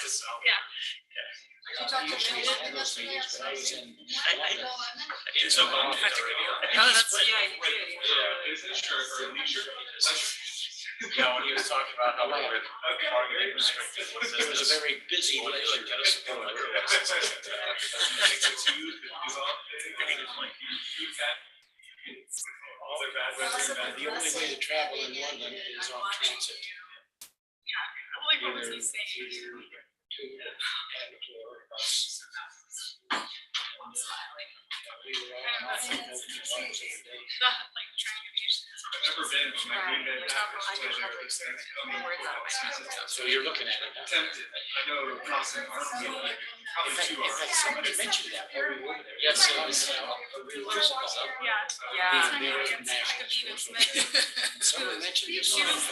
Yeah. You talked to me in those meetings, but I was in. So, oh, that's, yeah, you did. Yeah, when he was talking about how we were targeting restricted, It was a very busy leisure. The only way to travel in London is on transit. Yeah, only what was he saying? Like trying to be. I've never been. So you're looking at it now. Tempted. I know crossing probably 2 hours. Somebody mentioned that. Yes, Yeah. Someone mentioned this. She was the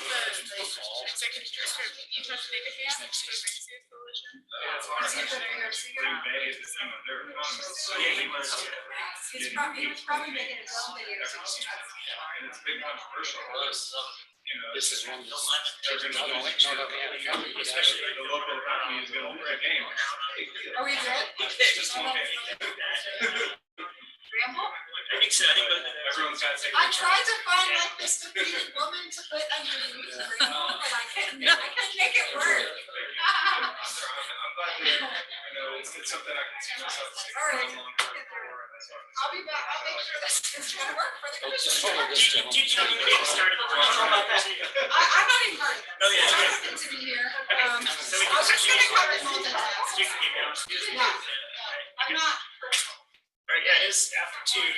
executive director of Utah Data Camp for the Coalition. Green Bay is the same. They're He was probably making his own videos. and it's big controversial. You know, This is one that's. especially the local economy is going to lose a game. Are we good? Just one game. Ramble? I think so. I think Everyone's got to take. I tried to find like this defeated woman to put underneath the ramble, but I couldn't make it work. I'm glad that, you know, it's something I can see myself sticking around long term for. I'll be back. I'll make sure this is gonna work for the Just commission. follow this gentleman. I'm not even heard. Oh, yeah. I happen to be here. I was just gonna come and multitask. No, I'm not. Yeah, it's after 2. Since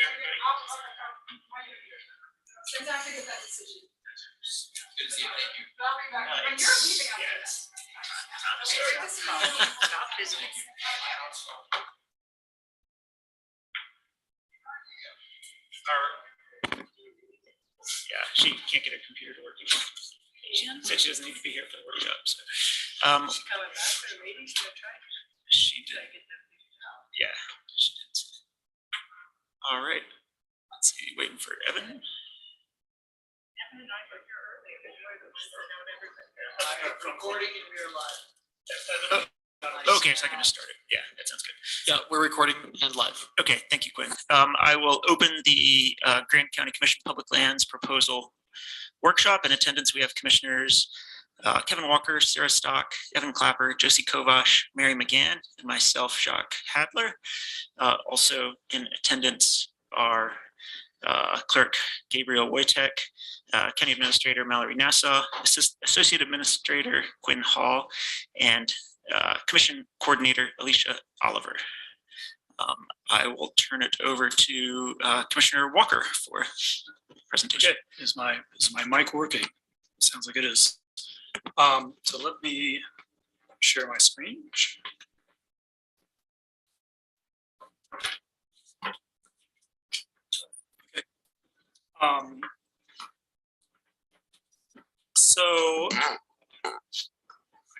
I have to get that decision. Good to see you. Thank you. I'll be back. When you're leaving, I'll be back. Okay, good to see you. Top business. Yeah, she can't get a computer to work. She said she doesn't need to be here for the workshop. So, she did. Yeah, she did. All right. Let's see. Waiting for Evan. Recording in real life. Okay, so I can just start it. Yeah, that sounds good. Yeah, we're recording and live. Okay, thank you, Quinn. I will open the Grant County Commission Public Lands Proposal Workshop. In attendance, we have Commissioners Kevin Walker, Sarah Stock, Evan Clapper, Josie Kovash, Mary McGann, and myself, Jacques Hadler. Also in attendance are Clerk Gabriel Wojtek, County Administrator Mallory Nassau, Associate Administrator Quinn Hall, and Commission Coordinator Alicia Oliver. I will turn it over to Commissioner Walker for presentation. Okay, is my mic working? Sounds like it is. So let me share my screen. Okay. So I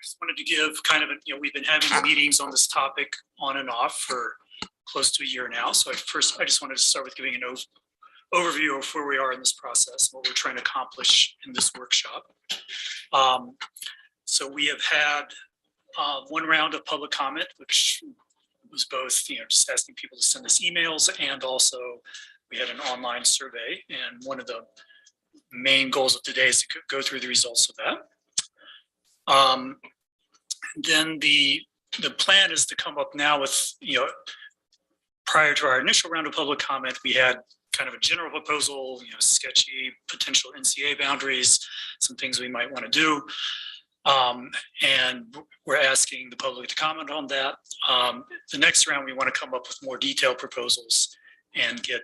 just wanted to give kind of a, we've been having meetings on this topic on and off for close to a year now. So I just wanted to start with giving an overview of where we are in this process, what we're trying to accomplish in this workshop. So we have had one round of public comment, which was both, just asking people to send us emails, and also we had an online survey. And one of the main goals of today is to go through the results of that. Then the plan is to come up now with, prior to our initial round of public comment, we had kind of a general proposal, sketchy potential NCA boundaries, some things we might want to do. And we're asking the public to comment on that. The next round, we want to come up with more detailed proposals and get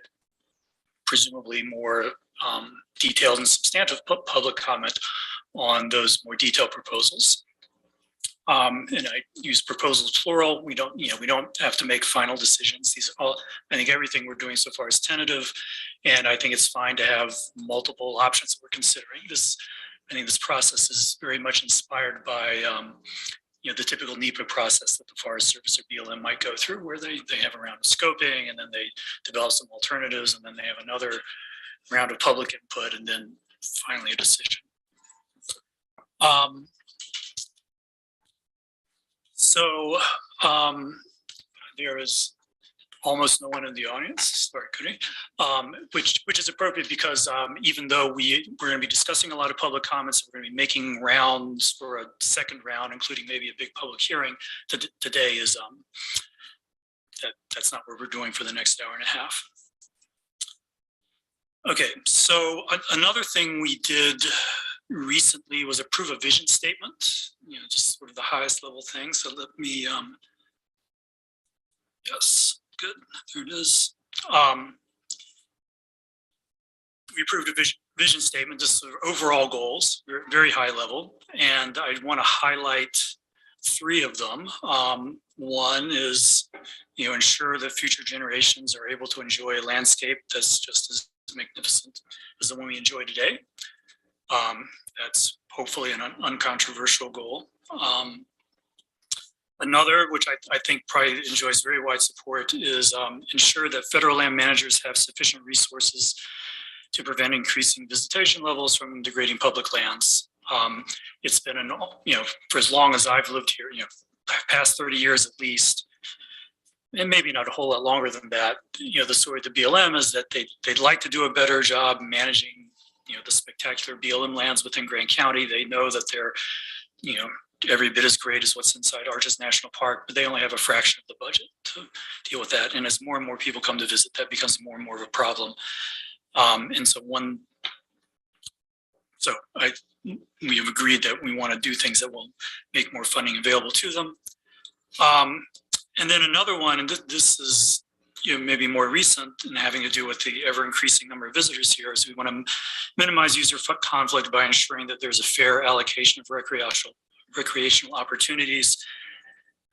presumably more detailed and substantive public comment on those more detailed proposals. And I use proposals plural. We don't have to make final decisions. These are all, I think everything we're doing so far is tentative, and I think it's fine to have multiple options that we're considering. I think this process is very much inspired by the typical NEPA process that the Forest Service or BLM might go through, where they have a round of scoping, and then they develop some alternatives, and then they have another round of public input, and then finally a decision. So there is almost no one in the audience. Sorry, Cody. Which is appropriate because even though we're going to be discussing a lot of public comments, we're going to be making rounds for a second round, including maybe a big public hearing. Today is that's not what we're doing for the next hour and a half. Okay, so another thing we did recently was approve a vision statement. Just sort of the highest level thing. So let me. Yes. Good, there it is. We approved a vision statement, just sort of overall goals, very high level. And I want to highlight 3 of them. One is, ensure that future generations are able to enjoy a landscape that's just as magnificent as the one we enjoy today. That's hopefully an uncontroversial goal. Another, which I think probably enjoys very wide support, is ensure that federal land managers have sufficient resources to prevent increasing visitation levels from degrading public lands. It's been, for as long as I've lived here, past 30 years at least, and maybe not a whole lot longer than that. The story of the BLM is that they'd like to do a better job managing, the spectacular BLM lands within Grant County. They know that they're, every bit as great as what's inside Arches National Park, but they only have a fraction of the budget to deal with that. And as more and more people come to visit, that becomes more and more of a problem. And so we have agreed that we want to do things that will make more funding available to them. And then another one, and this is maybe more recent and having to do with the ever increasing number of visitors here, is we want to minimize user conflict by ensuring that there's a fair allocation of recreational opportunities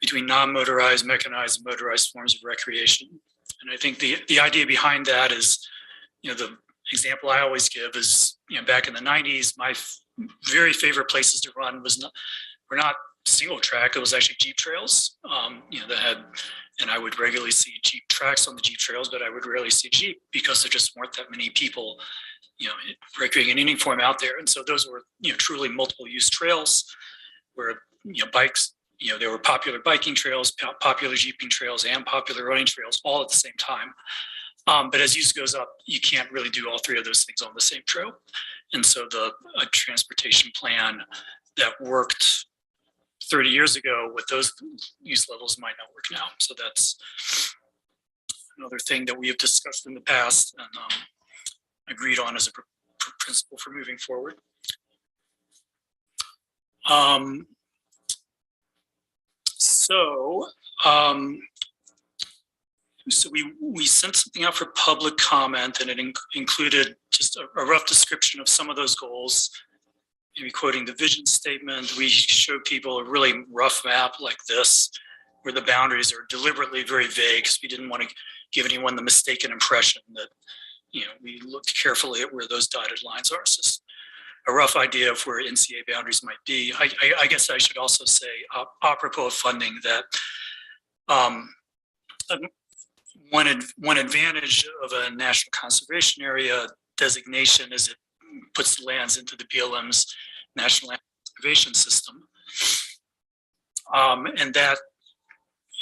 between non-motorized, mechanized, and motorized forms of recreation. And I think the idea behind that is, the example I always give is, back in the 90s, my very favorite places to run were not single track, it was actually Jeep trails, that had, and I would regularly see Jeep tracks on the Jeep trails, but I would rarely see Jeep because there just weren't that many people, recreating in any form out there. And so those were, truly multiple use trails where, bikes, there were popular biking trails, popular Jeeping trails, and popular running trails all at the same time. But as use goes up, you can't really do all 3 of those things on the same trail. And so a transportation plan that worked 30 years ago with those use levels might not work now. So that's another thing that we have discussed in the past and agreed on as a principle for moving forward. So we sent something out for public comment, and it included just a rough description of some of those goals, maybe quoting the vision statement. We showed people a really rough map like this, where the boundaries are deliberately very vague because we didn't want to give anyone the mistaken impression that, we looked carefully at where those dotted lines are. It's just a rough idea of where NCA boundaries might be. I guess I should also say, apropos of funding, that one advantage of a national conservation area designation is it puts lands into the BLM's National Land Conservation System. And that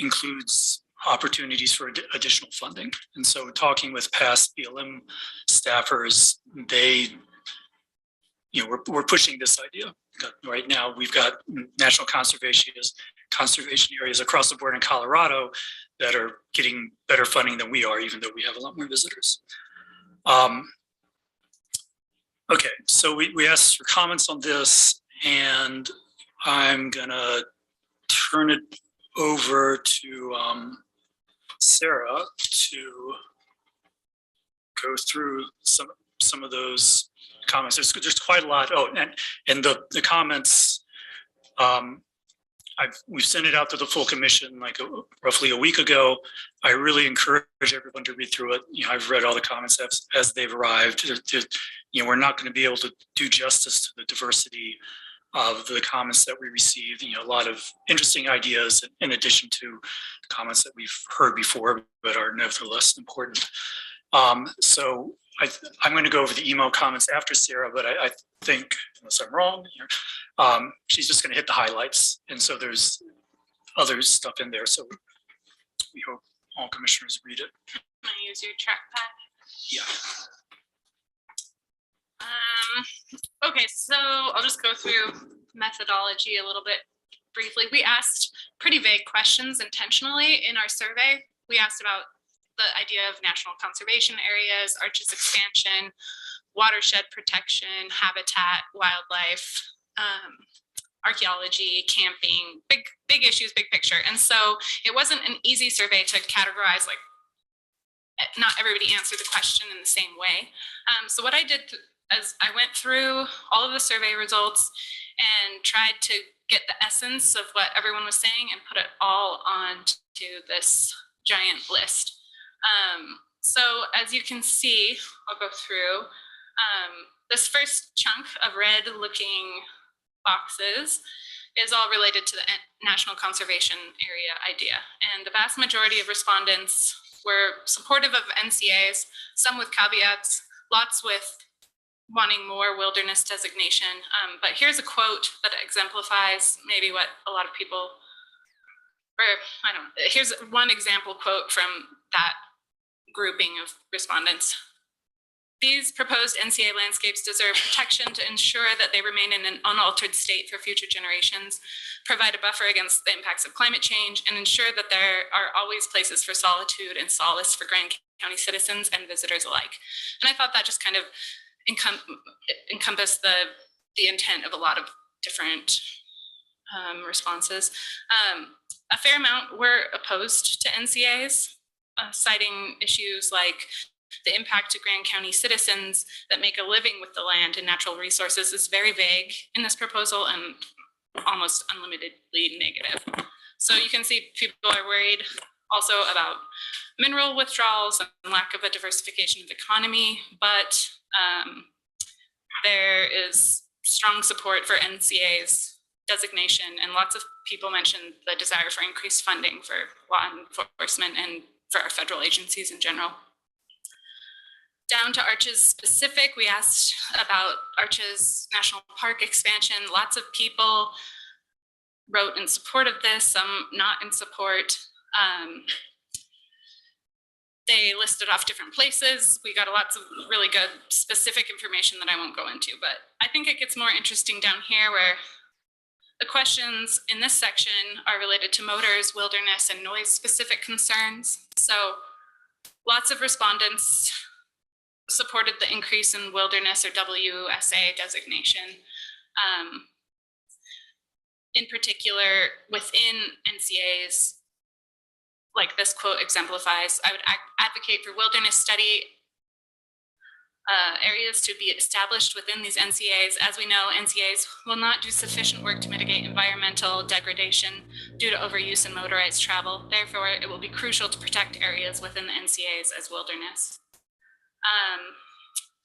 includes opportunities for additional funding. And so talking with past BLM staffers, we're pushing this idea. Right now, we've got national conservation areas across the board in Colorado that are getting better funding than we are, even though we have a lot more visitors. Okay, so we asked for comments on this, and I'm gonna turn it over to Sarah to go through some of those comments. There's quite a lot. Oh, and the comments, we've sent it out to the full commission like roughly a week ago. I really encourage everyone to read through it. I've read all the comments as they've arrived. We're not going to be able to do justice to the diversity of the comments that we received. A lot of interesting ideas in addition to comments that we've heard before, but are nevertheless important. So I'm going to go over the email comments after Sarah, but I think, unless I'm wrong here, she's just going to hit the highlights. And so there's other stuff in there. So we hope all commissioners read it. I'm gonna use your trackpad. Yeah. Okay, so I'll just go through methodology a little bit briefly. We asked pretty vague questions intentionally in our survey. We asked about the idea of national conservation areas, Arches expansion, watershed protection, habitat, wildlife, archaeology, camping, big issues, big picture. And so it wasn't an easy survey to categorize, like not everybody answered the question in the same way. So what I did as I went through all of the survey results and tried to get the essence of what everyone was saying and put it all onto this giant list. So as you can see, I'll go through this first chunk of red looking boxes is all related to the National Conservation Area idea. And the vast majority of respondents were supportive of NCAs, some with caveats, lots with wanting more wilderness designation. But here's a quote that exemplifies maybe what a lot of people, here's one example quote from that grouping of respondents. These proposed NCA landscapes deserve protection to ensure that they remain in an unaltered state for future generations, provide a buffer against the impacts of climate change, and ensure that there are always places for solitude and solace for Grand County citizens and visitors alike. And I thought that just kind of encompassed the intent of a lot of different responses. A fair amount were opposed to NCAs, citing issues like the impact to Grand County citizens that make a living with the land and natural resources is very vague in this proposal and almost unlimitedly negative. So you can see people are worried also about mineral withdrawals and lack of a diversification of the economy, but there is strong support for NCA's designation, and lots of people mentioned the desire for increased funding for law enforcement and for our federal agencies in general. Down to Arches specific, we asked about Arches National Park expansion. Lots of people wrote in support of this, some not in support. They listed off different places. We got lots of really good specific information that I won't go into, but I think it gets more interesting down here where the questions in this section are related to motors, wilderness, and noise specific concerns. So lots of respondents supported the increase in wilderness or WSA designation. In particular, within NCAs, like this quote exemplifies, I would advocate for wilderness study areas to be established within these NCAs. As we know, NCAs will not do sufficient work to mitigate environmental degradation due to overuse and motorized travel. Therefore, it will be crucial to protect areas within the NCAs as wilderness.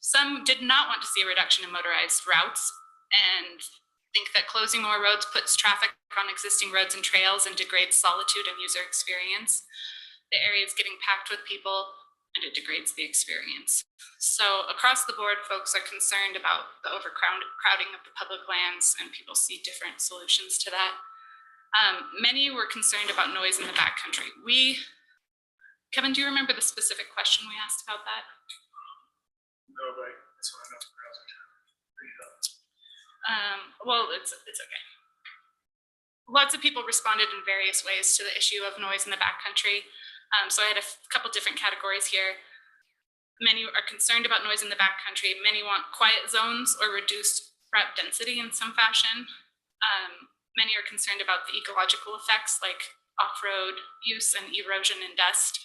Some did not want to see a reduction in motorized routes and think that closing more roads puts traffic on existing roads and trails and degrades solitude and user experience. The area is getting packed with people and it degrades the experience. So across the board, folks are concerned about the overcrowding of the public lands, and people see different solutions to that. Many were concerned about noise in the backcountry. Kevin, do you remember the specific question we asked about that? No, but that's what I know. Well, it's okay. Lots of people responded in various ways to the issue of noise in the backcountry. So I had a couple different categories here. Many are concerned about noise in the backcountry. Many want quiet zones or reduced route density in some fashion. Many are concerned about the ecological effects like off-road use and erosion and dust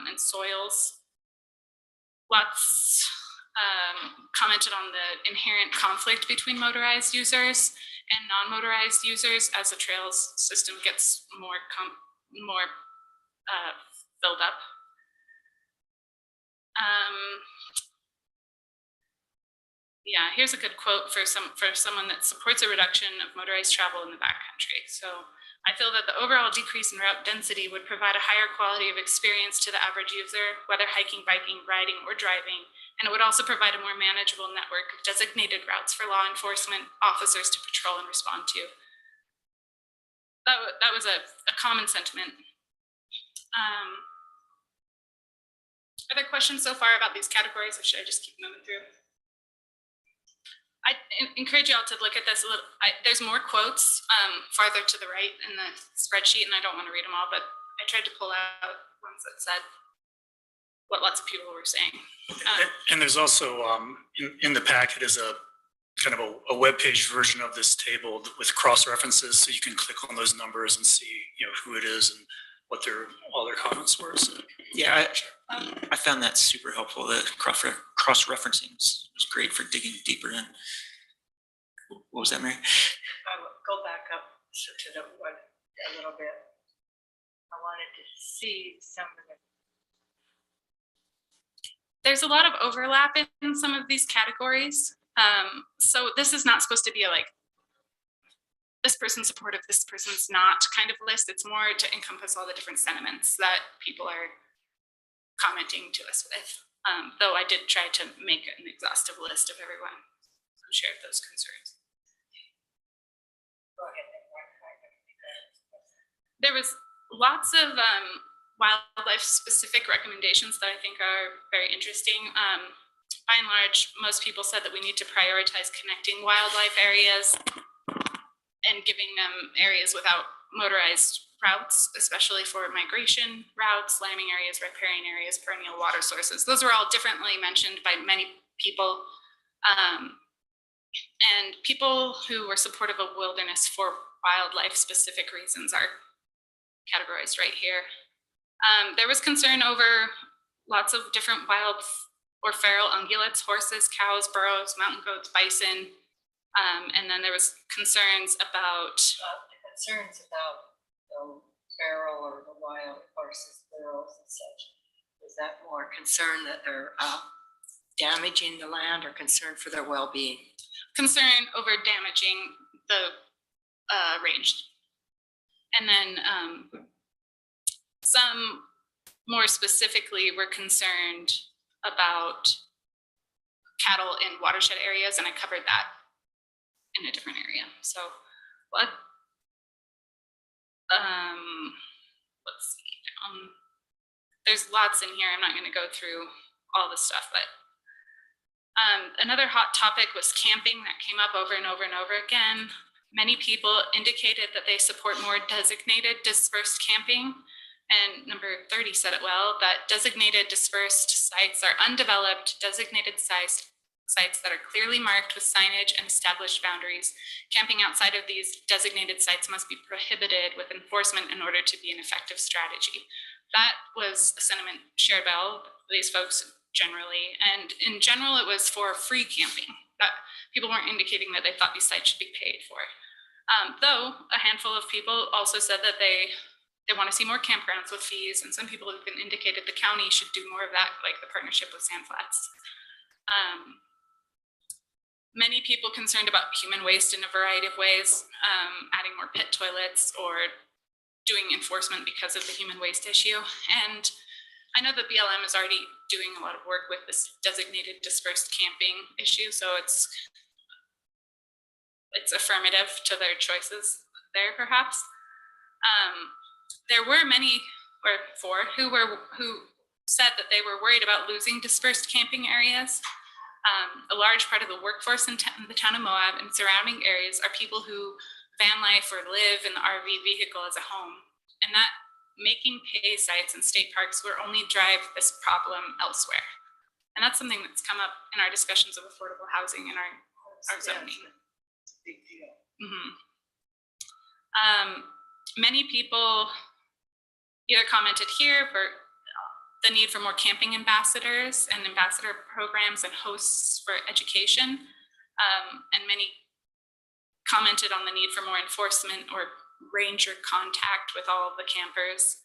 and soils. Lots commented on the inherent conflict between motorized users and non-motorized users as the trails system gets more filled up. Yeah, here's a good quote for someone that supports a reduction of motorized travel in the backcountry. So I feel that the overall decrease in route density would provide a higher quality of experience to the average user, whether hiking, biking, riding, or driving. And it would also provide a more manageable network of designated routes for law enforcement officers to patrol and respond to. that was a common sentiment. Are there questions so far about these categories, or should I just keep moving through? I encourage you all to look at this a little. There's more quotes farther to the right in the spreadsheet, and I don't want to read them all, but I tried to pull out ones that said what lots of people were saying. And there's also in the packet is a kind of a web-page version of this table with cross-references, so you can click on those numbers and see, you know, who it is and what all their comments were. So. Yeah, I found that super helpful. The cross-referencing was great for digging deeper in. What was that, Mary? I will go back up to the one a little bit. I wanted to see some of the. There's a lot of overlap in some of these categories. So this is not supposed to be a like, this person's supportive, this person's not kind of list. It's more to encompass all the different sentiments that people are commenting to us with. Though I did try to make an exhaustive list of everyone who shared those concerns. There was lots of wildlife specific recommendations that I think are very interesting. By and large, most people said that we need to prioritize connecting wildlife areas and giving them areas without motorized routes, especially for migration routes, lambing areas, riparian areas, perennial water sources. Those were all differently mentioned by many people. And people who were supportive of wilderness for wildlife specific reasons are categorized right here. There was concern over lots of different wild or feral ungulates, horses, cows, burros, mountain goats, bison. And then there was concerns about The concerns about the feral or the wild horses, burros and such. Is that more concern that they're damaging the land or concern for their well-being? concern over damaging the range. And then some more specifically were concerned about cattle in watershed areas, and I covered that in a different area. So let's see. There's lots in here. I'm not going to go through all the stuff, but another hot topic was camping that came up over and over and over again. Many people indicated that they support more designated dispersed camping. And number 30 said it well, that designated dispersed sites are undeveloped, designated sites that are clearly marked with signage and established boundaries. Camping outside of these designated sites must be prohibited with enforcement in order to be an effective strategy. That was a sentiment shared by all these folks generally. And in general, it was for free camping. That people weren't indicating that they thought these sites should be paid for. Though a handful of people also said that they want to see more campgrounds with fees, and some people have been indicated the county should do more of that, like the partnership with Sand Flats. Many people concerned about human waste in a variety of ways, adding more pit toilets or doing enforcement because of the human waste issue. And I know the BLM is already doing a lot of work with this designated dispersed camping issue, so it's affirmative to their choices there, perhaps. There were many, or four, who said that they were worried about losing dispersed camping areas. A large part of the workforce in the town of Moab and surrounding areas are people who van life or live in the RV vehicle as a home, and that making pay sites and state parks will only drive this problem elsewhere. And that's something that's come up in our discussions of affordable housing in our zoning. Big deal. Many people either commented here for the need for more camping ambassadors and ambassador programs and hosts for education. And many commented on the need for more enforcement or ranger contact with all of the campers.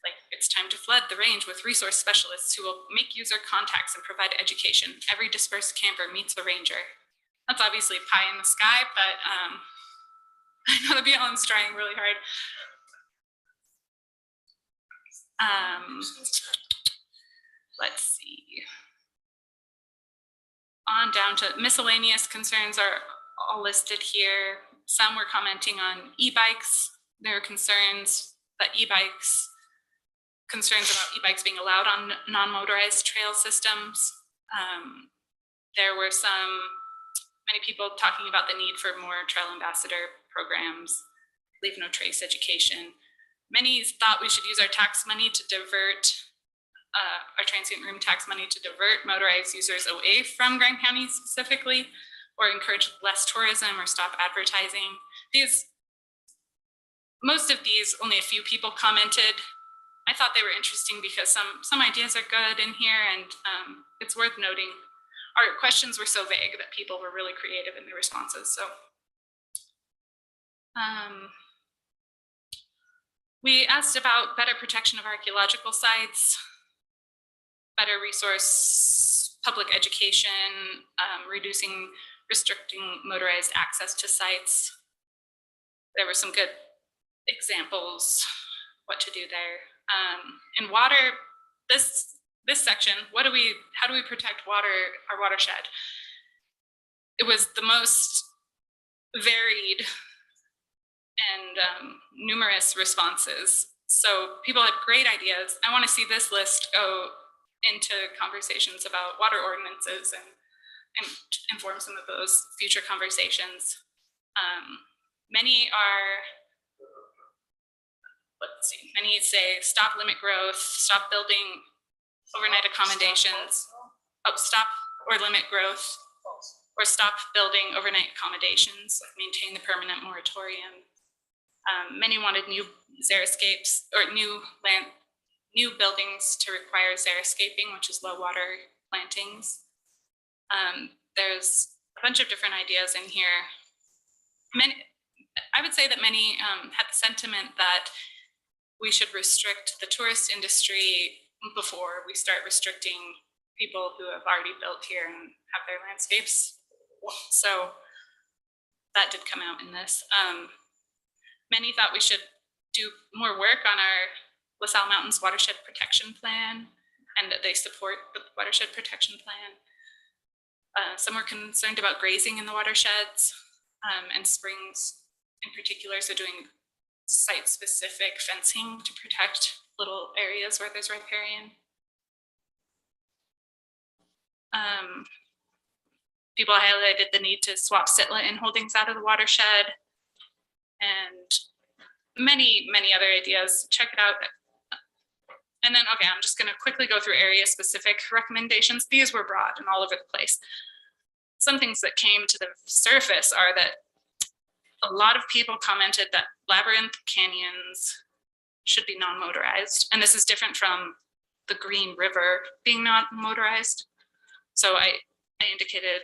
Like, it's time to flood the range with resource specialists who will make user contacts and provide education. Every dispersed camper meets a ranger. That's obviously pie in the sky, but I know the BLM's trying really hard. Let's see. On down to miscellaneous concerns are all listed here. Some were commenting on e-bikes There are concerns about e-bikes being allowed on non-motorized trail systems. There were many people talking about the need for more trail ambassador programs, leave no trace education. Many thought we should use our tax money to divert, our transient room tax money to divert motorized users away from Grand County specifically, or encourage less tourism or stop advertising. Most of these, only a few people commented. I thought they were interesting because some ideas are good in here, and it's worth noting. Our questions were so vague that people were really creative in their responses. So we asked about better protection of archaeological sites, better resource public education, restricting motorized access to sites. There were some good examples what to do there. In water, this section, how do we protect water, our watershed? It was the most varied and numerous responses. So people had great ideas. I want to see this list go into conversations about water ordinances and inform some of those future conversations. Many say stop limit growth, stop building overnight accommodations, stop or limit growth, or stop building overnight accommodations, maintain the permanent moratorium. Many wanted new xeriscapes or new buildings to require xeriscaping, which is low water plantings. There's a bunch of different ideas in here. I would say that many had the sentiment that we should restrict the tourist industry before we start restricting people who have already built here and have their landscapes. So that did come out in this. Many thought we should do more work on our LaSalle Mountains Watershed Protection Plan, and that they support the Watershed Protection Plan. Some were concerned about grazing in the watersheds and springs in particular, so doing site-specific fencing to protect little areas where there's riparian. People highlighted the need to swap sitla in holdings out of the watershed, and many other ideas. Check it out. And then, okay, I'm just going to quickly go through area-specific recommendations. These were broad and all over the place. Some things that came to the surface are that a lot of people commented that labyrinth canyons should be non-motorized. And this is different from the Green River being not motorized. So I indicated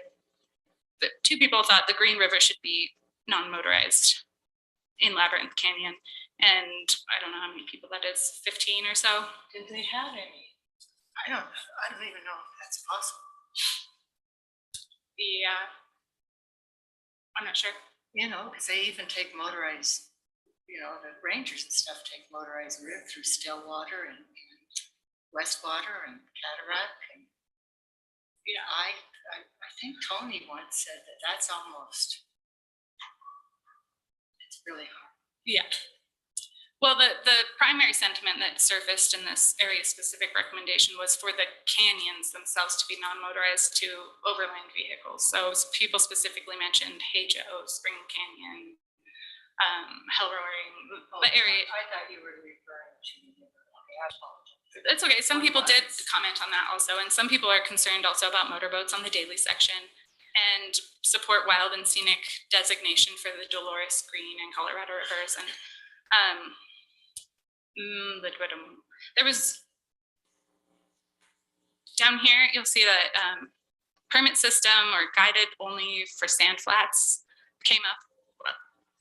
that 2 people thought the Green River should be non-motorized in Labyrinth Canyon. And I don't know how many people that is, 15 or so. Did they have any? I don't even know if that's possible. I'm not sure. You know, because they even take motorized, you know, the rangers and stuff take motorized route through Stillwater and Westwater and Cataract. And yeah, I think Tony once said that that's almost, it's really hard. Yeah. Well, the primary sentiment that surfaced in this area-specific recommendation was for the canyons themselves to be non-motorized to overland vehicles. So people specifically mentioned Hajo, Spring Canyon, Hellroaring, the area. I thought you were referring to the river. Okay, I apologize. It's okay. Some people did comment on that also, and some people are concerned also about motorboats on the daily section and support wild and scenic designation for the Dolores, Green, and Colorado rivers. And there was down here, you'll see that permit system or guided only for sand flats came up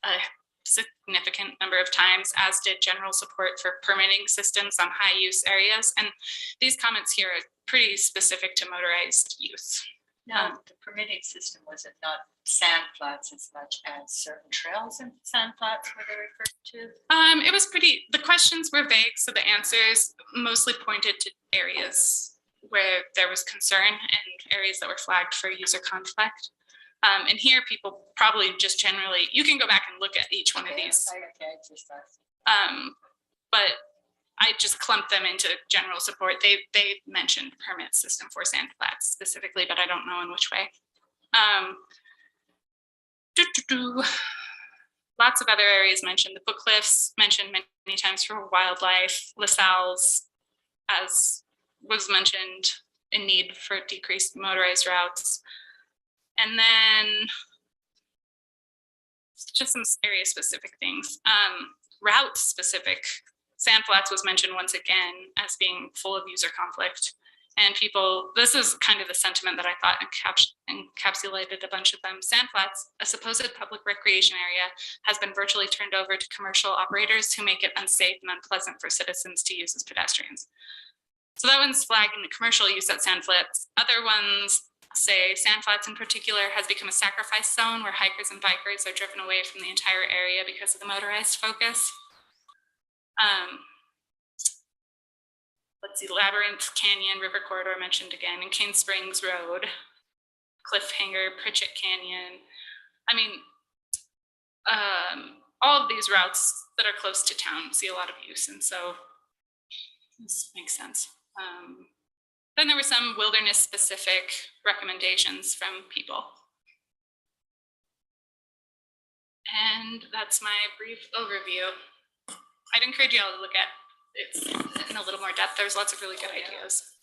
a significant number of times, as did general support for permitting systems on high use areas. And these comments here are pretty specific to motorized use. Now, the permitting system, was it not sand flats as much as certain trails and sand flats were they referred to? It was the questions were vague, so the answers mostly pointed to areas where there was concern and areas that were flagged for user conflict. And here people probably just generally, you can go back and look at each one of these. But I just clumped them into general support. They mentioned permit system for sand flats specifically, but I don't know in which way. Lots of other areas mentioned. The Foot Cliffs mentioned many times for wildlife. LaSalle's, as was mentioned, in need for decreased motorized routes. And then just some area specific things. Route specific. Sand flats was mentioned once again as being full of user conflict. And people, this is kind of the sentiment that I thought encapsulated a bunch of them. Sand flats, a supposed public recreation area, has been virtually turned over to commercial operators who make it unsafe and unpleasant for citizens to use as pedestrians. So that one's flagging the commercial use at sand flats. Other ones say sand flats in particular has become a sacrifice zone where hikers and bikers are driven away from the entire area because of the motorized focus. Let's see, Labyrinth Canyon, River Corridor mentioned again, and Cane Springs Road, Cliffhanger, Pritchett Canyon. I mean, all of these routes that are close to town see a lot of use, and so this makes sense. Then there were some wilderness specific recommendations from people. And that's my brief overview. I'd encourage you all to look at it in a little more depth. There's lots of really good ideas.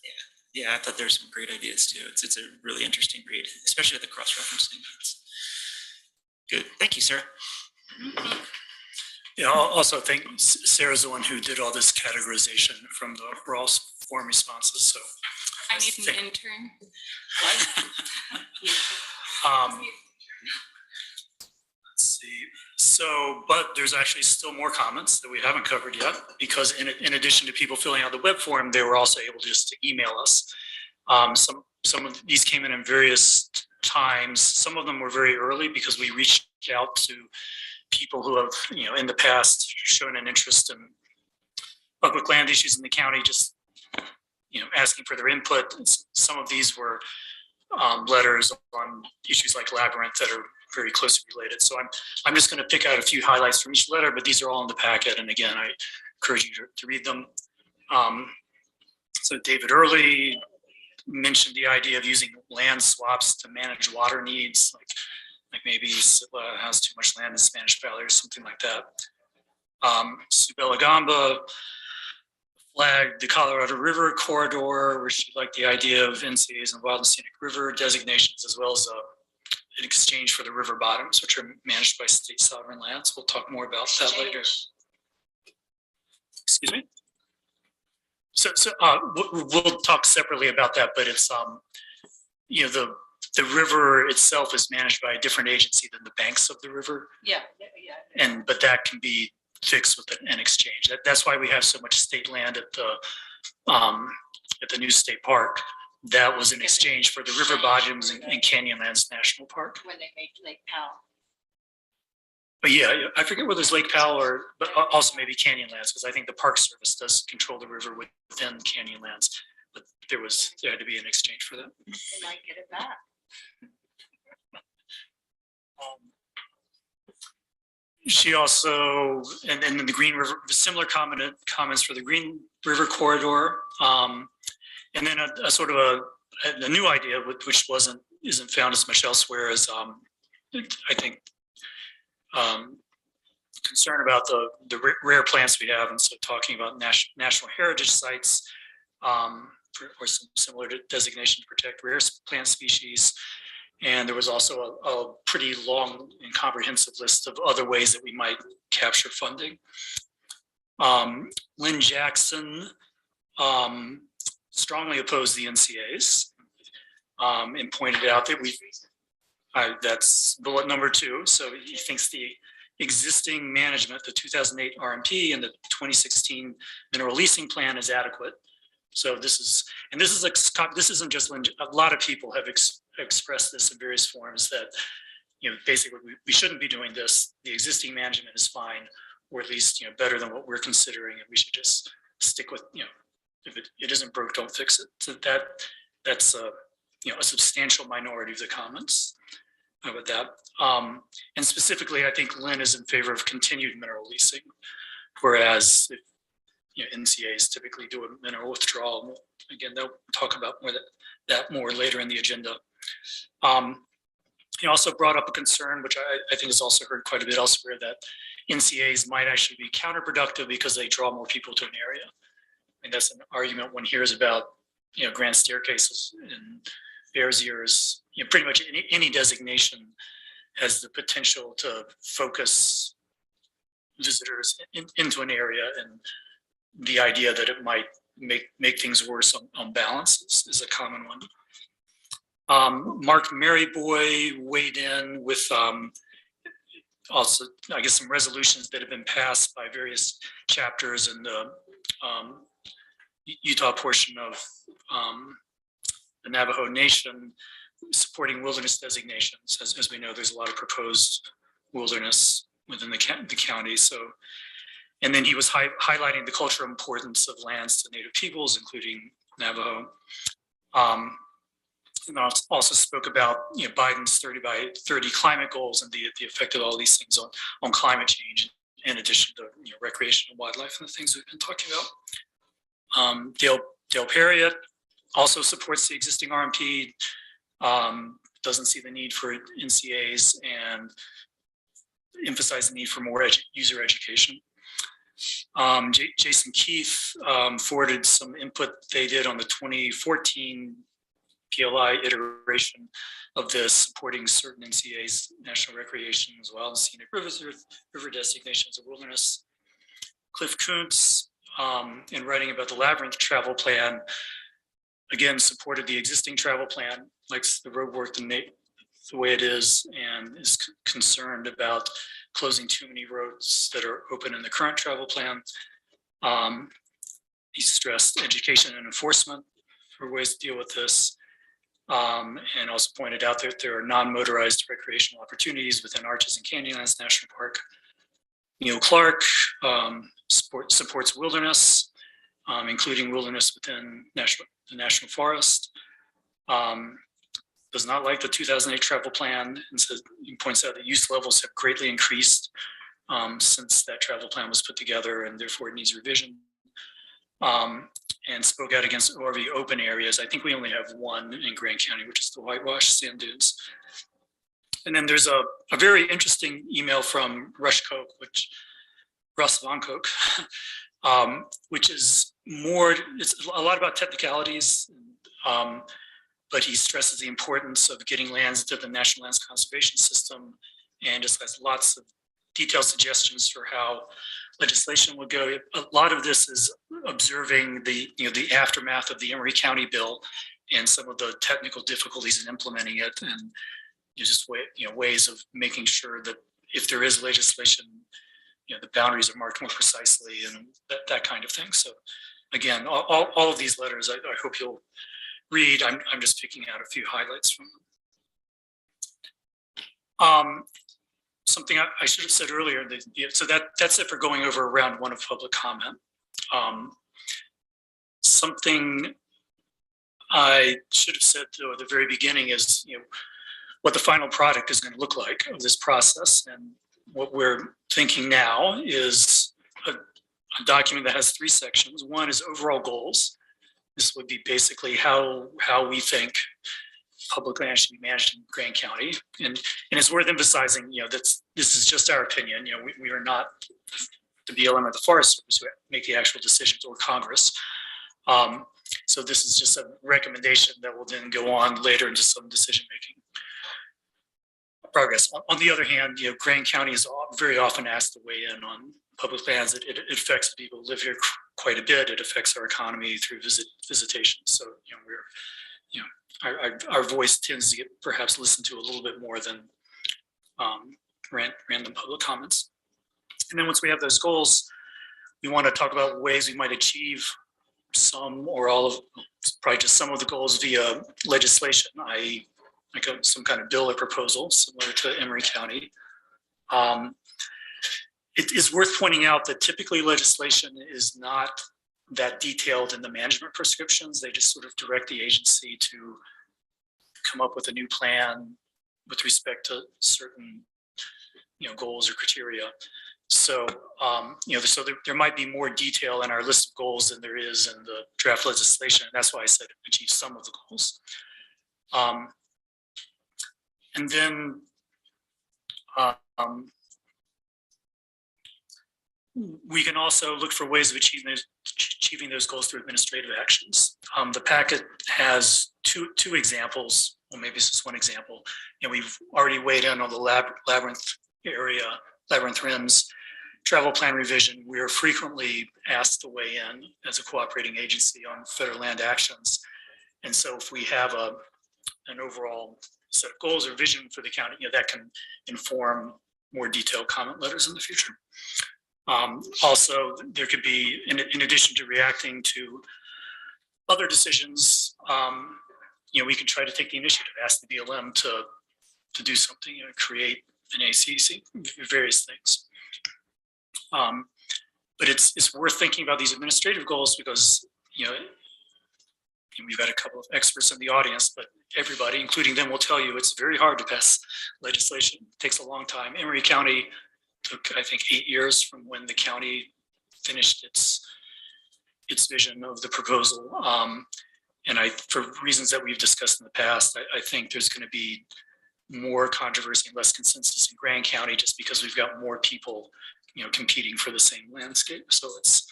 Yeah, I thought there's some great ideas too. It's a really interesting read, especially the cross-referencing. It's good. Thank you, Sarah. Mm-hmm. Yeah, I'll also think Sarah's the one who did all this categorization from the raw form responses, so. I need an intern. Let's see. So, but there's actually still more comments that we haven't covered yet, because in addition to people filling out the web form, they were also able just to email us. Some of these came in various times. Some of them were very early because we reached out to people who have, in the past shown an interest in public land issues in the county, just, asking for their input. Some of these were letters on issues like Labyrinth that are very closely related. So I'm just going to pick out a few highlights from each letter, but these are all in the packet. And again, I encourage you to read them. So David Early mentioned the idea of using land swaps to manage water needs, like maybe Sitla has too much land in Spanish Valley or something like that. Sue Belagamba flagged the Colorado River corridor, where she liked the idea of NCAs and wild and scenic river designations, as well as in exchange for the river bottoms, which are managed by state sovereign lands. We'll talk more about that later. Excuse me? So we'll talk separately about that, but it's, the river itself is managed by a different agency than the banks of the river. Yeah. But that can be fixed with an exchange. That's why we have so much state land at the new state park. That was in exchange for the river bottoms and Canyonlands National Park. When they make Lake Powell. But yeah, I forget whether it's Lake Powell but also maybe Canyonlands, because I think the Park Service does control the river within Canyonlands. But there had to be an exchange for that. They might get it back. She also, and then the Green River, similar comments for the Green River corridor. And then a sort of a new idea, which isn't found as much elsewhere, is I think concern about the rare plants we have, and so talking about national heritage sites or some similar designation to protect rare plant species. And there was also a pretty long and comprehensive list of other ways that we might capture funding. Lynn Jackson strongly opposed the NCAs and pointed out that that's bullet number 2. So he thinks the existing management, the 2008 RMP and the 2016 mineral leasing plan is adequate. So this isn't just Lynn, a lot of people have expressed this in various forms that, basically we shouldn't be doing this. The existing management is fine, or at least, better than what we're considering. And we should just stick with, if it isn't broke, don't fix it. So that's a substantial minority of the comments. about that. And specifically, I think Lynn is in favor of continued mineral leasing, whereas if, NCAs typically do a mineral withdrawal. Again, they'll talk about that more later in the agenda. He also brought up a concern, which I think is also heard quite a bit elsewhere, that NCAs might actually be counterproductive because they draw more people to an area. And that's an argument one hears about, grand staircases and Bears Ears. Pretty much any designation has the potential to focus visitors into an area, and the idea that it might make things worse on balance is a common one. Mark Maryboy weighed in with also, I guess, some resolutions that have been passed by various chapters in the Utah portion of the Navajo Nation supporting wilderness designations. As we know, there's a lot of proposed wilderness within the county. So, and then he was highlighting the cultural importance of lands to Native peoples, including Navajo. And also spoke about Biden's 30 by 30 climate goals and the effect of all these things on climate change, in addition to recreation and wildlife and the things we've been talking about. Dale Perriott also supports the existing RMP, doesn't see the need for NCAs, and emphasize the need for more user education. Jason Keith forwarded some input they did on the 2014 PLI iteration of this, supporting certain NCAs, national recreation, as well as scenic rivers, river designations of wilderness. Cliff Kuntz, in writing about the Labyrinth travel plan, again, supported the existing travel plan, likes the road work the way it is, and is concerned about closing too many roads that are open in the current travel plan. He stressed education and enforcement for ways to deal with this. And also pointed out that there are non-motorized recreational opportunities within Arches and Canyonlands National Park. Neil Clark supports wilderness, including wilderness within the National Forest. Does not like the 2008 travel plan, and says, he points out that use levels have greatly increased since that travel plan was put together, and therefore it needs revision. And spoke out against ORV open areas. I think we only have one in Grand County, which is the Whitewash Sand Dunes. And then there's a very interesting email from Russ Von Koch, which is more, it's a lot about technicalities, but he stresses the importance of getting lands into the National Lands Conservation System, and just has lots of detailed suggestions for how legislation would go. A lot of this is observing the aftermath of the Emory County bill and some of the technical difficulties in implementing it, and just ways of making sure that if there is legislation, the boundaries are marked more precisely and that kind of thing. So again, all of these letters, I hope you'll read. I'm just picking out a few highlights from them. Something I should have said earlier, so that's it for going over round one of public comment. Something I should have said at the very beginning is, what the final product is going to look like of this process. And what we're thinking now is a document that has 3 sections. One is overall goals. This would be basically how we think public land should be managed in Grand County, and it's worth emphasizing, that this is just our opinion. We are not the BLM or the Forest Service who make the actual decisions, or Congress. So this is just a recommendation that will then go on later into some decision-making progress. On the other hand, Grand County is very often asked to weigh in on public lands. It affects people who live here quite a bit. It affects our economy through visitation. So our voice tends to get perhaps listened to a little bit more than random public comments. And then once we have those goals, we want to talk about ways we might achieve some or all of, probably just some of the goals via legislation, i.e. like some kind of bill or proposal similar to Emory County. It is worth pointing out that typically legislation is not that detailed in the management prescriptions. They just sort of direct the agency to come up with a new plan with respect to certain, goals or criteria. So, so there might be more detail in our list of goals than there is in the draft legislation. And that's why I said achieve some of the goals. And then we can also look for ways of achieving those goals through administrative actions. The packet has two examples. Well, maybe it's just one example. We've already weighed in on the labyrinth area, labyrinth rims, travel plan revision. We are frequently asked to weigh in as a cooperating agency on federal land actions. And so if we have an overall set of goals or vision for the county, that can inform more detailed comment letters in the future. Also, there could be, in addition to reacting to other decisions, we can try to take the initiative, ask the BLM to do something, create an ACC, various things. But it's worth thinking about these administrative goals because, we've got a couple of experts in the audience, but everybody, including them, will tell you it's very hard to pass legislation. It takes a long time. Emory County took, I think, 8 years from when the county finished its vision of the proposal. And for reasons that we've discussed in the past, I think there's going to be more controversy and less consensus in Grand County just because we've got more people, competing for the same landscape. So it's,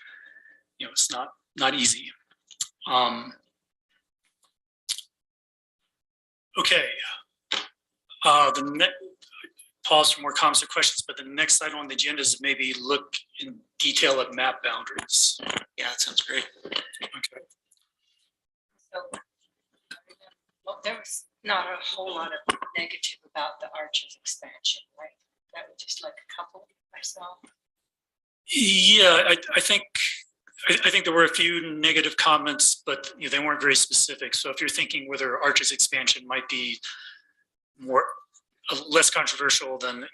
it's not easy. Okay. Pause for more comments or questions, but the next item on the agenda is maybe look in detail at map boundaries. Yeah, that sounds great. Okay. So, well, there was not a whole lot of negative about the Arches expansion, right? That was just like a couple I saw. Yeah, I think there were a few negative comments, but they weren't very specific. So if you're thinking whether Arches expansion might be less controversial than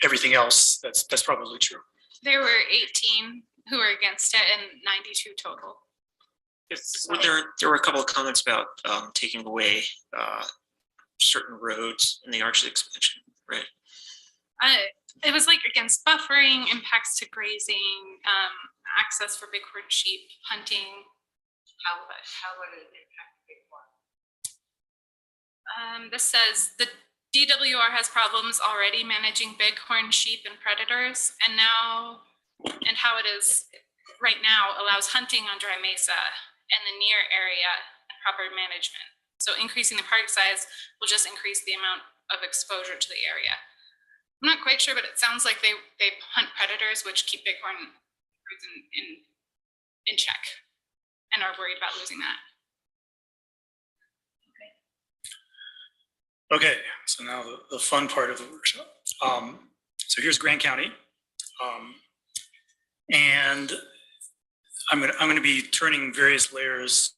everything else, that's probably true. There were 18 who were against it and 92 total. There were a couple of comments about taking away certain roads in the Arches expansion, right? It was like against buffering, impacts to grazing, access for bighorn sheep, hunting. How would it impact bighorn? This says the DWR has problems already managing bighorn sheep and predators, and how it is right now allows hunting on dry mesa and the near area and proper management. So increasing the park size will just increase the amount of exposure to the area. I'm not quite sure, but it sounds like they hunt predators, which keep bighorn in check, and are worried about losing that. Okay, so now the fun part of the workshop. So here's Grand County, and I'm gonna be turning various layers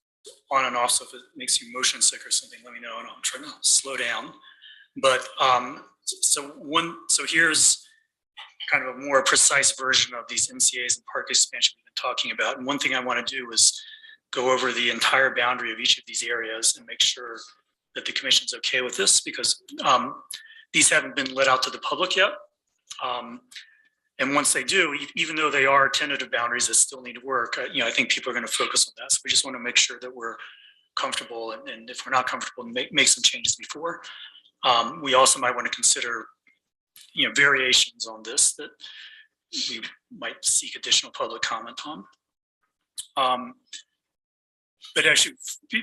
on and off. So if it makes you motion sick or something, let me know, and I'll try to slow down. But so here's kind of a more precise version of these MCAs and park expansion we've been talking about. And one thing I want to do is go over the entire boundary of each of these areas and make sure that the commission's okay with this, because these haven't been let out to the public yet. And once they do, even though they are tentative boundaries that still need to work, I think people are going to focus on that. So we just want to make sure that we're comfortable, and if we're not comfortable, make some changes before. We also might want to consider, variations on this that we might seek additional public comment on. But actually,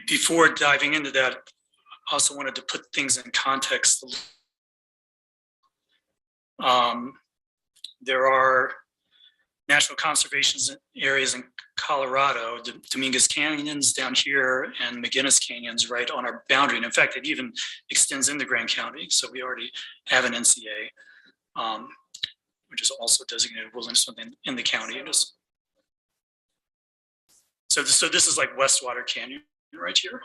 before diving into that, I also wanted to put things in context. There are national conservation areas in Colorado, Dominguez Canyons down here, and McGinnis Canyons right on our boundary. And in fact, it even extends into Grand County. So we already have an NCA, which is also designated wilderness in the county. So this is like Westwater Canyon right here.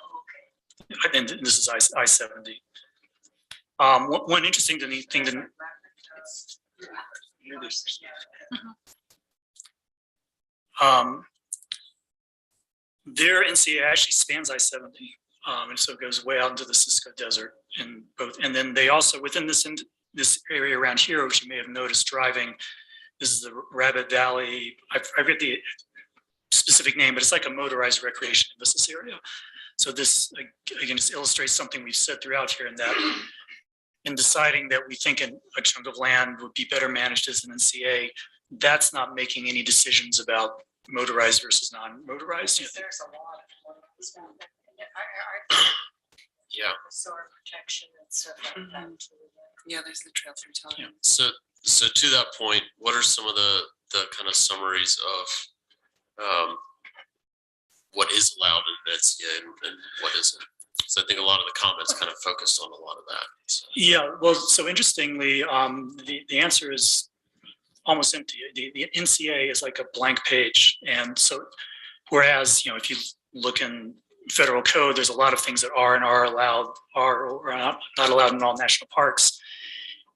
And this is I-70. One interesting thing to their NCA actually spans I-70. And so it goes way out into the Cisco Desert in both. And then they also, within this area around here, which you may have noticed driving, this is the Rabbit Valley. I forget the specific name, but it's like a motorized recreation business area. So this, again, just illustrates something we've said throughout here, in that in deciding that we think a chunk of land would be better managed as an NCA, that's not making any decisions about motorized versus non-motorized. There's a lot of. Yeah. Soil protection and stuff like that too. Yeah, there's the trail through town. Yeah. So to that point, what are some of the kind of summaries of what is allowed in an NCA and what isn't? So I think a lot of the comments kind of focused on a lot of that. So. Yeah, well, so interestingly, the answer is almost empty. The NCA is like a blank page. And so, whereas, if you look in federal code, there's a lot of things that are and are allowed, are or are not allowed in all national parks.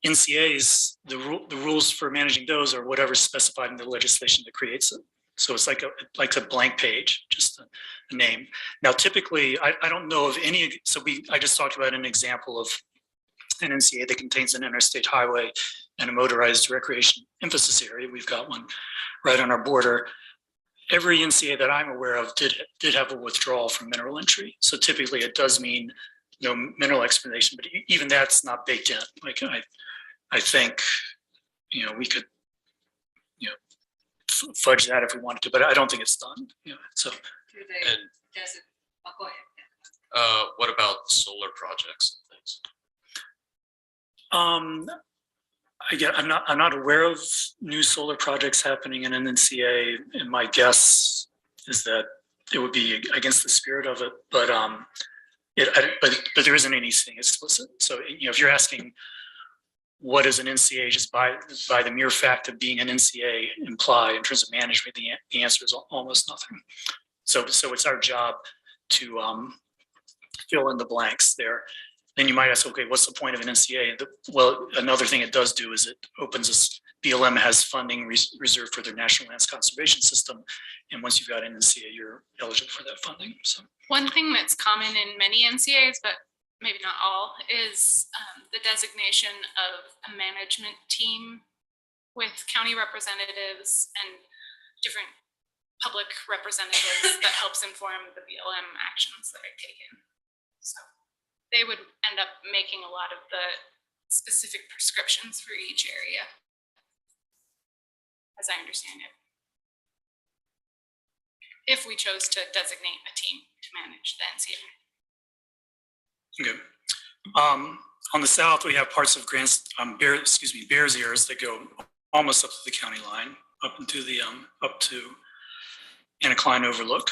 NCAs, the rules for managing those are whatever's specified in the legislation that creates it. So it's like a blank page, just a name. Now, typically, I don't know of any. So I just talked about an example of an NCA that contains an interstate highway and a motorized recreation emphasis area. We've got one right on our border. Every NCA that I'm aware of did have a withdrawal from mineral entry. So typically, it does mean no mineral exploration, but even that's not baked in. Like I think, we could, fudge that if we wanted to, but I don't think it's done. So. Do they, And does it, go ahead. what about solar projects and things? Again, I'm not aware of new solar projects happening in an NCA, and my guess is that it would be against the spirit of it. But but there isn't anything explicit. So if you're asking what does an NCA just by the mere fact of being an NCA imply in terms of management, the answer is almost nothing. So it's our job to fill in the blanks there. Then you might ask, okay, what's the point of an NCA? Well, another thing it does do is it opens us. BLM has funding reserved for their National Lands Conservation System, and once you've got an NCA, you're eligible for that funding. So One thing that's common in many NCAs, but maybe not all, is the designation of a management team with county representatives and different public representatives that helps inform the BLM actions that are taken. So they would end up making a lot of the specific prescriptions for each area, as I understand it, if we chose to designate a team to manage the NCA. okay. On the south, we have parts of Bears Ears that go almost up to the county line, up into the up to Anacline Overlook.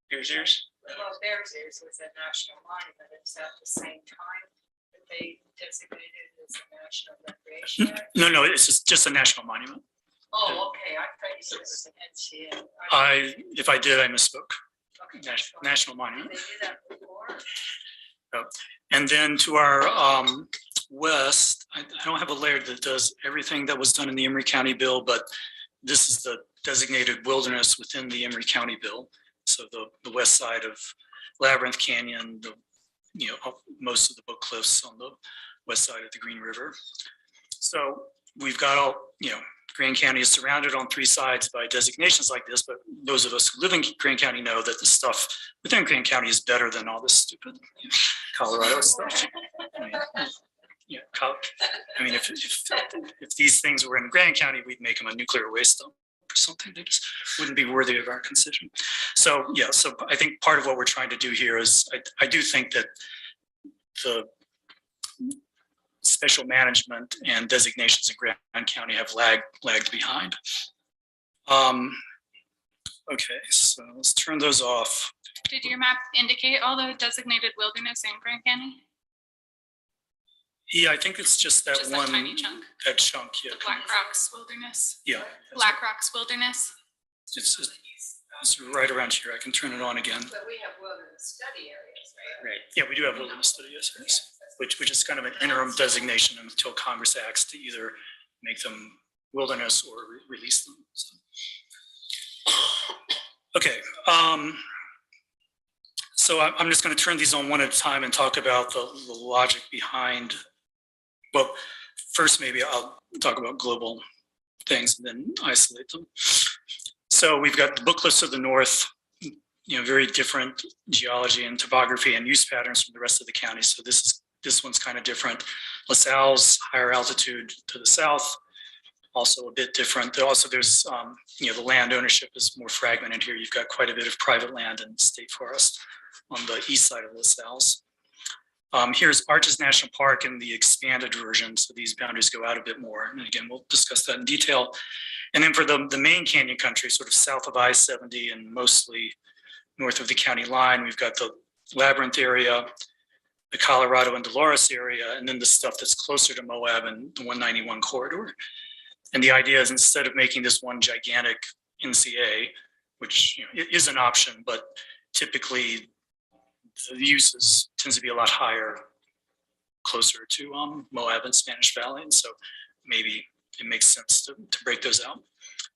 Bears Ears. Well, Bears Ears was a national monument. It's at the same time that they designated it as a national recreation area. No, it's just a national monument. Oh, okay, I thought you said it was an NCA. If I did, I misspoke. Okay. National monument. They did that before? And then to our west, I don't have a layer that does everything that was done in the Emory County bill, but this is the designated wilderness within the Emory County bill. So the west side of Labyrinth Canyon, most of the Book Cliffs on the west side of the Green River. So we've got all, Grand County is surrounded on three sides by designations like this, but those of us who live in Grand County know that the stuff within Grand County is better than all this stupid Colorado stuff. If these things were in Grand County, we'd make them a nuclear waste dump or something. They just wouldn't be worthy of our consideration. So I think part of what we're trying to do here is I do think that the special management and designations in Grand County have lagged behind. Okay, so let's turn those off. Did your map indicate all the designated wilderness in Grand County? Yeah, I think it's just that Just one. that tiny chunk? That chunk, yeah. The Black Rocks Wilderness? Yeah. Black Rocks Wilderness? It's right around here. I can turn it on again. But we have wilderness study areas, right? Right. Yeah, we do have wilderness study areas, which is kind of an interim designation until Congress acts to either make them wilderness or release them. So. Okay. So I'm just going to turn these on one at a time and talk about the logic behind, well, first maybe I'll talk about global things and then isolate them. So we've got the book lists of the north, very different geology and topography and use patterns from the rest of the county. So this one's kind of different. LaSalle's higher altitude to the south, also a bit different. There's the land ownership is more fragmented here. You've got quite a bit of private land and state forest on the east side of LaSalle's. Here's Arches National Park in the expanded version. So these boundaries go out a bit more. And again, we'll discuss that in detail. And then for the main canyon country, sort of south of I-70 and mostly north of the county line, we've got the Labyrinth area, the Colorado and Dolores area, and then the stuff that's closer to Moab and the 191 corridor. And the idea is instead of making this one gigantic NCA, which is an option, but typically the uses tends to be a lot higher, closer to Moab and Spanish Valley. And so maybe it makes sense to break those out,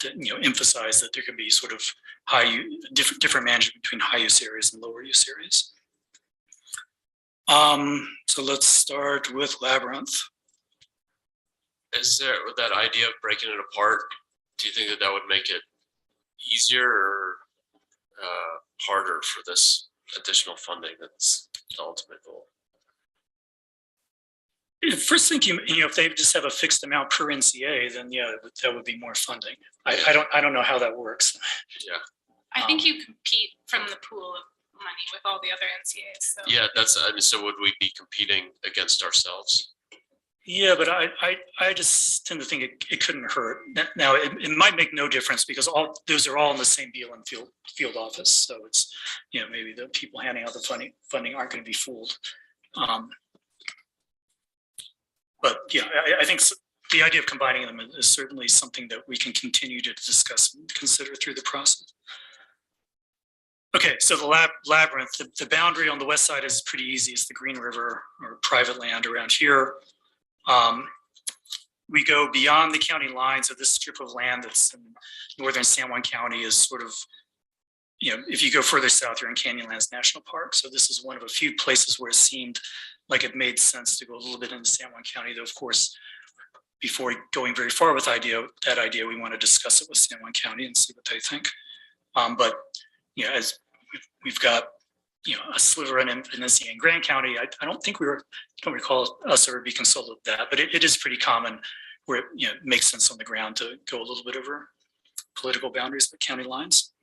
to emphasize that there can be sort of different management between high use areas and lower use areas. So let's start with Labyrinth. Is there that idea of breaking it apart? Do you think that would make it easier or harder for this additional funding? That's the ultimate goal. First thinking, if they just have a fixed amount per NCA, then yeah, that would be more funding. I don't know how that works. Yeah. I think you compete from the pool of money with all the other NCAs. So. Yeah, so would we be competing against ourselves? Yeah, but I just tend to think it couldn't hurt. Now it might make no difference because those are all in the same BLM field office. So it's maybe the people handing out the funding aren't going to be fooled. But yeah, I think the idea of combining them is certainly something that we can continue to discuss and consider through the process. Okay, so the Labyrinth, the boundary on the west side is pretty easy. It's the Green River or private land around here. We go beyond the county line. So this strip of land that's in northern San Juan County is sort of, if you go further south, you're in Canyonlands National Park. So this is one of a few places where it seemed like it made sense to go a little bit into San Juan County, though of course, before going very far with that idea, we want to discuss it with San Juan County and see what they think. But as we've got a sliver in NCA in Grand County, I don't recall us ever be consulted with that, but it is pretty common where it makes sense on the ground to go a little bit over political boundaries, but county lines.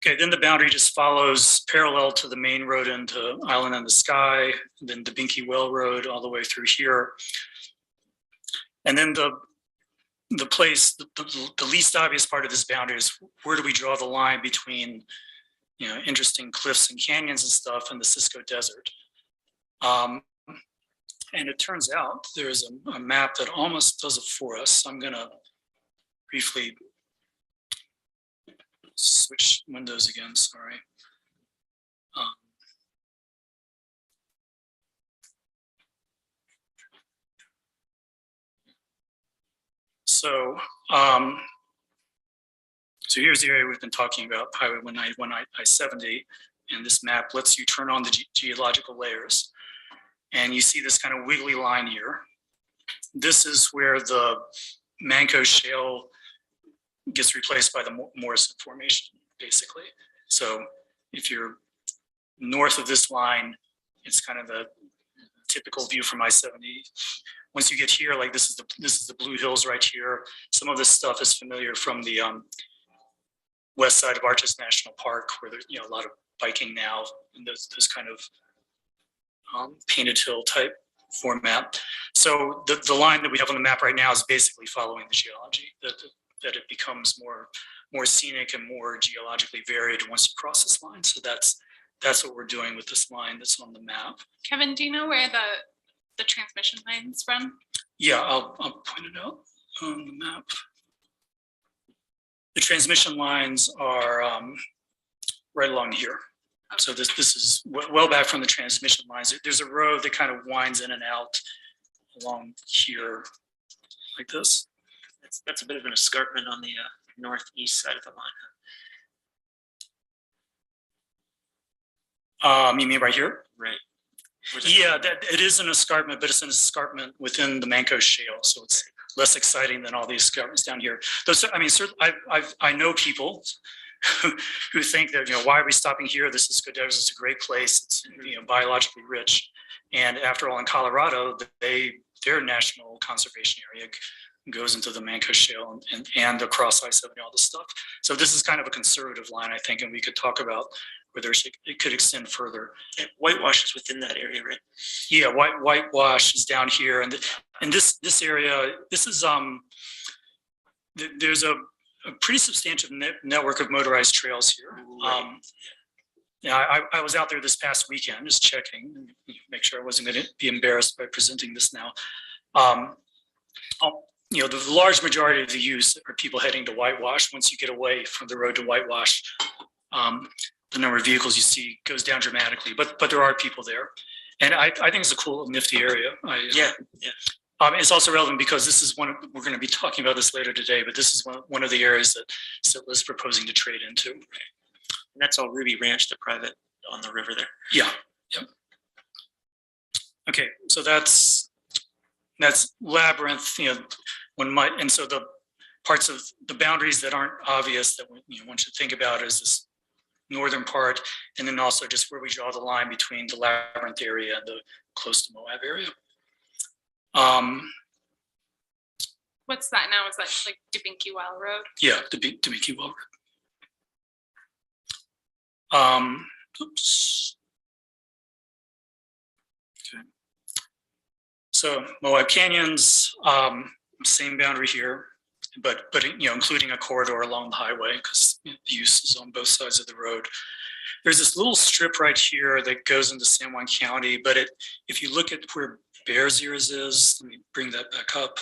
Okay, then the boundary just follows parallel to the main road into Island in the Sky, then the Binky Well Road all the way through here. And then the place, the least obvious part of this boundary is where do we draw the line between interesting cliffs and canyons and stuff in the Cisco Desert. And it turns out there's a map that almost does it for us. I'm gonna briefly switch windows again, sorry. So here's the area we've been talking about, Highway 191, I-70, and this map lets you turn on the geological layers. And you see this kind of wiggly line here. This is where the Manco Shale gets replaced by the Morrison Formation, basically. So if you're north of this line, it's kind of the typical view from I-70. Once you get here, like this is the Blue Hills right here. Some of this stuff is familiar from the west side of Arches National Park, where there's a lot of biking now, and those kind of painted hill type format. So the line that we have on the map right now is basically following the geology, that it becomes more scenic and more geologically varied once you cross this line. So that's what we're doing with this line that's on the map. Kevin, do you know where the transmission lines run? Yeah, I'll point it out on the map. The transmission lines are right along here. So this is well back from the transmission lines. There's a road that kind of winds in and out along here like this. That's a bit of an escarpment on the northeast side of the line. You mean right here? Right. Where's that? Yeah, it is an escarpment, but it's an escarpment within the Manco Shale, so it's less exciting than all the escarpments down here. Those, I mean, certainly, I know people who think that, why are we stopping here? This is good. This is a great place. It's, biologically rich. And after all, in Colorado, their national conservation area goes into the Manco Shale and across I-70, all this stuff. So this is kind of a conservative line, I think, and we could talk about whether it could extend further. And whitewash is within that area, right? Yeah, whitewash is down here, and this area, this is there's a pretty substantial network of motorized trails here. Right. I was out there this past weekend, just checking, make sure I wasn't going to be embarrassed by presenting this now. The large majority of the use are people heading to whitewash. Once you get away from the road to whitewash, the number of vehicles you see goes down dramatically, but there are people there. And I think it's a cool, nifty area. Yeah. It's also relevant because this is we're going to be talking about this later today, but this is one of the areas that SITLA is proposing to trade into. And that's all Ruby Ranch, the private on the river there. Yeah. Yep. Okay, so that's labyrinth. And so the parts of the boundaries that aren't obvious that one should think about is this northern part, and then also just where we draw the line between the labyrinth area and the close to Moab area. What's that now? Is that like Dubinky Well Road? Yeah, Dubinky Well Road. Oops. Okay. So Moab Canyons, same boundary here, but including a corridor along the highway because the use is on both sides of the road. There's this little strip right here that goes into San Juan County, but if you look at where Bears Ears is, let me bring that back up.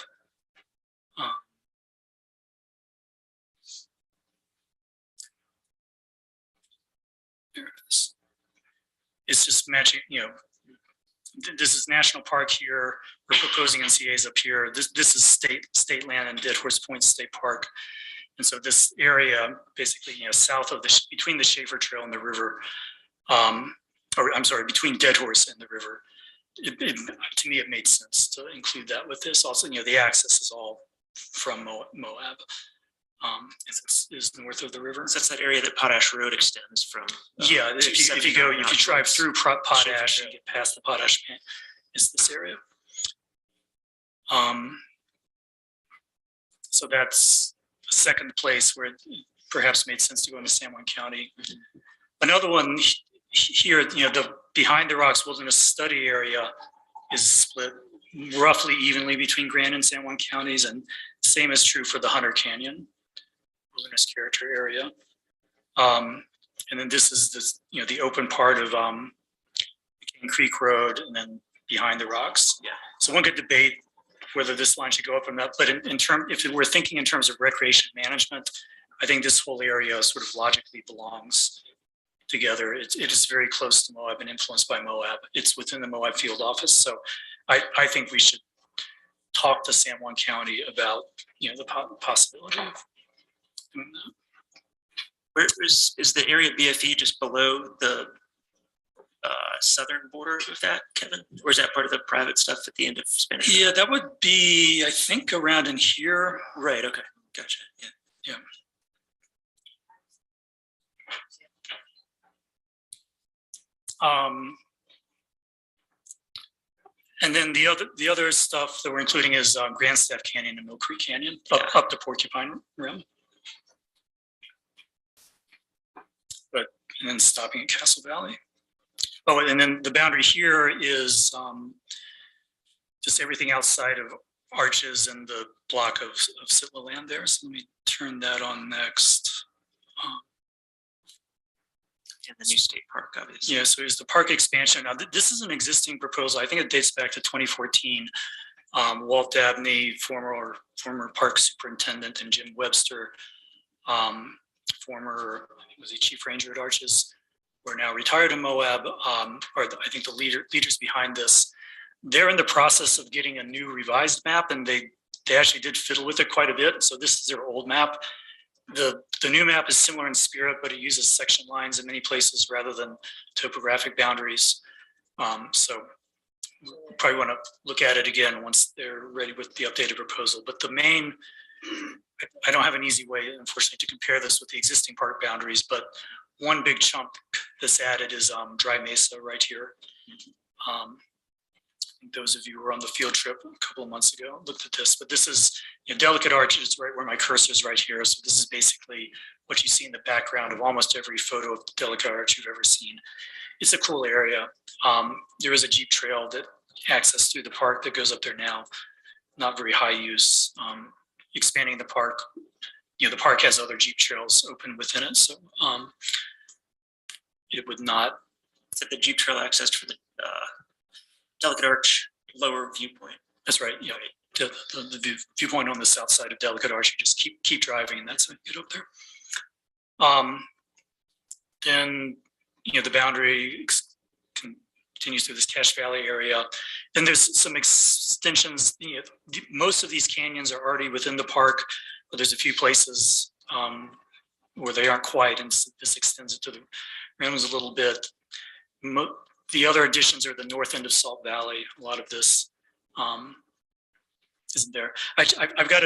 There it is. It's just matching, this is national park here. We're proposing NCAs up here. This is state land and Dead Horse Point State Park. And so this area, basically, south of between the Schaefer Trail and the river, between Dead Horse and the river, to me, it made sense to include that with this. Also, the access is all from Moab. Is north of the river. So that's that area that Potash Road extends from. Yeah, if you drive through Potash and get past the Potash plant, it's this area. So that's a second place where it perhaps made sense to go into San Juan County. Another one here, the Behind the Rocks Wilderness Study area is split roughly evenly between Grand and San Juan counties, and same is true for the Hunter Canyon Wilderness Character area. And then this is the open part of King Creek Road, and then Behind the Rocks. Yeah. So one could debate whether this line should go up or not, but if we're thinking in terms of recreation management, I think this whole area sort of logically belongs together. It is very close to Moab and influenced by Moab. It's within the Moab field office, so I think we should talk to San Juan County about the possibility of doing that. Where is the area BFE just below the southern border of that, Kevin? Or is that part of the private stuff at the end of Spanish? Yeah, that would be, I think, around in here. Right, okay, gotcha, yeah. And then the other stuff that we're including is Grandstaff Canyon and Mill Creek Canyon up to Porcupine Rim. And then stopping at Castle Valley. Oh, and then the boundary here is just everything outside of Arches and the block of Sitla land there. So let me turn that on next. And the new state park, obviously. Yeah, so here's the park expansion. Now, this is an existing proposal. I think it dates back to 2014. Walt Dabney, former park superintendent, and Jim Webster, former, was he chief ranger at Arches, who are now retired in Moab, I think the leaders behind this. They're in the process of getting a new revised map, and they actually did fiddle with it quite a bit. So this is their old map. The new map is similar in spirit, but it uses section lines in many places rather than topographic boundaries. So we'll probably want to look at it again once they're ready with the updated proposal. But the main, I don't have an easy way, unfortunately, to compare this with the existing park boundaries, but one big chunk that's added is Dry Mesa right here. I think those of you who were on the field trip a couple of months ago looked at this, but this is, Delicate Arch is right where my cursor is right here. So this is basically what you see in the background of almost every photo of Delicate Arch you've ever seen. It's a cool area. There is a Jeep trail that access through the park that goes up there now. Not very high use. Expanding the park, the park has other Jeep trails open within it, so it would not. Is that the Jeep trail access for the Delicate Arch lower viewpoint? That's right. Yeah, the viewpoint on the south side of Delicate Arch. You just keep driving, and that's how you get up there. Then the boundary continues through this Cache Valley area. Then there's some extensions. Most of these canyons are already within the park, but there's a few places where they aren't quite, and this extends it to the rims a little bit. The other additions are the north end of Salt Valley. A lot of this isn't there. I've got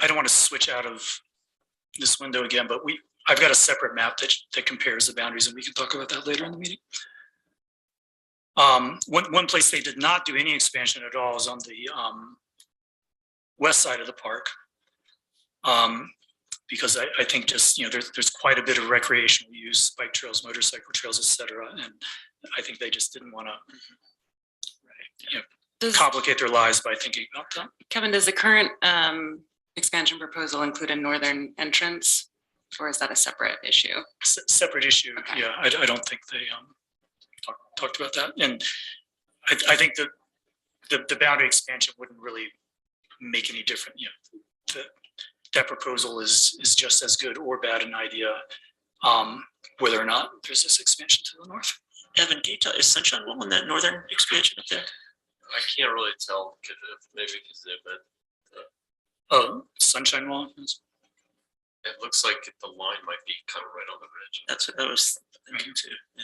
I don't want to switch out of this window again, but I've got a separate map that compares the boundaries, and we can talk about that later in the meeting. One place they did not do any expansion at all is on the west side of the park, because I think just there's quite a bit of recreational use, bike trails, motorcycle trails, etc. And I think they just didn't want to complicate their lives by thinking about that. Kevin, does the current expansion proposal include a northern entrance, or is that a separate issue? Separate issue. Okay. Yeah, I don't think they talked about that, and I think that the boundary expansion wouldn't really make any difference. That proposal is just as good or bad an idea, whether or not there's this expansion to the north. Evan, can you tell, is Sunshine Wall in that northern expansion up there? I can't really tell, maybe because Sunshine Wall. It looks like the line might be kind of right on the ridge. That's what I was thinking too. Yeah.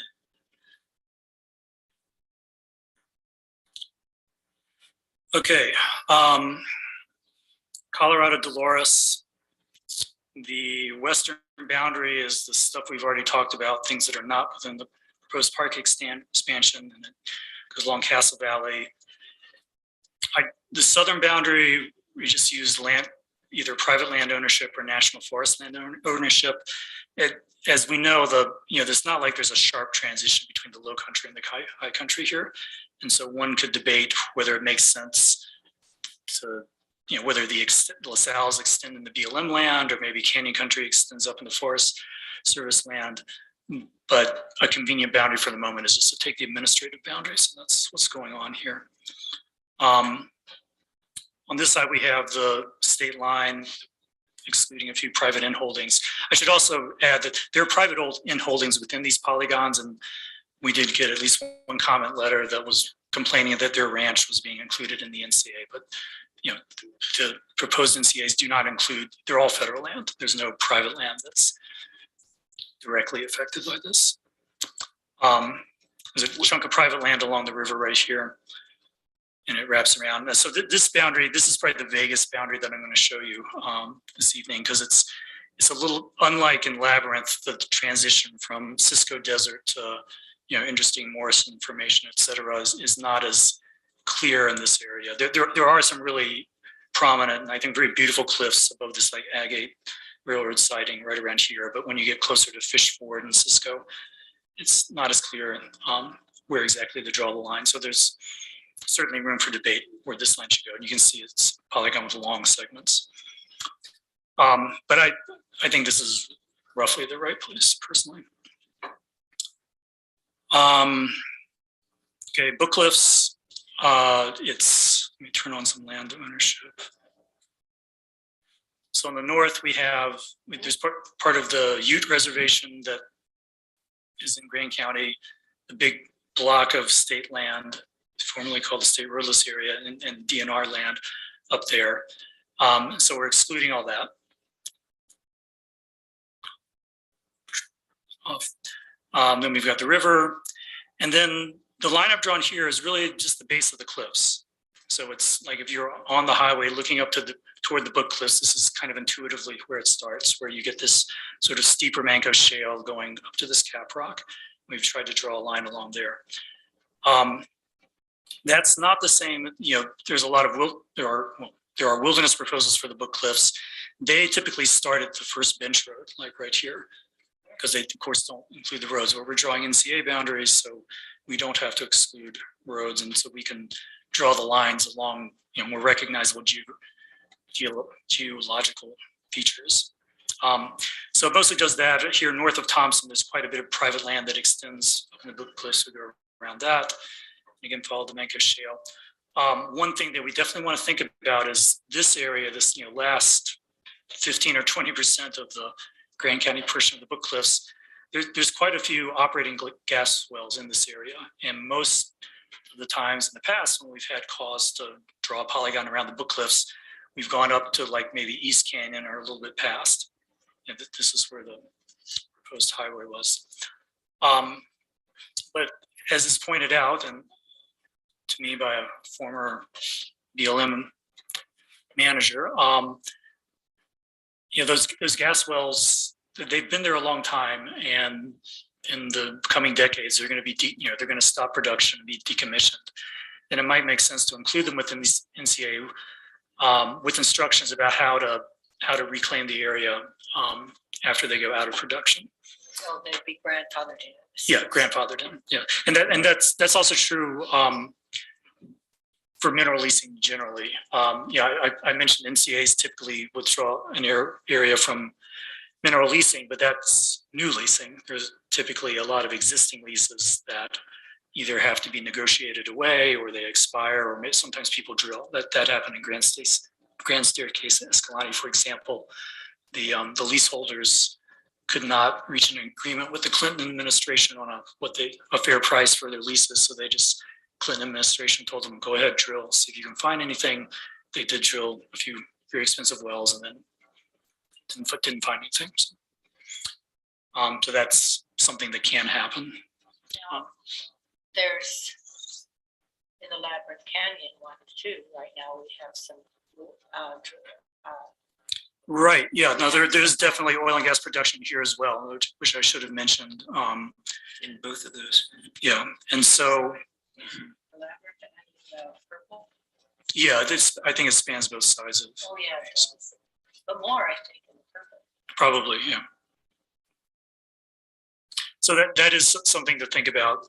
Okay, Colorado Dolores. The western boundary is the stuff we've already talked about, things that are not within the proposed park expansion, and it goes along Castle Valley. The southern boundary, we just used either private land ownership or national forest land ownership. As we know, there's not like there's a sharp transition between the low country and the high country here. And so one could debate whether it makes sense to, whether the LaSalle's extend in the BLM land or maybe Canyon Country extends up into Forest Service land. But a convenient boundary for the moment is just to take the administrative boundaries. And that's what's going on here. On this side, we have the state line, excluding a few private in holdings. I should also add that there are private in holdings within these polygons, and we did get at least one comment letter that was complaining that their ranch was being included in the NCA. But the proposed NCAs do not include, they're all federal land. There's no private land that's directly affected by this. There's a chunk of private land along the river right here, and it wraps around. So this boundary, this is probably the vaguest boundary that I'm going to show you this evening, because it's a little unlike in Labyrinth, the transition from Cisco Desert to interesting Morrison formation, et cetera, is not as clear in this area. There are some really prominent and I think very beautiful cliffs above this like agate railroad siding right around here. But when you get closer to Fish Ford and Cisco, it's not as clear where exactly to draw the line. So there's certainly room for debate where this line should go. And you can see it's polygon with long segments. But I think this is roughly the right place personally. Okay, Book Cliffs. Let me turn on some land ownership. So on the north, there's part of the Ute Reservation that is in Grand County, a big block of state land, formerly called the State Roadless Area, and DNR land up there. So we're excluding all that. off. Then we've got the river. And then the line I've drawn here is really just the base of the cliffs. So it's like if you're on the highway looking up to toward the Book Cliffs, this is kind of intuitively where it starts, where you get this sort of steeper Manco shale going up to this cap rock. We've tried to draw a line along there. That's not the same, there's a lot of, there are wilderness proposals for the Book Cliffs. They typically start at the first bench road, like right here, because they of course don't include the roads, but we're drawing NCA boundaries, so we don't have to exclude roads, and so we can draw the lines along more recognizable geological features. So it mostly does that. Here north of Thompson, there's quite a bit of private land that extends up in the Book Cliffs, so go around that. Again, follow the Manco Shale. One thing that we definitely want to think about is this area, this last 15 or 20% of the Grand County portion of the Book Cliffs. There's quite a few operating gas wells in this area, and most of the times in the past when we've had cause to draw a polygon around the Book Cliffs, we've gone up to like maybe East Canyon or a little bit past. And this is where the proposed highway was. But as is pointed out, and to me by a former BLM manager, those gas wells, they've been there a long time, and in the coming decades, they're going to be, they're going to stop production and be decommissioned. And it might make sense to include them within the NCA with instructions about how to reclaim the area after they go out of production. So they'd be grandfathered in. Yeah, grandfathered in. Yeah, and that's also true for mineral leasing generally. I mentioned NCAs typically withdraw an area from mineral leasing, but that's new leasing. There's typically a lot of existing leases that either have to be negotiated away or they expire, or sometimes people drill. That happened in Grand Staircase Escalante, for example. The leaseholders could not reach an agreement with the Clinton administration on a fair price for their leases, so Clinton administration told them, go ahead, drill, see if you can find anything. They did drill a few very expensive wells and then didn't find anything. So that's something that can happen. There's in the Labyrinth Canyon one too. Right now we have some. Right. Yeah. No, there's definitely oil and gas production here as well, which I should have mentioned. In both of those. Yeah. And so. The Labyrinth and purple. Yeah, I think it spans both sides of. Oh yeah, it does. But more I think in the purple. Probably, yeah. So that is something to think about.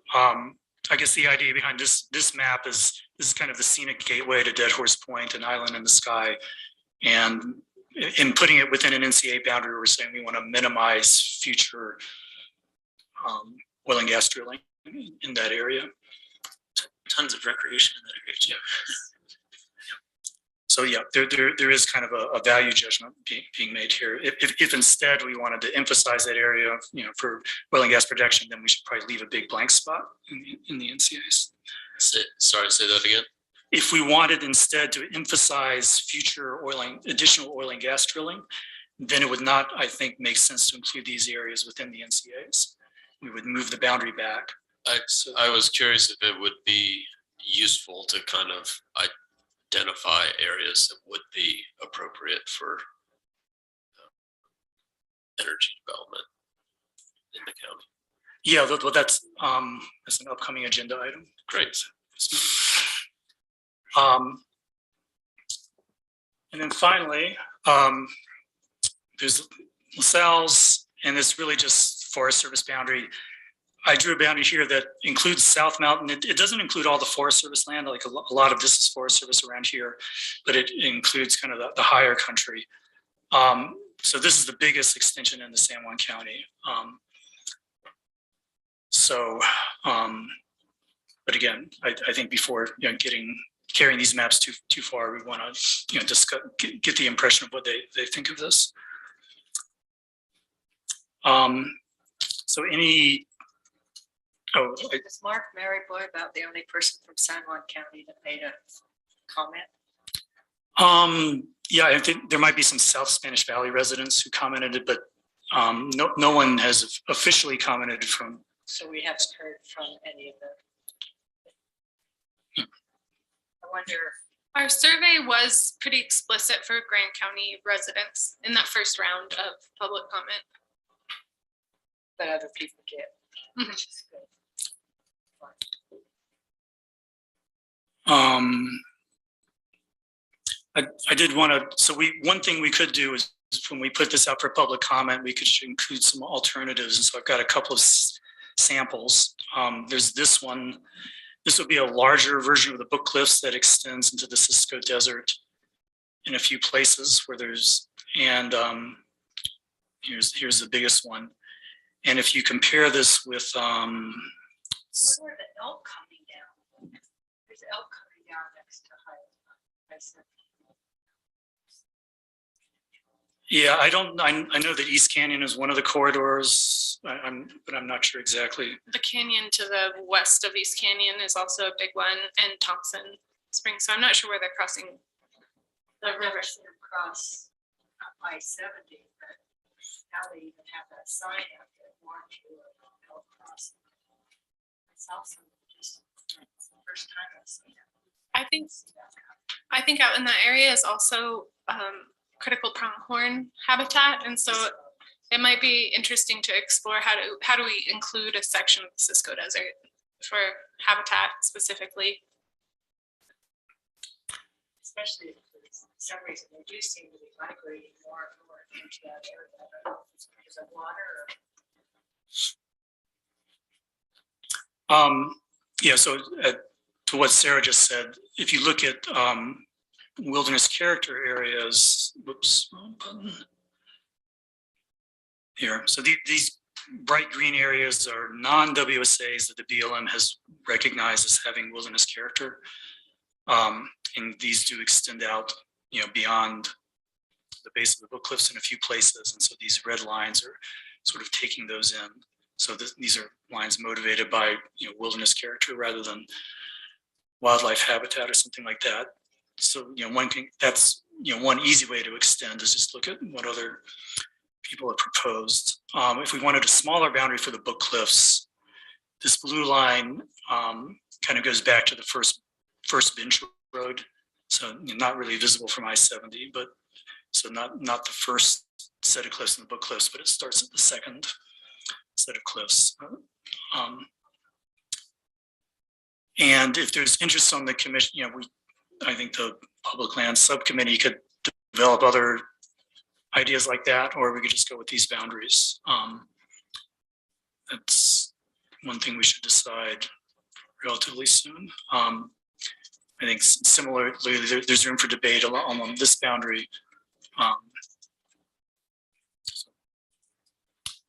I guess the idea behind this map is kind of the scenic gateway to Dead Horse Point, an island in the sky. And in putting it within an NCA boundary, we're saying we want to minimize future oil and gas drilling in that area. Tons of recreation in that area. Yeah. So yeah, there is kind of a value judgment being made here. If instead we wanted to emphasize that area, for oil and gas production, then we should probably leave a big blank spot in the NCAs. Sorry, say that again. If we wanted instead to emphasize future additional oil and gas drilling, then it would not, I think, make sense to include these areas within the NCAs. We would move the boundary back. I was curious if it would be useful to kind of identify areas that would be appropriate for energy development in the county. Yeah, that's an upcoming agenda item. Great. And then finally, there's LaSalle's, and it's really just Forest Service boundary. I drew a boundary here that includes South Mountain. It doesn't include all the Forest Service land, like a lot of this is Forest Service around here, but it includes kind of the higher country. So this is the biggest extension in the San Juan County. But again, I think before carrying these maps too far, we want to discuss, get the impression of what they think of this. So any. Oh, Was Mark Maryboy about the only person from San Juan County that made a comment? Yeah, I think there might be some South Spanish Valley residents who commented, but no one has officially commented from. So we haven't heard from any of them. I wonder, Our survey was pretty explicit for Grant County residents in that first round of public comment. but other people get, Mhm. which is good. I did want to, so one thing we could do is when we put this out for public comment, we could include some alternatives. And so I've got a couple of samples. There's this one. This would be a larger version of the Book Cliffs that extends into the Cisco Desert in a few places where there's, and here's the biggest one. And if you compare this with, Where are the elk coming down? There's elk coming down next to High. yeah, I know that East Canyon is one of the corridors, but I'm not sure exactly. The canyon to the west of East Canyon is also a big one, and Thompson Springs. So I'm not sure where they're crossing the I've never river. seen them cross I-70, but now they even have that sign out there, warns you of elk crossing. I saw some just, it's the first time I've seen it. I think out in that area is also critical pronghorn habitat, and so it might be interesting to explore how do we include a section of the Cisco Desert for habitat specifically. Especially if for some reason they do seem to be migrating more and more into that area. I don't know if it's because of water or. Yeah, so to what Sarah just said, if you look at wilderness character areas, whoops, wrong button. Here, so these bright green areas are non-WSAs that the BLM has recognized as having wilderness character. And these do extend out, beyond the base of the Book Cliffs in a few places. And so these red lines are sort of taking those in. So these are lines motivated by, wilderness character rather than wildlife habitat or something like that. So, that's, one easy way to extend is just look at what other people have proposed. If we wanted a smaller boundary for the Book Cliffs, this blue line kind of goes back to the first bench road. So not really visible from I-70, but so not the first set of cliffs in the Book Cliffs, but it starts at the second set of cliffs. And if there's interest on the commission, I think the Public Land Subcommittee could develop other ideas like that, or we could just go with these boundaries. That's one thing we should decide relatively soon. I think similarly, there's room for debate along this boundary.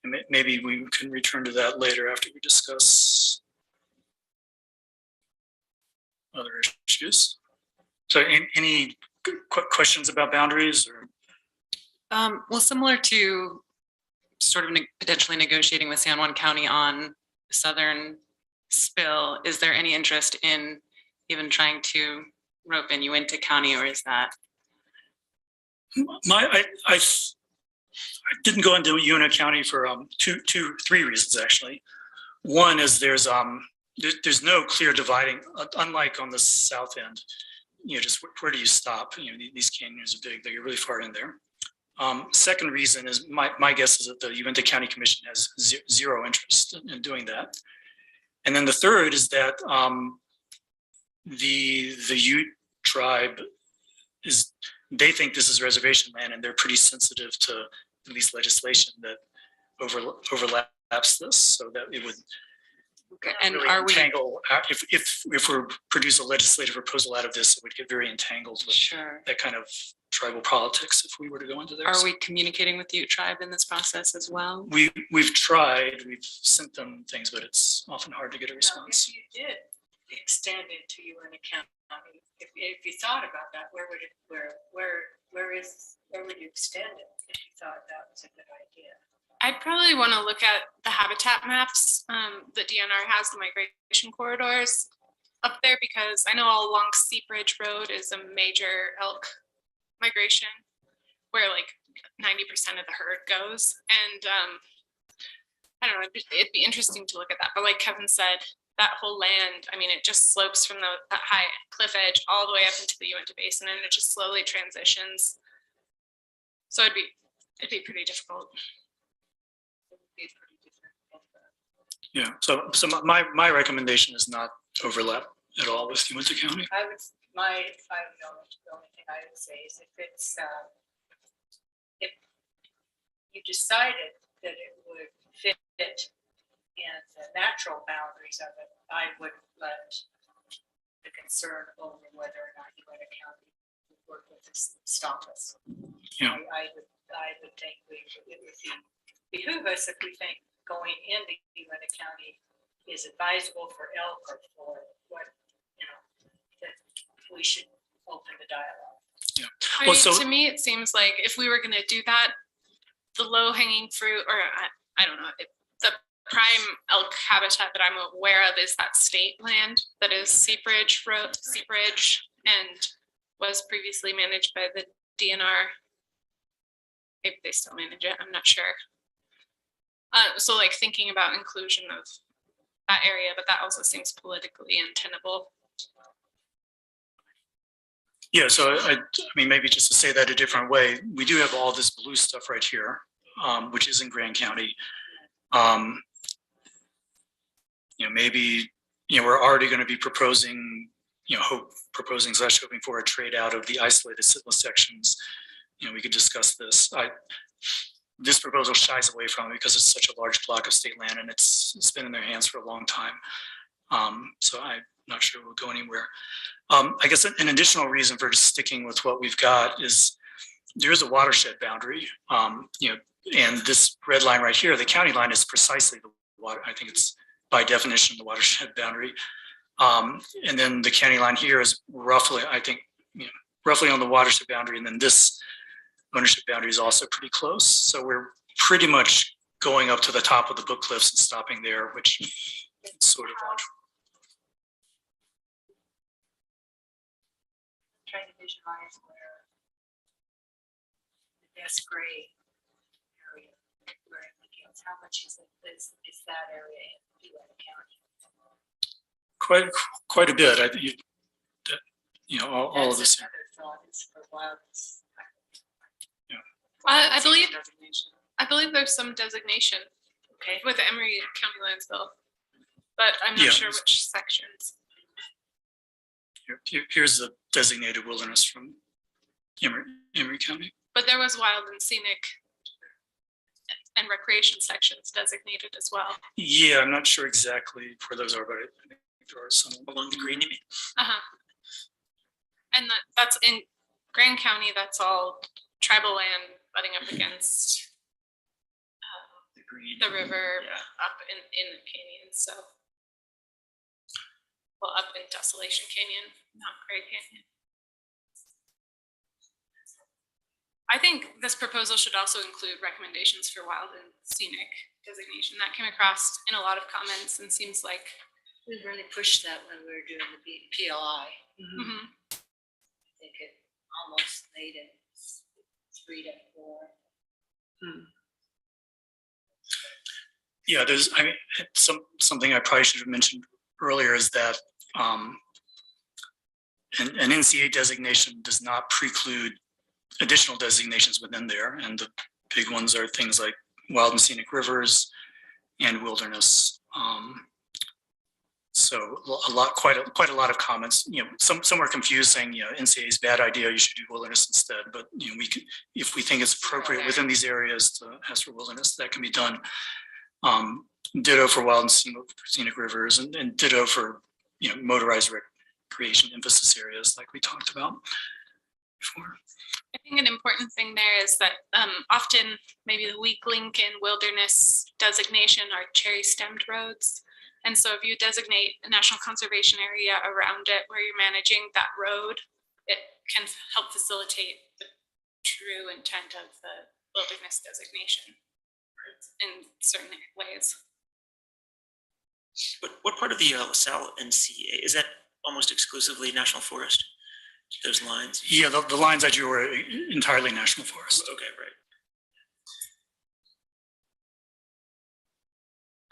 And maybe we can return to that later after we discuss other issues. So any questions about boundaries or? Well, similar to sort of potentially negotiating with San Juan County on southern spill, is there any interest in even trying to rope in Uinta County, or is that? I didn't go into Uinta County for three reasons actually. One is there's no clear dividing, unlike on the south end. Just where do you stop? These canyons are big; they get really far in there. Second reason is my guess is that the Uinta County Commission has zero interest in doing that. And then the third is that the Ute tribe they think this is reservation land, and they're pretty sensitive to at least legislation that overlaps this, so that it would. Okay. And really are we? entangle, if we produce a legislative proposal out of this, it would get very entangled with Sure. that kind of tribal politics if we were to go into there. Are we communicating with the Ute tribe in this process as well? We've tried, we've sent them things, but it's often hard to get a Now, response. if you did extend it to Uinta County, if you thought about that, where would you extend it if you thought that was a good idea? I'd probably want to look at the habitat maps that DNR has, the migration corridors up there, because I know all along Sea Bridge Road is a major elk migration, where like 90% of the herd goes. And I don't know, it'd be interesting to look at that. But like Kevin said, that whole land, I mean, it just slopes from that high cliff edge all the way up into the Uinta Basin, and it just slowly transitions. So it'd be pretty difficult. Yeah, so my recommendation is not overlap at all with Uinta County. I would, the only thing I would say is if you decided that it would fit in the natural boundaries of it, I would let the concern over whether or not Uinta County would work with us, stop us. Yeah. I would think it would behoove us if we think going into Uinta County is advisable for elk or for what, that we should open the dialogue. I Well, mean, so- to me, it seems like if we were going to do that, the low hanging fruit, or I don't know, the prime elk habitat that I'm aware of is that state land that is Seabridge Road, Seabridge, and was previously managed by the DNR. Maybe they still manage it, I'm not sure. So like thinking about inclusion of that area, but that also seems politically untenable. Yeah, so I mean, maybe just to say that a different way, we do have all this blue stuff right here, which is in Grand County. Maybe, we're already going to be proposing, hoping for a trade out of the isolated sitless sections. We could discuss this. This proposal shies away from it because it's such a large block of state land and it's been in their hands for a long time. So I'm not sure we'll go anywhere. I guess an additional reason for just sticking with what we've got is there is a watershed boundary, and this red line right here, the county line is precisely the water. I think it's by definition the watershed boundary. And then the county line here is roughly, I think, roughly on the watershed boundary. And then this ownership boundary is also pretty close. So we're pretty much going up to the top of the Book Cliffs and stopping there, which is sort of on. Trying to visualize where the best gray area, where it begins, how much is that area in Uinta County? Quite a bit. All of this. That's another thought is for wildness. I believe Designation. there's some designation Okay. with the Emory County Lands Bill, but I'm not Yeah. sure which sections. Here's the designated wilderness from Emory County. But there was wild and scenic and recreation sections designated as well. Yeah, I'm not sure exactly where those are, but I think there are some. Along the green, you mean? And that's in Grand County, that's all tribal land butting up against The green. the river Yeah. up in the canyon, so. Well, up in Desolation Canyon, not Great Canyon. I think this proposal should also include recommendations for wild and scenic designation. That came across in a lot of comments and seems like. We really pushed that when we were doing the PLI. Mhm. I think it almost made it 3 to 4. Yeah, something I probably should have mentioned earlier is that an NCA designation does not preclude additional designations within there. And the big ones are things like wild and scenic rivers and wilderness. So quite a lot of comments. Some are confused, saying NCA is a bad idea. You should do wilderness instead. But we can, if we think it's appropriate within these areas to ask for wilderness, that can be done. Ditto for wild and scenic rivers, and ditto for motorized recreation emphasis areas like we talked about before. I think an important thing there is that often maybe the weak link in wilderness designation are cherry stemmed roads. And so if you designate a national conservation area around it where you're managing that road, it can help facilitate the true intent of the wilderness designation in certain ways. What part of the LaSalle NCA, is that almost exclusively national forest? Those lines? Yeah, the lines I drew were entirely national forest. Okay, right.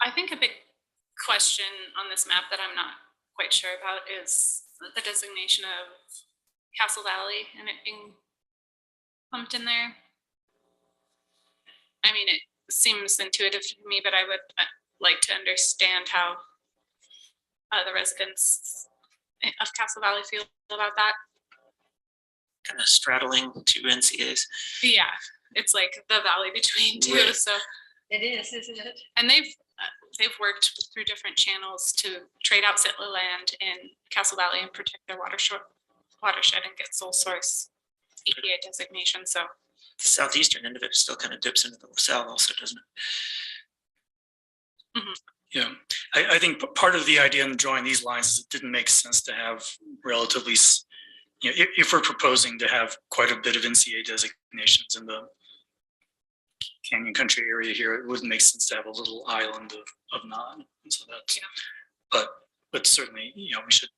I think a big question on this map that I'm not quite sure about is the designation of Castle Valley and it being pumped in there. I mean, it seems intuitive to me, but I would like to understand how the residents of Castle Valley feel about that. Kind of straddling two NCAs. Yeah, it's like the valley between two. Right. So, It is, isn't it? and they've worked through different channels to trade out settler land in Castle Valley and protect their watershed and get sole source EPA designation. So The southeastern end of it still kind of dips into the LaSalle also, doesn't it? Yeah, I think part of the idea in drawing these lines is it didn't make sense to have relatively, if we're proposing to have quite a bit of NCA designations in the Canyon Country area here, it wouldn't make sense to have a little island of non. And so that's, but certainly, we should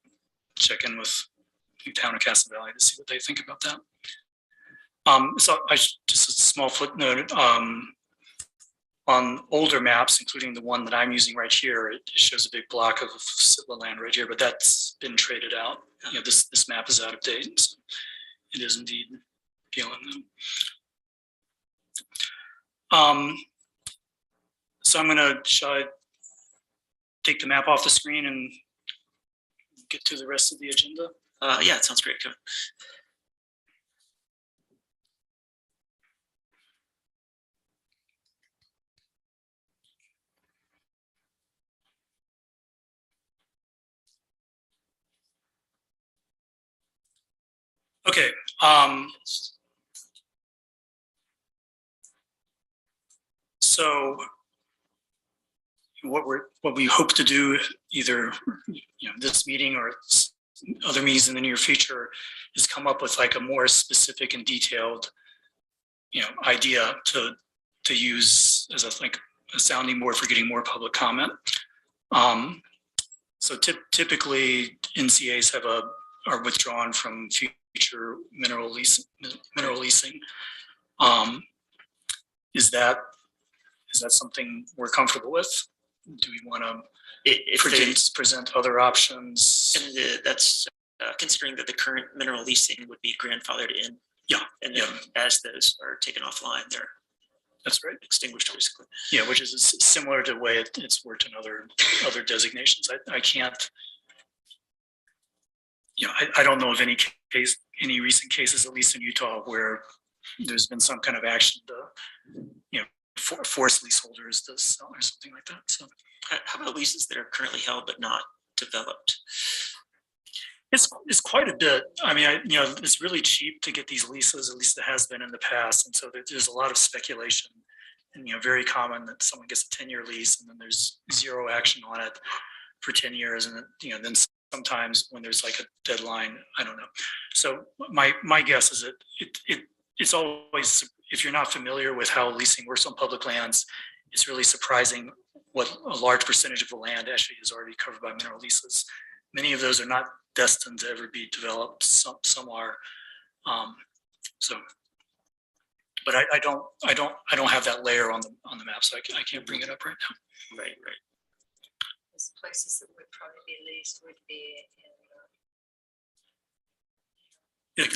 check in with the town of Castle Valley to see what they think about that. So just a small footnote, on older maps, including the one that I'm using right here, it shows a big block of Sitla land right here, but that's been traded out. This map is out of date. So it is indeed BLM. So shall I take the map off the screen and get to the rest of the agenda? Yeah, it sounds great, Kevin. Okay. So what we hope to do, either this meeting or other meetings in the near future, is come up with like a more specific and detailed idea to use as a sounding board for getting more public comment. So typically NCAs are withdrawn from future mineral leasing. Is that something we're comfortable with? Do we want to present other options? And that's considering that the current mineral leasing would be grandfathered in. Yeah. And then as those are taken offline, they're extinguished basically. Yeah, which is similar to the way it's worked in other designations. I can't. I don't know of any recent cases, at least in Utah, where there's been some kind of action to, force leaseholders to sell or something like that. So, how about leases that are currently held but not developed? It's quite a bit. I mean, it's really cheap to get these leases, at least it has been in the past. And so there's a lot of speculation, and, very common that someone gets a 10-year lease and then there's zero action on it for 10 years. And then sometimes when there's like a deadline, I don't know. So my guess is that it's always, if you're not familiar with how leasing works on public lands, it's really surprising what a large percentage of the land actually is already covered by mineral leases. Many of those are not destined to ever be developed. Some are. But I don't have that layer on the map, so I can't bring it up right now. Right. Those places that would probably be leased would be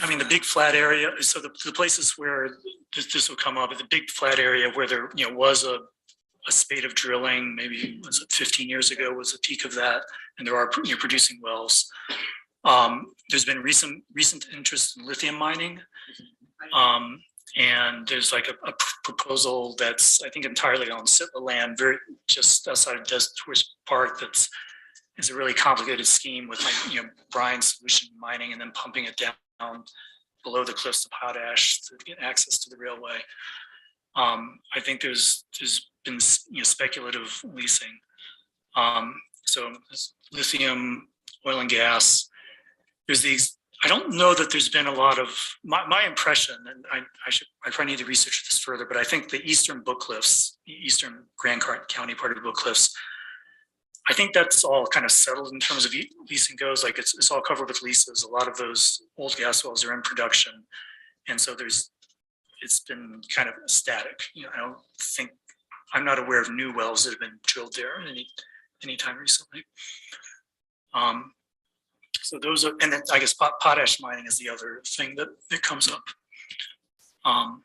I mean, the big flat area. So the places where this will come up, the big flat area where there was a spate of drilling, maybe was it 15 years ago was the peak of that, and there are producing wells. There's been recent interest in lithium mining, and there's like a proposal that's I think entirely on Sitla land, just outside of Desert Tourist Park. It's a really complicated scheme with brine solution mining and then pumping it down below the cliffs of potash to get access to the railway. I think there's been speculative leasing. So lithium, oil and gas. There's these. I don't know that there's been a lot of my impression, and I probably need to research this further. But I think the eastern Book Cliffs, the eastern Grand County part of the Book Cliffs, I think that's all kind of settled in terms of leasing goes. Like it's all covered with leases. A lot of those old gas wells are in production, and so it's been kind of static. I'm not aware of new wells that have been drilled there anytime recently. So those are, and then I guess potash mining is the other thing that comes up. Was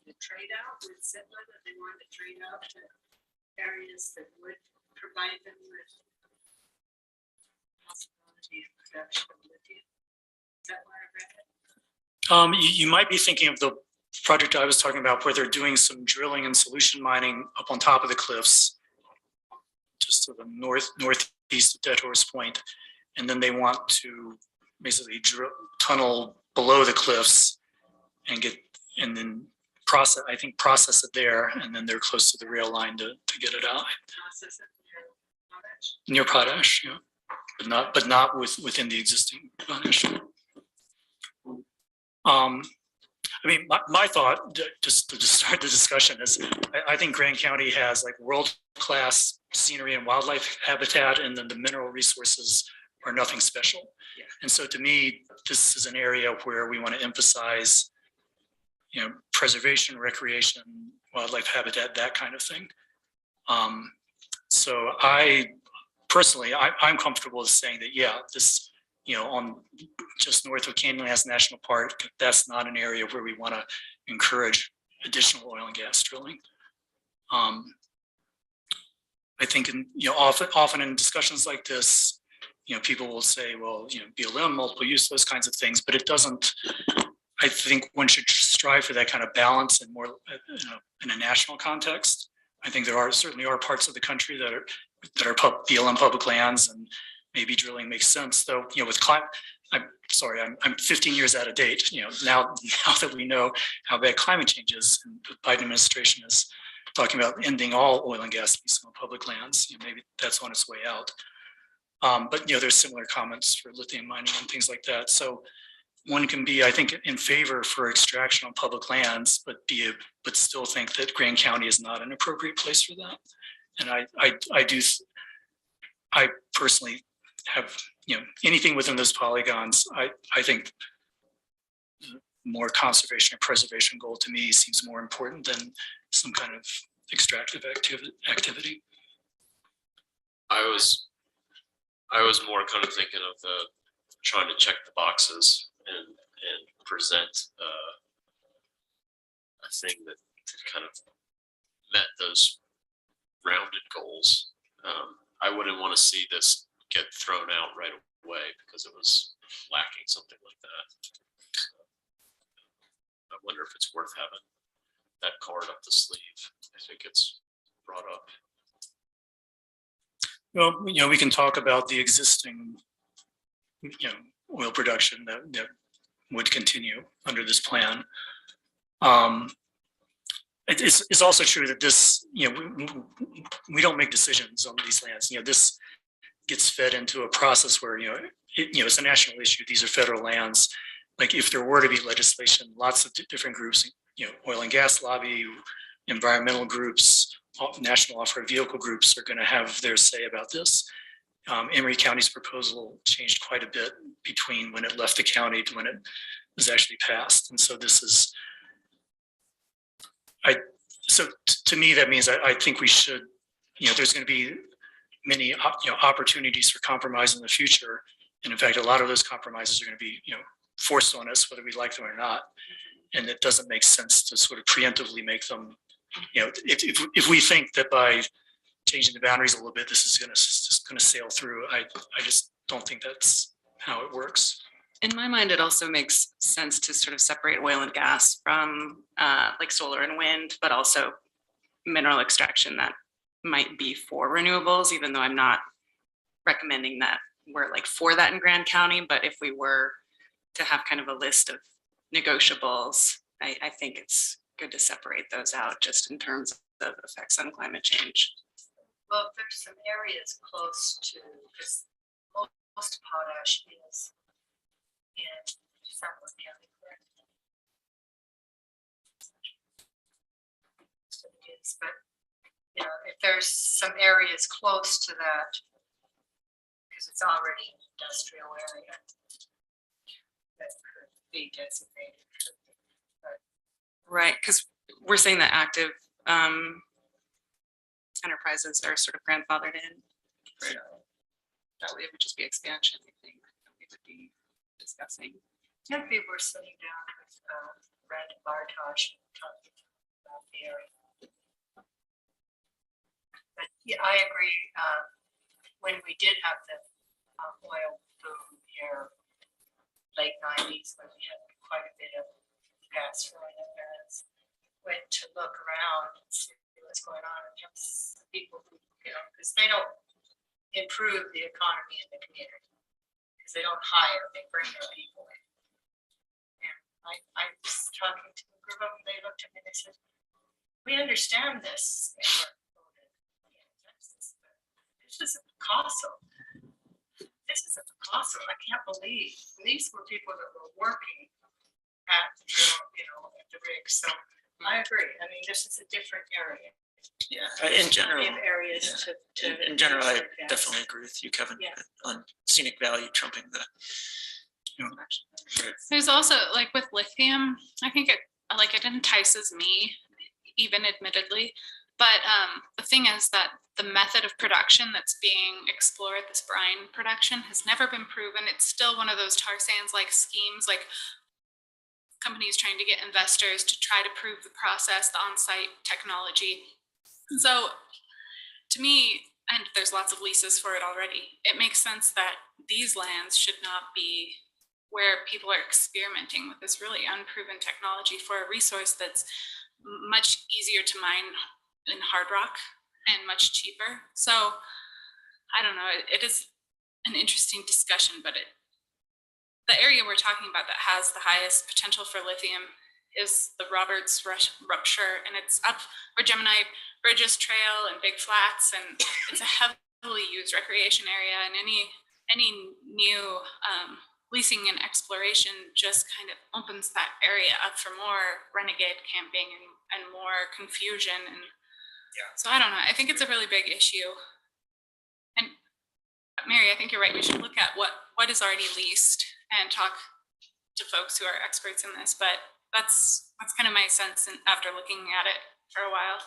it a trade out with Sitla that they wanted to trade out to areas that would provide them with possibility of production of lithium? Is that where I read it? You might be thinking of the project I was talking about where they're doing some drilling and solution mining up on top of the cliffs, just to the northeast of Dead Horse Point. And then they want to basically tunnel below the cliffs and then process it there. And then they're close to the rail line to get it out. Process it Near potash, yeah. But not within the existing potash. I mean, my thought, just to start the discussion, is I think Grand County has like world-class scenery and wildlife habitat, and then the mineral resources are nothing special. Yeah. And so to me, this is an area where we want to emphasize, preservation, recreation, wildlife habitat, that kind of thing. So I'm comfortable with saying that, yeah, this, on just north of Canyonlands National Park, that's not an area where we want to encourage additional oil and gas drilling. I think often in discussions like this, people will say, well, BLM, multiple use, those kinds of things, but it doesn't. I think one should strive for that kind of balance and more, in a national context. I think there certainly are parts of the country that are BLM public lands, and maybe drilling makes sense. Though, with climate, I'm 15 years out of date. Now that we know how bad climate change is, and the Biden administration is talking about ending all oil and gas use on public lands, maybe that's on its way out. But there's similar comments for lithium mining and things like that. So one can be, I think, in favor for extraction on public lands, but still think that Grand County is not an appropriate place for that. And I personally have, anything within those polygons, I think the more conservation and preservation goal to me seems more important than some kind of extractive activity. I was more kind of thinking of trying to check the boxes and present a thing that kind of met those rounded goals. I wouldn't want to see this get thrown out right away because it was lacking something like that. I wonder if it's worth having that card up the sleeve if it gets brought up. Well, we can talk about the existing, oil production that would continue under this plan. It's also true that this, we don't make decisions on these lands. This gets fed into a process where, it's a national issue. These are federal lands. Like if there were to be legislation, lots of different groups, oil and gas lobby, environmental groups, national off-road vehicle groups are going to have their say about this. Emery County's proposal changed quite a bit between when it left the county to when it was actually passed. And so this is, to me, that means I think we should, there's going to be many, opportunities for compromise in the future. And in fact, a lot of those compromises are going to be, forced on us, whether we like them or not. And it doesn't make sense to sort of preemptively make them, if we think that by changing the boundaries a little bit, this is just going to sail through, I just don't think that's how it works. In my mind, it also makes sense to sort of separate oil and gas from like solar and wind, but also mineral extraction that might be for renewables, even though I'm not recommending that we're like for that in Grand County. But if we were to have kind of a list of negotiables, I think it's good to separate those out just in terms of effects on climate change. Well, there's some areas close to, because most potash is in Southwest County, correct? So it is, but if there's some areas close to that, because it's already an industrial area, that could be designated. Right, because we're saying that active enterprises are sort of grandfathered in. So that way it would just be expansion, I think, that we would be discussing. If we were sitting down with Brandon Bartosh and talking about the area. But yeah, I agree. When we did have the oil boom here, late 90s, when we had quite a bit of gas flowing in Venice, went to look around and see what's going on in terms of people who, because they don't improve the economy in the community, because they don't hire, they bring their people in. And I was talking to a group of them, they looked at me, they said, we understand this. This is a Picasso. This is a Picasso. I can't believe these were people that were working at the drill, at the rig. So I agree. I mean, this is a different area. Yeah, in general, Plenty of areas to. in general, I use their gas. definitely agree with you, Kevin, Yeah. on scenic value trumping the. There's also like with lithium, I think it entices me, even admittedly. But the thing is that the method of production that's being explored, this brine production, has never been proven. It's still one of those tar sands like schemes, like companies trying to get investors to try to prove the process, the on-site technology. So to me, and there's lots of leases for it already, it makes sense that these lands should not be where people are experimenting with this really unproven technology for a resource that's much easier to mine in hard rock and much cheaper. So I don't know, it is an interesting discussion, but the area we're talking about that has the highest potential for lithium is the Roberts rupture, and it's up where Gemini Bridges Trail and Big Flats, and it's a heavily used recreation area, and any new leasing and exploration just kind of opens that area up for more renegade camping and more confusion. And so I don't know, I think it's a really big issue. And Mary, I think you're right, we should look at what is already leased and talk to folks who are experts in this, but that's kind of my sense after looking at it for a while.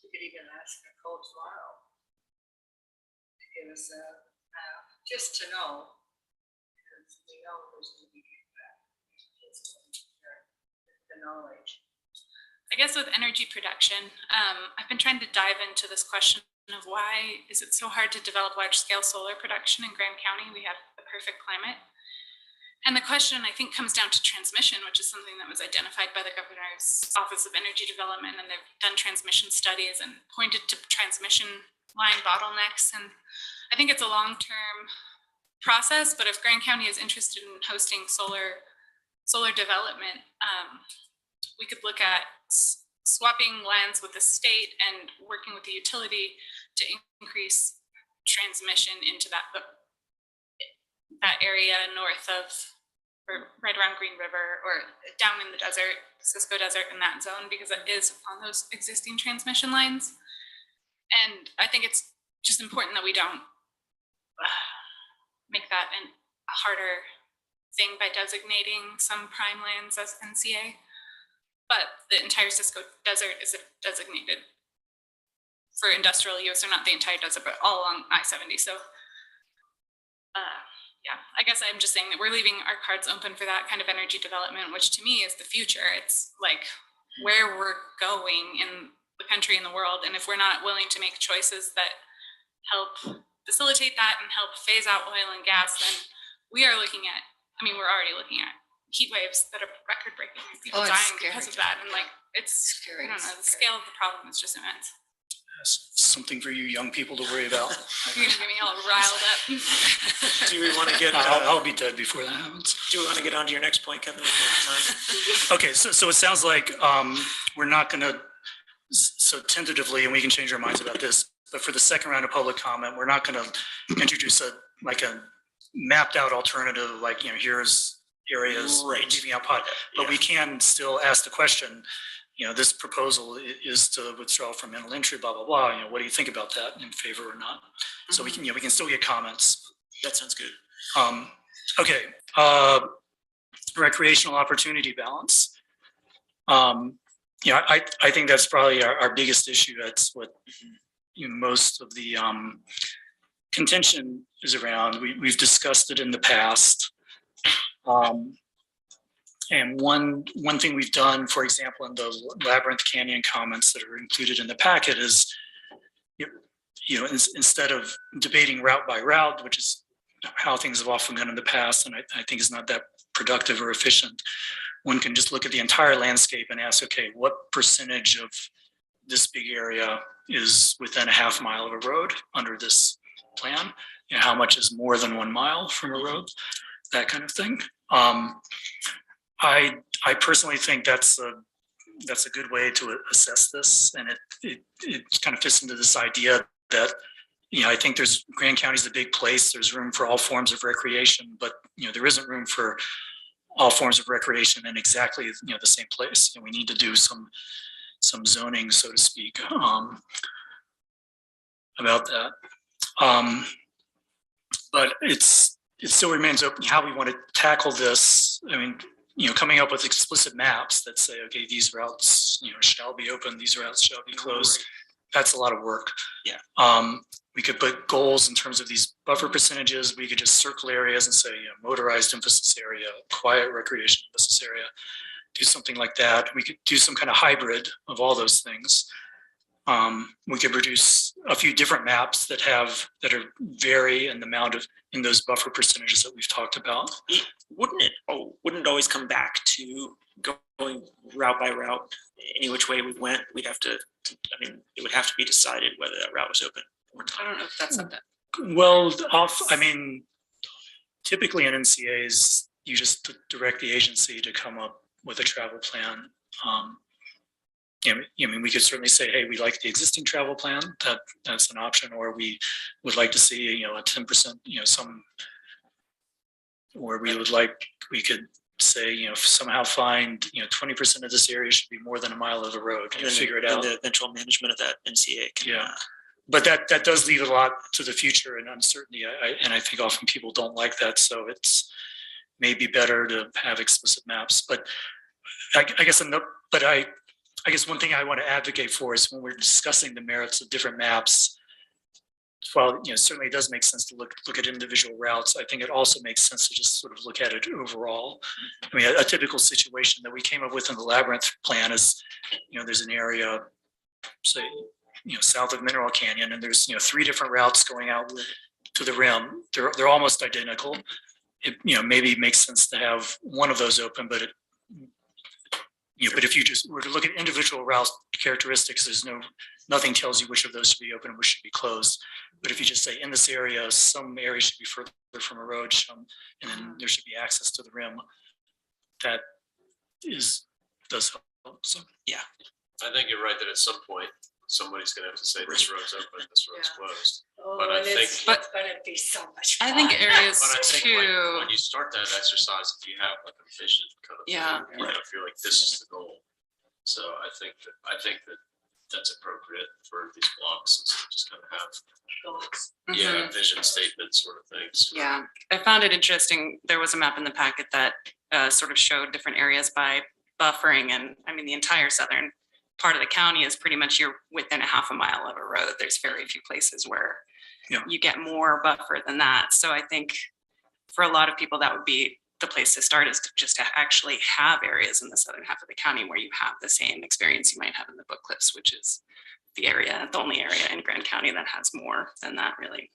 We could even ask Nicole tomorrow to give us a map, just to know, because we know there's going to be feedback. The knowledge. I guess with energy production, I've been trying to dive into this question of why is it so hard to develop large-scale solar production in Graham County? We have the perfect climate. And the question, I think, comes down to transmission, which is something that was identified by the Governor's Office of Energy Development, and they've done transmission studies and pointed to transmission line bottlenecks. And I think it's a long-term process, but if Graham County is interested in hosting solar development, we could look at swapping lands with the state and working with the utility to increase transmission into that area north of, or right around Green River, or down in the desert, Cisco Desert, in that zone, because it is on those existing transmission lines. And I think it's just important that we don't make that a harder thing by designating some prime lands as NCA. But the entire Cisco Desert is designated for industrial use, or not the entire desert, but all along I-70. So yeah, I guess I'm just saying that we're leaving our cards open for that kind of energy development, which to me is the future. It's like where we're going in the country and the world. And if we're not willing to make choices that help facilitate that and help phase out oil and gas, then we are looking at, we're already looking at heat waves that are record breaking, people dying because of that. And like, it's scary. I don't know, the scale of the problem is just immense. That's something for you young people to worry about. You're gonna get me all riled up. Do we want to get? I'll be dead before that happens. Do we want to get on to your next point, Kevin? If we have time? Okay, so it sounds like we're not going to, so tentatively, and we can change our minds about this, but for the second round of public comment, we're not going to introduce a mapped out alternative, like, here's areas, Right. leaving out pot, but we can still ask the question, this proposal is to withdraw from mental entry, blah, blah, blah. What do you think about that, in favor or not? So we can still get comments. That sounds good. Okay, recreational opportunity balance. Yeah, I think that's probably our biggest issue. That's what most of the contention is around. We've discussed it in the past. And one thing we've done, for example, in the Labyrinth Canyon comments that are included in the packet is, instead of debating route by route, which is how things have often gone in the past, and I think is not that productive or efficient, one can just look at the entire landscape and ask, okay, what percentage of this big area is within a half mile of a road under this plan? How much is more than 1 mile from a road? That kind of thing. I personally think that's a good way to assess this, and it kind of fits into this idea that I think Grand County's a big place. There's room for all forms of recreation, but there isn't room for all forms of recreation in exactly the same place. And we need to do some zoning, so to speak, about that. But it still remains open how we want to tackle this. I mean, coming up with explicit maps that say, okay, these routes, shall be open, these routes shall be closed. That's a lot of work. Yeah. We could put goals in terms of these buffer percentages. We could just circle areas and say, motorized emphasis area, quiet recreation emphasis area, do something like that. We could do some kind of hybrid of all those things. We could produce a few different maps that vary in the amount in those buffer percentages that we've talked about. Wouldn't it always come back to going route by route? Any which way we went, we'd have to, it would have to be decided whether that route was open or not. I don't know if that's something. Well, typically in NCAs, you just direct the agency to come up with a travel plan. We could certainly say, hey, we like the existing travel plan. That's an option, or we would like to see, a 10%, or we could say, somehow find, 20% of this area should be more than a mile of the road and figure it out. The eventual management of that NCA. But that does leave a lot to the future and uncertainty. I think often people don't like that. So it's maybe better to have explicit maps. But I guess one thing I want to advocate for is when we're discussing the merits of different maps, while certainly it does make sense to look at individual routes, I think it also makes sense to just sort of look at it overall. A typical situation that we came up with in the Labyrinth plan is, there's an area, say, south of Mineral Canyon, and there's 3 different routes going out to the rim. They're almost identical. It maybe makes sense to have one of those open, but but if you just were to look at individual route characteristics, nothing tells you which of those should be open and which should be closed. But if you just say in this area, some areas should be further from a road, and then there should be access to the rim, that does help. So yeah, I think you're right that at some point somebody's going to have to say this road's open, this road's closed. Oh, I think- it's gonna be so much fun. I think areas But I think too. when you start that exercise, if you have like a vision kind of, Yeah. thing, if you're like, this is the goal. So I think that that's appropriate for these blocks. Just kind of have, Mhm. vision statement sort of things. Yeah, I found it interesting. There was a map in the packet that sort of showed different areas by buffering, and the entire southern part of the county is pretty much you're within a half a mile of a road. There's very few places where you get more buffer than that. So I think for a lot of people, that would be the place to start, is to just to actually have areas in the southern half of the county where you have the same experience you might have in the book cliffs, which is the only area in Grand County that has more than that, really.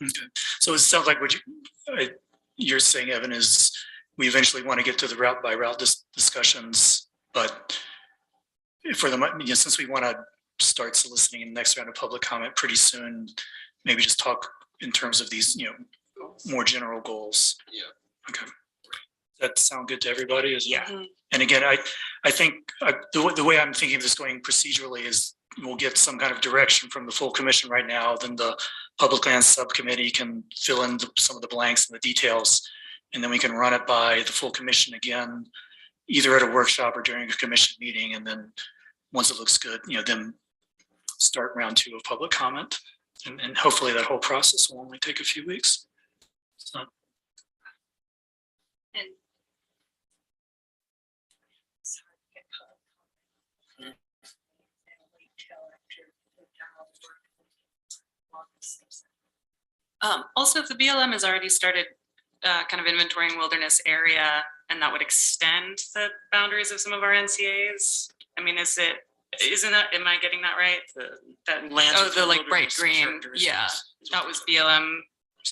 okay. So it sounds like what you're saying, Evan, is we eventually want to get to the route by route discussions, but for since we want to start soliciting the next round of public comment pretty soon, maybe just talk in terms of these, more general goals. Yeah. Okay. Does that sound good to everybody? Yeah. And again, I think the way I'm thinking of this going procedurally is we'll get some kind of direction from the full commission right now. Then the public lands subcommittee can fill in some of the blanks and the details, and then we can run it by the full commission again, either at a workshop or during a commission meeting. And then once it looks good, then start round 2 of public comment. And hopefully that whole process will only take a few weeks. So And Also, if the BLM has already started kind of inventorying wilderness area, and that would extend the boundaries of some of our NCAs. I mean, isn't that, am I getting that right? That Lands oh, with the like bright wilderness green, characteristics yeah, is what that they was call it. BLM.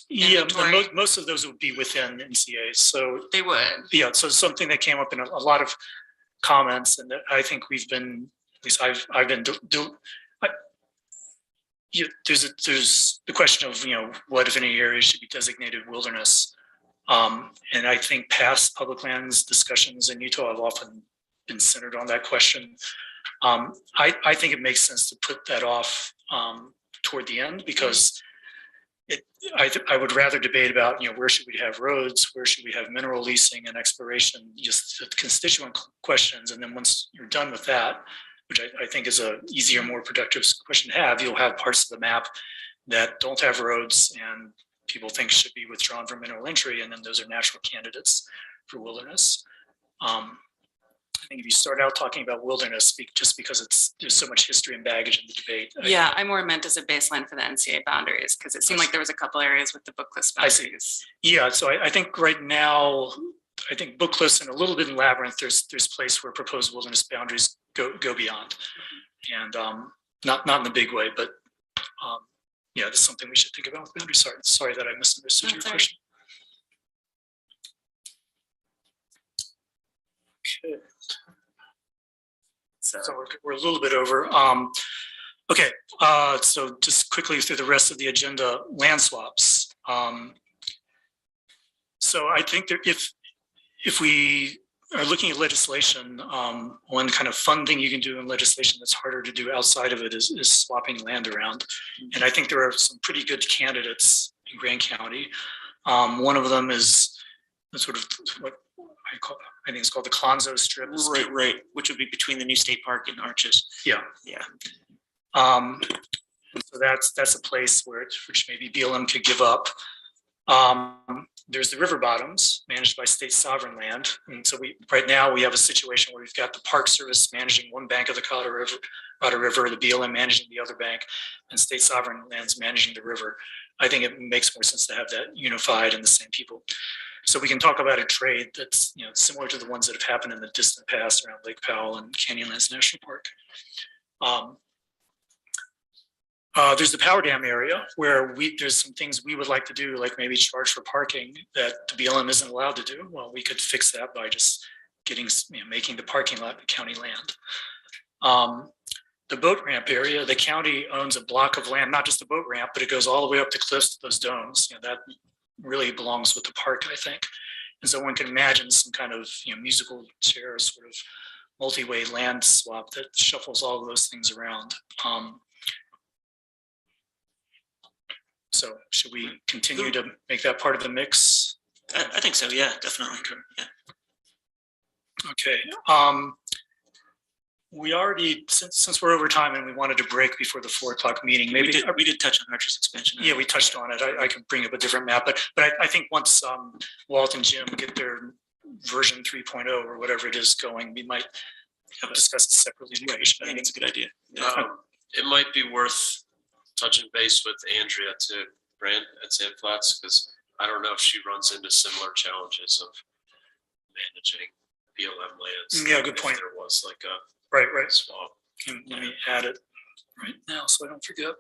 Yeah, Inventory. most of those would be within NCAs. So They would. yeah, so something that came up in a lot of comments, and that I think we've been, at least I've been there's the question of, what if any areas should be designated wilderness. And I think past public lands discussions in Utah have often been centered on that question. I think it makes sense to put that off toward the end, because I would rather debate about, where should we have roads, where should we have mineral leasing and exploration, just the constituent questions. And then once you're done with that, which I think is a easier, more productive question to have, you'll have parts of the map that don't have roads and people think should be withdrawn from mineral entry, and then those are natural candidates for wilderness. I think if you start out talking about wilderness, just because there's so much history and baggage in the debate. Yeah, I more meant as a baseline for the NCA boundaries, because it seemed like there was a couple areas with the bookless I see. boundaries. Yeah, so I think right now, I think bookless and a little bit in Labyrinth, there's place where proposed wilderness boundaries go beyond, and not in the big way, but yeah, that's something we should think about with boundaries. Sorry that I misunderstood your question. Okay. So we're a little bit over. Okay, so just quickly through the rest of the agenda, land swaps. So I think that if we are looking at legislation, one kind of fun thing you can do in legislation that's harder to do outside of it is swapping land around. And I think there are some pretty good candidates in Grand County. One of them is the sort of what I think it's called the Clonzo Strip. Right, which would be between the new state park and Arches. Yeah. So that's a place which maybe BLM could give up. There's the river bottoms managed by state sovereign land. And so right now we have a situation where we've got the Park Service managing one bank of the Colorado River, the BLM managing the other bank, and state sovereign lands managing the river. I think it makes more sense to have that unified and the same people. So we can talk about a trade that's similar to the ones that have happened in the distant past around Lake Powell and Canyonlands National Park. There's the power dam area where there's some things we would like to do, like maybe charge for parking that the BLM isn't allowed to do. Well, we could fix that by just making the parking lot the county land. The boat ramp area, the county owns a block of land, not just the boat ramp, but it goes all the way up the cliffs to those domes. That really belongs with the park, I think. And so one can imagine some kind of musical chair sort of multi-way land swap that shuffles all of those things around. So should we continue to make that part of the mix? I think so. Yeah, definitely. Yeah. Okay. We already, since we're over time and we wanted to break before the 4 o'clock meeting, maybe we did touch on Arches expansion. Yeah, we touched on it. I could bring up a different map, but I think once Walt and Jim get their version 3.0 or whatever it is going, we might discuss it separately. I think it's a good idea. It might be worth touching base with Andrea to Brand at Sand Flats, because I don't know if she runs into similar challenges of managing BLM lands. Yeah, good point. If there was like a Right. swap. Let me add it right now so I don't forget.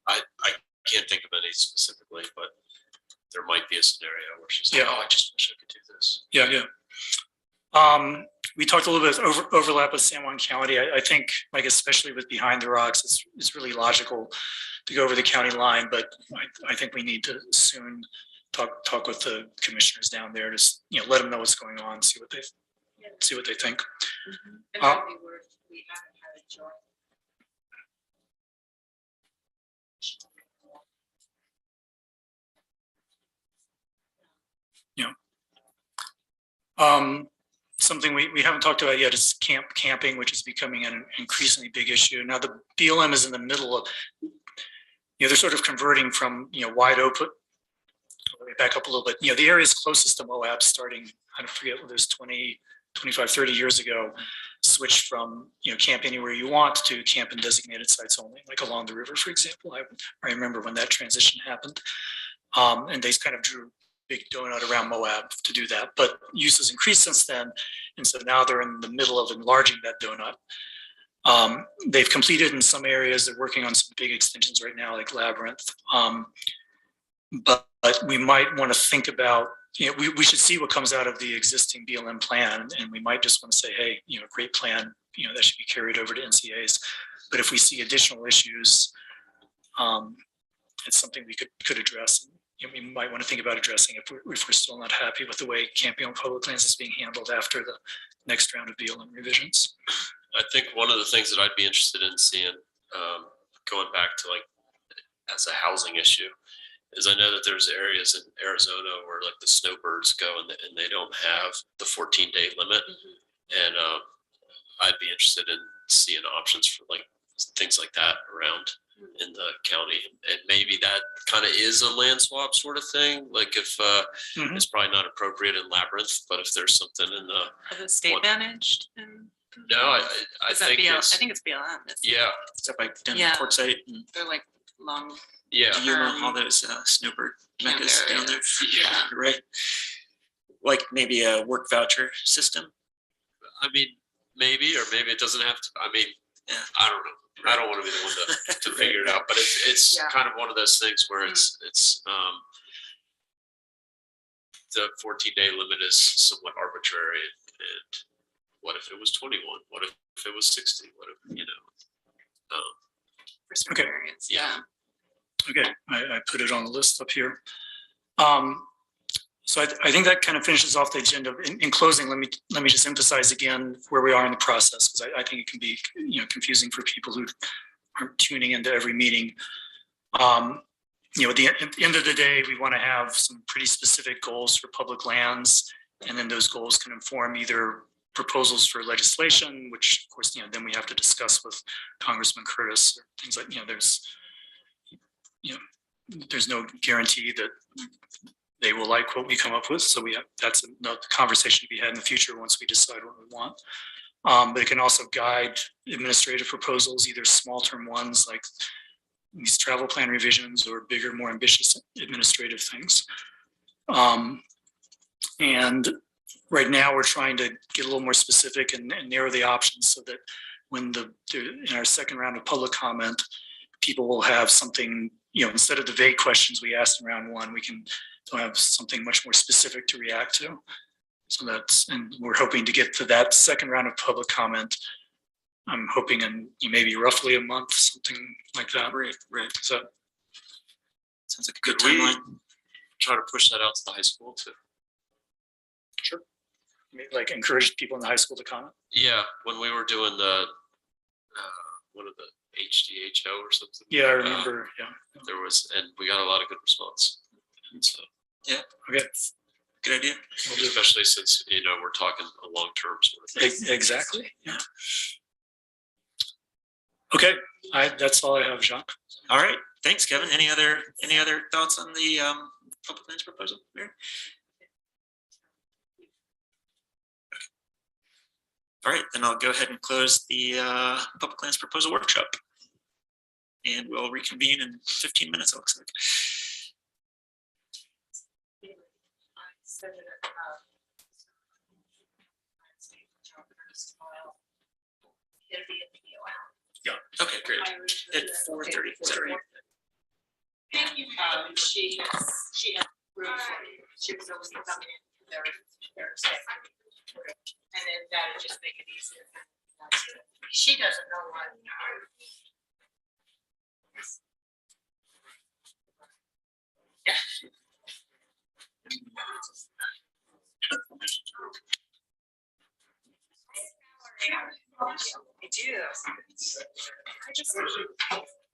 I can't think of any specifically, but there might be a scenario where she's like, Yeah. oh, I just wish I could do this. Yeah. We talked a little bit overlap with San Juan County. I think, like, especially with Behind the Rocks, it's really logical to go over the county line, but I think we need to soon talk with the commissioners down there, just let them know what's going on, see what they think. And maybe we haven't had a joint. Something we haven't talked about yet is camping, which is becoming an increasingly big issue. Now the BLM is in the middle of, they're sort of converting from wide open let me back up a little bit. The areas closest to Moab starting, I don't forget whether it was 20, 25, 30 years ago, switched from, camp anywhere you want to camp in designated sites only, like along the river, for example. I remember when that transition happened. And they kind of drew a big donut around Moab to do that. But use has increased since then. And so now they're in the middle of enlarging that donut. They've completed in some areas. They're working on some big extensions right now, like Labyrinth. But we might want to think about, we should see what comes out of the existing BLM plan. And we might just want to say, hey, great plan, that should be carried over to NCAs. But if we see additional issues, it's something we could address. We might want to think about addressing if we're still not happy with the way camping on public lands is being handled after the next round of BLM revisions. I think one of the things that I'd be interested in seeing, going back to like as a housing issue, is I know that there's areas in Arizona where like the snowbirds go and they don't have the 14-day limit. And I'd be interested in seeing options for like things like that around in the county. And maybe that kind of is a land swap sort of thing. Like if it's probably not appropriate in Labyrinth, but if there's something in the Is it state managed? no, I think I think it's BLM. yeah. Stuff like down Yeah. the port site and They're like long. Yeah. all those snowbird camp meccas down there. areas. Yeah. Right. Like maybe a work voucher system. I mean, maybe, or maybe it doesn't have to. I mean, Yeah. I don't know. I don't want to be the one to figure it out, but it's Yeah. kind of one of those things where it's the 14-day limit is somewhat arbitrary. And what if it was 21? What if it was 60? What if For certain Okay. areas. Yeah. Okay, I put it on the list up here. So I think that kind of finishes off the agenda. In closing, let me just emphasize again where we are in the process, because I think it can be confusing for people who aren't tuning into every meeting. At the end of the day, we want to have some pretty specific goals for public lands, and then those goals can inform either proposals for legislation, which of course then we have to discuss with Congressman Curtis, or things like there's no guarantee that they will like what we come up with. So that's another conversation to be had in the future once we decide what we want. But it can also guide administrative proposals, either small term ones like these travel plan revisions, or bigger, more ambitious administrative things. And right now we're trying to get a little more specific and narrow the options so that when in our second round of public comment, people will have something, instead of the vague questions we asked in round one, they'll have something much more specific to react to. So and we're hoping to get to that second round of public comment. I'm hoping in maybe roughly a month, something like that. Right. So Sounds like a good Could we timeline. try to push that out to the high school too? sure. Like encourage people in the high school to comment. Yeah, when we were doing the one of the HDHO or something. Yeah, I remember. There was, and we got a lot of good response. So, Okay. Good idea. We'll do especially since we're talking a long term sort of thing. exactly. Yeah. Okay. That's all I have, Jacques. All right. Thanks, Kevin. Any other thoughts on the public lands proposal? Mary? All right, then I'll go ahead and close the public lands proposal workshop. And we'll reconvene in 15 minutes, it looks like. Yeah, okay, great. At 4:30, is that right? She had room for you. She was always coming in Thursday. And then that'll just make it easier. She doesn't know what. Yeah. I do. I just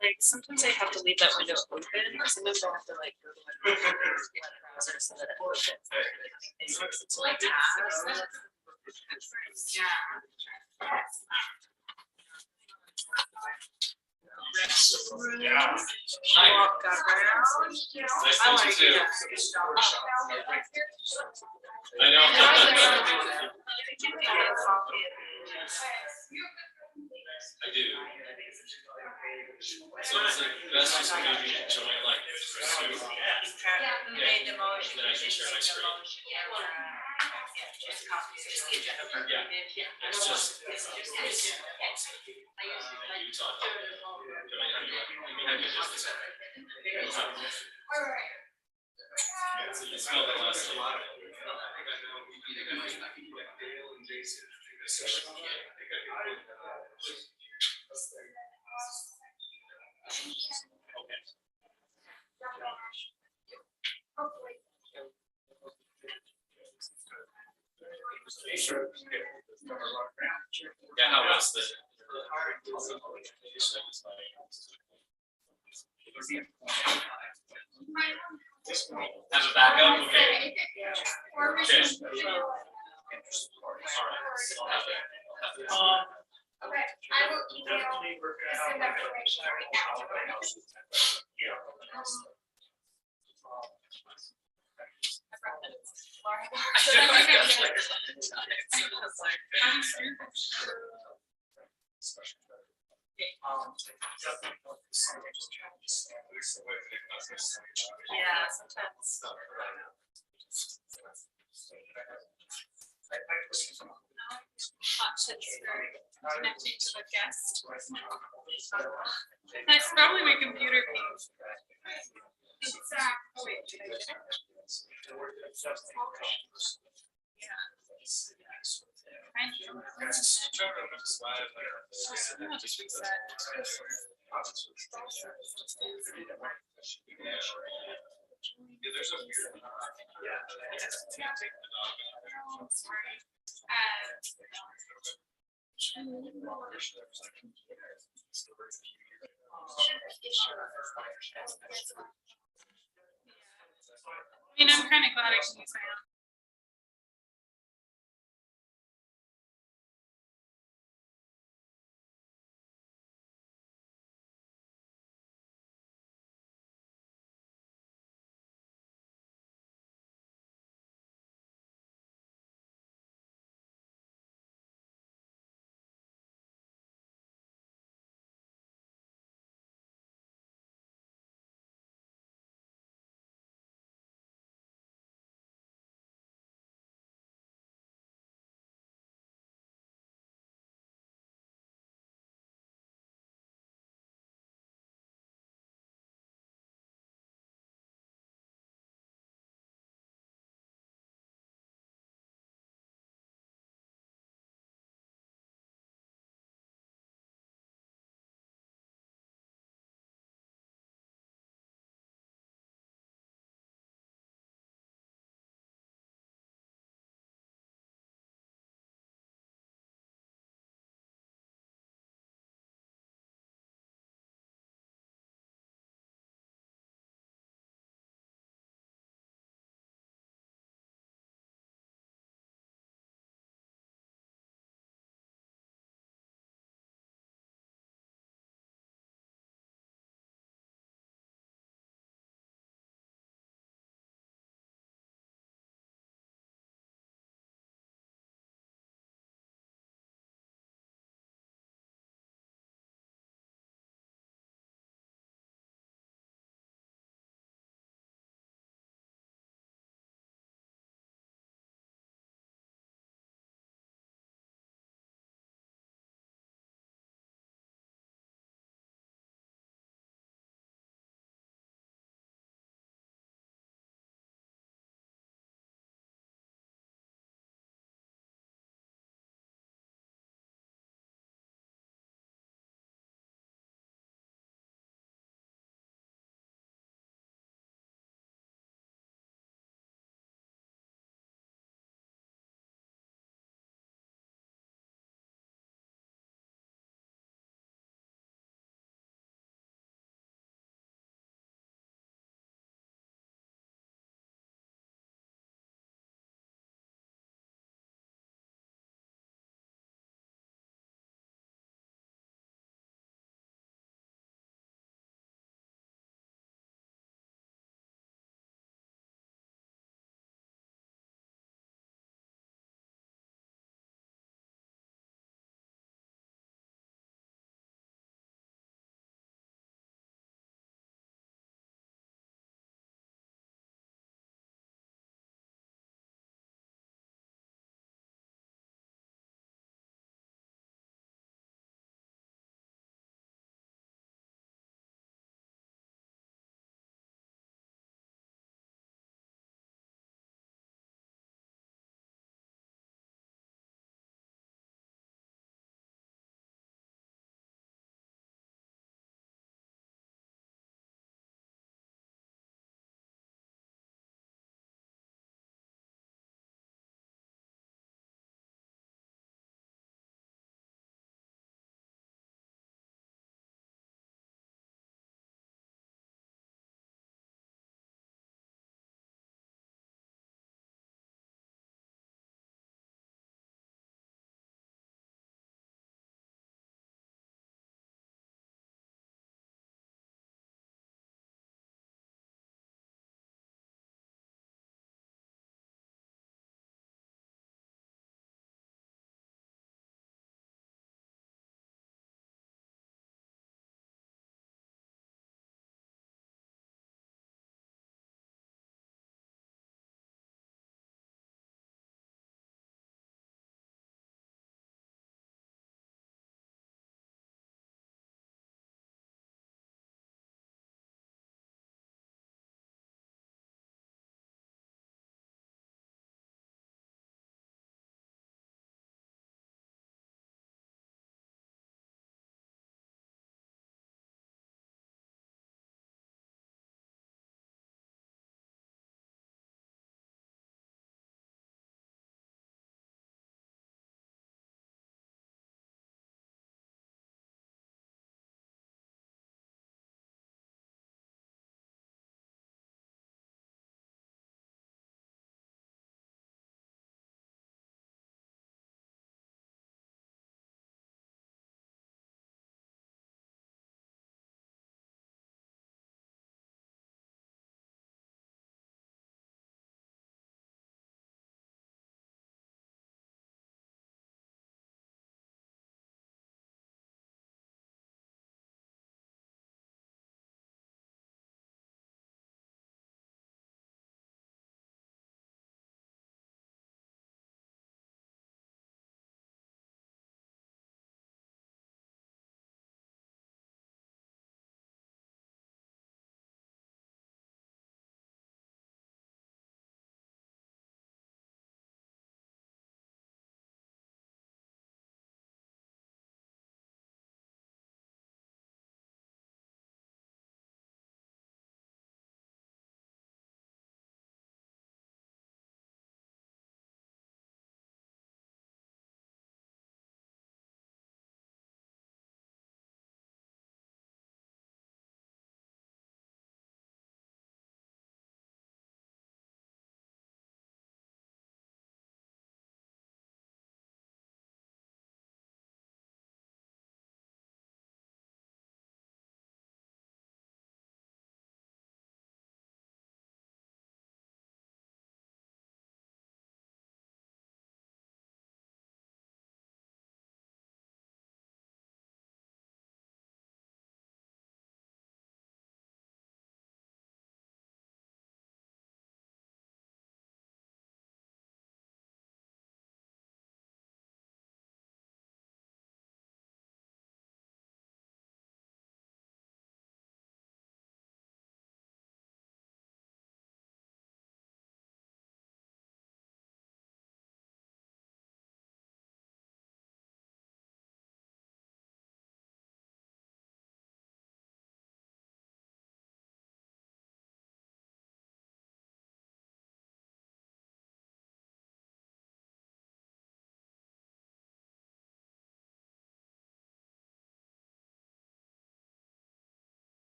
like sometimes I have to leave that window open. Sometimes I have to like go to my browser so that it opens. It's like tabs. Yeah. Yeah. Walk around. I want to do that. I know. I do. So it's like best just maybe enjoy like pursuit. Who made the motion? Then I can share my screen. Yeah. It's just. You talk. You smell the last a lot of. Yeah, how was the? Have a backup, okay. Okay, I will email, send that information right now. Yeah, sometimes. Connecting to the guest. That's probably my computer being. I mean, I'm kind of glad I can use my own.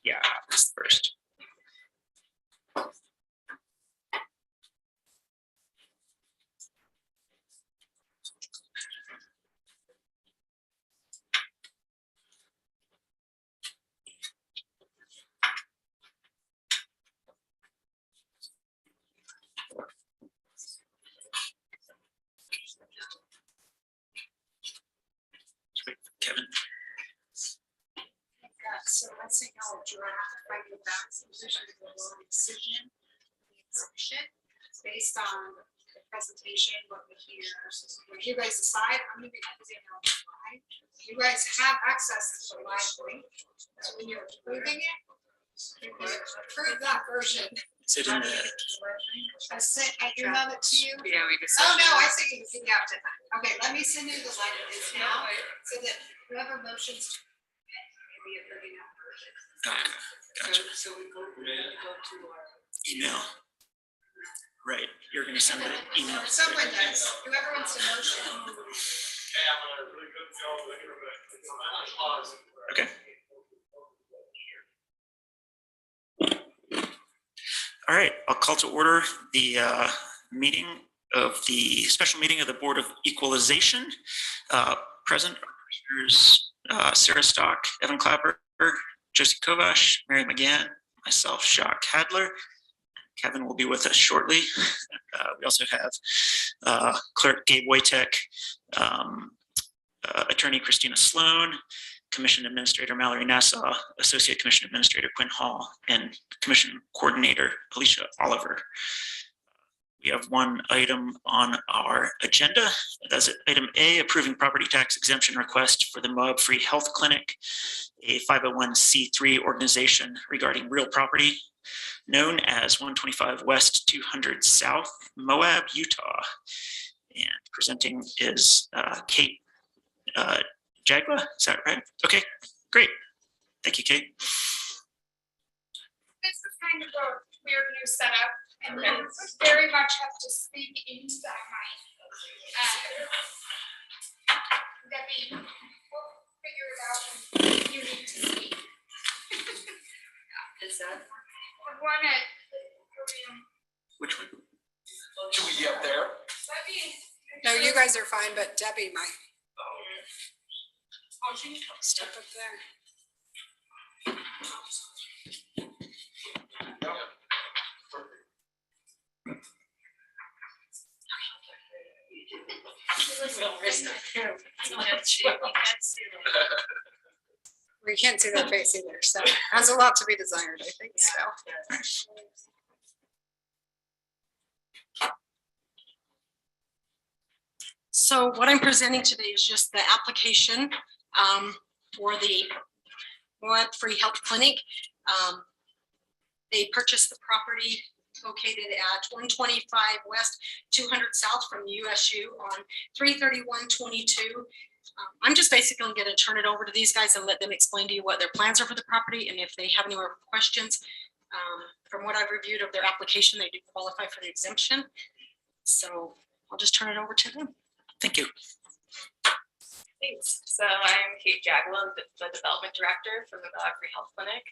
Yeah, this first. Kevin. So let's say y'all draft finding facts position of the law decision. Based on the presentation, what we hear, when you guys decide, I'm gonna be busy on the slide. You guys have access to the live link, so when you're approving it, you approve that version. Is it in the, I emailed it to you. Yeah, we just. Oh, no, I see you, yeah, okay, let me send you the live link now, so that whoever motions. Maybe approving that version. gotcha. So we go to our. Email. Right, you're gonna send the email. Or someone does, whoever wants to motion. Okay. All right, I'll call to order the special meeting of the Board of Equalization. Present are Commissioners Sarah Stock, Evan Clapper, Josie Kovash, Mary McGann, myself, Jacques Hadler. Kevin will be with us shortly. We also have Clerk Gabe Wojtek, Attorney Christina Sloan, Commission Administrator Mallory Nassau, Associate Commission Administrator Quinn Hall, and Commission Coordinator Alicia Oliver. We have one item on our agenda. That's item A, approving property tax exemption request for the Moab Free Health Clinic, a 501c3 organization regarding real property known as 125 West 200 South, Moab, Utah. And presenting is Kate Jagla, is that right? Okay, great. Thank you, Kate. This is kind of a weird new setup, and you very much have to speak into that mic. Debbie, we'll figure it out when you need to speak. Is that? We're going to. Which one? Should we be up there? No, you guys are fine, but Debbie might. Step up there. We can't see their face either, so has a lot to be desired, I think, so. So what I'm presenting today is just the application for the Moab Free Health Clinic. They purchased the property located at 125 West 200 South from USU on 3/31/22. I'm just basically going to turn it over to these guys and let them explain to you what their plans are for the property, and if they have any more questions. From what I've reviewed of their application, they do qualify for the exemption. So I'll just turn it over to them. Thank you. Thanks. So I'm Kate Jagla, the Development Director for the Moab Free Health Clinic.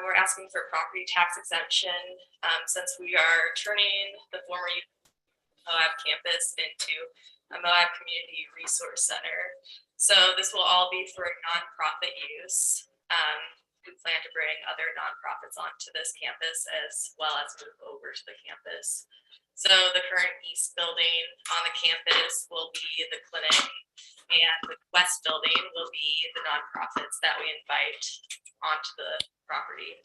We're asking for property tax exemption since we are turning the former Moab campus into a Moab Community Resource Center. So this will all be for nonprofit use. We plan to bring other nonprofits onto this campus as well as move over to the campus. So the current east building on the campus will be the clinic, and the west building will be the nonprofits that we invite onto the property.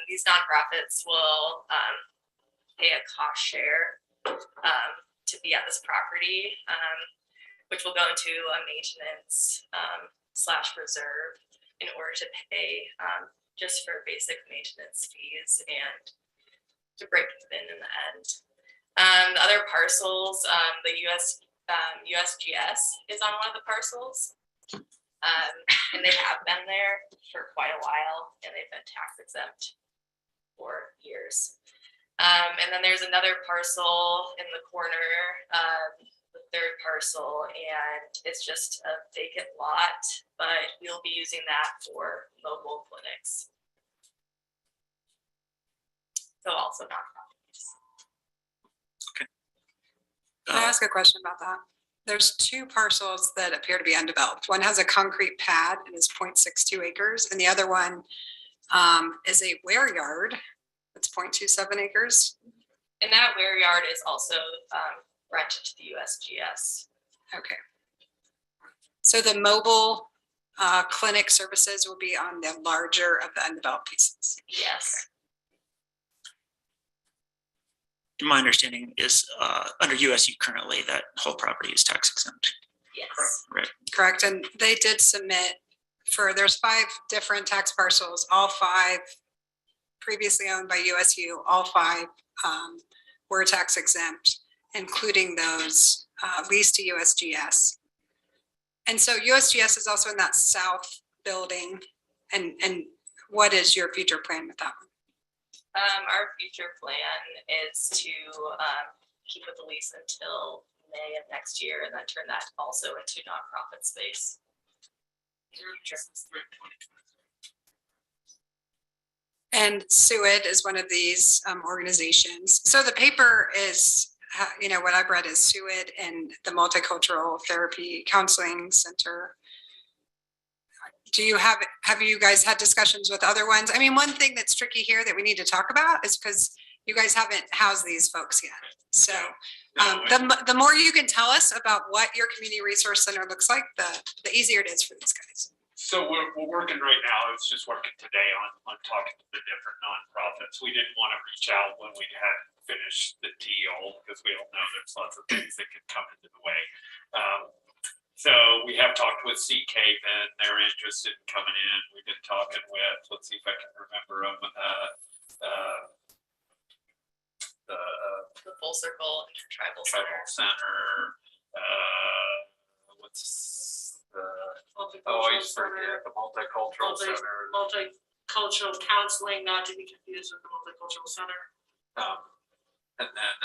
These nonprofits will pay a cost share to be at this property, which will go into a maintenance / reserve in order to pay just for basic maintenance fees and to break even in the end. The other parcels, the USGS is on one of the parcels, and they have been there for quite a while, and they've been tax exempt for years. And then there's another parcel in the corner, the third parcel, and it's just a vacant lot, but we'll be using that for mobile clinics. So also nonprofits. Can I ask a question about that? There's two parcels that appear to be undeveloped. One has a concrete pad and is 0.62 acres, and the other one is a ware yard. It's 0.27 acres. And that ware yard is also rented to the USGS. Okay. So the mobile clinic services will be on the larger of the undeveloped pieces. Yes. My understanding is under USU currently that whole property is tax exempt. Yes. Right. Correct. And they did submit there's 5 different tax parcels, all 5 previously owned by USU, all 5 were tax exempt, including those leased to USGS. And so USGS is also in that south building. And what is your future plan with that one? Our future plan is to keep with the lease until May of next year and then turn that also into nonprofit space. And SUID is one of these organizations. So the paper is, what I've read is SUID and the Multicultural Therapy Counseling Center. Have you guys had discussions with other ones? I mean, one thing that's tricky here that we need to talk about is because you guys haven't housed these folks yet. So the more you can tell us about what your community resource center looks like, the easier it is for these guys. So we're working right now, it's just working today on talking to the different nonprofits. We didn't want to reach out when we hadn't finished the deal because we all know there's lots of things that could come into the way. So we have talked with CK and they're interested in coming in. We've been talking with, let's see if I can remember them, The Full Circle Intertribal Tribal Center. What's the, oh, I used to forget, the Multicultural Center. Multicultural counseling, not to be confused with the multicultural center. And then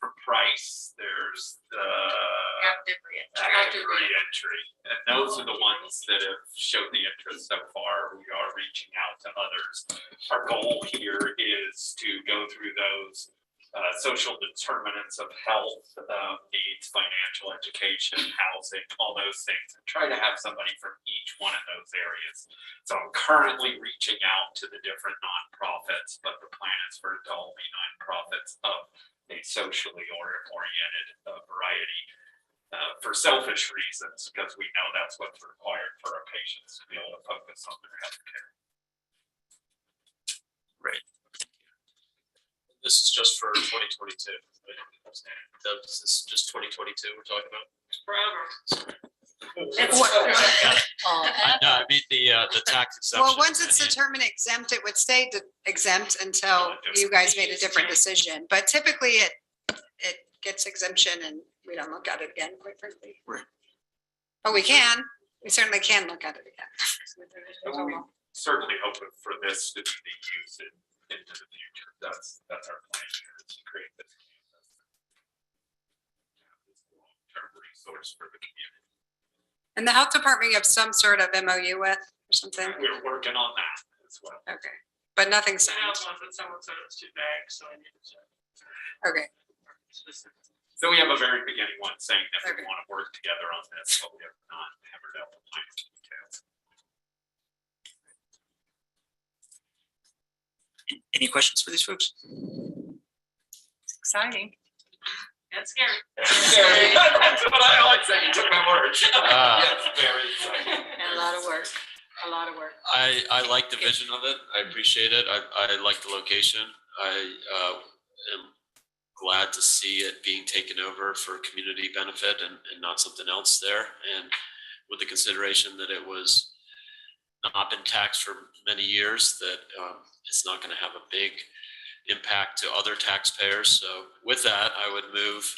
for price, there's the active reentry. And those are the ones that have showed the interest so far. We are reaching out to others. Our goal here is to go through those social determinants of health needs, financial education, housing, all those things, and try to have somebody from each one of those areas. So I'm currently reaching out to the different nonprofits, but the plan is for it to all be nonprofits of a socially oriented variety for selfish reasons, because we know that's what's required for our patients to be able to focus on their health care. Right. This is just for 2022. This is just 2022 we're talking about? Forever. No, I mean the tax exemption. Well, once it's determined exempt, it would stay exempt until you guys made a different decision. But typically it gets exemption and we don't look at it again, quite frankly. Right. But we certainly can look at it again. And we certainly hope for this to be used into the future. That's our plan here, is to create this long-term resource for the community. And the health department, you have some sort of MOU with or something? We're working on that as well. Okay, but nothing I signed. have one that someone said it's too vague, so I need to check. Okay, So we have a very beginning one saying that we Okay. want to work together on this, but we have not hammered out the plan details. Any questions for these folks? It's exciting. That's scary. That's what I like saying. You took my words. Yes, very exciting. And a lot of work, a lot of work. I like the vision of it. I appreciate it. I like the location. I am glad to see it being taken over for community benefit and not something else there. And with the consideration that it was not been taxed for many years, that it's not going to have a big impact to other taxpayers. So with that, I would move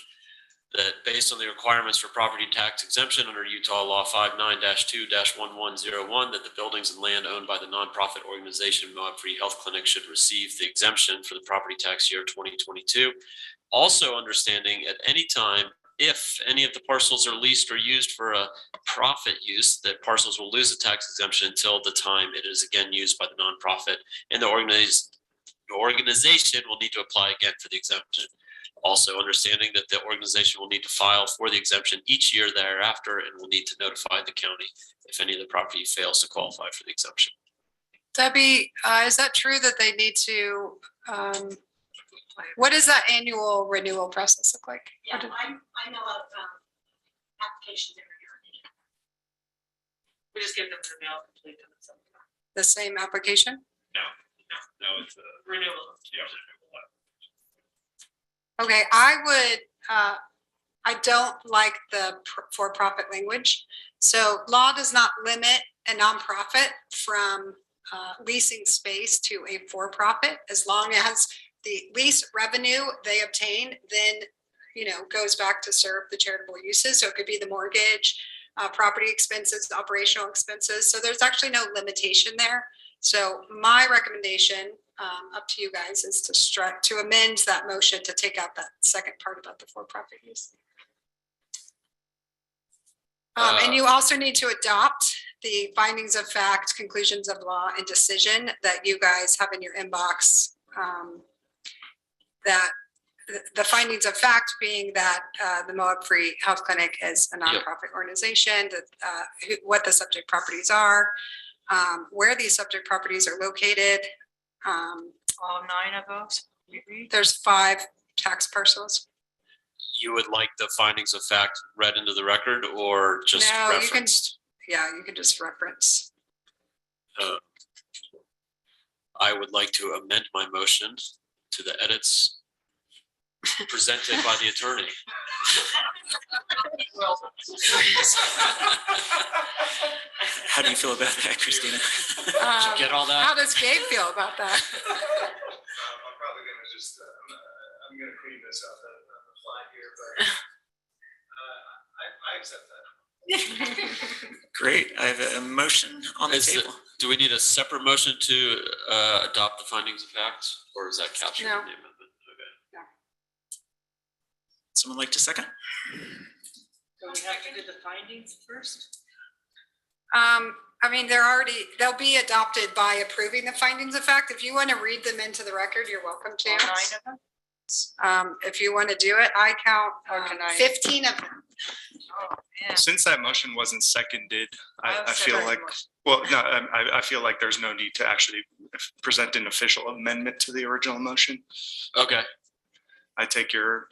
that based on the requirements for property tax exemption under Utah Law 59-2-1101, that the buildings and land owned by the nonprofit organization Moab Free Health Clinic should receive the exemption for the property tax year 2022. Also understanding at any time, if any of the parcels are leased or used for a profit use, that parcels will lose the tax exemption until the time it is again used by the nonprofit, and the organization will need to apply again for the exemption. Also understanding that the organization will need to file for the exemption each year thereafter and will need to notify the county if any of the property fails to qualify for the exemption. Debbie, is that true that they need to, what does that annual renewal process look like? Yeah, I know of applications every year. We just give them the mail complete and it's The same application? No, it's a renewal. Okay, I would, I don't like the for-profit language. So law does not limit a nonprofit from leasing space to a for-profit, as long as the lease revenue they obtain then, goes back to serve the charitable uses. So it could be the mortgage, property expenses, operational expenses. So there's actually no limitation there. So my recommendation, up to you guys, is to amend that motion to take out that second part about the for-profit use. And you also need to adopt the findings of fact, conclusions of law, and decision that you guys have in your inbox. That the findings of fact being that the Moab Free Health Clinic is a nonprofit organization, that what the subject properties are, where these subject properties are located. All 9 of those. There's 5 tax parcels. You would like the findings of fact read into the record or just No, you can- referenced? Yeah, you can just reference. I would like to amend my motion to the edits presented by the attorney. How do you feel about that, Christina? Get all that? How does Gabe feel about that? I'm probably gonna just, I'm gonna clean this up on the fly here, but I accept that. Great. I have a motion on the table. Do we need a separate motion to adopt the findings of fact, or is that captured in the No. amendment? Okay. Someone like to second? So we have to do the findings first? I mean, they'll be adopted by approving the findings of fact. If you want to read them into the record, you're welcome to. All 9 of them? If you want to do it, I count Or can I? 15 of them. Oh, man. Since that motion wasn't seconded, I'll I feel second like, well, no, I feel like there's no need to actually present an official amendment to the original motion. Okay. I take your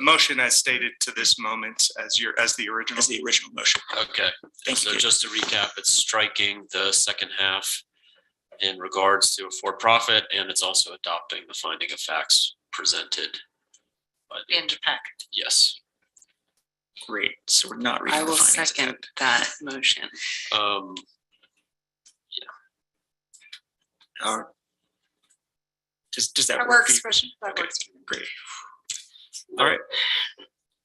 motion as stated to this moment as the original. As the original motion. Okay. Thank So you. just to recap, it's striking the second half in regards to a for-profit, and it's also adopting the finding of facts presented by the In the packet. Yes. Great. So we're not reading I the will findings of second fact. that motion. Does that That work? for works. you? Christian. That Okay. works. Great. All right.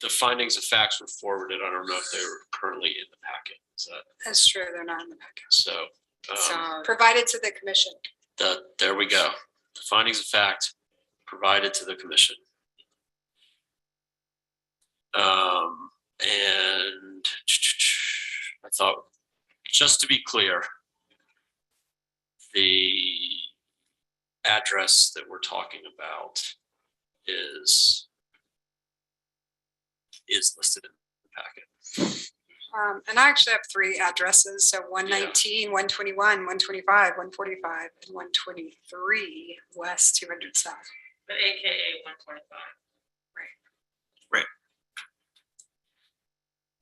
The findings of facts were forwarded. I don't know if they were currently in the packet. That's true. They're not in the packet. So Provided to the commission. there we go. The findings of fact provided to the commission. And I thought, just to be clear, the address that we're talking about is listed in the packet. And I actually have 3 addresses. So 119, 121, 125, 145, and 123 West 200 South. But AKA 125.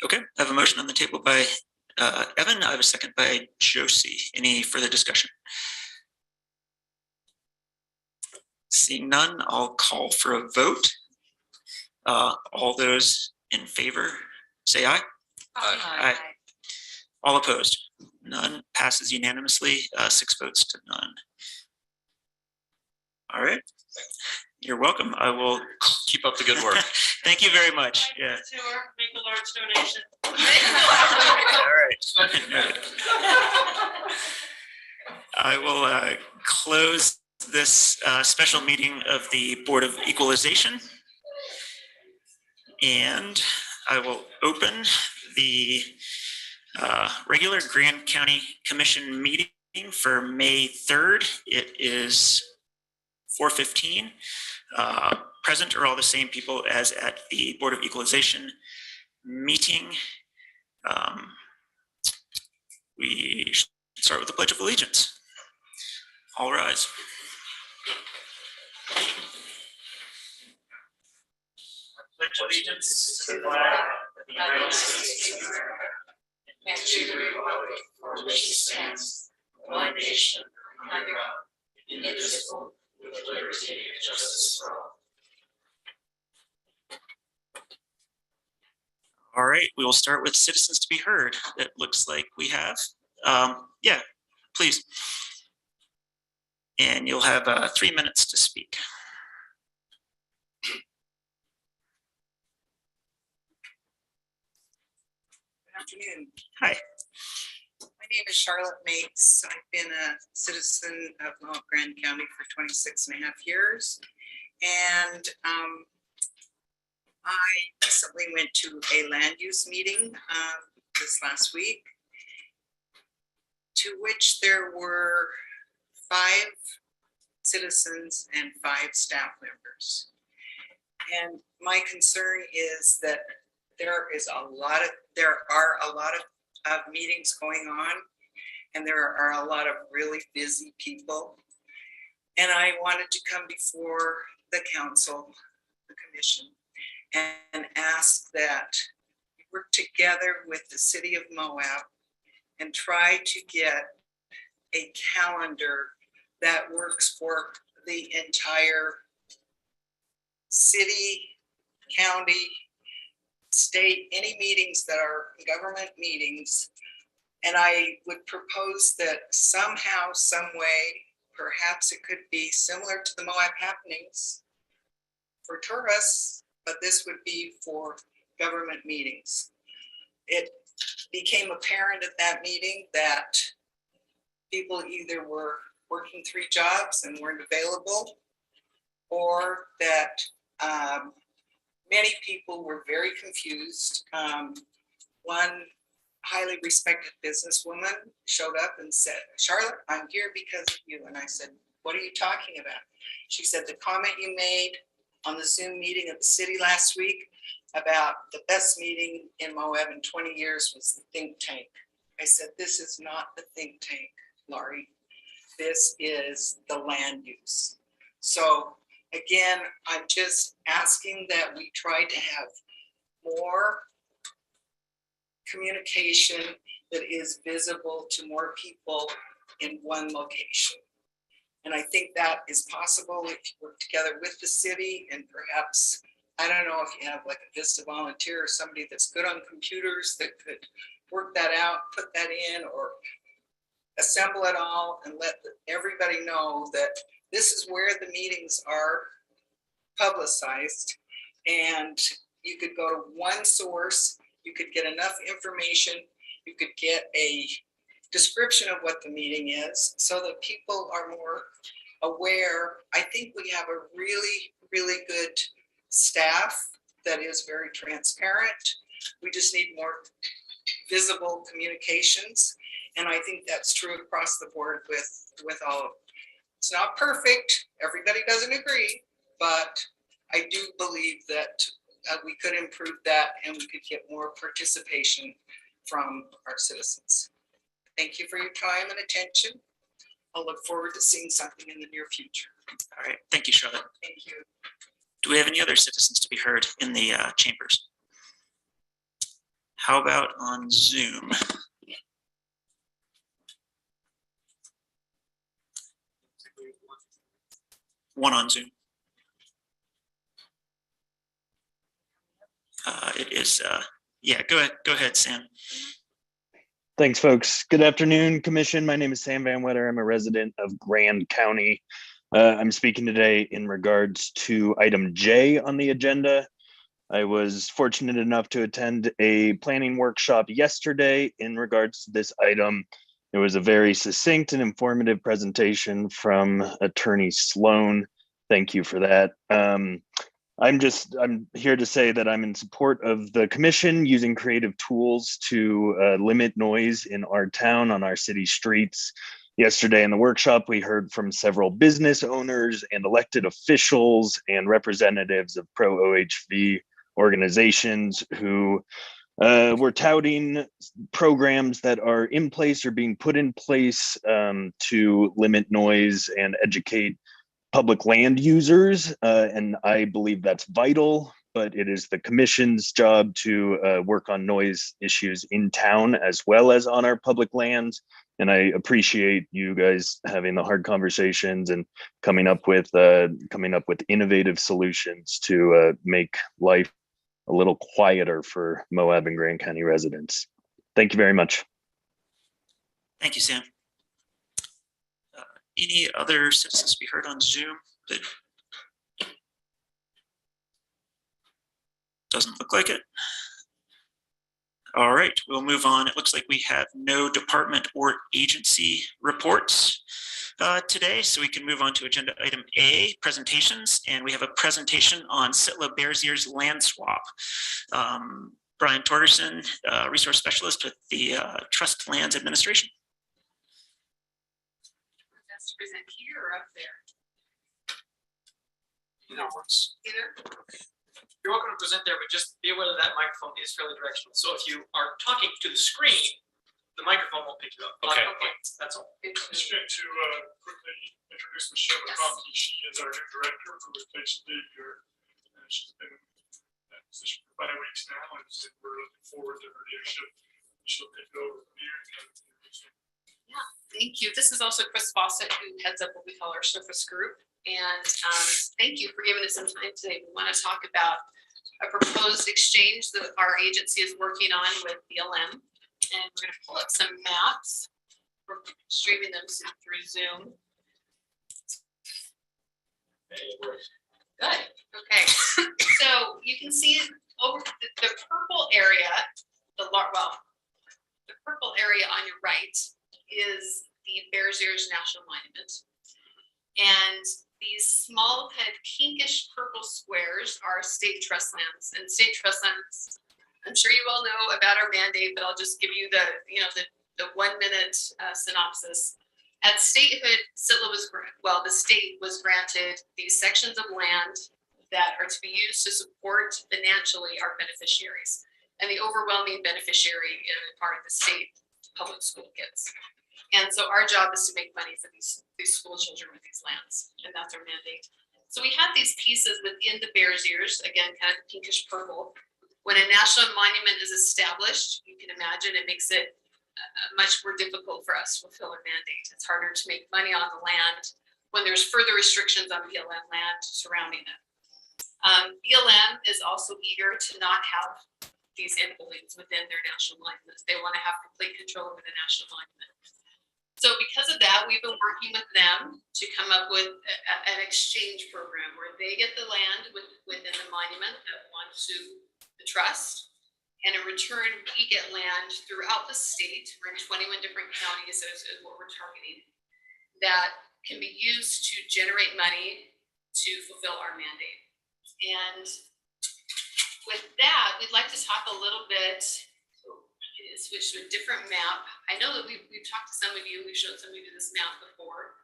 Okay. I have a motion on the table by Evan. I have a second by Josie. Any further discussion? Seeing none, I'll call for a vote. All those in favor, say aye. Aye. All opposed? None. Passes unanimously, 6 votes to none. All right. You're welcome. I will. Keep up the good work. Thank you very much. Yeah. Tour, make a large donation. All right. I will close this special meeting of the Board of Equalization. And I will open the regular Grand County Commission meeting for May 3rd. It is 4:15. Present are all the same people as at the Board of Equalization meeting. We should start with the Pledge of Allegiance. All rise. Pledge allegiance to the flag of the United States of America and to the republic for which it stands, one nation, under God, indivisible, with liberty and justice for all. All right, we will start with citizens to be heard. It looks like we have. Yeah, please. And you'll have 3 minutes to speak. Good afternoon. Hi. My name is Charlotte Mates. I've been a citizen of Mohawk Grand County for 26 and a half years. And I recently went to a land use meeting this last week, to which there were 5 citizens and 5 staff members. And my concern is that there are a lot of meetings going on, and there are a lot of really busy people. And I wanted to come before the council, the commission, and ask that we work together with the city of Moab and try to get a calendar that works for the entire city, county, state, any meetings that are government meetings. And I would propose that somehow, some way, perhaps it could be similar to the Moab happenings for tourists, but this would be for government meetings. It became apparent at that meeting that people either were working 3 jobs and weren't available, or that many people were very confused. One highly respected businesswoman showed up and said, "Charlotte, I'm here because of you." And I said, "What are you talking about?" She said, "The comment you made on the Zoom meeting at the city last week about the best meeting in Moab in 20 years was the think tank." I said, "This is not the think tank, Laurie. This is the land use." So again, I'm just asking that we try to have more communication that is visible to more people in one location. And I think that is possible if you work together with the city, and perhaps, I don't know if you have like a Vista volunteer or somebody that's good on computers that could work that out, put that in, or assemble it all and let everybody know that this is where the meetings are publicized. And you could go to one source, you could get enough information, you could get a description of what the meeting is so that people are more aware. I think we have a really, really good staff that is very transparent. We just need more visible communications. And I think that's true across the board with all of them. It's not perfect. Everybody doesn't agree, but I do believe that we could improve that and we could get more participation from our citizens. Thank you for your time and attention. I'll look forward to seeing something in the near future. All right, thank you, Charlotte. Thank you. Do we have any other citizens to be heard in the chambers? How about on Zoom? One on Zoom. It is, yeah, go ahead, Sam. Thanks, folks. Good afternoon, Commission. My name is Sam Van Wetter. I'm a resident of Grand County. I'm speaking today in regards to item J on the agenda. I was fortunate enough to attend a planning workshop yesterday in regards to this item. It was a very succinct and informative presentation from Attorney Sloan. Thank you for that. I'm here to say that I'm in support of the commission using creative tools to limit noise in our town on our city streets. Yesterday in the workshop, we heard from several business owners and elected officials and representatives of pro-OHV organizations who were touting programs that are in place or being put in place to limit noise and educate public land users. And I believe that's vital, but it is the commission's job to work on noise issues in town as well as on our public lands. And I appreciate you guys having the hard conversations and coming up with innovative solutions to make life a little quieter for Moab and Grand County residents. Thank you very much. Thank you, Sam. Any other citizens we heard on Zoom? That doesn't look like it. All right, we'll move on. It looks like we have no department or agency reports today, so we can move on to agenda item A, presentations, and we have a presentation on Sitla Bears Ears land swap. Brian Torgerson, resource specialist with the Trust Lands Administration. Best to present here or up there? Either works. Either? You're welcome to present there, but just be aware that microphone is fairly directional. So if you are talking to the screen, the microphone won't pick you up. Okay. That's all. Just going to quickly introduce Michelle McConkey. She is our new director who replaced Xavier. She's been in that position for 5 weeks now, and we're looking forward to her leadership. She'll take it over from here. Yeah, thank you. This is also Chris Fawcett, who heads up what we call our surface group. And thank you for giving us some time today. We want to talk about a proposed exchange that our agency is working on with BLM. And we're going to pull up some maps. We're streaming them through Zoom. Good. Okay. So you can see over the purple area, the purple area on your right is the Bears Ears National Monument. And these small kind of pinkish purple squares are state trust lands. And state trust lands, I'm sure you all know about our mandate, but I'll just give you the 1 minute synopsis. At statehood, the state was granted these sections of land that are to be used to support financially our beneficiaries. And the overwhelming beneficiary are the state public school kids. And so our job is to make money for these school children with these lands, and that's our mandate. So we have these pieces within the Bears Ears, again, kind of pinkish purple. When a national monument is established, you can imagine it makes it much more difficult for us to fulfill our mandate. It's harder to make money on the land when there's further restrictions on BLM land surrounding it. BLM is also eager to not have these inholdings within their national monuments. They want to have complete control over the national monument. So because of that, we've been working with them to come up with an exchange program where they get the land within the monument that belongs to the trust. And in return, we get land throughout the state. We're in 21 different counties is what we're targeting that can be used to generate money to fulfill our mandate. And with that, we'd like to talk a little bit, switch to a different map. I know that we've talked to some of you, we've shown some of you this map before.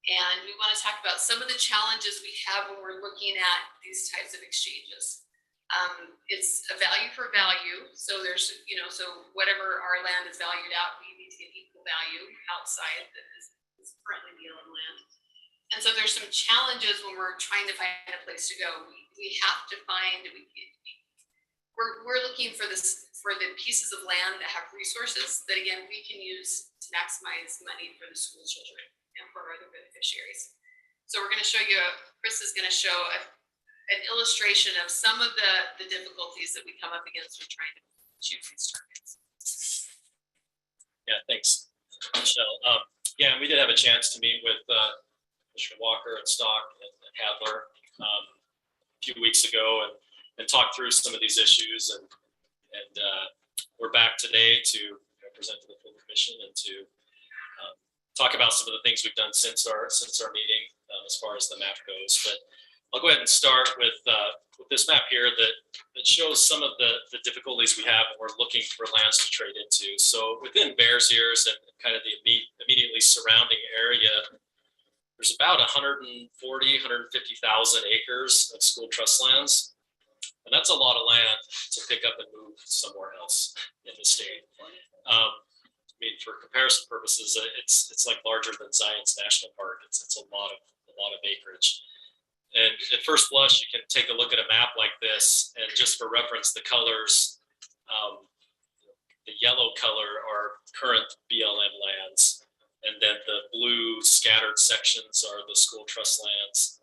And we want to talk about some of the challenges we have when we're looking at these types of exchanges. It's a value for value. So there's, so whatever our land is valued at, we need to get equal value outside that is currently BLM land. And so there's some challenges when we're trying to find a place to go. We have to find, we're looking for the pieces of land that have resources that, again, we can use to maximize money for the school children and for our other beneficiaries. So we're going to show you, Chris is going to show an illustration of some of the difficulties that we come up against when trying to choose these targets. Yeah, thanks, Michelle. Yeah, we did have a chance to meet with Commissioner Walker and Stock and Hadler a few weeks ago and talked through some of these issues. And we're back today to present to the full commission and to talk about some of the things we've done since our meeting as far as the map goes. But I'll go ahead and start with this map here that shows some of the difficulties we have when we're looking for lands to trade into. So within Bears Ears and kind of the immediately surrounding area, there's about 140,000, 150,000 acres of school trust lands. And that's a lot of land to pick up and move somewhere else in the state. I mean, for comparison purposes, it's like larger than Zion's National Park. It's a lot of acreage. And at first blush, you can take a look at a map like this, and just for reference, the colors, the yellow color are current BLM lands, and then the blue scattered sections are the school trust lands.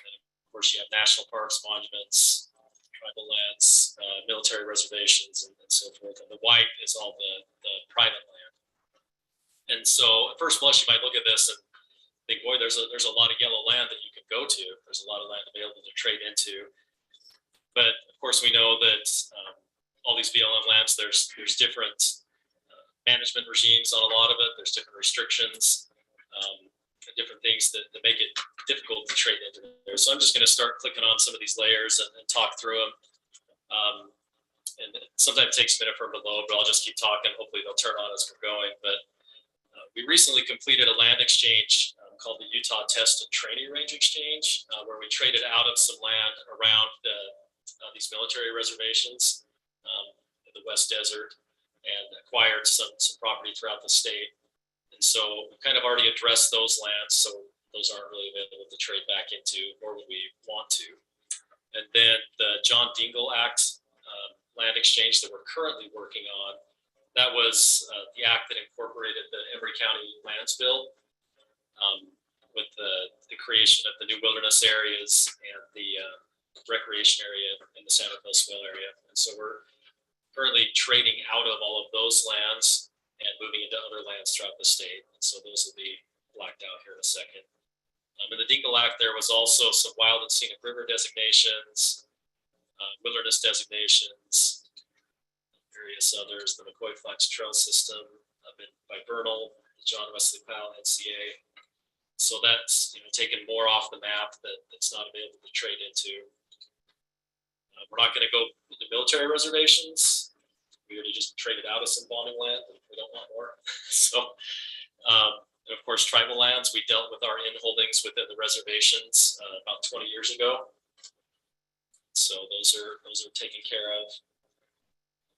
And of course, you have national parks, monuments, tribal lands, military reservations, and so forth. And the white is all the private land. And so at first blush, you might look at this and think, boy, there's a lot of yellow land that you can go to. There's a lot of land available to trade into. But of course, we know that all these BLM lands, there's different management regimes on a lot of it. There's different restrictions, different things that make it difficult to trade into there. So I'm just going to start clicking on some of these layers and talk through them. And sometimes it takes a minute for them to load, but I'll just keep talking. Hopefully they'll turn on as we're going. But we recently completed a land exchange called the Utah Test and Training Range Exchange, where we traded out of some land around these military reservations in the West Desert and acquired some property throughout the state. And so we kind of already addressed those lands, so those aren't really available to trade back into, nor would we want to. And then the John Dingell Act land exchange that we're currently working on, that was the act that incorporated the Emory County Lands Bill with the creation of the new wilderness areas and the recreation area in the San Rafael Swale area. And so we're currently trading out of all of those lands and moving into other lands throughout the state. And so those will be blacked out here in a second. In the Dingell Act, there was also some wild and scenic river designations, wilderness designations, various others, the McCoy Flats Trail System by Bernal, the John Wesley Powell NCA. So that's taken more off the map that's not available to trade into. We're not going to go into military reservations. We already just traded out of some bonding land, and we don't want more. So, and of course, tribal lands, we dealt with our in-holdings within the reservations about 20 years ago. So those are taken care of.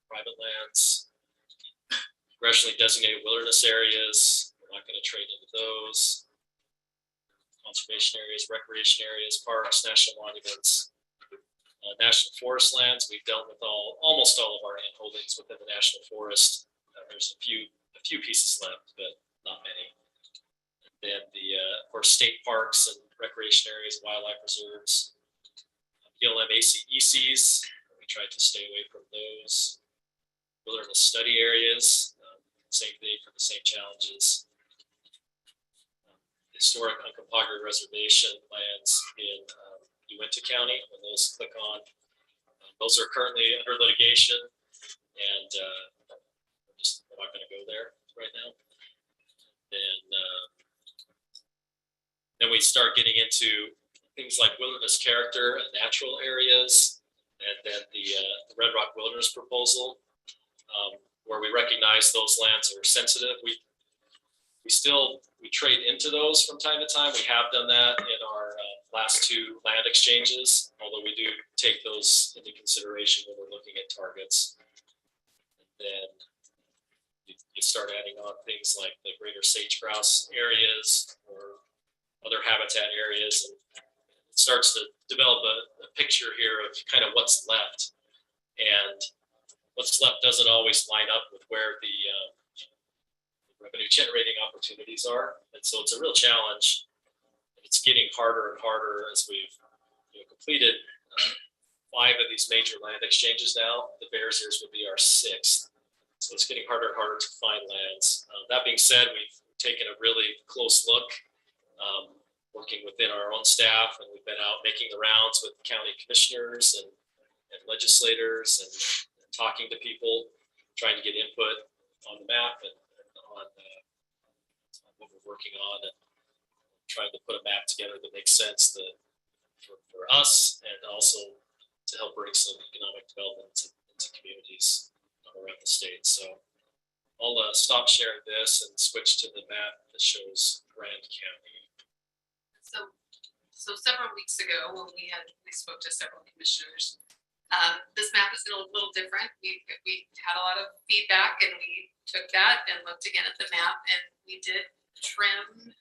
Private lands, congressionally designated wilderness areas, we're not going to trade into those. Conservation areas, recreation areas, parks, national monuments, national forest lands. We've dealt with almost all of our in-holdings within the national forest. There's a few pieces left, but not many. And then of course, state parks and recreation areas, wildlife reserves, BLM ECs. We tried to stay away from those. Wilderness study areas, same thing for the same challenges. Historic Uncompahgre Reservation lands in Uinta County, when those click on, those are currently under litigation, and we're not going to go there right now. Then we start getting into things like wilderness character and natural areas, and then the Red Rock Wilderness Proposal, where we recognize those lands are sensitive. We trade into those from time to time. We have done that in our last two land exchanges, although we do take those into consideration when we're looking at targets. And then you start adding on things like the greater sage grouse areas or other habitat areas, and it starts to develop a picture here of kind of what's left. And what's left doesn't always line up with where the revenue generating opportunities are. And so it's a real challenge. It's getting harder and harder as we've completed 5 of these major land exchanges now. The Bears Ears would be our 6th. So it's getting harder and harder to find lands. That being said, we've taken a really close look working within our own staff, and we've been out making the rounds with county commissioners and legislators and talking to people, trying to get input on the map and on what we're working on, and trying to put a map together that makes sense for us, and also to help bring some economic development into communities around the state. So I'll stop sharing this and switch to the map that shows Grand County. So several weeks ago, when we spoke to several commissioners, this map is a little different. We had a lot of feedback, and we took that and looked again at the map, and we did trim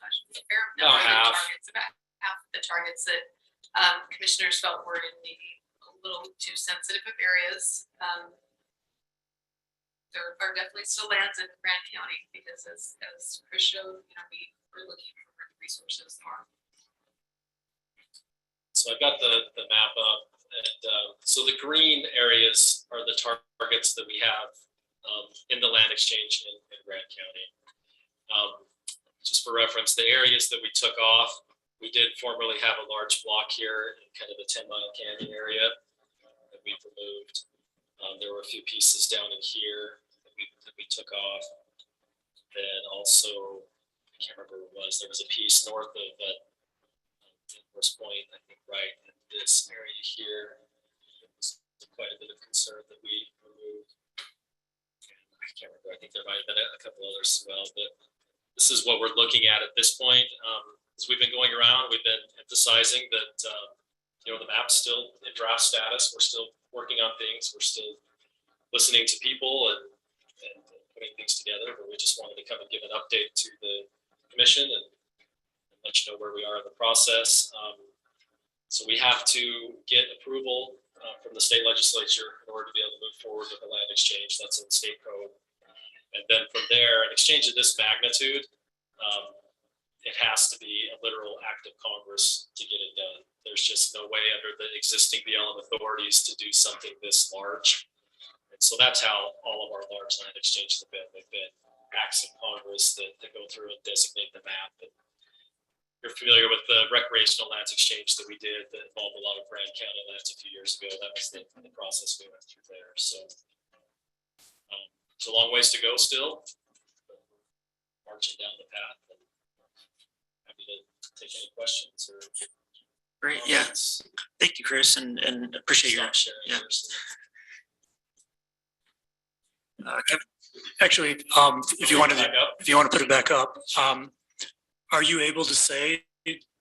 a fair number of the targets, about half of the targets that commissioners felt were in maybe a little too sensitive of areas. There are definitely still lands in Grand County, because as Chris showed, we're looking for where the resources are. So I've got the map up, and so the green areas are the targets that we have in the land exchange in Grand County. Just for reference, the areas that we took off, we did formerly have a large block here in kind of the 10-mile canyon area that we've removed. There were a few pieces down in here that we took off. Then also, I can't remember what it was, there was a piece north of First Point, I think, right in this area here. It was quite a bit of concern that we removed. And I can't remember, I think there might have been a couple others as well, but this is what we're looking at this point. As we've been going around, we've been emphasizing that the map's still in draft status. We're still working on things. We're still listening to people and putting things together. But we just wanted to come and give an update to the commission and let you know where we are in the process. So we have to get approval from the state legislature in order to be able to move forward with the land exchange. That's in state code. And then from there, an exchange of this magnitude, it has to be a literal act of Congress to get it done. There's just no way under the existing BLM authorities to do something this large. And so that's how all of our large land exchanges have been. They've been acts of Congress that go through and designate the map. And you're familiar with the recreational lands exchange that we did that involved a lot of Grand County lands a few years ago. That was the process we went through there. So it's a long ways to go still, but marching down the path. And happy to take any questions or Great, yeah. Thank you, Chris, and appreciate your sharing. yeah. Kevin? Actually, if you want to put it back up, are you able to say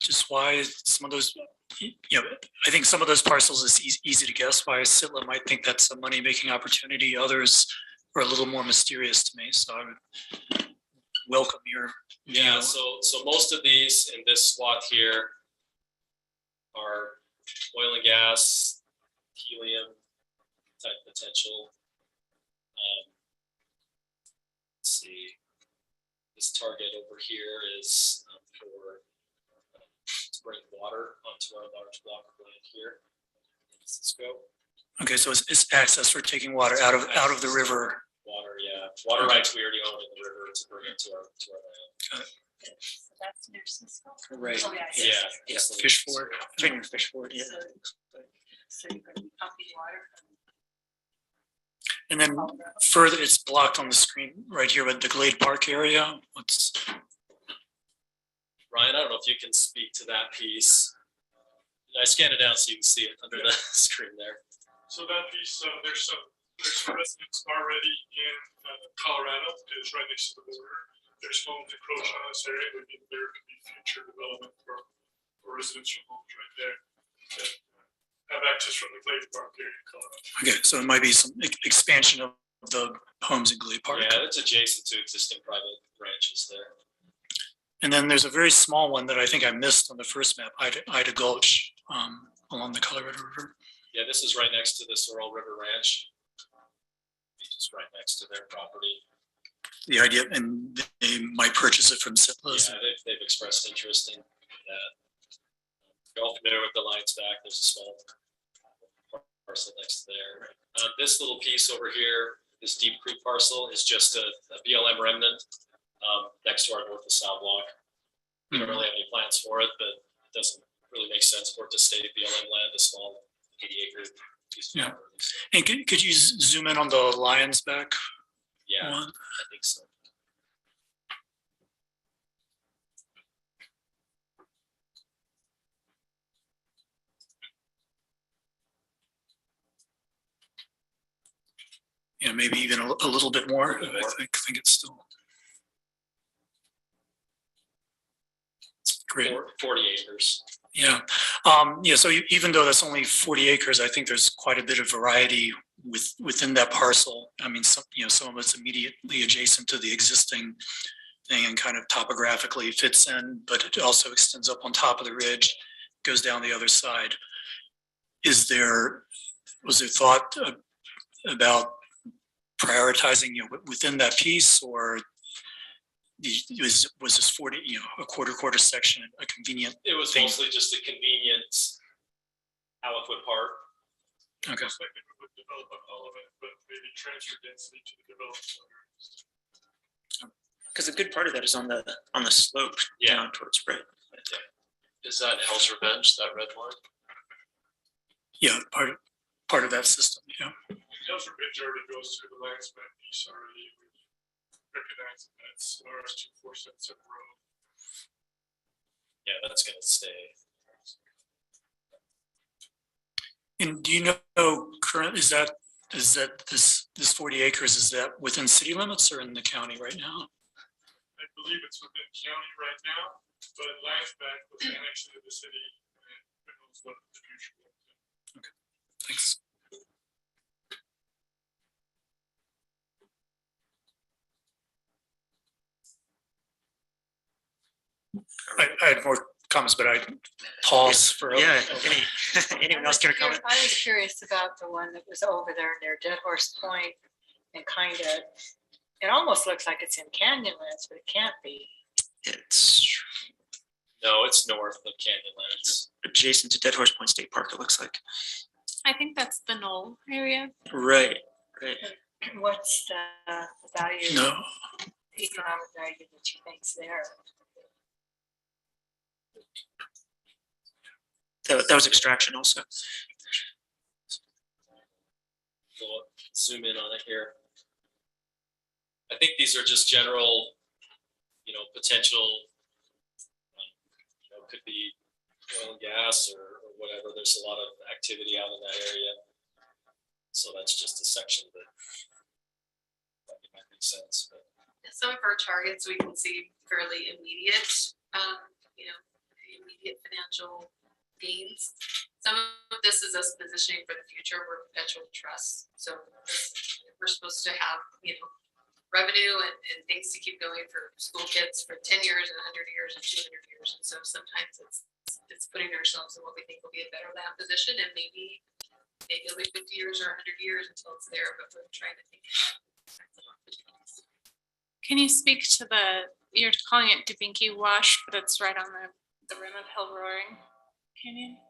just why some of those, I think some of those parcels is easy to guess why Sitla might think that's a money-making opportunity. Others are a little more mysterious to me. So I would welcome your view. Yeah, so most of these in this swath here are oil and gas, helium type potential. Let's see, this target over here is for to bring water onto our large block of land here in Cisco. Okay, so it's access for taking water out of the river. Water, yeah, water rights we already own in the river to bring it to our land. So that's near Cisco? Right. Oh, Yeah. Fish Ford. Junior Fish Ford, yeah. So you're gonna be pumping water And then further, it's blocked on the screen right here with the Glade Park area. Ryan, I don't know if you can speak to that piece. I scanned it down so you can see it under the screen there. So that piece, there's some residents already in Colorado, it's right next to the border. There's homes encroached on this area, but there could be future development for residents from homes right there that have access from the Glade Park area in Colorado. Okay, so it might be some expansion of the homes in Glade Park. Yeah, it's adjacent to existing private ranches there. And then there's a very small one that I think I missed on the first map, Ida Gulch, along the Colorado River. Yeah, this is right next to the Sorrel River Ranch. Just right next to their property. The idea, and they might purchase it from Sitla's. Yeah, they've expressed interest in that. You're all familiar with the lines back. There's a small parcel next to there. This little piece over here, this Deep Creek parcel, is just a BLM remnant next to our north of south block. We don't really have any plans for it, but it doesn't really make sense for it to stay BLM land, a small 80-acre piece of Yeah. property. So, And could you zoom in on the Lions back yeah, one? I think so. Yeah, maybe even a little bit more. I think it's still great. 40 acres. Yeah. Yeah. So even though that's only 40 acres, I think there's quite a bit of variety within that parcel. I mean, some of it's immediately adjacent to the existing thing and kind of topographically fits in, but it also extends up on top of the ridge, goes down the other side. Was there thought about prioritizing, within that piece, or was this 40, a quarter section a convenient? It was thing? mostly just a convenience how it would part. Okay. Most likely we would develop all of it, but maybe transfer density to the development areas. Because a good part of that is on the slope down towards Bright. Is that Hell's Revenge, that red line? Yeah, part of that system. Yeah. Hell's Revenge already goes through the landscape piece already. We recognize that that's RS-2477 road. Yeah, that's gonna stay. And do you know current is that this 40 acres, is that within city limits or in the county right now? I believe it's within county right now, but Lansback was annexed into the city and who knows what the future will be. Okay, thanks. I had more comments, but I pause for. Yeah, anyone else care to comment? I was curious about the one that was over there near Dead Horse Point and kind of, it almost looks like it's in Canyonlands, but it can't be. No, it's north of Canyonlands. Adjacent to Dead Horse Point State Park, it looks like. I think that's the Knoll area. Right. What's the value? No. The economic value that you think's there? That was extraction also. We'll zoom in on it here. I think these are just general, potential, could be oil and gas or whatever. There's a lot of activity out in that area. So that's just a section that might make sense. But. Some of our targets we can see fairly immediate, immediate financial gains. Some of this is us positioning for the future. We're perpetual trusts. So we're supposed to have, revenue and things to keep going for school kids for 10 years and 100 years and 200 years. And so sometimes it's putting ourselves in what we think will be a better land position, and maybe it'll be 50 years or 100 years until it's there, but we're trying to think. Can you speak to you're calling it Dubinki Wash, but it's right on the rim of Hell Roaring Canyon?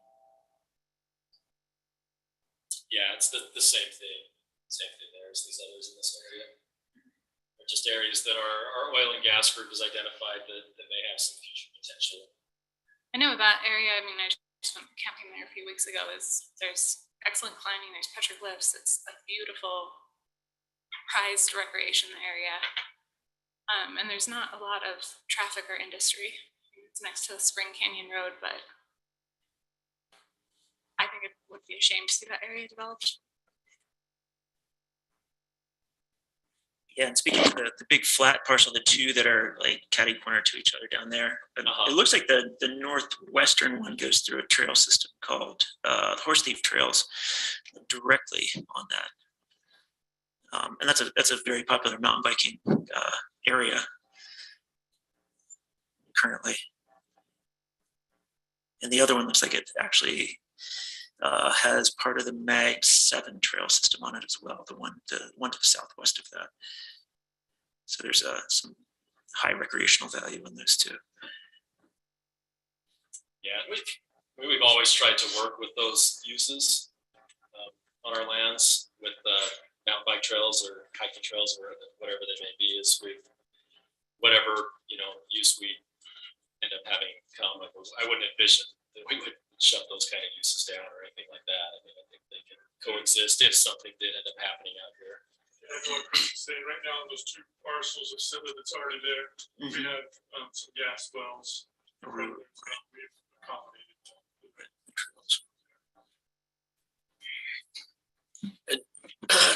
Yeah, it's the same thing. Same thing there as these others in this area. They're just areas that our oil and gas group has identified that may have some future potential. I know that area. I mean, I just went camping there a few weeks ago. There's excellent climbing. There's petroglyphs. It's a beautiful, prized recreation area. And there's not a lot of traffic or industry. It's next to the Spring Canyon Road, but I think it would be a shame to see that area developed. Yeah, and speaking of the big flat parcel, the two that are like catty corner to each other down there, it looks like the northwestern one goes through a trail system called Horse Thief Trails directly on that. And that's a very popular mountain biking area currently. And the other one looks like it actually has part of the Mag 7 trail system on it as well, the one to the southwest of that. So there's some high recreational value in those two. Yeah, we've always tried to work with those uses on our lands with mountain bike trails or hiking trails or whatever they may be. Whatever use we end up having come. I wouldn't envision that we would shut those kind of uses down or anything like that. I mean, I think they can coexist if something did end up happening out here. That's what Chris is saying, right now, those two parcels of Scylla that's already there, we have some gas wells. We've accommodated.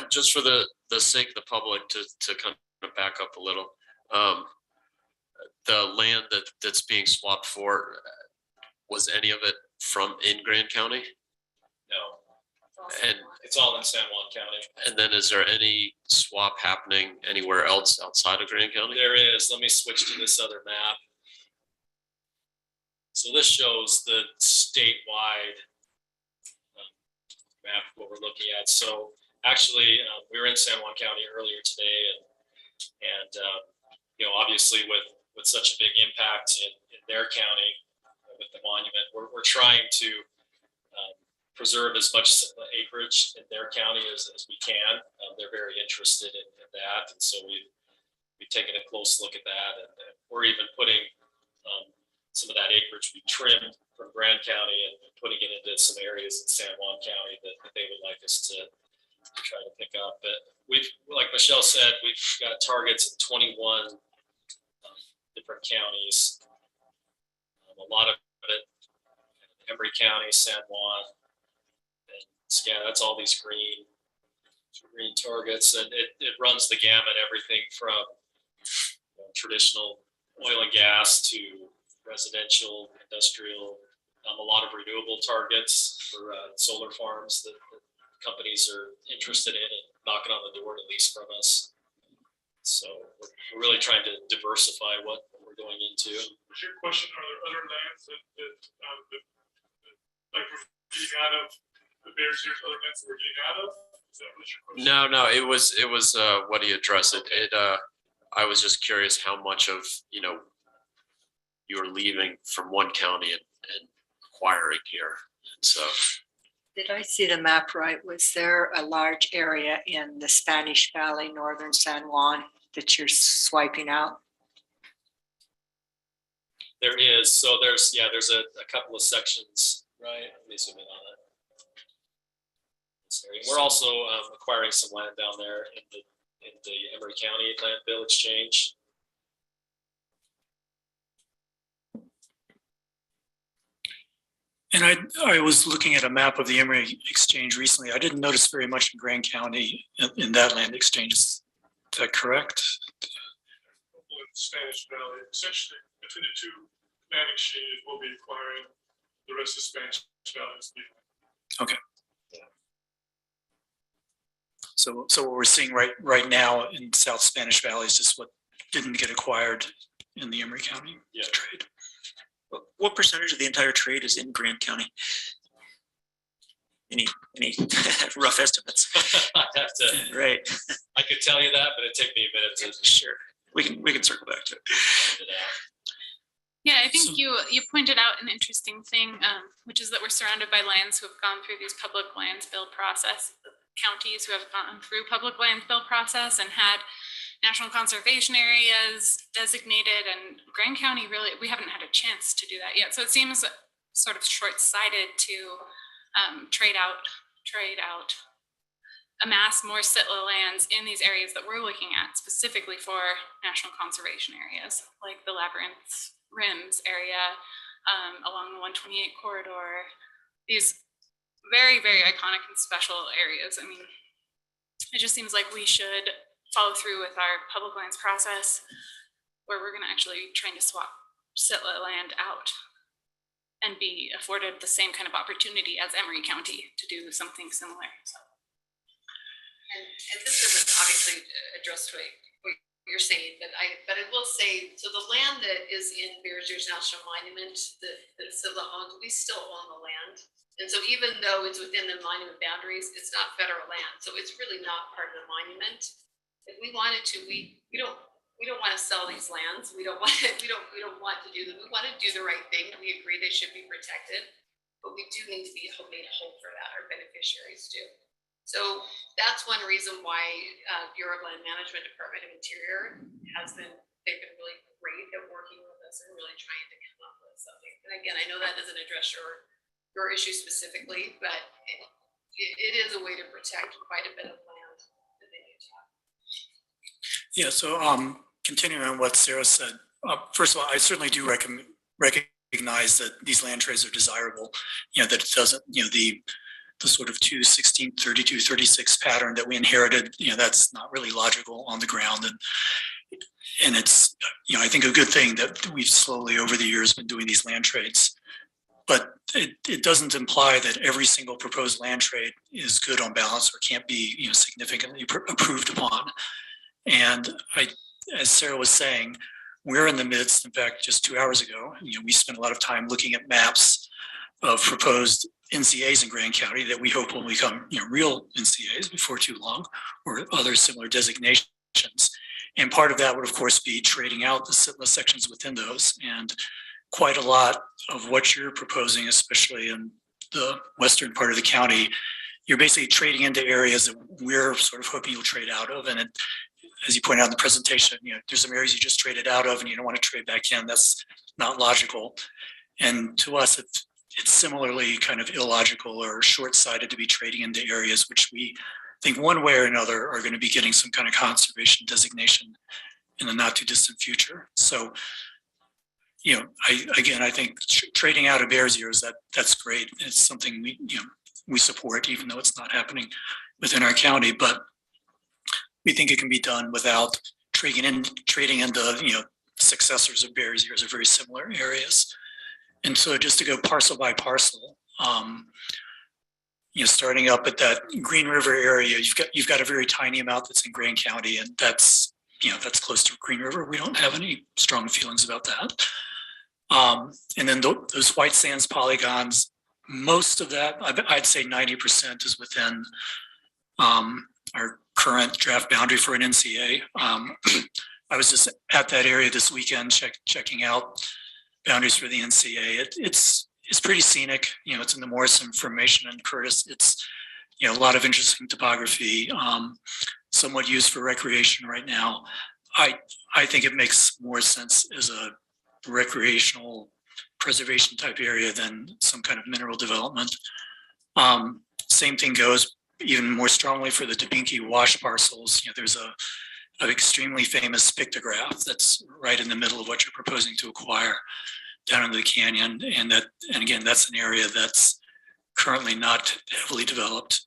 Just for the sake of the public to kind of back up a little, the land that's being swapped for, was any of it from in Grand County? No. And It's all in San Juan County. and then is there any swap happening anywhere else outside of Grand County? There is. Let me switch to this other map. So this shows the statewide map, what we're looking at. So actually, we were in San Juan County earlier today, and obviously with such a big impact in their county with the monument, we're trying to preserve as much acreage in their county as we can. They're very interested in that, and so we've taken a close look at that, and we're even putting some of that acreage we trimmed from Grand County and putting it into some areas in San Juan County that they would like us to try to pick up. But we've, like Michelle said, we've got targets in 21 different counties. A lot of it, Emory County, San Juan, and yeah, that's all these green targets, and it runs the gamut, everything from traditional oil and gas to residential, industrial, a lot of renewable targets for solar farms that companies are interested in and knocking on the door to lease from us. So we're really trying to diversify what we're going into. Was your question, are there other lands that like we're getting out of the Bears, there's other lands that we're getting out of? Is that what your question? No, it was what do you address it? I was just curious how much of you were leaving from one county and acquiring here. And so Did I see the map right? Was there a large area in the Spanish Valley, northern San Juan, that you're swiping out? There is. So there's a couple of sections, right? Let me zoom in on it. We're also acquiring some land down there in the Emory County landfill exchange. And I was looking at a map of the Emory Exchange recently. I didn't notice very much in Grand County in that land exchange. Is that correct? In Spanish Valley, essentially between the two land exchanges, we'll be acquiring the rest of Spanish Valley. Okay. So what we're seeing right now in South Spanish Valley is just what didn't get acquired in the Emory County trade. What percentage of the entire trade is in Grand County? Any rough estimates? I have to. Right. I could tell you that, but it'd take me a minute to. Sure. We can circle back to it. Yeah, I think you pointed out an interesting thing, which is that we're surrounded by lands who have gone through these public lands bill process, counties who have gone through public land bill process and had national conservation areas designated, and Grand County really, we haven't had a chance to do that yet. So it seems sort of short-sighted to trade out, amass more sitla lands in these areas that we're looking at specifically for national conservation areas, like the Labyrinth Rims area along the 128 corridor. These very, very iconic and special areas. I mean, it just seems like we should follow through with our public lands process where we're going to actually trying to swap sitla land out and be afforded the same kind of opportunity as Emory County to do something similar. So. And this doesn't obviously address what you're saying, but I will say, so the land that is in Bears Ears National Monument that Scylla owns, we still own the land. And so even though it's within the monument boundaries, it's not federal land. So it's really not part of the monument. If we wanted to, we don't want to sell these lands. We don't want to do them. We want to do the right thing. We agree they should be protected, but we do need to be made whole for that. Our beneficiaries do. So that's one reason why Bureau of Land Management, Department of Interior they've been really great at working with us us and really trying to come up with something. And again, I know that doesn't address your issue specifically, but it is a way to protect quite a bit of land that they need to have. Yeah, so continuing on what Sarah said, first of all, I certainly do recognize that these land trades are desirable. That it doesn't, the sort of 2, 16, 32, 36 pattern that we inherited, that's not really logical on the ground. And it's, I think a good thing that we've slowly over the years been doing these land trades. But it doesn't imply that every single proposed land trade is good on balance or can't be, significantly approved upon. And as Sarah was saying, we're in the midst, in fact, just 2 hours ago, we spent a lot of time looking at maps of proposed NCAs in Grand County that we hope will become, real NCAs before too long, or other similar designations. And part of that would, of course, be trading out the sitless sections within those. And quite a lot of what you're proposing, especially in the western part of the county, you're basically trading into areas that we're sort of hoping you'll trade out of. And as you point out in the presentation, there's some areas you just traded out of and you don't want to trade back in. That's not logical. And to us, it's similarly kind of illogical or short-sighted to be trading into areas which we think one way or another are going to be getting some kind of conservation designation in the not too distant future. So, I think trading out of Bear Zeros, that's great. It's something we support, even though it's not happening within our county. But we think it can be done without trading into successors of Bear Zeros or very similar areas. And so just to go parcel by parcel, starting up at that Green River area, you've got a very tiny amount that's in Grand County, and that's close to Green River. We don't have any strong feelings about that. And then those white sands polygons, most of that, I'd say 90% is within our current draft boundary for an NCA. I was just at that area this weekend checking out boundaries for the NCA. It's pretty scenic. It's in the Morrison Formation and Curtis. It's a lot of interesting topography, somewhat used for recreation right now. I think it makes more sense as a recreational preservation type area than some kind of mineral development. Same thing goes even more strongly for the Dubinki wash parcels. There's an extremely famous pictograph that's right in the middle of what you're proposing to acquire down into the canyon. And again, that's an area that's currently not heavily developed.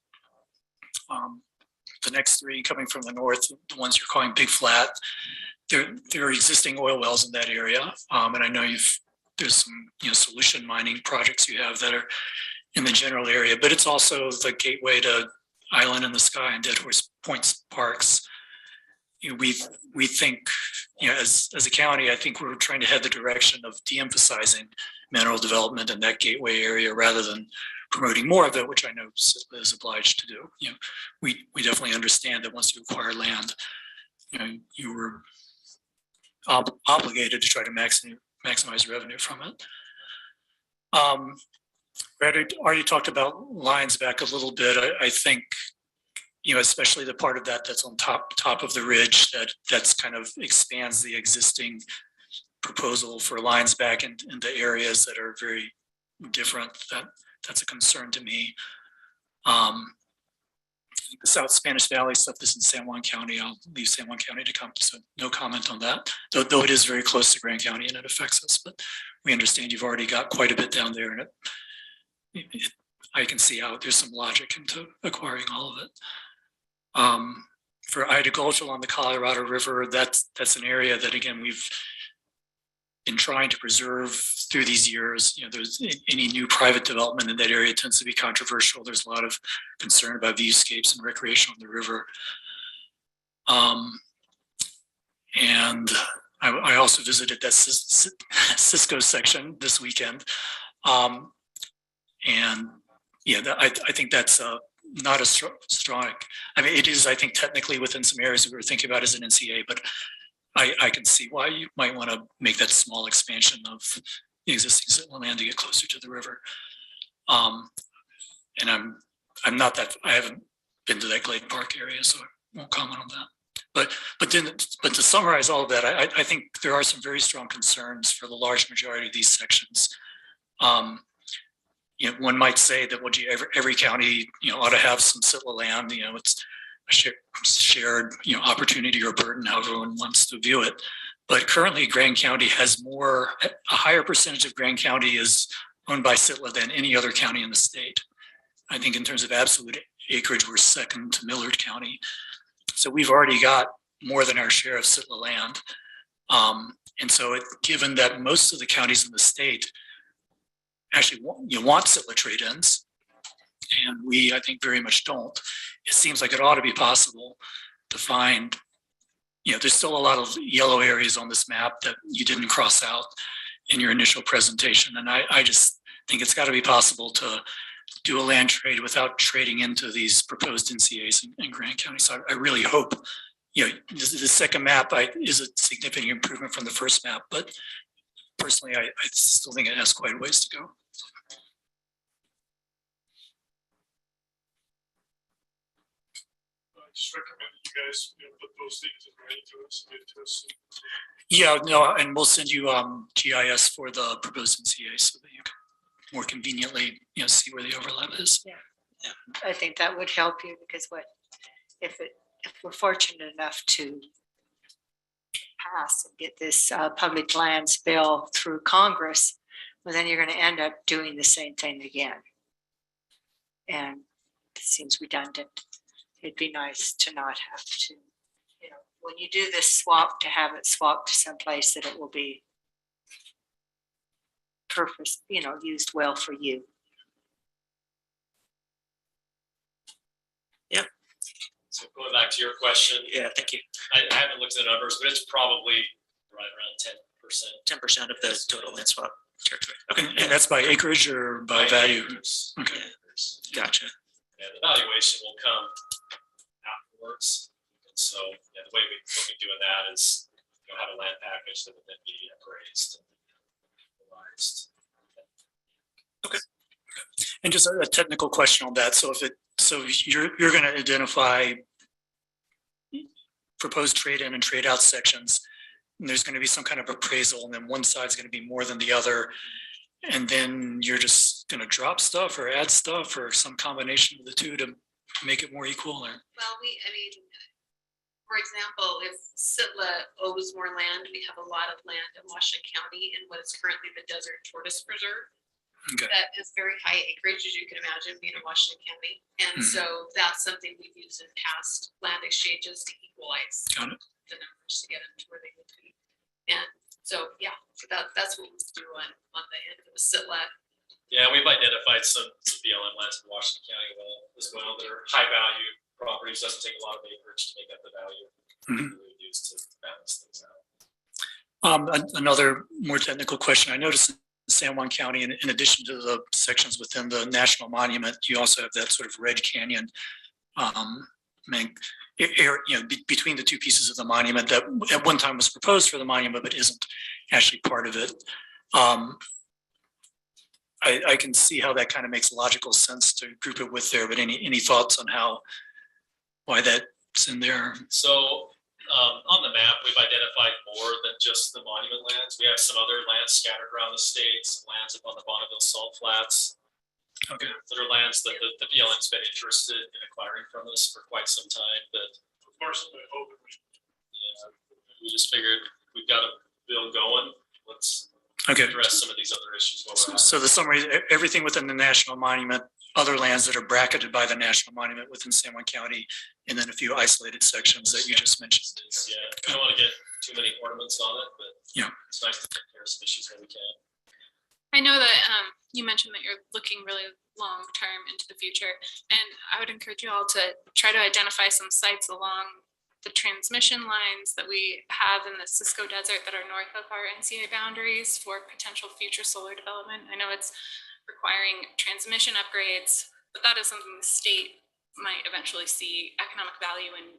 The next three coming from the north, the ones you're calling Big Flat, there are existing oil wells in that area. And I know there's some solution mining projects you have that are in the general area, but it's also the gateway to Island in the Sky and Dead Horse Points parks. We think, as a county, I think we're trying to head the direction of de-emphasizing mineral development in that gateway area rather than promoting more of it, which I know Sitla is obliged to do. We definitely understand that once you acquire land, you were obligated to try to maximize revenue from it. Brad already talked about lines back a little bit. I think, especially the part of that that's on top of the ridge that's kind of expands the existing proposal for lines back into areas that are very different. That's a concern to me. The South Spanish Valley stuff is in San Juan County. I'll leave San Juan County to come, so no comment on that. Though it is very close to Grand County and it affects us, but we understand you've already got quite a bit down there, and I can see how there's some logic into acquiring all of it. For Ida Gulch along the Colorado River, that's an area that, again, we've been trying to preserve through these years. There's any new private development in that area tends to be controversial. There's a lot of concern about viewscapes and recreation on the river. And I also visited that Cisco section this weekend. And I think that's not a strong, it is, I think, technically within some areas we were thinking about as an NCA, but I can see why you might want to make that small expansion of the existing land to get closer to the river. And I haven't been to that Glade Park area, so I won't comment on that. But to summarize all of that, I think there are some very strong concerns for the large majority of these sections. One might say that every county, ought to have some SITLA land. It's a shared, opportunity or burden, however one wants to view it. But currently, Grand County has a higher percentage of Grand County is owned by SITLA than any other county in the state. I think in terms of absolute acreage, we're second to Millard County. So we've already got more than our share of SITLA land. And so given that most of the counties in the state actually want SITLA trade-ins, and we, I think, very much don't, it seems like it ought to be possible to find, there's still a lot of yellow areas on this map that you didn't cross out in your initial presentation. And I just think it's got to be possible to do a land trade without trading into these proposed NCAs in Grand County. So I really hope, the second map is a significant improvement from the first map, but personally, I still think it has quite a ways to go. I just recommend that you guys, put those things in writing to us, get to us. Yeah, no, and we'll send you GIS for the proposed NCA so that you can more conveniently, see where the overlap is. Yeah, I think that would help you because if we're fortunate enough to pass and get this public lands bill through Congress, well, then you're going to end up doing the same thing again. And it seems redundant. It'd be nice to not have to, when you do this swap, to have it swapped to someplace that it will be used well for you. Yeah. So going back to your question. Yeah, thank you. I haven't looked at the numbers, but it's probably right around 10%. 10% of the total land swap territory. Okay. And that's by acreage or by value? Acres. Okay. Acres. Gotcha. Yeah, the valuation will come afterwards. And so the way we look at doing that is have a land package that would then be appraised and realized. Okay. And just a technical question on that. So you're going to identify proposed trade-in and trade-out sections, and there's going to be some kind of appraisal, and then one side's going to be more than the other, and then you're just going to drop stuff or add stuff or some combination of the two to make it more equal? Or? Well, for example, if SITLA owes more land, we have a lot of land in Washington County in what is currently the Desert Tortoise Preserve. Okay. That is very high acreage, as you can imagine, being in Washington County. And so that's something we've used in past land exchanges to equalize the numbers to get them to where they need to be. And so, that's what we do on the end of the SITLA. Yeah, we've identified some BLM lands in Washington County as well. They're high value properties, doesn't take a lot of acreage to make up the value. Really used to balance things out. Another more technical question. I noticed in San Juan County, in addition to the sections within the National Monument, you also have that sort of Red Canyon between the two pieces of the monument that at one time was proposed for the monument, but isn't actually part of it. I can see how that kind of makes logical sense to group it with there, but any thoughts on why that's in there? So on the map, we've identified more than just the monument lands. We have some other lands scattered around the state, some lands up on the Bonneville Salt Flats. Okay. That are lands that the BLM's been interested in acquiring from us for quite some time. But we just figured we've got a bill going. Let's address some of these other issues. So the summary: everything within the National Monument, other lands that are bracketed by the National Monument within San Juan County, and then a few isolated sections that you just mentioned. Yeah, I don't want to get too many ornaments on it, but it's nice to take care of some issues where we can. I know that you mentioned that you're looking really long term into the future, and I would encourage you all to try to identify some sites along the transmission lines that we have in the Cisco Desert that are north of our NCA boundaries for potential future solar development. I know it's requiring transmission upgrades, but that is something the state might eventually see economic value in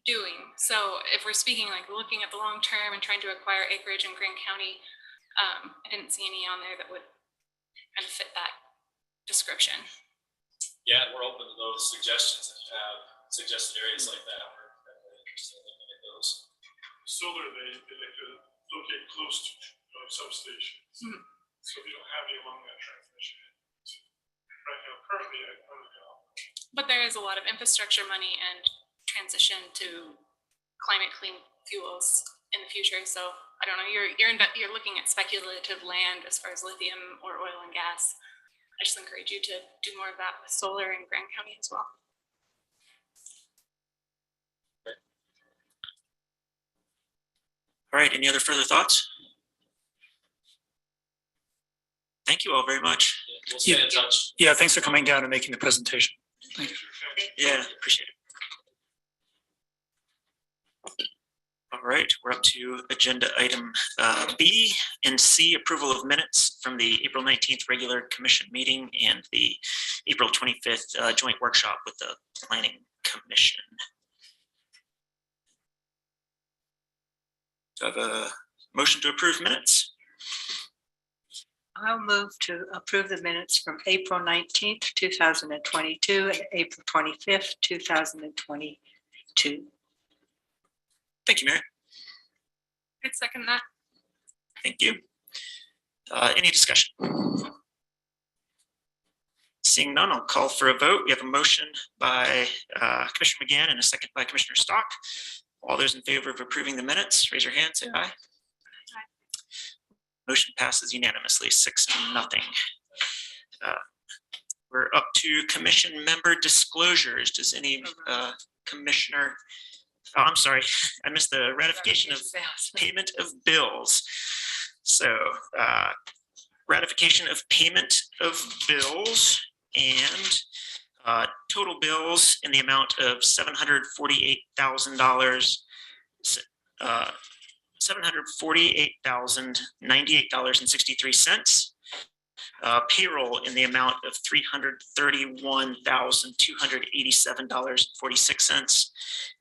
doing. So if we're speaking looking at the long term and trying to acquire acreage in Grand County, I didn't see any on there that would kind of fit that description. Yeah, we're open to those suggestions. If you have suggested areas like that, we're interested in looking at those. Solar, they could locate close to substations. So you don't have any along that transmission. Right now, currently, I don't know. But there is a lot of infrastructure money and transition to climate clean fuels in the future. So I don't know, you're looking at speculative land as far as lithium or oil and gas. I just encourage you to do more of that with solar in Grand County as well. All right, any other further thoughts? Thank you all very much. We'll stay in touch. Yeah, thanks for coming down and making the presentation. Thank you. Yeah, appreciate it. All right, we're up to agenda item B and C, approval of minutes from the April 19th regular commission meeting and the April 25th joint workshop with the Planning Commission. Do I have a motion to approve minutes? I'll move to approve the minutes from April 19th, 2022 and April 25th, 2022. Thank you, Mary. I'd second that. Thank you. Any discussion? Seeing none, I'll call for a vote. We have a motion by Commissioner McGann and a second by Commissioner Stock. All those in favor of approving the minutes, raise your hand, say aye. Motion passes unanimously, 6-0. We're up to commission member disclosures. Does any commissioner, oh, I'm sorry, I missed the ratification of payment of bills. So ratification of payment of bills and total bills in the amount of $748,000. $748,098.63. Payroll in the amount of $331,287.46,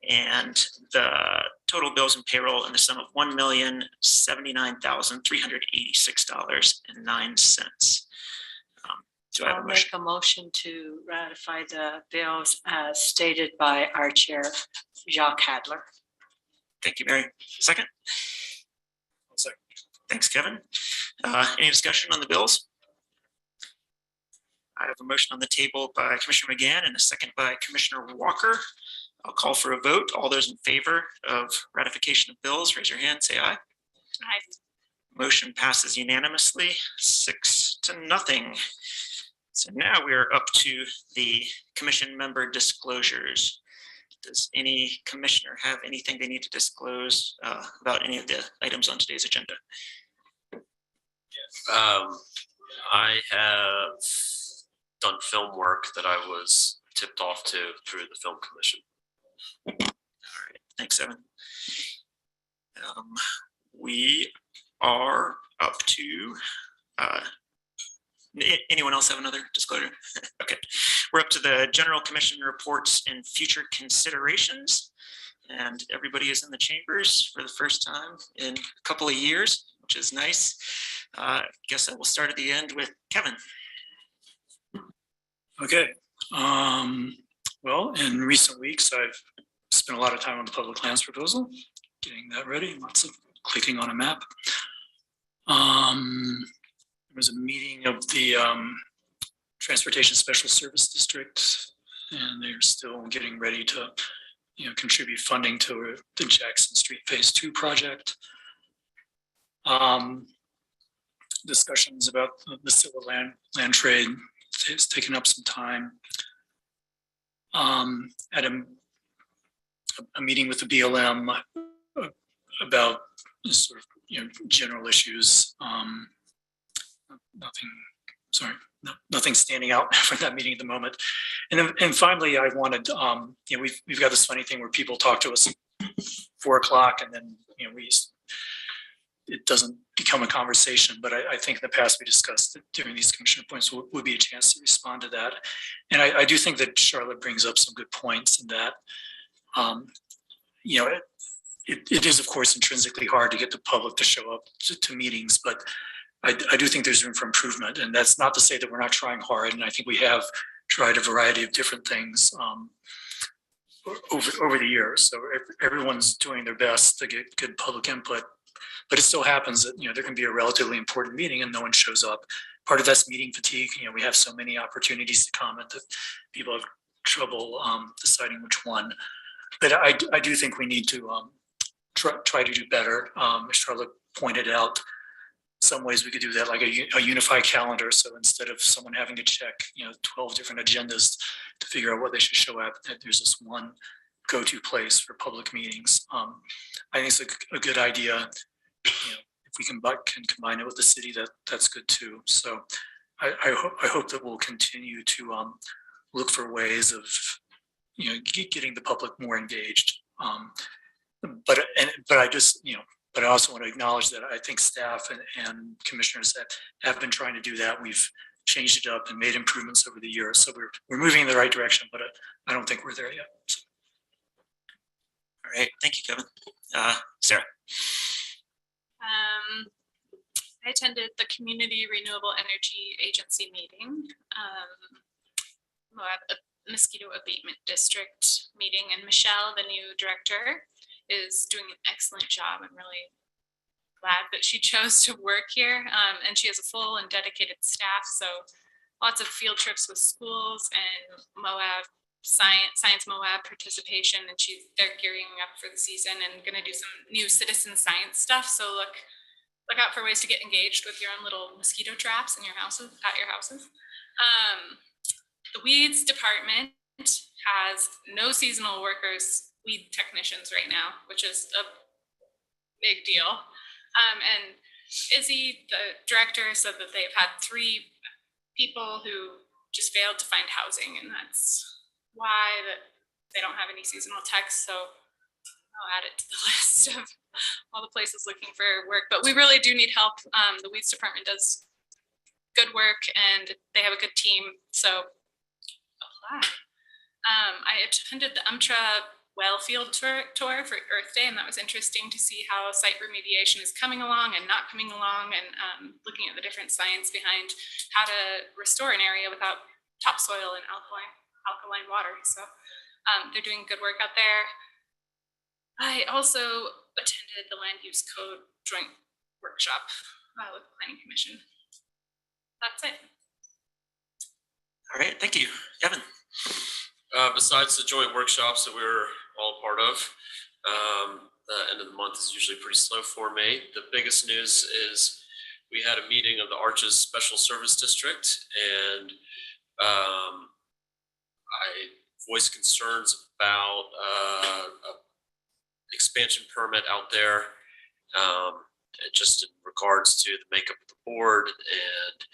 and the total bills and payroll in the sum of $1,079,386.09. Do I have a I'll motion? make a motion to ratify the bills as stated by our chair, Jacques Hadler. Thank you, Mary. Second? Second. Thanks, Kevin. Any discussion on the bills? I have a motion on the table by Commissioner McGann and a second by Commissioner Walker. I'll call for a vote. All those in favor of ratification of bills, raise your hand, say aye. Aye. Motion passes unanimously, 6-0. So now we are up to the commission member disclosures. Does any commissioner have anything they need to disclose about any of the items on today's agenda? I have done film work that I was tipped off to through the Film Commission. All right, thanks, Evan. We are up to, anyone else have another disclosure? Okay, we're up to the general commission reports and future considerations. And everybody is in the chambers for the first time in a couple of years, which is nice. Guess I will start at the end with Kevin. Okay. Well, in recent weeks, I've spent a lot of time on the public lands proposal, getting that ready, lots of clicking on a map. There was a meeting of the Transportation Special Service District, and they're still getting ready to, contribute funding to the Jackson Street Phase 2 project. Discussions about the civil land trade has taken up some time. At a meeting with the BLM about sort of general issues. Nothing standing out from that meeting at the moment. And finally, I wanted, we've got this funny thing where people talk to us at 4 o'clock, and then it doesn't become a conversation. But I think in the past we discussed that during these commissioner points would be a chance to respond to that. And I do think that Charlotte brings up some good points in that, it is of course intrinsically hard to get the public to show up to meetings, but I do think there's room for improvement. And that's not to say that we're not trying hard. And I think we have tried a variety of different things over the years. So everyone's doing their best to get good public input. But it still happens that, there can be a relatively important meeting and no one shows up. Part of that's meeting fatigue. We have so many opportunities to comment that people have trouble deciding which one. But I do think we need to try to do better. As Charlotte pointed out, some ways we could do that, like a unified calendar. So instead of someone having to check, 12 different agendas to figure out what they should show up, that there's this one go-to place for public meetings. I think it's a good idea. If we can combine it with the city, that's good too. So I hope that we'll continue to look for ways of getting the public more engaged. But I also want to acknowledge that I think staff and commissioners that have been trying to do that. We've changed it up and made improvements over the years. So we're moving in the right direction, but I don't think we're there yet. So. All right, thank you, Kevin. Sarah. I attended the Community Renewable Energy Agency meeting, a mosquito abatement district meeting, and Michelle, the new director, is doing an excellent job. I'm really glad that she chose to work here, and she has a full and dedicated staff. So lots of field trips with schools and Moab science Moab participation, and they're gearing up for the season and going to do some new citizen science stuff. So look out for ways to get engaged with your own little mosquito traps in your houses, at your houses. The weeds department has no seasonal workers, weed technicians right now, which is a big deal. And Izzy, the director, said that they've had 3 people who just failed to find housing, and that's why that they don't have any seasonal techs. So I'll add it to the list of all the places looking for work. But we really do need help. The weeds department does good work and they have a good team. So apply. I attended the well field tour for Earth Day, and that was interesting to see how site remediation is coming along and not coming along, and looking at the different science behind how to restore an area without topsoil and alkaline water. So they're doing good work out there. I also attended the Land Use Code joint workshop with the Planning Commission. That's it. All right, thank you. Kevin. Besides the joint workshops that we were all part of, the end of the month is usually pretty slow for me. The biggest news is we had a meeting of the Arches Special Service District, and I voiced concerns about expansion permit out there, just in regards to the makeup of the board and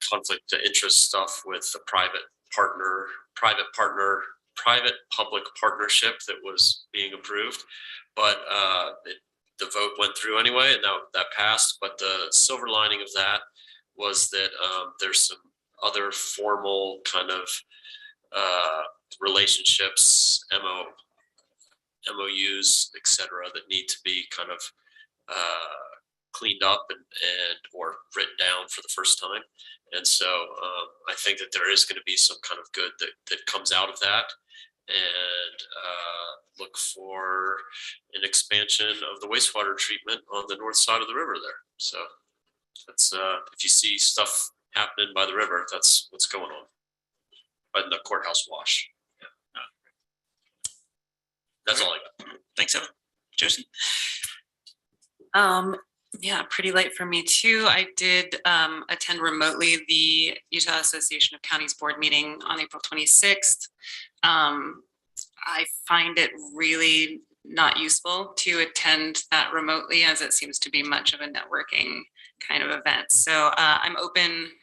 conflict of interest stuff with the private public partnership that was being approved. But the vote went through anyway, and that passed. But the silver lining of that was that there's some other formal kind of relationships, MOUs, et cetera, that need to be kind of cleaned up and or written down for the first time. And so I think that there is going to be some kind of good that comes out of that, and look for an expansion of the wastewater treatment on the north side of the river there. So that's if you see stuff happening by the river, that's what's going on. By the courthouse wash. Yeah. That's all I got. Thanks, Evan. Josie. Yeah, pretty late for me too. I did attend remotely the Utah Association of Counties board meeting on April 26th. I find it really not useful to attend that remotely, as it seems to be much of a networking kind of event. So I'm open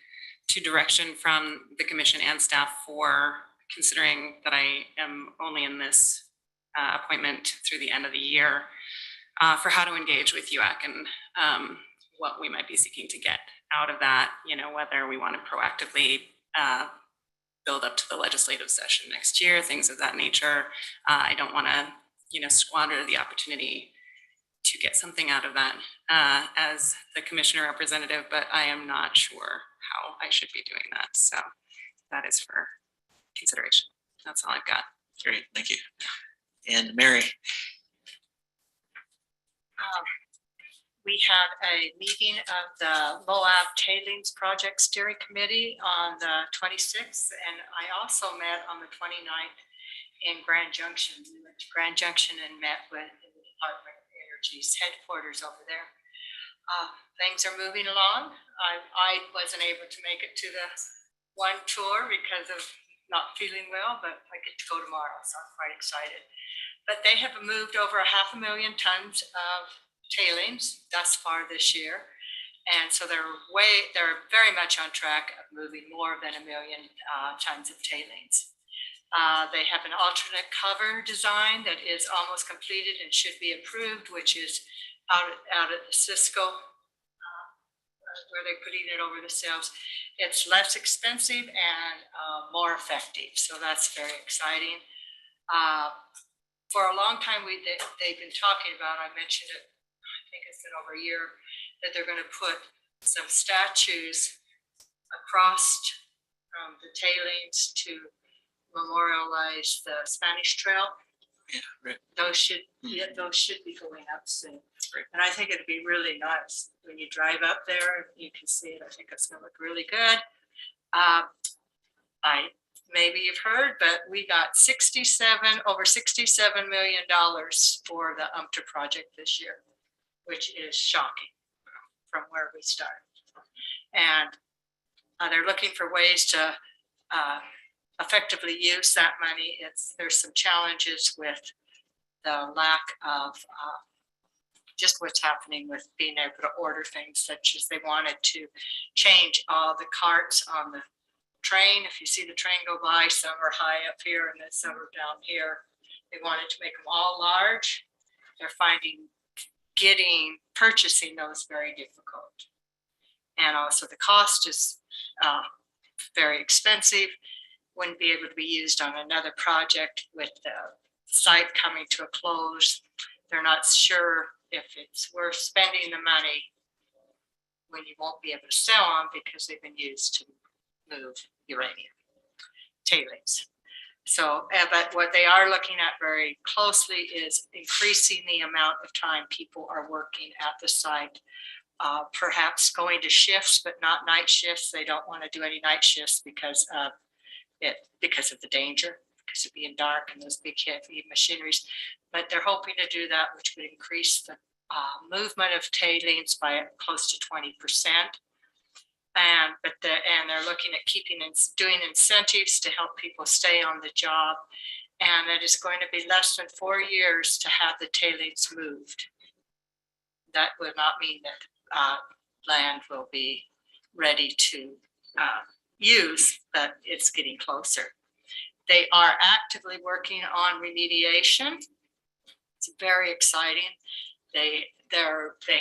to direction from the commission and staff for considering that I am only in this appointment through the end of the year, for how to engage with UAC and what we might be seeking to get out of that, whether we want to proactively build up to the legislative session next year, things of that nature. I don't want to, squander the opportunity to get something out of that as the commissioner representative, but I am not sure how I should be doing that. So that is for consideration. That's all I've got. Great, thank you. And Mary? We had a meeting of the Moab Tailings Project Steering Committee on the 26th, and I also met on the 29th in Grand Junction. We went to Grand Junction and met with the Department of Energy's headquarters over there. Things are moving along. I wasn't able to make it to the one tour because of not feeling well, but I get to go tomorrow, so I'm quite excited. But they have moved over 500,000 tons of tailings thus far this year. And so they're very much on track of moving more than 1 million tons of tailings. They have an alternate cover design that is almost completed and should be approved, which is out at the Cisco, where they're putting it over the sales. It's less expensive and more effective. So that's very exciting. For a long time, they've been talking about, I mentioned it, I think it's been over a year, that they're going to put some statues across the tailings to memorialize the Spanish Trail. Yeah, right. Those should be going up soon. And I think it'd be really nice when you drive up there, you can see it. I think it's going to look really good. Maybe you've heard, but we got over $67 million for the UMTA project this year, which is shocking from where we started. And they're looking for ways to effectively use that money. There's some challenges with the lack of just what's happening with being able to order things, such as they wanted to change all the carts on the train. If you see the train go by, some are high up here and then some are down here. They wanted to make them all large. They're finding purchasing those very difficult. And also the cost is very expensive. Wouldn't be able to be used on another project with the site coming to a close. They're not sure if it's worth spending the money when you won't be able to sell them because they've been used to move uranium tailings. So, but what they are looking at very closely is increasing the amount of time people are working at the site. Perhaps going to shifts, but not night shifts. They don't want to do any night shifts because of the danger, because of being dark and those big heavy machineries. But they're hoping to do that, which would increase the movement of tailings by close to 20%. And they're looking at doing incentives to help people stay on the job. And it is going to be less than 4 years to have the tailings moved. That would not mean that land will be ready to use, but it's getting closer. They are actively working on remediation. It's very exciting. They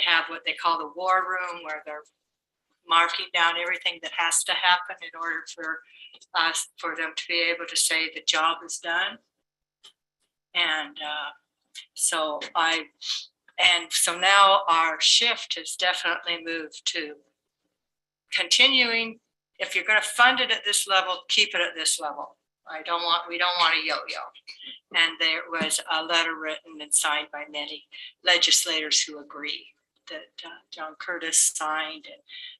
have what they call the war room, where they're marking down everything that has to happen in order for them to be able to say the job is done. And so now our shift has definitely moved to continuing. If you're going to fund it at this level, keep it at this level. We don't want a yo-yo. And there was a letter written and signed by many legislators who agree, that John Curtis signed,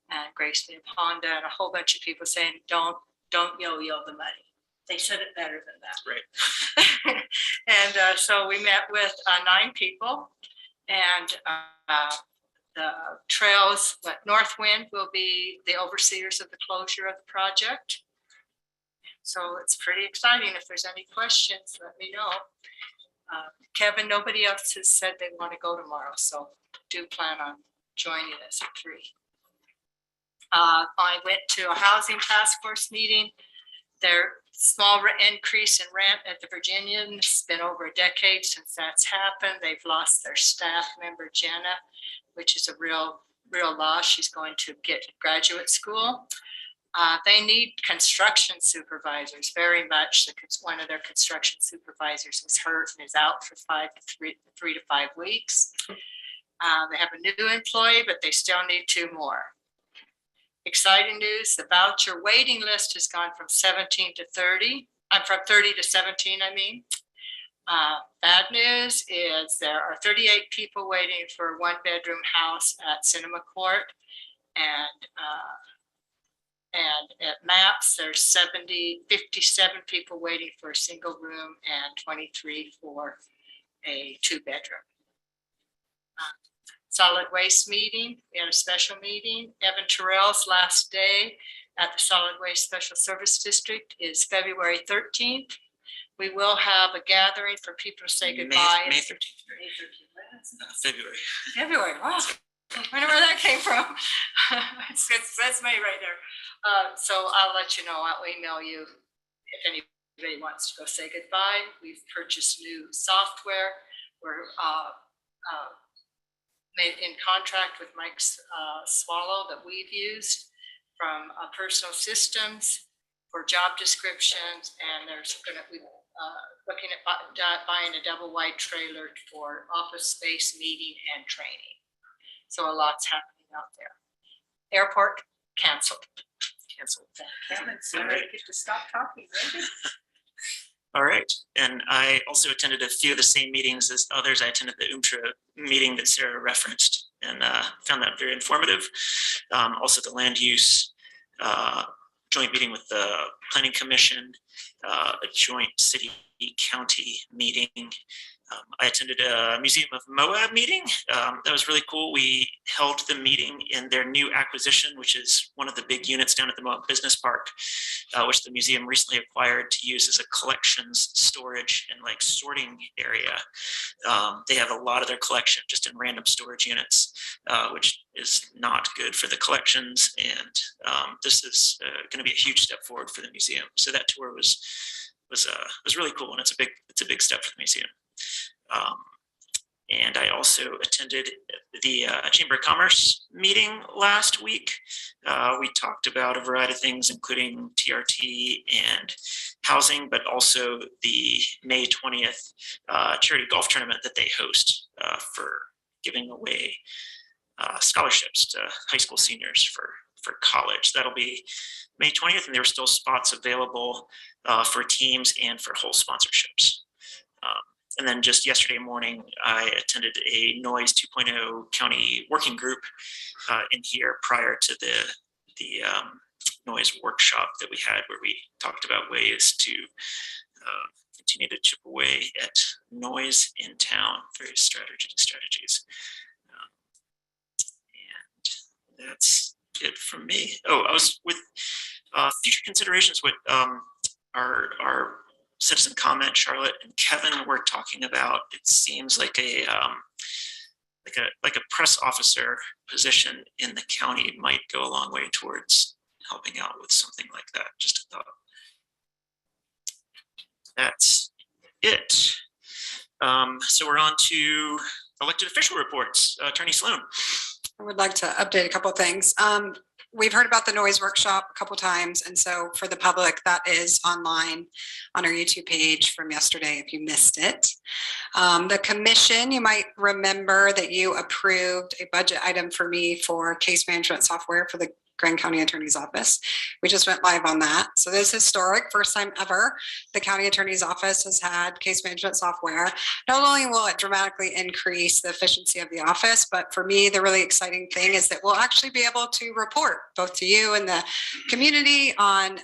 and Grace Leoponda, and a whole bunch of people saying, don't yo-yo the money. They said it better than that. Right. And so we met with 9 people, and the trails, Northwind will be the overseers of the closure of the project. So it's pretty exciting. If there's any questions, let me know. Kevin, nobody else has said they want to go tomorrow, so do plan on joining us at 3. I went to a housing task force meeting. Their small increase in rent at the Virginians, it's been over a decade since that's happened. They've lost their staff member, Jenna, which is a real loss. She's going to get graduate school. They need construction supervisors very much. One of their construction supervisors was hurt and is out for 3 to 5 weeks. They have a new employee, but they still need 2 more. Exciting news, the voucher waiting list has gone from 17 to 30. I'm from 30 to 17, I mean. Bad news is there are 38 people waiting for a one-bedroom house at Cinema Court. And at MAPS, there's 57 people waiting for a single room and 23 for a two-bedroom. Solid waste meeting, we had a special meeting. Evan Terrell's last day at the Solid Waste Special Service District is February 13th. We will have a gathering for people to say goodbye. May 13th. February. February, wow. I wonder where that came from. That's May right there. So I'll let you know, I'll email you if anybody wants to go say goodbye. We've purchased new software. We're made in contract with Mike's Swallow that we've used from Personal Systems for job descriptions. And there's looking at buying a double wide trailer for office space, meeting and training. So a lot's happening out there. Airport canceled. All right. Get to stop talking, right? All right. And I also attended a few of the same meetings as others. I attended the UMTRA meeting that Sarah referenced and found that very informative. Also the land use joint meeting with the Planning Commission, a joint city-county meeting. I attended a Museum of Moab meeting. That was really cool. We held the meeting in their new acquisition, which is one of the big units down at the Moab Business Park, which the museum recently acquired to use as a collections, storage, and like sorting area. They have a lot of their collection just in random storage units, which is not good for the collections. And this is going to be a huge step forward for the museum. So that tour was really cool, and it's a big step for the museum. And I also attended the Chamber of Commerce meeting last week. We talked about a variety of things, including TRT and housing, but also the May 20th charity golf tournament that they host for giving away scholarships to high school seniors for college. That'll be May 20th, and there are still spots available for teams and for whole sponsorships. And then just yesterday morning, I attended a Noise 2.0 county working group in here prior to the noise workshop that we had, where we talked about ways to continue to chip away at noise in town, various strategies. And that's it from me. Oh, I was with future considerations with our citizen comment, Charlotte and Kevin were talking about. It seems like a press officer position in the county might go a long way towards helping out with something like that. Just a thought. That's it. So we're on to elected official reports. Attorney Sloan. I would like to update a couple of things. We've heard about the noise workshop a couple times, and so for the public, that is online on our YouTube page from yesterday if you missed it. The commission, you might remember that you approved a budget item for me for case management software for the Grand County Attorney's Office. We just went live on that. So this is historic, first time ever the County Attorney's Office has had case management software. Not only will it dramatically increase the efficiency of the office, but for me, the really exciting thing is that we'll actually be able to report both to you and the community on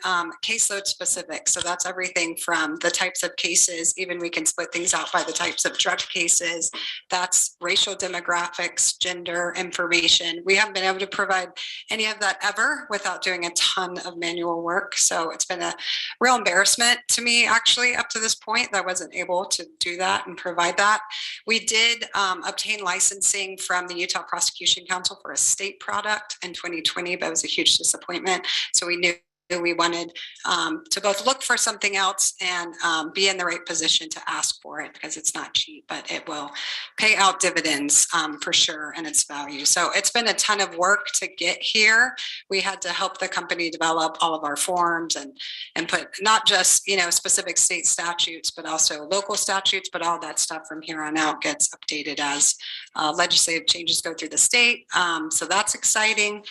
caseload specific. So that's everything from the types of cases, even we can split things out by the types of drug cases. That's racial demographics, gender information. We haven't been able to provide any of that ever without doing a ton of manual work. So it's been a real embarrassment to me actually up to this point that I wasn't able to do that and provide that. We did obtain licensing from the Utah Prosecution Council for a state product in 2020, but it was a huge disappointment. So we knew we wanted to both look for something else and be in the right position to ask for it, because it's not cheap, but it will pay out dividends for sure and its value. So it's been a ton of work to get here. We had to help the company develop all of our forms and put not just, you know, specific state statutes, but also local statutes, but all that stuff from here on out gets updated as legislative changes go through the state. So that's exciting.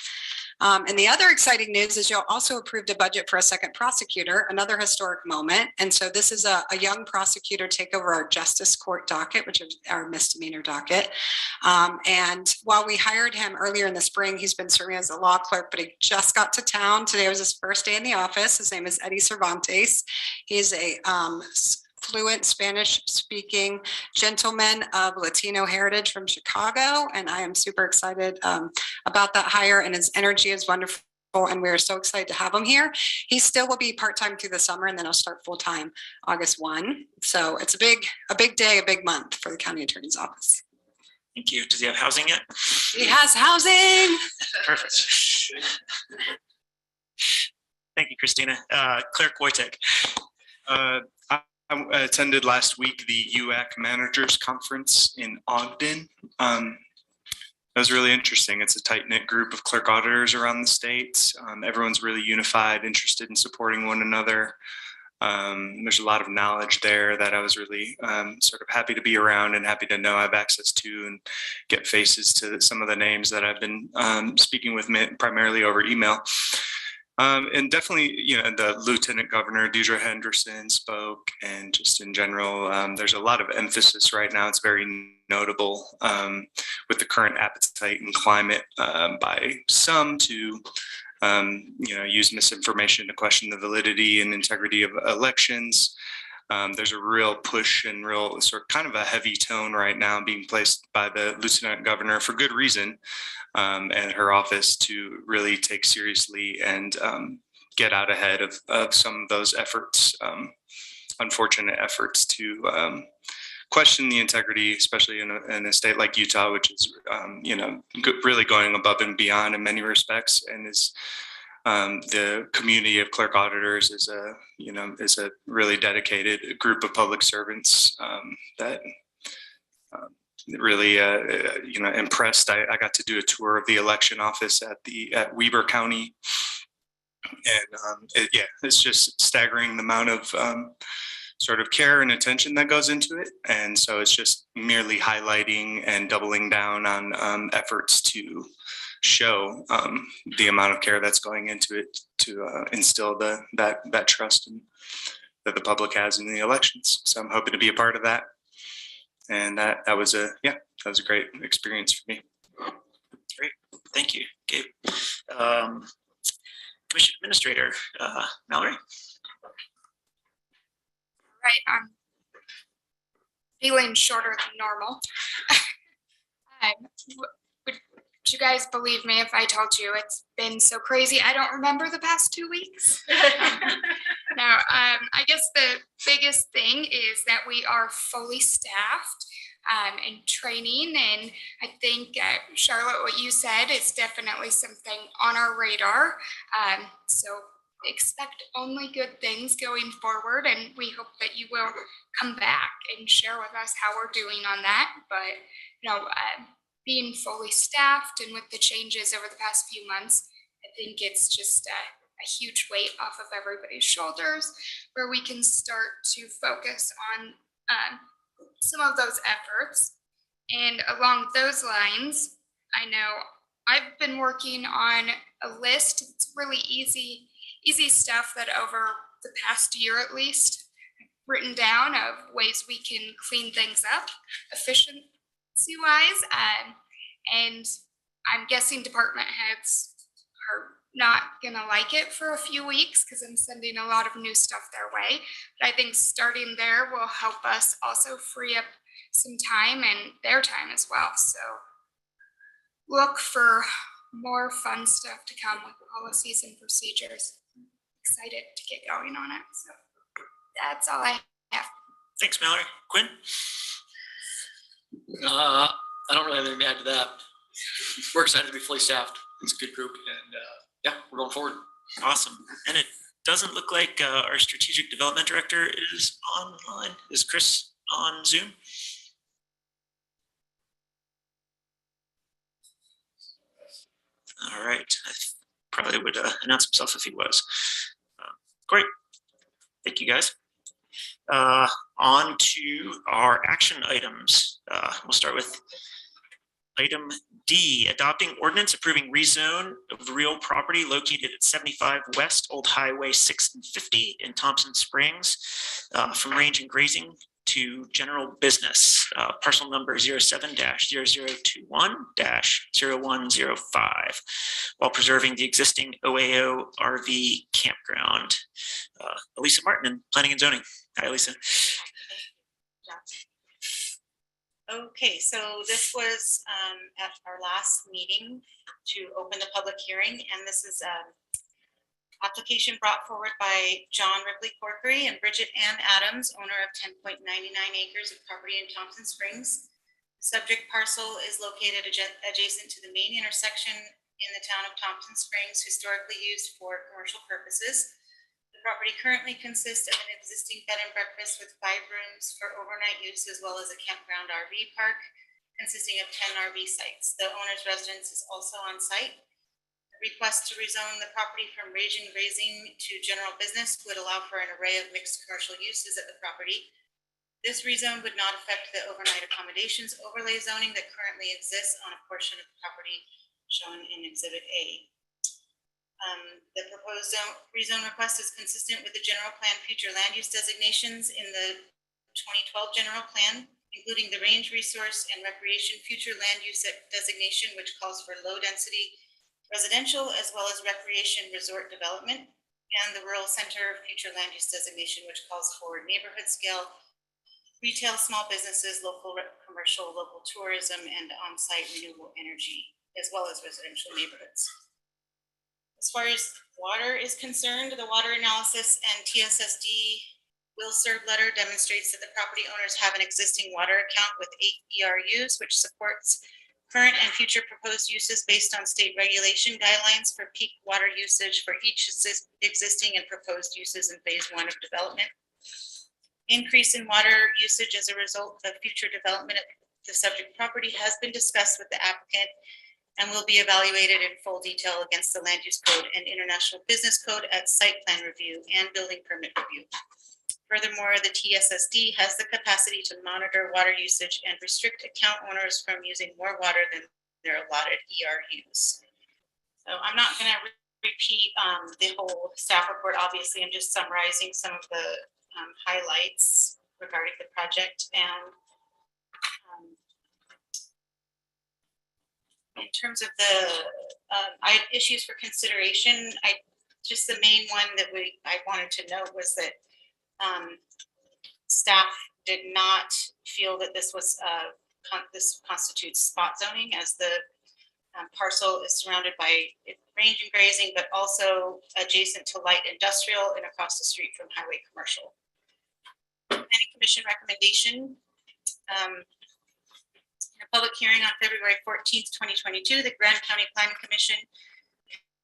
And the other exciting news is you'll also approved a budget for a second prosecutor, another historic moment. And so this is a young prosecutor take over our justice court docket, which is our misdemeanor docket. And while we hired him earlier in the spring, he's been serving as a law clerk, but he just got to town. Today was his first day in the office. His name is Eddie Cervantes. He's a fluent Spanish speaking gentleman of Latino heritage from Chicago. And I am super excited about that hire, and his energy is wonderful. And we're so excited to have him here. He still will be part-time through the summer, and then he'll start full-time August 1. So it's a big day, a big month for the county attorney's office. Thank you. Does he have housing yet? He has housing. Perfect. Thank you, Christina. Clerk Wojtek. I attended last week the UAC Managers Conference in Ogden. It was really interesting. It's a tight-knit group of clerk auditors around the state. Everyone's really unified, interested in supporting one another. There's a lot of knowledge there that I was really sort of happy to be around and happy to know I have access to, and get faces to some of the names that I've been speaking with primarily over email. And definitely, the Lieutenant Governor Deidre Henderson spoke, and just in general, there's a lot of emphasis right now. It's very notable with the current appetite and climate by some to, use misinformation to question the validity and integrity of elections. There's a real push and real sort of kind of a heavy tone right now being placed by the Lieutenant Governor for good reason, and her office to really take seriously and get out ahead of some of those efforts, unfortunate efforts to question the integrity, especially in a state like Utah, which is, really going above and beyond in many respects, and is the community of clerk auditors is a really dedicated group of public servants that really impressed. I got to do a tour of the election office at Weber County, and it's just staggering the amount of sort of care and attention that goes into it. And so it's just merely highlighting and doubling down on efforts to show the amount of care that's going into it to instill that trust that the public has in the elections. So I'm hoping to be a part of that. And that was a great experience for me. Great, thank you, Gabe. Commission Administrator, Mallory. Right, I'm feeling shorter than normal. Would you guys believe me if I told you it's been so crazy? I don't remember the past 2 weeks. Now, I guess the biggest thing is that we are fully staffed and training. And I think, Charlotte, what you said is definitely something on our radar. So expect only good things going forward. And we hope that you will come back and share with us how we're doing on that. But, being fully staffed and with the changes over the past few months, I think it's just a huge weight off of everybody's shoulders where we can start to focus on some of those efforts. And along those lines, I know I've been working on a list. It's really easy stuff that over the past year at least, I've written down of ways we can clean things up efficiency-wise. And I'm guessing department heads are not gonna like it for a few weeks because I'm sending a lot of new stuff their way. But I think starting there will help us also free up some time and their time as well. So look for more fun stuff to come with policies and procedures. I'm excited to get going on it. So that's all I have. Thanks, Mallory. Quinn? I don't really have anything to add to that. We're excited to be fully staffed. It's a good group, and we're going forward. Awesome. And it doesn't look like our strategic development director is online. Is Chris on Zoom? All right. I probably would announce himself if he was. Great. Thank you, guys. On to our action items. We'll start with Item D, adopting ordinance approving rezone of real property located at 75 West Old Highway 6 and 50 in Thompson Springs from range and grazing to general business, parcel number 07-0021-0105, while preserving the existing OAO RV campground. Elisa Martin in Planning and Zoning. Hi, Elisa. Okay, so this was at our last meeting to open the public hearing, and this is application brought forward by John Ripley Corkery and Bridget Ann Adams, owner of 10.99 acres of property in Thompson Springs. The subject parcel is located adjacent to the main intersection in the town of Thompson Springs, historically used for commercial purposes. The property currently consists of an existing bed and breakfast with 5 rooms for overnight use, as well as a campground RV park consisting of 10 RV sites. The owner's residence is also on site. The request to rezone the property from range and grazing to general business would allow for an array of mixed commercial uses at the property. This rezone would not affect the overnight accommodations overlay zoning that currently exists on a portion of the property shown in Exhibit A. The proposed rezone request is consistent with the general plan future land use designations in the 2012 general plan, including the range resource and recreation future land use designation, which calls for low density residential as well as recreation resort development, and the rural center future land use designation, which calls for neighborhood scale retail, small businesses, local commercial, local tourism, and on-site renewable energy, as well as residential neighborhoods. As far as water is concerned, the water analysis and TSSD will serve letter demonstrates that the property owners have an existing water account with 8 ERUs, which supports current and future proposed uses based on state regulation guidelines for peak water usage for each existing and proposed uses in phase 1 of development. Increase in water usage as a result of future development of the subject property has been discussed with the applicant and will be evaluated in full detail against the land use code and international business code at site plan review and building permit review. Furthermore, the TSSD has the capacity to monitor water usage and restrict account owners from using more water than their allotted ERUs. So I'm not going to repeat the whole staff report. Obviously, I'm just summarizing some of the highlights regarding the project. And in terms of the issues for consideration, just the main one that I wanted to note was that staff did not feel that this was this constitutes spot zoning, as the parcel is surrounded by range and grazing, but also adjacent to light industrial and across the street from highway commercial. Planning Commission recommendation. In a public hearing on February 14th, 2022, the Grand County Planning Commission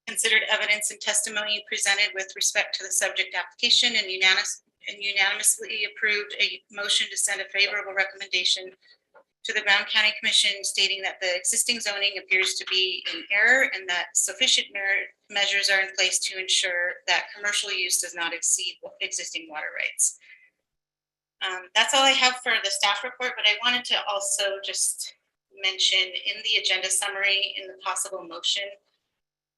considered evidence and testimony presented with respect to the subject application and unanimously approved a motion to send a favorable recommendation to the Brown County Commission stating that the existing zoning appears to be in error and that sufficient measures are in place to ensure that commercial use does not exceed existing water rights. That's all I have for the staff report, but I wanted to also just mention in the agenda summary in the possible motion,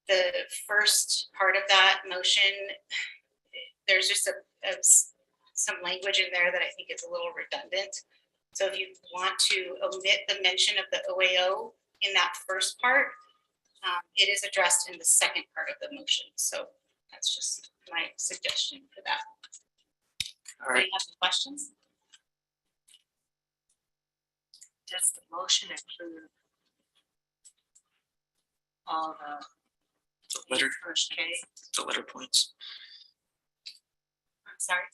the first part of that motion, there's just some language in there that I think is a little redundant. So if you want to omit the mention of the OAO in that first part, it is addressed in the second part of the motion. So that's just my suggestion for that. All right. Do you have any questions? Does the motion include all the letter first K? The letter points. I'm sorry.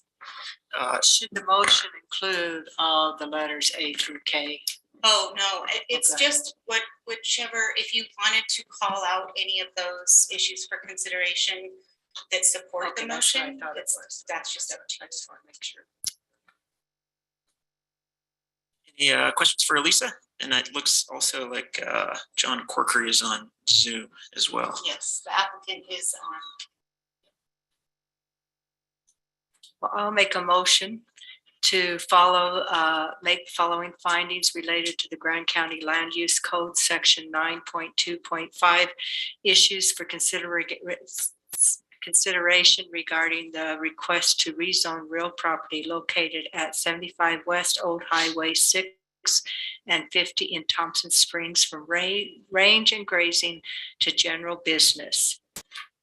Should the motion include all the letters A through K? Oh, no, it's Okay. just whichever, if you wanted to call out any of those issues for consideration that support the Okay, that's what I motion, thought it was. that's just up to you. I just want to make sure. Any questions for Elisa? And it looks also like John Corkery is on Zoom as well. Yes, the applicant is on. Well, I'll make a motion to follow, make following findings related to the Grand County Land Use Code, section 9.2.5, issues for consideration regarding the request to rezone real property located at 75 West Old Highway 6 and 50 in Thompson Springs from range and grazing to general business,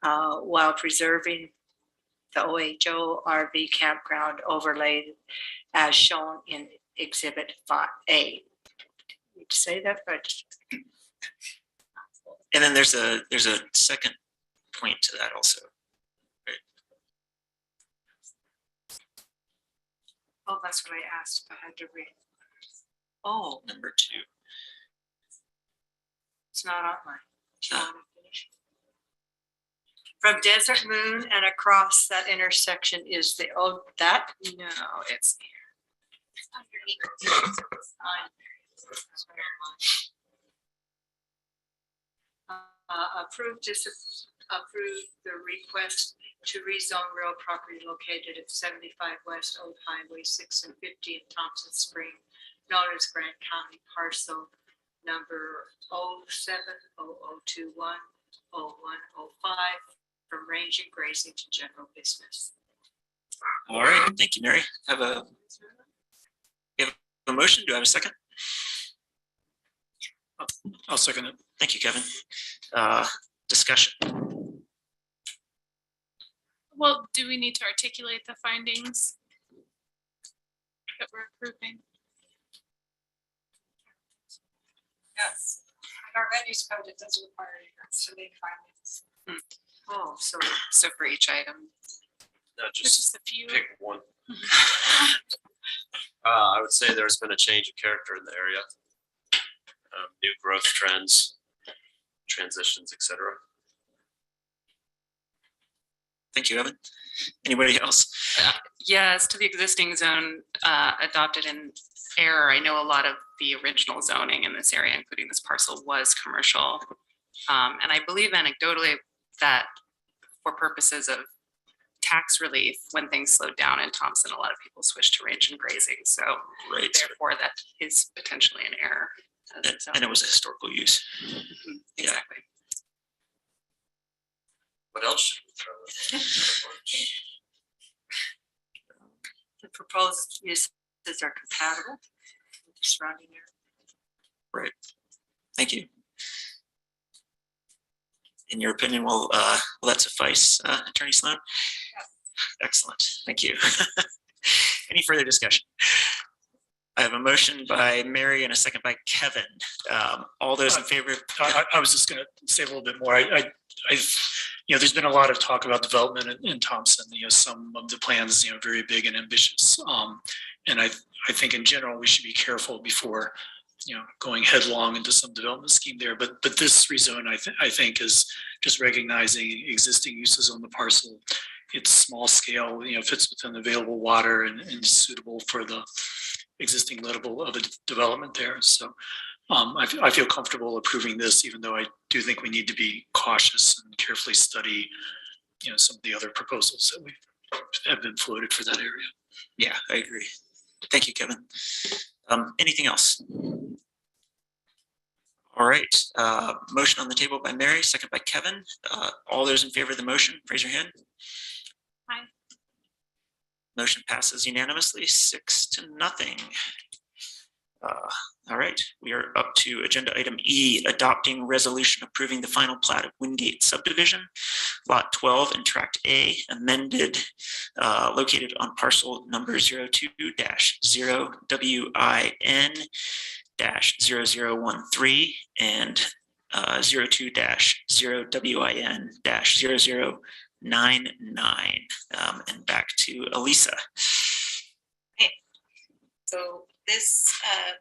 while preserving the OHO RV campground overlay as shown in Exhibit 5A. Need to say that, but And then there's a second point to that also. Right? oh, that's what I asked. I had to read. Oh, Number 2. it's not on mine. Do you want to finish? From Desert Moon and across that intersection is the that no, it's approve the request to rezone real property located at 75 West Old Highway 6 and 50 in Thompson Spring, known as Grant County parcel number 0700210105 from range and grazing to general business. All right, thank you, Mary. We have a motion. Do I have a second? I'll second it. Thank you, Kevin. Discussion. Well, do we need to articulate the findings that we're approving? Yes. In our land use code, it doesn't require you to make findings. Oh, so for each item. No, There's just just a few. pick one. I would say there's been a change of character in the area. New growth trends, transitions, etc. Thank you, Evan. Anybody else? Yeah, as to the existing zone adopted in error, I know a lot of the original zoning in this area, including this parcel, was commercial. And I believe anecdotally that for purposes of tax relief, when things slowed down in Thompson, a lot of people switched to range and grazing. So Right. therefore that is potentially an error. And it was a historical use. Exactly. What else should we throw in? the proposed uses are compatible with the surrounding area. Right. Thank you. In your opinion, will that suffice, Attorney Sloan? Excellent. Thank you. Any further discussion? I have a motion by Mary and a second by Kevin. All those in favor? I was just going to say a little bit more. There's been a lot of talk about development in Thompson. Some of the plans, very big and ambitious. And I think in general we should be careful before, going headlong into some development scheme there. But this rezone, I think, is just recognizing existing uses on the parcel. It's small scale, fits within available water and is suitable for the existing level of a development there. So I feel comfortable approving this, even though I do think we need to be cautious and carefully study, some of the other proposals that have been floated for that area. Yeah, I agree. Thank you, Kevin. Anything else? All right. Motion on the table by Mary, second by Kevin. All those in favor of the motion, raise your hand. Aye. Motion passes unanimously, 6-0. All right, we are up to agenda item E, adopting resolution approving the final plat of Wingate subdivision, lot 12 and tract A, amended, located on parcel number 02-0WIN-0013 and 02-0WIN-0099. And back to Elisa. So this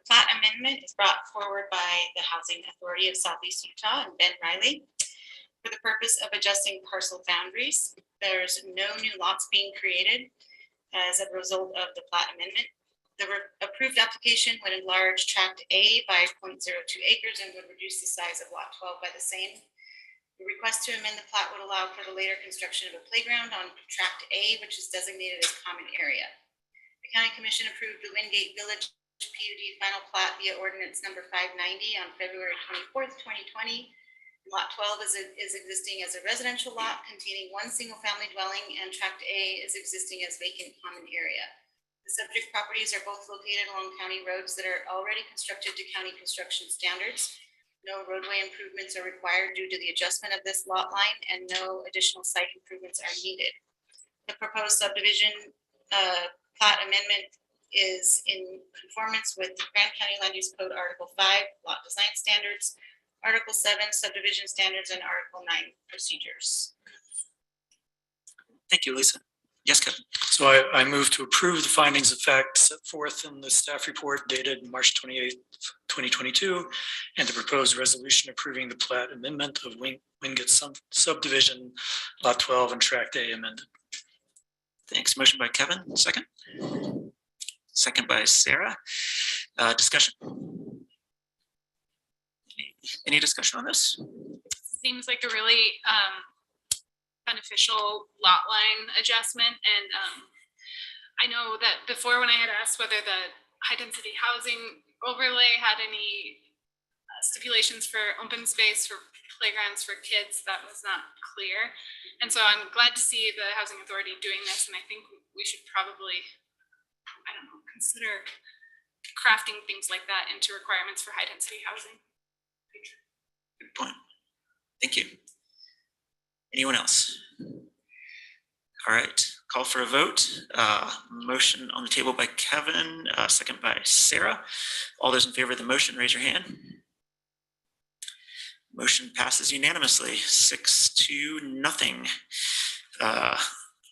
plat amendment is brought forward by the Housing Authority of Southeast Utah and Ben Riley for the purpose of adjusting parcel boundaries. There's no new lots being created as a result of the plat amendment. The approved application would enlarge tract A by 0.02 acres and would reduce the size of lot 12 by the same. The request to amend the plat would allow for the later construction of a playground on tract A, which is designated as common area. The County Commission approved the Wingate Village PUD final plat via ordinance number 590 on February 24th, 2020. Lot 12 is existing as a residential lot containing one single-family dwelling, and Tract A is existing as vacant common area. The subject properties are both located along county roads that are already constructed to county construction standards. No roadway improvements are required due to the adjustment of this lot line, and no additional site improvements are needed. The proposed subdivision plat amendment is in conformance with Grant County Land Use Code Article 5, Lot Design Standards, Article 7, Subdivision Standards, and Article 9, Procedures. Thank you, Lisa. Yes, Kevin. So I move to approve the findings of fact set forth in the staff report dated March 28th, 2022, and the proposed resolution approving the plat amendment of Wingate subdivision, Lot 12 and Tract A amended. Thanks. Motion by Kevin, second. Second by Sarah. Discussion. Any discussion on this? Seems like a really beneficial lot line adjustment. And I know that before, when I had asked whether the high density housing overlay had any stipulations for open space for playgrounds for kids, that was not clear. And so I'm glad to see the Housing Authority doing this, and I think we should probably, I don't know, consider crafting things like that into requirements for high density housing. Good point. Thank you. Anyone else? All right, call for a vote. Motion on the table by Kevin, second by Sarah. All those in favor of the motion, raise your hand. Motion passes unanimously, 6-0.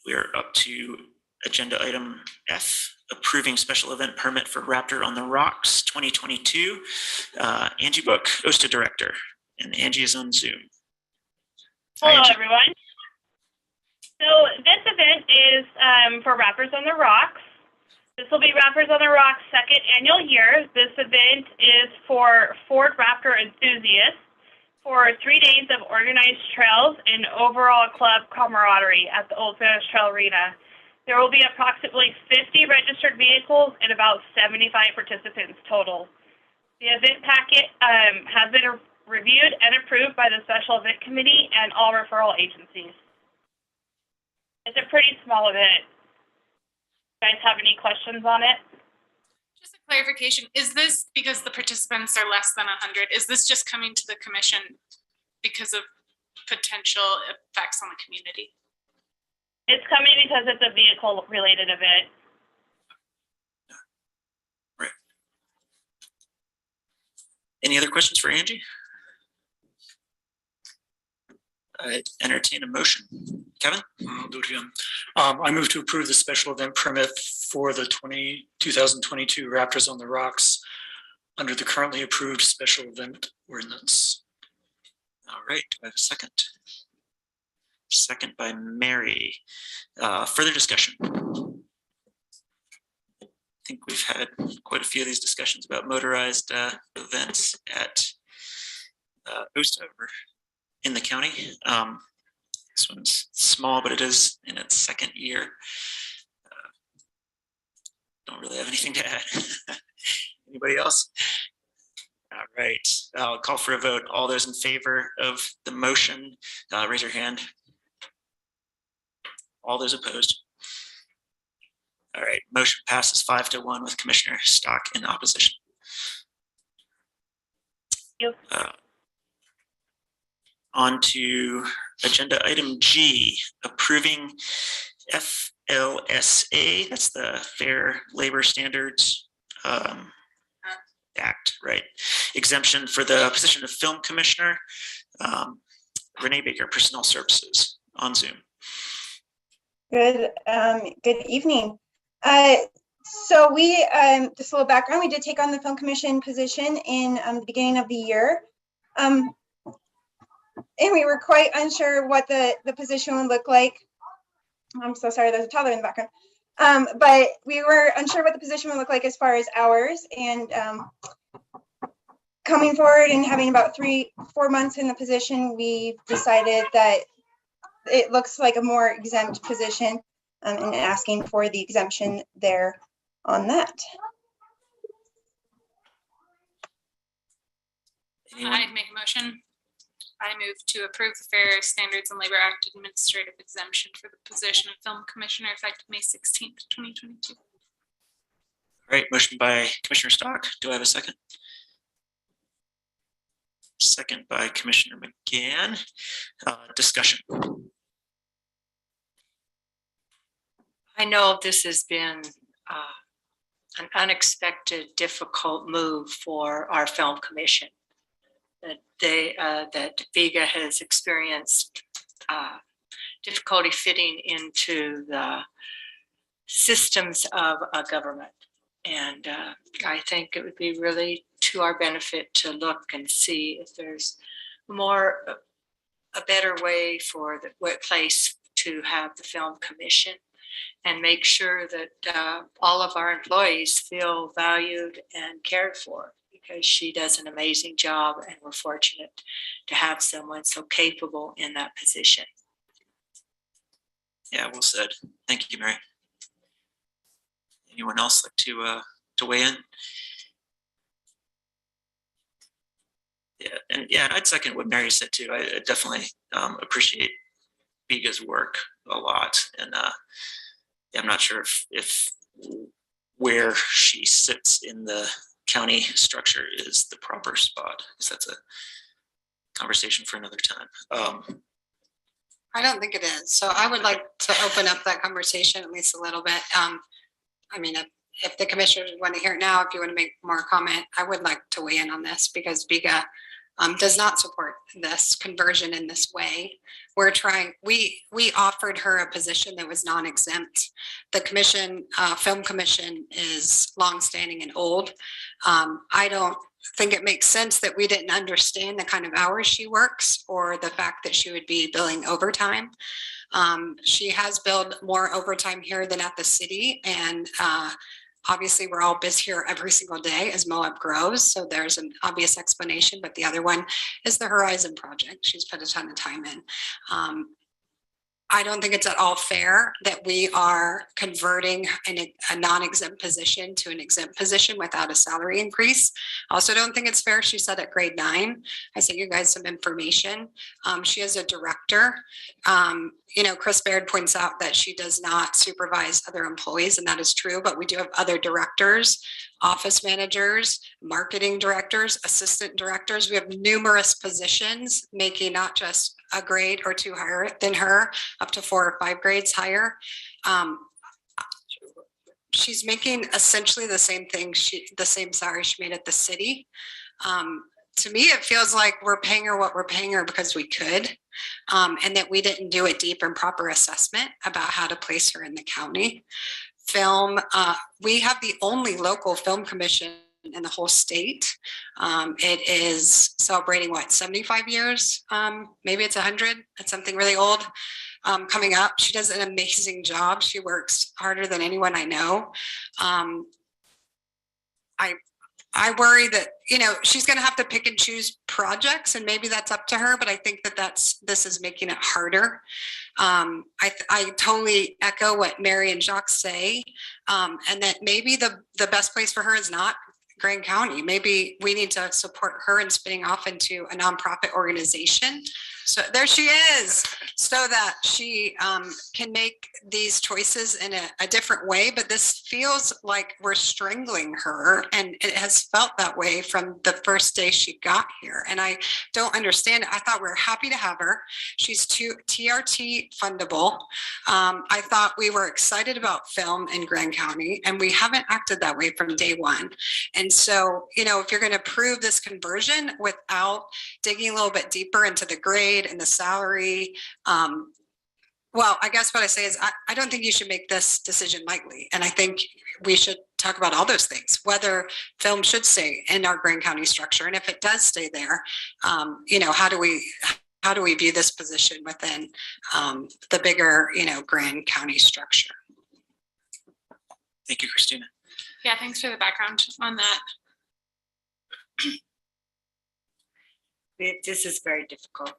We're up to agenda item F, approving special event permit for Raptor on the Rocks 2022. Angie Book, OSTA Director, and Angie is on Zoom. Hi, Hello, Angie. everyone. So this event is for Rappers on the Rocks. This will be Rappers on the Rocks' second annual year. This event is for Ford Raptor enthusiasts for 3 days of organized trails and overall club camaraderie at the Old Spanish Trail Arena. There will be approximately 50 registered vehicles and about 75 participants total. The event packet has been reviewed and approved by the Special Event Committee and all referral agencies. It's a pretty small event. You guys have any questions on it? Just a clarification, is this because the participants are less than 100? Is this just coming to the commission because of potential effects on the community? It's coming because it's a vehicle-related event. Right. Any other questions for Angie? I entertain a motion. Kevin? I'll do it again. I move to approve the special event permit for the 2022 Raptors on the Rocks under the currently approved special event ordinance. All right, do I have a second? Second by Mary. Further discussion? I think we've had quite a few of these discussions about motorized events at OSTA in the county. This one's small, but it is in its second year. Don't really have anything to add. Anybody else? All right, I'll call for a vote. All those in favor of the motion, raise your hand. All those opposed. All right, motion passes 5-1 with Commissioner Stock in opposition. On to agenda item G, approving FLSA, that's the Fair Labor Standards Act, right? Exemption for the position of Film Commissioner. Renee Baker, Personnel Services, on Zoom. Good evening. So we, just a little background, we did take on the Film Commission position in the beginning of the year. And we were quite unsure what the position would look like. I'm so sorry, there's a toddler in the background. But we were unsure what the position would look like as far as hours, and coming forward and having about 3-4 months in the position, we decided that it looks like a more exempt position, and asking for the exemption there. on that. I'd make a motion. I move to approve the Fair Standards and Labor Act administrative exemption for the position of film commissioner effective May 16th, 2022. All right, motion by Commissioner Stock. Do I have a second? Second by Commissioner McGann. Discussion. I know this has been an unexpected, difficult move for our film commission. That Vega has experienced difficulty fitting into the systems of a government. And I think it would be really to our benefit to look and see if there's a better way for the workplace to have the film commission and make sure that all of our employees feel valued and cared for, because she does an amazing job and we're fortunate to have someone so capable in that position. Yeah, well said. Thank you, Mary. Anyone else like to weigh in? Yeah, and I'd second what Mary said too. I definitely appreciate Viga's work a lot, and I'm not sure if where she sits in the county structure is the proper spot, because that's a conversation for another time. I don't think it is. So I would like to open up that conversation at least a little bit. I mean, if the commissioners want to hear it now, if you want to make more comment, I would like to weigh in on this, because Viga does not support this conversion in this way. We're trying, we offered her a position that was non-exempt. The commission, film commission, is longstanding and old. I don't think it makes sense that we didn't understand the kind of hours she works or the fact that she would be billing overtime. She has billed more overtime here than at the city, and obviously we're all busy here every single day as Moab grows, so there's an obvious explanation, but the other one is the Horizon project. She's put a ton of time in. I don't think it's at all fair that we are converting a non-exempt position to an exempt position without a salary increase. I also don't think it's fair. She said at grade 9, I sent you guys some information. She is a director. You know, Chris Baird points out that she does not supervise other employees, and that is true, but we do have other directors, office managers, marketing directors, assistant directors. We have numerous positions making not just a grade or 2 higher than her, up to 4 or 5 grades higher. She's making essentially the same thing, the same salary she made at the city. To me, it feels like we're paying her what we're paying her because we could, and that we didn't do a deep and proper assessment about how to place her in the county. Film, we have the only local film commission in the whole state. It is celebrating what, 75 years? Maybe it's 100. It's something really old coming up. She does an amazing job. She works harder than anyone I know. I worry that, you know, she's going to have to pick and choose projects, and maybe that's up to her, but I think that this is making it harder. I totally echo what Mary and Jacques say, and that maybe the best place for her is not Grand County. Maybe we need to support her in spinning off into a nonprofit organization. So there she is, so that she can make these choices in a different way. But this feels like we're strangling her, and it has felt that way from the first day she got here. And I don't understand it. I thought we were happy to have her. She's TRT fundable. I thought we were excited about film in Grand County, and we haven't acted that way from day one. And so, you know, if you're going to approve this conversion without digging a little bit deeper into the grade and the salary, well, I guess what I say is I don't think you should make this decision lightly. And I think we should talk about all those things, whether film should stay in our Grand County structure. And if it does stay there, you know, how do we view this position within the bigger, you know, Grand County structure? Thank you, Christina. Yeah, thanks for the background on that. This is very difficult.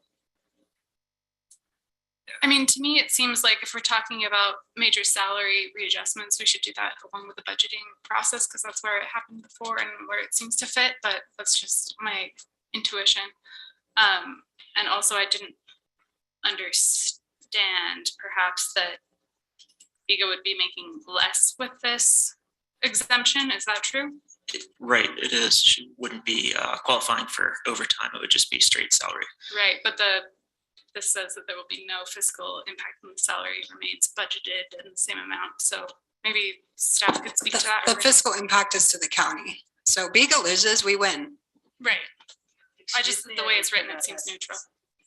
I mean, to me, it seems like if we're talking about major salary readjustments, we should do that along with the budgeting process, because that's where it happened before and where it seems to fit, but that's just my intuition. And also I didn't understand perhaps that Vigo would be making less with this exemption. Is that true? Right, it is. She wouldn't be qualifying for overtime. It would just be straight salary. Right, but this says that there will be no fiscal impact on the salary, remains budgeted in the same amount. So maybe staff could speak to that. The fiscal impact is to the county. So Biga loses, we win. Right. I just, the way it's written, it seems neutral.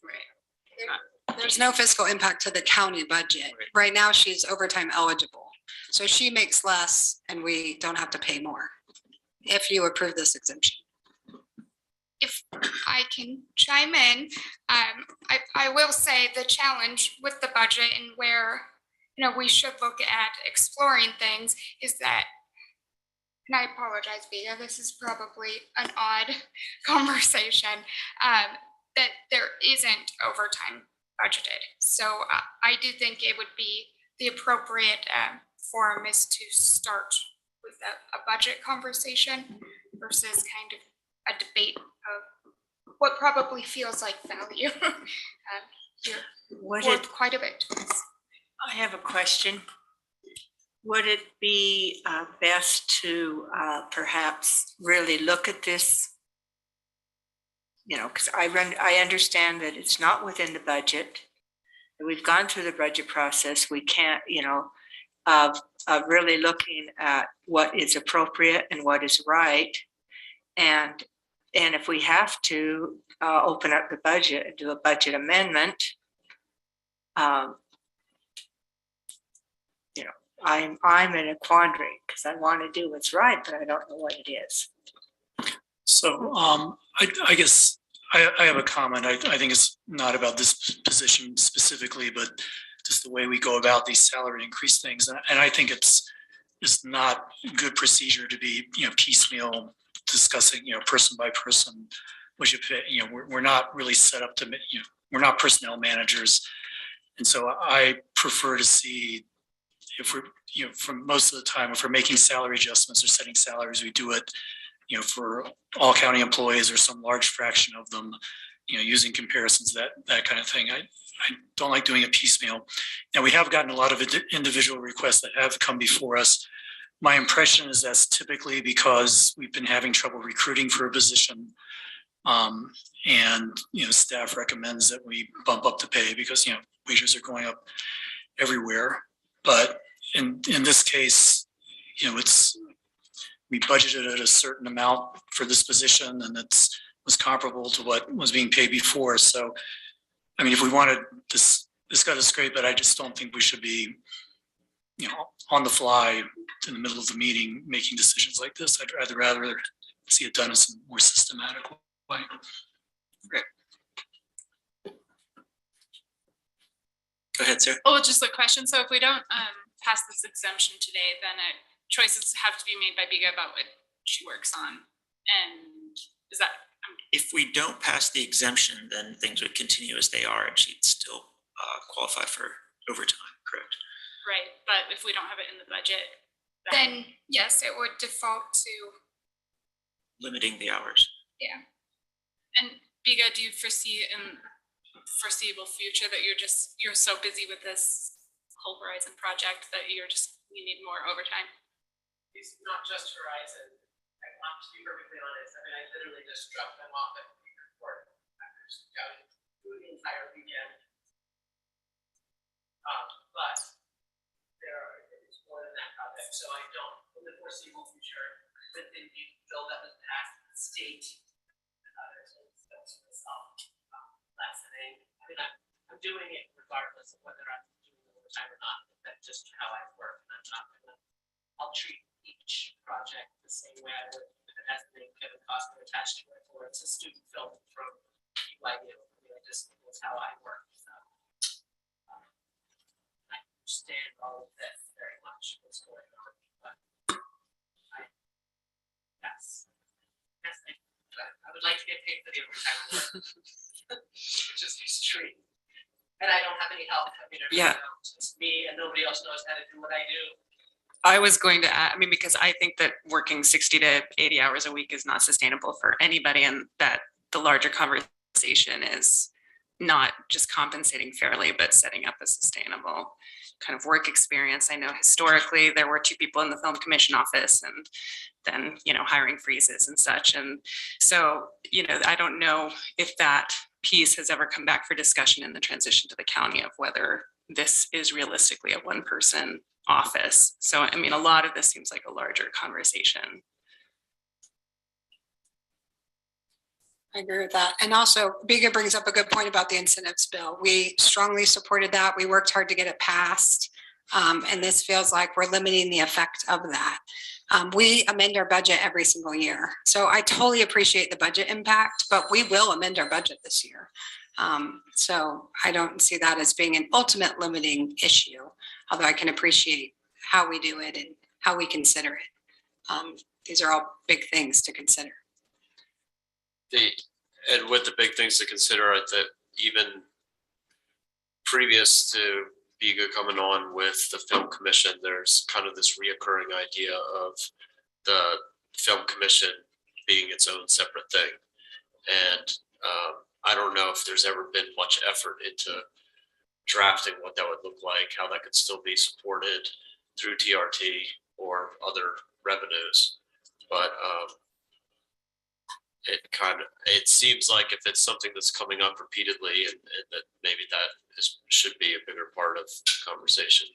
Right. There's no fiscal impact to the county budget. Right now, she's overtime eligible. So she makes less and we don't have to pay more if you approve this exemption. If I can chime in, I will say the challenge with the budget and where, you know, we should look at exploring things is that, and I apologize, Vita, this is probably an odd conversation, that there isn't overtime budgeted. So I do think it would be the appropriate forum is to start with a budget conversation versus kind of a debate of what probably feels like value. Would Worth it, quite a bit. I have a question. Would it be best to perhaps really look at this? You know, because I understand that it's not within the budget. We've gone through the budget process. We can't, you know, of really looking at what is appropriate and what is right. And if we have to open up the budget and do a budget amendment, you know, I'm in a quandary because I want to do what's right, but I don't know what it is. So I guess I have a comment. I think it's not about this position specifically, but just the way we go about these salary increase things. And I think it's not good procedure to be, you know, piecemeal discussing, you know, person by person. We should, you know, we're not really set up to, you know, we're not personnel managers. And so I prefer to see if we're, you know, for most of the time, if we're making salary adjustments or setting salaries, we do it, you know, for all county employees or some large fraction of them, you know, using comparisons, that kind of thing. I don't like doing a piecemeal. And we have gotten a lot of individual requests that have come before us. My impression is that's typically because we've been having trouble recruiting for a position. And, you know, staff recommends that we bump up the pay because, you know, wages are going up everywhere. But in this case, you know, we budgeted at a certain amount for this position and was comparable to what was being paid before. So, I mean, if we wanted this got us great, but I just don't think we should be, you know, on the fly in the middle of the meeting, making decisions like this. I'd rather see it done in some more systematic way. Great. Go ahead, Sarah. Oh, just a question. So if we don't pass this exemption today, then choices have to be made by Biga about what she works on. And is that? If we don't pass the exemption, then things would continue as they are and she'd still qualify for overtime, correct? Right, but if we don't have it in the budget, Then yes, it would default to, Limiting the hours. yeah. And Biga, do you foresee in the foreseeable future that you're so busy with this whole Horizon project that you need more overtime? It's not just Horizon. I want to be perfectly honest. I mean, I literally just dropped them off at the airport after scouting through the entire weekend. But it's more than that project. So I don't, in the foreseeable future, with the bill that was passed in the state and others, that's lessening. I mean, I'm doing it regardless of whether I'm doing overtime or not. That's just how I work. And I'm not gonna, I'll treat each project the same way I would if it has the name Kevin Costner attached to it, or it's a student film from BYU. You know, just that's how I work. So I understand all of this very much, what's going on, but I would like to get paid for the overtime work. Just be straight. And I don't have any help. I mean, Yeah. it's me and nobody else knows how to do what I do. I was going to add, I mean, because I think that working 60 to 80 hours a week is not sustainable for anybody, and that the larger conversation is not just compensating fairly, but setting up a sustainable kind of work experience. I know historically there were 2 people in the film commission office, and then, you know, hiring freezes and such. And so, you know, I don't know if that piece has ever come back for discussion in the transition to the county of whether this is realistically a 1-person office. So, I mean, a lot of this seems like a larger conversation. I agree with that. And also, Biga brings up a good point about the incentives bill. We strongly supported that. We worked hard to get it passed. And this feels like we're limiting the effect of that. We amend our budget every single year. So I totally appreciate the budget impact, but we will amend our budget this year. So I don't see that as being an ultimate limiting issue, although I can appreciate how we do it and how we consider it. These are all big things to consider. And with the big things to consider, that even previous to Biga coming on with the film commission, there's kind of this reoccurring idea of the film commission being its own separate thing. And I don't know if there's ever been much effort into drafting what that would look like, how that could still be supported through TRT or other revenues. But it seems like if it's something that's coming up repeatedly, and that maybe that should be a bigger part of the conversation.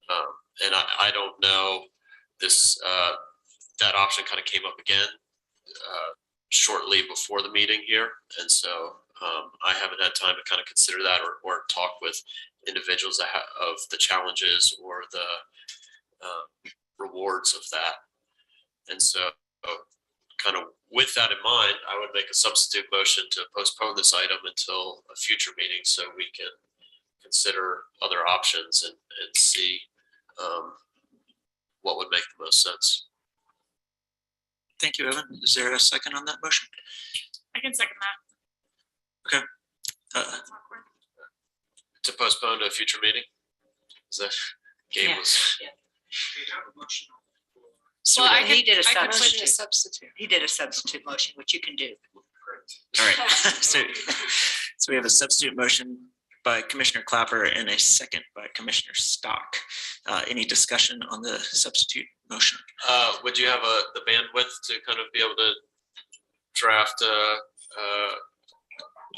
And I don't know, this that option kind of came up again shortly before the meeting here, and so I haven't had time to kind of consider that or talk with individuals of the challenges or the rewards of that. And so kind of with that in mind, I would make a substitute motion to postpone this item until a future meeting so we can consider other options and see what would make the most sense. Thank you, Evan. Is there a second on that motion? I can second that. Okay. To postpone to a future meeting? Is that game was? So Well, He did a I can Motion to substitute. substitute. He did a substitute motion, which you can do. all right. So we have a substitute motion by Commissioner Clapper and a second by Commissioner Stock. Any discussion on the substitute motion? Would you have the bandwidth to kind of be able to draft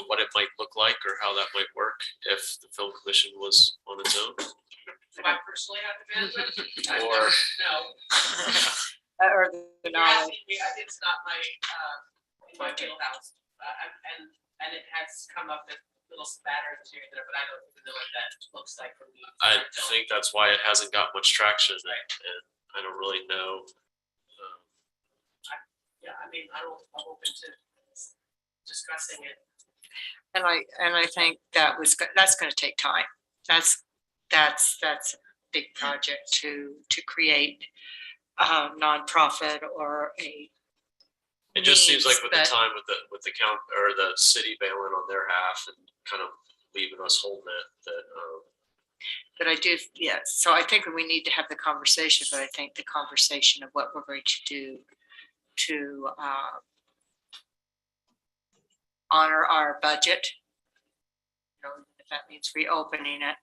what it might look like or how that might work if the film commission was on its own? Do I personally have the bandwidth? Or No. Or the You're knowledge. asking me, it's not my wheelhouse, and it has come up with little spatters here and there, but I don't even know what that looks like for me. I think that's why it hasn't got much traction, and I don't really know. Yeah, I mean, I'm open to discussing it. And I think that's gonna take time. That's a big project to create a nonprofit or a. It just seems like with the means that- time with the count or the city bailing on their half and kind of leaving us holding it, that But I do, yes, so I think we need to have the conversation, but I think the conversation of what we're going to do to honor our budget. You know, if that means reopening it,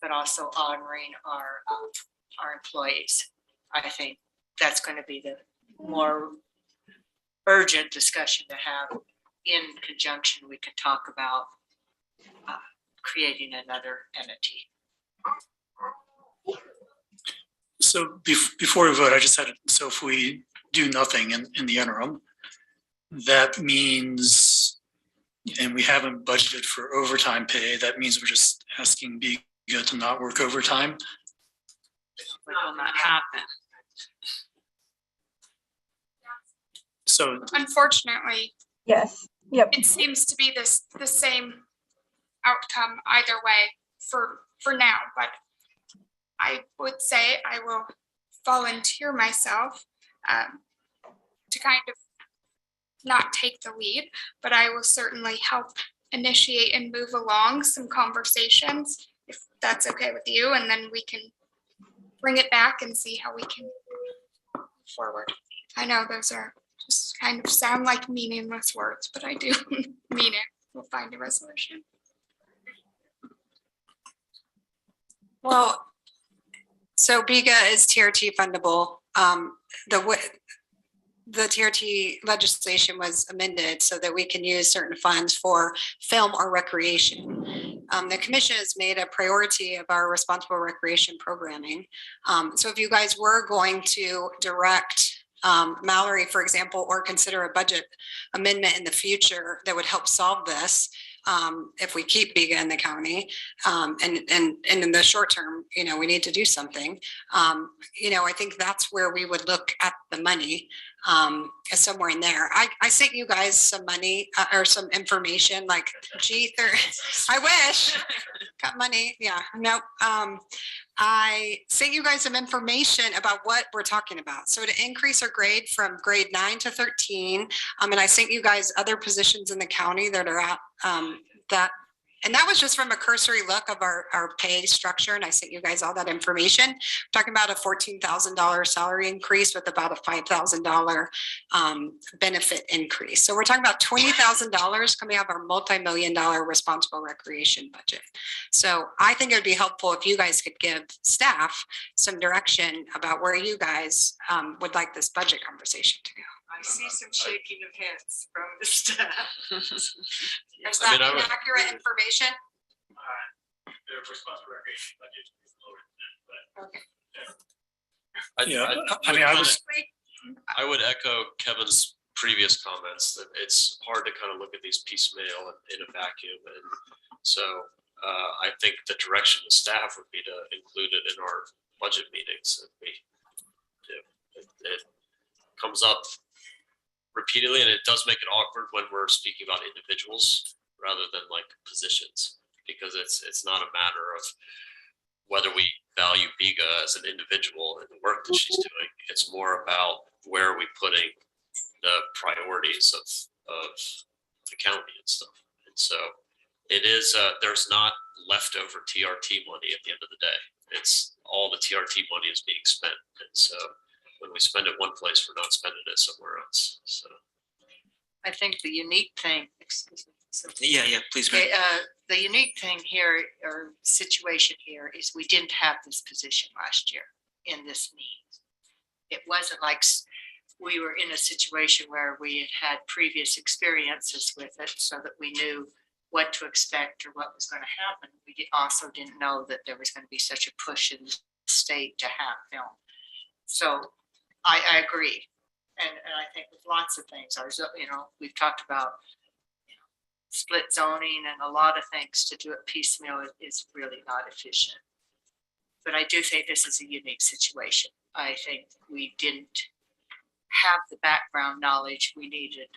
but also honoring our employees. I think that's going to be the more urgent discussion to have. In conjunction, we can talk about creating another entity. So before we vote, I just had, so if we do nothing in the interim, that means, and we haven't budgeted for overtime pay, that means we're just asking Biga to not work overtime. Will not happen. So Unfortunately, Yes, yep. it seems to be the same outcome either way for now, but I would say I will volunteer myself to kind of not take the lead, but I will certainly help initiate and move along some conversations, if that's okay with you, and then we can bring it back and see how we can move forward. I know those are just kind of sound like meaningless words, but I do mean it. We'll find a resolution. Well, so BIGA is TRT fundable. The TRT legislation was amended so that we can use certain funds for film or recreation. The commission has made a priority of our responsible recreation programming. So if you guys were going to direct Mallory, for example, or consider a budget amendment in the future that would help solve this, if we keep BIGA in the county, and in the short term, you know, we need to do something. You know, I think that's where we would look at the money, somewhere in there. I sent you guys some money or some information, like, gee, I wish got money. Yeah, no. I sent you guys some information about what we're talking about. So to increase our grade from grade 9 to 13, and I sent you guys other positions in the county that are at and that was just from a cursory look of our pay structure. And I sent you guys all that information. I'm talking about a $14,000 salary increase with about a $5,000 benefit increase. So we're talking about $20,000 coming out of our multi-million-dollar responsible recreation budget. So I think it would be helpful if you guys could give staff some direction about where you guys would like this budget conversation to go. I see some shaking of heads from the staff. Is that inaccurate information? The responsible recreation budget is lower than that, but. Okay. I would echo Kevin's previous comments that it's hard to kind of look at these piecemeal in a vacuum. And so I think the direction of staff would be to include it in our budget meetings. It comes up repeatedly, and it does make it awkward when we're speaking about individuals rather than like positions, because it's not a matter of whether we value BIGA as an individual and the work that she's doing. It's more about where are we putting the priorities of the county and stuff. And so it is, there's not leftover TRT money at the end of the day. It's all the TRT money is being spent. And so when we spend it one place, we're not spending it somewhere else. So I think the unique thing, excuse me. Yeah, please. The unique thing here, or situation here, is we didn't have this position last year in this need. It wasn't like we were in a situation where we had had previous experiences with it so that we knew what to expect or what was going to happen. We also didn't know that there was going to be such a push in the state to have film. So I agree. And I think with lots of things, we've talked about split zoning and a lot of things. To do it piecemeal is really not efficient. But I do think this is a unique situation. I think we didn't have the background knowledge we needed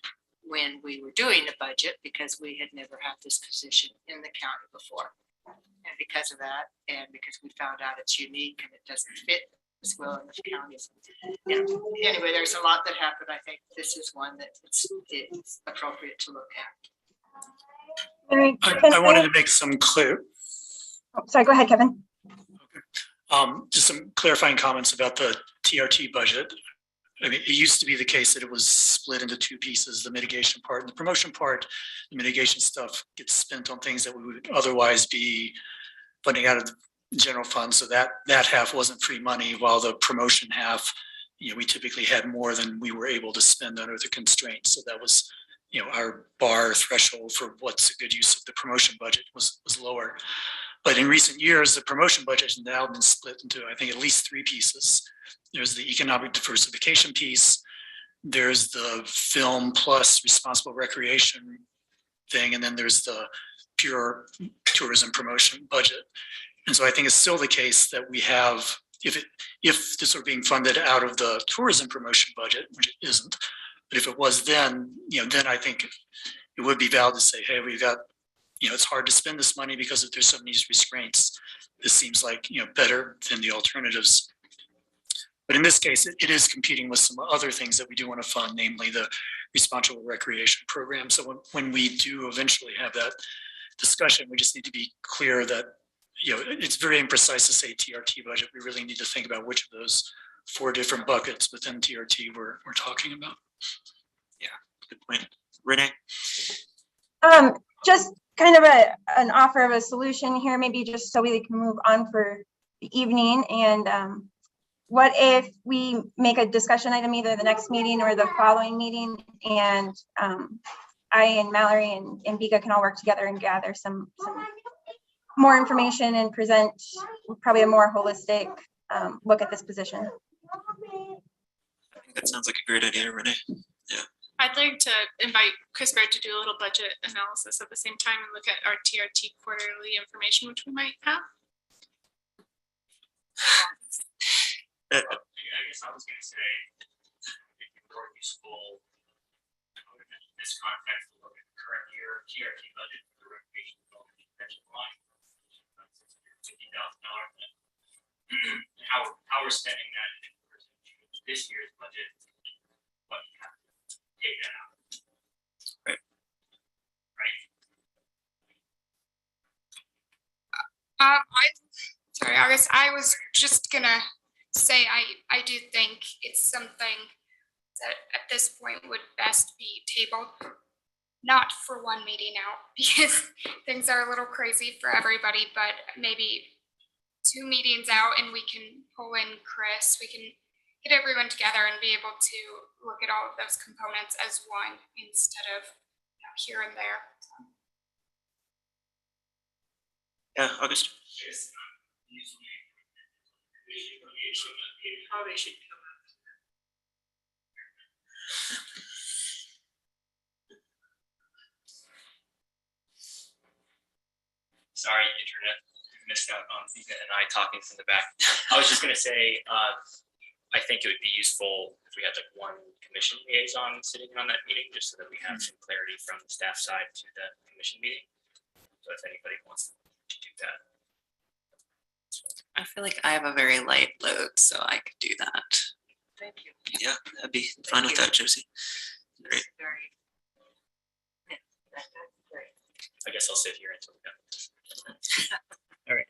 when we were doing the budget, because we had never had this position in the county before. And because of that, and because we found out it's unique and it doesn't fit as well in the counties. Anyway, there's a lot that happened. I think this is one that it's appropriate to look at. I wanted to make some clear. Oh, sorry, go ahead, Kevin. Just some clarifying comments about the TRT budget. I mean, it used to be the case that it was split into two pieces, the mitigation part and the promotion part. The mitigation stuff gets spent on things that we would otherwise be funding out of the general fund. So that half wasn't free money, while the promotion half, we typically had more than we were able to spend under the constraints. So that was, our bar threshold for what's a good use of the promotion budget was lower. But in recent years, the promotion budget has now been split into, I think, at least three pieces. There's the economic diversification piece, there's the film plus responsible recreation thing, and then there's the pure tourism promotion budget. And so I think it's still the case that we have, if this were being funded out of the tourism promotion budget, which it isn't, but if it was then I think it would be valid to say, hey, we've got, it's hard to spend this money because there's so many restraints. This seems like, better than the alternatives. But in this case, it is competing with some other things that we do want to fund, namely the responsible recreation program. So when we do eventually have that discussion, we just need to be clear that, it's very imprecise to say TRT budget. We really need to think about which of those 4 different buckets within TRT we're talking about. Yeah, good point. Renee? Just kind of an offer of a solution here, maybe just so we can move on for the evening. And what if we make a discussion item either the next meeting or the following meeting, and I and Mallory and Vika can all work together and gather some more information and present probably a more holistic look at this position. I think that sounds like a great idea, Renee. Yeah. I'd like to invite Chris Baird to do a little budget analysis at the same time and look at our TRT quarterly information, which we might have. I guess I was going to say, it'd be more useful in this context to look at the current year TRT budget for the recreation development convention line, $50,000. How we're spending that in comparison to this year's budget, what you have to take that out. Right. Sorry, August, I was just gonna say, I do think it's something that at this point would best be tabled, not for one meeting out, because things are a little crazy for everybody, but maybe 2 meetings out and we can pull in Chris, we can get everyone together and be able to look at all of those components as one instead of here and there. Yeah, August. How they should come up. Sorry, internet, missed out on Vika and I talking from the back. I was just gonna say, I think it would be useful if we had like one commission liaison sitting on that meeting, just so that we have some clarity from the staff side to the commission meeting. So if anybody wants to do that. I feel like I have a very light load, so I could do that. Thank you. Yeah, I'd be fine with that, Josie. Great. I guess I'll sit here until we have. All right.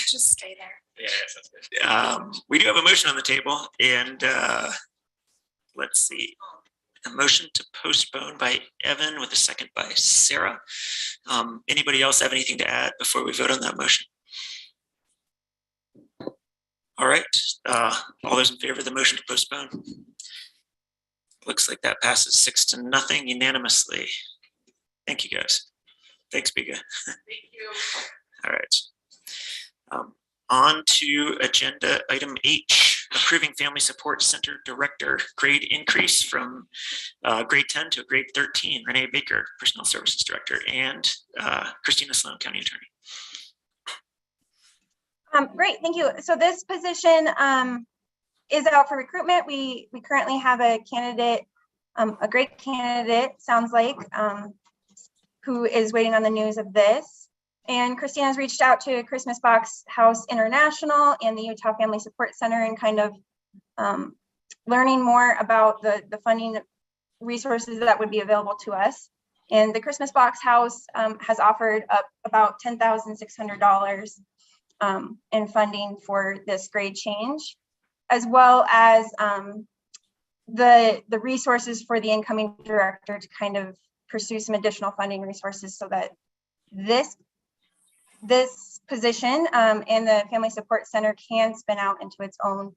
Just stay there. Yeah, sounds good. We do have a motion on the table, and let's see. A motion to postpone by Evan with a second by Sarah. Anybody else have anything to add before we vote on that motion? All right, all those in favor of the motion to postpone? Looks like that passes 6-0 unanimously. Thank you, guys. Thanks, Bika. Thank you. All right. On to agenda item H, approving Family Support Center Director grade increase from grade 10 to grade 13. Renee Baker, Personnel Services Director, and Christina Sloan, County Attorney. Great, thank you. So this position is out for recruitment. We currently have a candidate, a great candidate, sounds like, who is waiting on the news of this. And Christina's reached out to Christmas Box House International and the Utah Family Support Center and kind of learning more about the funding resources that would be available to us. And the Christmas Box House has offered up about $10,600 in funding for this grade change, as well as the resources for the incoming director to kind of pursue some additional funding resources so that this position and the Family Support Center can spin out into its own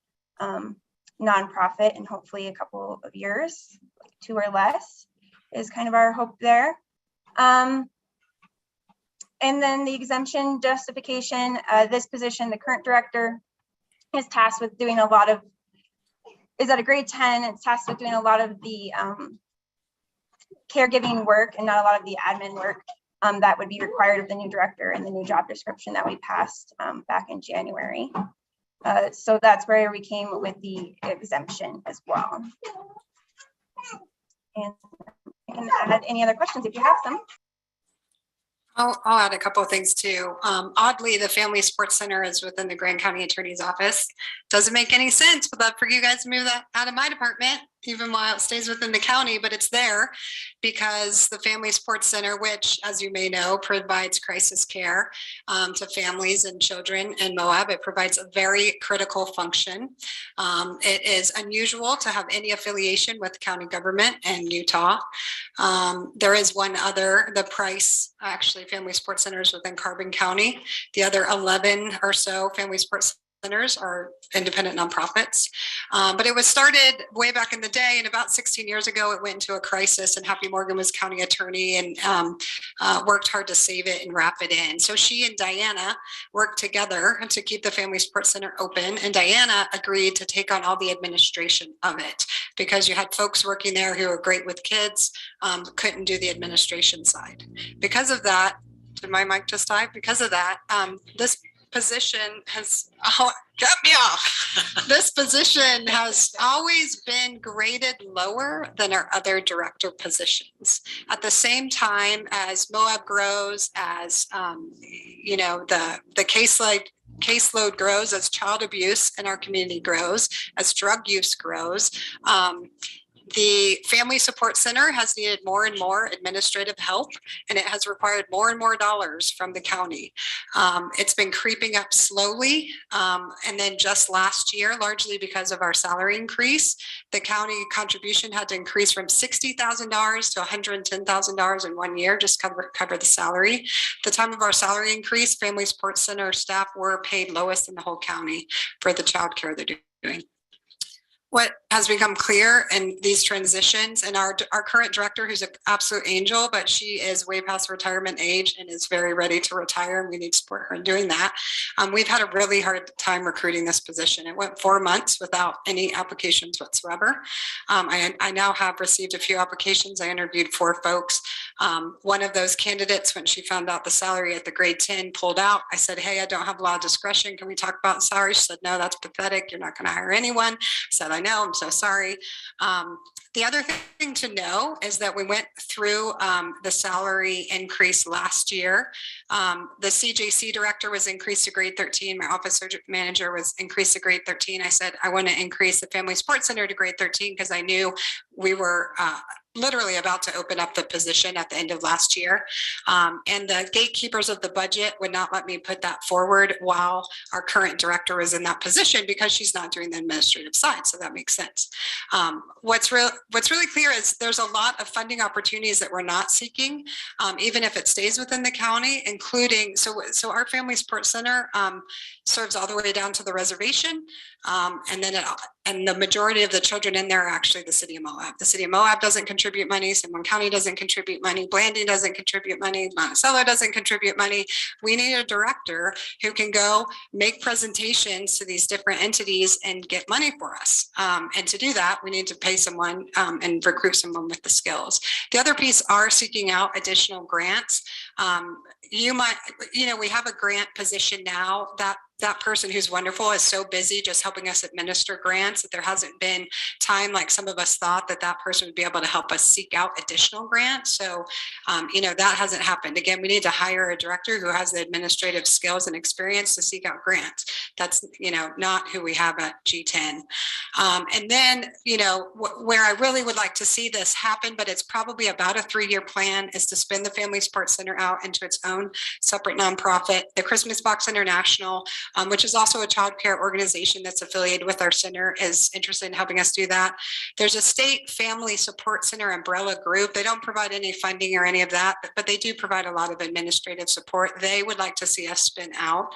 nonprofit in hopefully a couple of years, like 2 or less is kind of our hope there. And then the exemption justification, this position, the current director is tasked with doing is at a grade 10, it's tasked with doing a lot of the caregiving work and not a lot of the admin work that would be required of the new director and the new job description that we passed back in January. So that's where we came with the exemption as well. And I can add any other questions if you have some. I'll add a couple of things too. Oddly, the Family Support Center is within the Grand County Attorney's Office. Doesn't make any sense, but for you guys to move that out of my department. even while it stays within the county, but it's there because the Family Support Center, which, as you may know, provides crisis care to families and children in Moab. It provides a very critical function. It is unusual to have any affiliation with county government in Utah. There is one other, the Price, actually, Family Support Centers within Carbon County. The other 11 or so Family Support Centers are independent nonprofits. But it was started way back in the day, and about 16 years ago, it went into a crisis, and Happy Morgan was county attorney and worked hard to save it and wrap it in. So she and Diana worked together to keep the Family Support Center open, and Diana agreed to take on all the administration of it because you had folks working there who were great with kids, couldn't do the administration side. Because of that, did my mic just die? Because of that, this position has, cut me off. This position has always been graded lower than our other director positions. At the same time as Moab grows, as you know, the caseload grows, as child abuse in our community grows, as drug use grows, the Family Support Center has needed more and more administrative help, and it has required more and more dollars from the county. It's been creeping up slowly. And then just last year, largely because of our salary increase, the county contribution had to increase from $60,000 to $110,000 in 1 year, just cover the salary. At the time of our salary increase, Family Support Center staff were paid lowest in the whole county for the child care they're doing. What has become clear in these transitions, and our current director, who's an absolute angel, but she is way past retirement age and is very ready to retire, and we need to support her in doing that. We've had a really hard time recruiting this position. It went 4 months without any applications whatsoever. I now have received a few applications. I interviewed 4 folks. One of those candidates, when she found out the salary at the grade 10, pulled out. I said, hey, I don't have a lot of discretion. Can we talk about salary? She said, no, that's pathetic. You're not going to hire anyone. I said, I know, I'm so sorry. The other thing to know is that we went through the salary increase last year. The CJC director was increased to grade 13. My office manager was increased to grade 13. I said, I want to increase the Family Support Center to grade 13 because I knew we were literally about to open up the position at the end of last year. And the gatekeepers of the budget would not let me put that forward while our current director was in that position because she's not doing the administrative side. So that makes sense. What's really clear is there's a lot of funding opportunities that we're not seeking, even if it stays within the county, including, so our Family Support Center serves all the way down to the reservation. And then and the majority of the children in there are actually the city of Moab. The city of Moab doesn't contribute money. Sanborn County doesn't contribute money. Blanding doesn't contribute money. Monticello doesn't contribute money. We need a director who can go make presentations to these different entities and get money for us. And to do that, we need to pay someone and recruit someone with the skills. The other piece are seeking out additional grants. You might, we have a grant position now. That person who's wonderful is so busy just helping us administer grants that there hasn't been time, like some of us thought, that person would be able to help us seek out additional grants. So, that hasn't happened. Again, we need to hire a director who has the administrative skills and experience to seek out grants. That's, not who we have at G10. And then, where I really would like to see this happen, but it's probably about a 3-year plan, is to spin the Family Support Center out into its own separate nonprofit. The Christmas Box International, which is also a child care organization that's affiliated with our center, is interested in helping us do that. There's a state Family Support Center umbrella group. They don't provide any funding or any of that, but they do provide a lot of administrative support. They would like to see us spin out.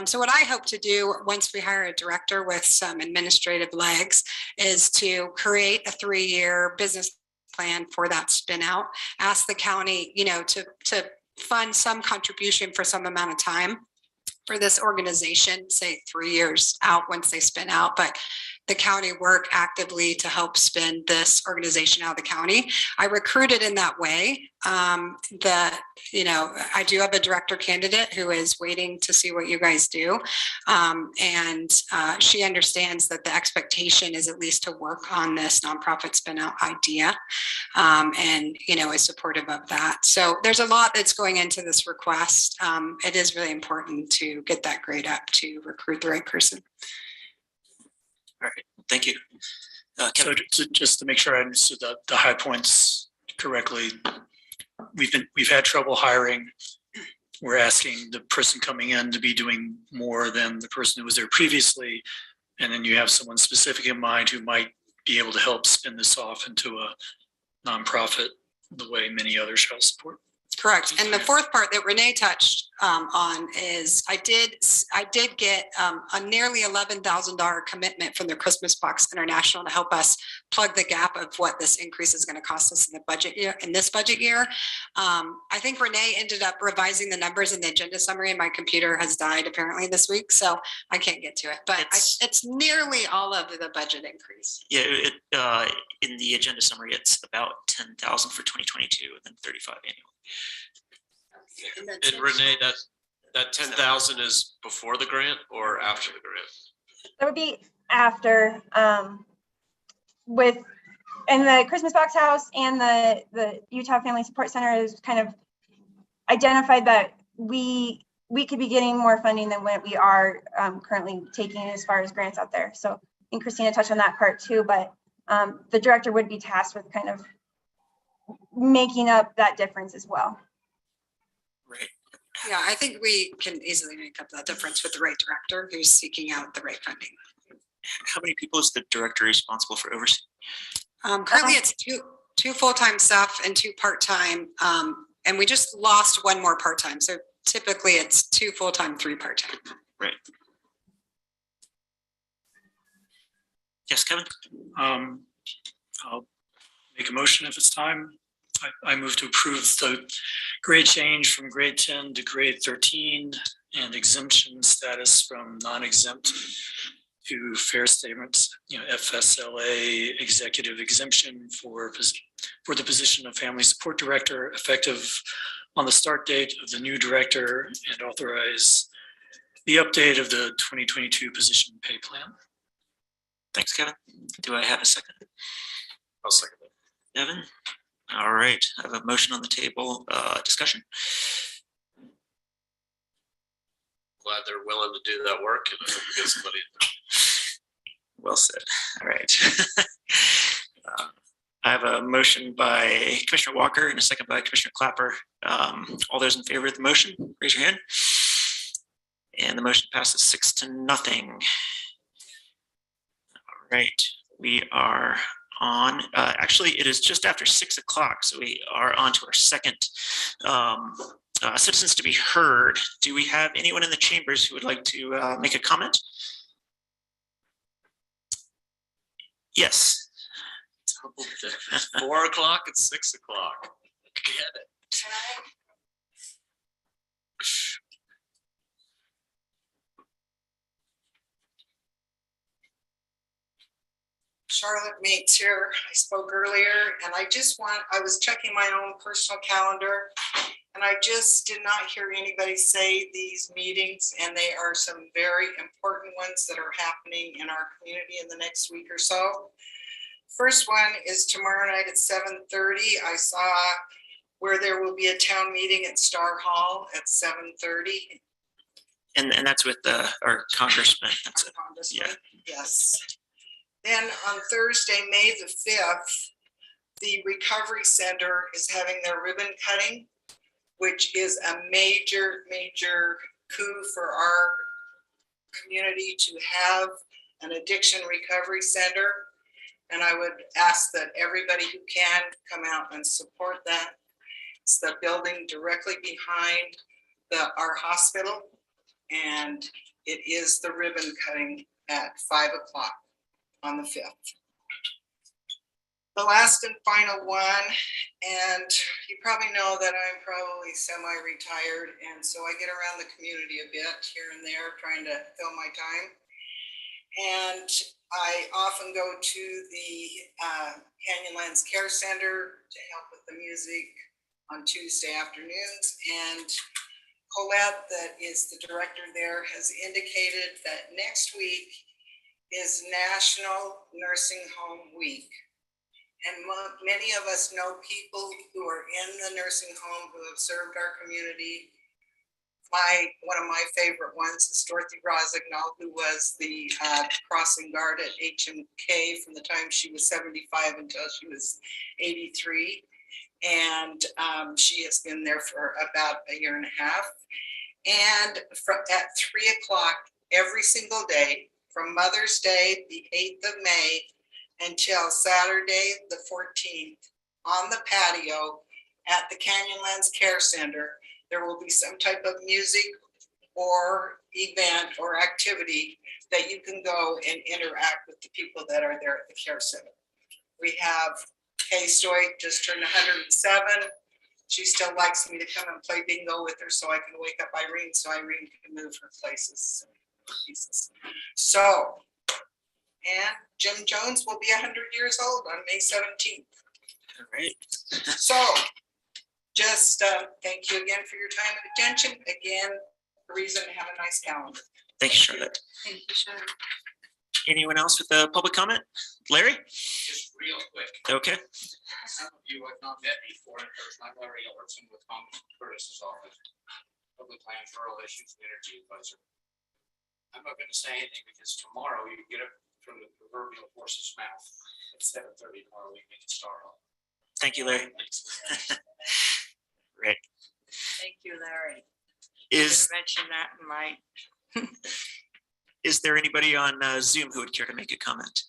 So what I hope to do once we hire a director with some administrative legs is to create a 3-year business plan for that spin out. Ask the county, to fund some contribution for some amount of time for this organization, say 3 years out once they spin out, but the county work actively to help spin this organization out of the county. I recruited in that way. I do have a director candidate who is waiting to see what you guys do. And she understands that the expectation is at least to work on this nonprofit spin out idea, and, is supportive of that. So there's a lot that's going into this request. It is really important to get that grade up to recruit the right person. All right, thank you. Kevin? So just to make sure I understood the high points correctly, we've had trouble hiring. We're asking the person coming in to be doing more than the person who was there previously. And then you have someone specific in mind who might be able to help spin this off into a nonprofit the way many others shall support. Correct. And the fourth part that Renee touched on is I did get a nearly $11,000 commitment from the Christmas Box International to help us plug the gap of what this increase is going to cost us in the budget year, in this budget year. I think Renee ended up revising the numbers in the agenda summary, and my computer has died apparently this week, so I can't get to it. But it's nearly all of the budget increase. Yeah, in the agenda summary, it's about 10,000 for 2022 and then 35 annual. And Renee, that 10,000 is before the grant or after the grant? That would be after, and the Christmas Box House and the Utah Family Support Center is kind of identified that we could be getting more funding than what we are currently taking as far as grants out there. So I think Christina touched on that part too, but the director would be tasked with kind of making up that difference as well. Right. Yeah, I think we can easily make up that difference with the right director who's seeking out the right funding. How many people is the director responsible for overseeing? Currently, it's two full-time staff and 2 part-time, and we just lost 1 more part-time. So typically, it's 2 full-time, 3 part-time. Right. Yes, Kevin. I'll make a motion if it's time. I move to approve the grade change from grade 10 to grade 13 and exemption status from non-exempt to fair statements, FSLA executive exemption for the position of family support director effective on the start date of the new director, and authorize the update of the 2022 position pay plan. Thanks, Kevin. Do I have a second? I'll second that. Evan? All right, I have a motion on the table. Discussion? Glad they're willing to do that work, and I hope we get somebody. Well said. All right. I have a motion by Commissioner Walker and a second by Commissioner Clapper. All those in favor of the motion, raise your hand. And the motion passes 6-0. All right, we are on, actually it is just after 6 o'clock. So we are on to our second citizens to be heard. Do we have anyone in the chambers who would like to make a comment? Yes. 4 o'clock and 6 o'clock. Get it. Charlotte Mates here. I spoke earlier and I was checking my own personal calendar and I just did not hear anybody say these meetings, and they are some very important ones that are happening in our community in the next week or so. First one is tomorrow night at 7:30. I saw where there will be a town meeting at Star Hall at 7:30. And that's with our congressman. That's it. Yeah. Yes. Then on Thursday, May the 5th, the Recovery Center is having their ribbon cutting, which is a major, major coup for our community to have an addiction recovery center. And I would ask that everybody who can come out and support that. It's the building directly behind our hospital, and it is the ribbon cutting at 5 o'clock on the 5th. The last and final one, and you probably know that I'm probably semi-retired, and so I get around the community a bit here and there trying to fill my time. And I often go to the Canyonlands Care Center to help with the music on Tuesday afternoons. And Colette, that is the director there, has indicated that next week is National Nursing Home Week. And many of us know people who are in the nursing home who have served our community one of my favorite ones is Dorothy Rosignol, who was the crossing guard at HMK from the time she was 75 until she was 83. And she has been there for about a year and a half. And at 3 o'clock every single day, from Mother's Day, the 8th of May, until Saturday, the 14th, on the patio at the Canyonlands Care Center, there will be some type of music or event or activity that you can go and interact with the people that are there at the care center. We have Kay Stoy, just turned 107. She still likes me to come and play bingo with her so I can wake up Irene so Irene can move her places. So, and Jim Jones will be 100 years old on May 17th. All right. So, just thank you again for your time and attention. Again, a reason to have a nice calendar. Thank you, Charlotte. Thank you, Sharon. Anyone else with a public comment? Larry? Just real quick. Okay. Some of you have not met before in person. I'm Larry Ellerson with Congressman Curtis's office, Public Land, Rural Issues, and Energy Advisor. I'm not going to say anything because tomorrow you get it from the proverbial horse's mouth. At 7:30 tomorrow, we make a start on. Thank you, Larry. Right. Thank you, Larry. Is Mention that in my. Is there anybody on Zoom who would care to make a comment?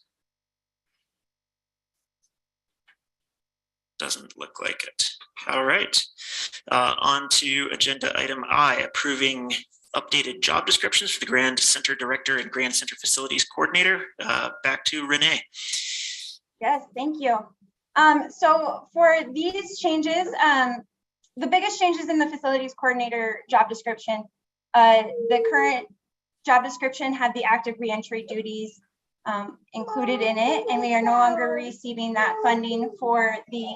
Doesn't look like it. All right. On to agenda item I, approving updated job descriptions for the Grand Center Director and Grand Center Facilities Coordinator. Back to Renee. Yes, thank you. So for these changes, the biggest changes in the facilities coordinator job description, the current job description had the active reentry duties included in it, and we are no longer receiving that funding for the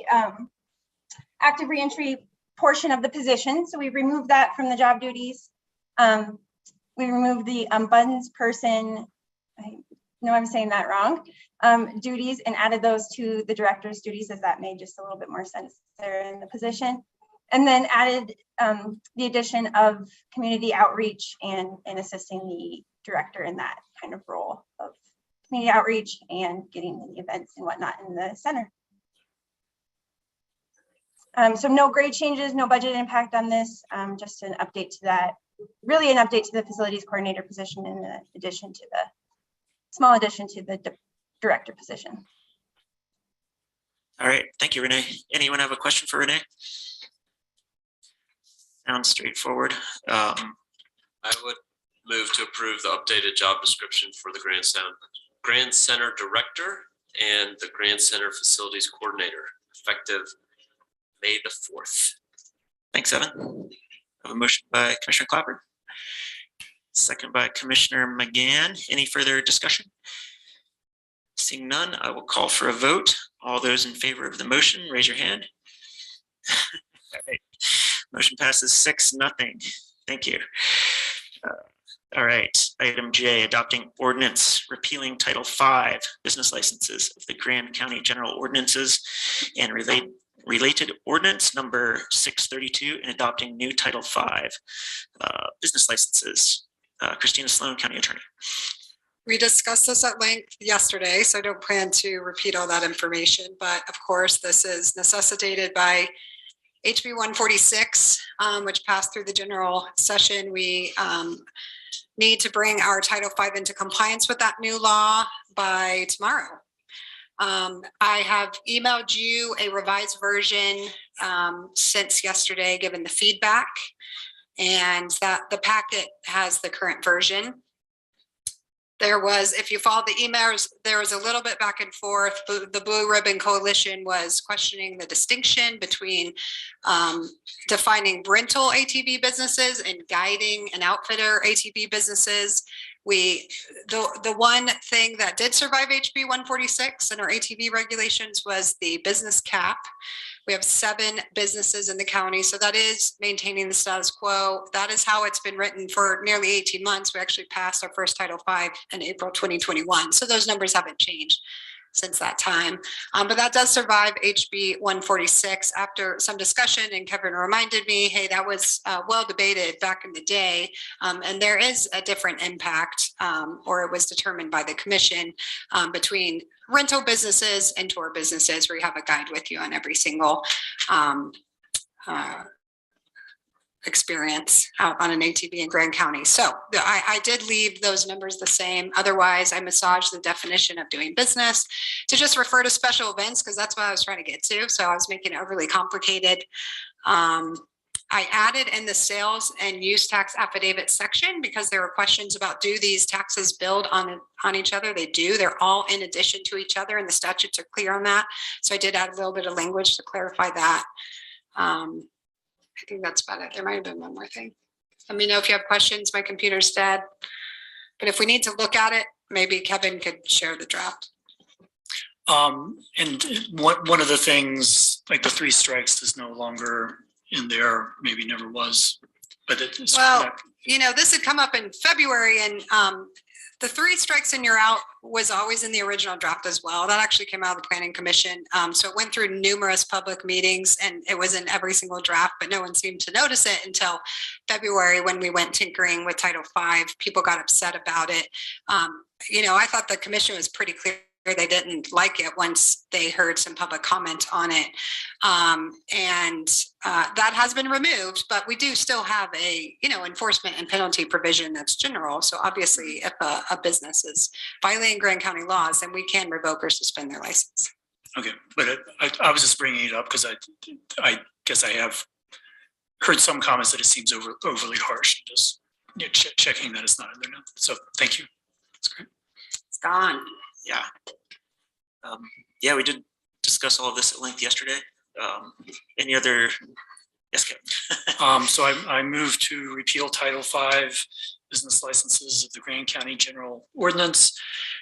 active reentry portion of the position. So we removed that from the job duties. We removed the buttons person, I know I'm saying that wrong, duties, and added those to the director's duties, as that made just a little bit more sense there in the position. And then added the addition of community outreach and assisting the director in that kind of role of community outreach and getting the events and whatnot in the center. So no grade changes, no budget impact on this, just an update to that, really an update to the facilities coordinator position in addition to the small addition to the director position. All right, thank you, Renee. Anyone have a question for Renee? Sounds straightforward. I would move to approve the updated job description for the Grand Center Director and the Grand Center Facilities Coordinator, effective May the 4th. Thanks, Evan. I have a motion by Commissioner Clapper. Second by Commissioner McGann. Any further discussion? Seeing none, I will call for a vote. All those in favor of the motion, raise your hand. All right. Motion passes 6-0. Thank you. All right, item J, adopting ordinance repealing Title V business licenses of the Grand County General Ordinances and related ordinance number 632 and adopting new Title V business licenses. Christina Sloan, County Attorney. We discussed this at length yesterday, so I don't plan to repeat all that information, but of course, this is necessitated by HB 146, which passed through the general session. We need to bring our Title V into compliance with that new law by tomorrow. I have emailed you a revised version since yesterday, given the feedback, and that the packet has the current version. There was, if you follow the emails, there was a little bit back and forth. The Blue Ribbon Coalition was questioning the distinction between defining rental ATV businesses and guiding and outfitter ATV businesses. The one thing that did survive HB 146 and our ATV regulations was the business cap. We have 7 businesses in the county, so that is maintaining the status quo. That is how it's been written for nearly 18 months. We actually passed our first Title V in April 2021, so those numbers haven't changed. since that time. But that does survive HB 146 after some discussion, and Kevin reminded me, hey, that was well debated back in the day. And there is a different impact, or it was determined by the commission, between rental businesses and tour businesses, where you have a guide with you on every single experience out on an ATV in Grand County. So I did leave those numbers the same. Otherwise, I massaged the definition of doing business to just refer to special events, because that's what I was trying to get to. So I was making it overly complicated. I added in the sales and use tax affidavit section because there were questions about, do these taxes build on each other? They do. They're all in addition to each other, and the statutes are clear on that. So I did add a little bit of language to clarify that. I think that's about it. There might have been one more thing. Let me know if you have questions. My computer's dead. But if we need to look at it, maybe Kevin could share the draft. And one of the things, like the 3 strikes is no longer in there, maybe never was, but it is. Well, you know, this had come up in February, and the 3 strikes and you're out was always in the original draft as well. That actually came out of the Planning Commission. So it went through numerous public meetings, and it was in every single draft, but no one seemed to notice it until February when we went tinkering with Title V. People got upset about it. You know, I thought the commission was pretty clear. They didn't like it once they heard some public comment on it. That has been removed, but we do still have a, you know, enforcement and penalty provision that's general. So obviously if a business is violating Grand County laws, then we can revoke or suspend their license. Okay, but I was just bringing it up because I guess I have heard some comments that it seems overly harsh. Just checking that it's not in there now. So thank you. That's great. It's gone. Yeah. Yeah, we did discuss all of this at length yesterday. Any other? Yes, Kevin. So I moved to repeal Title V business licenses of the Grand County General Ordinance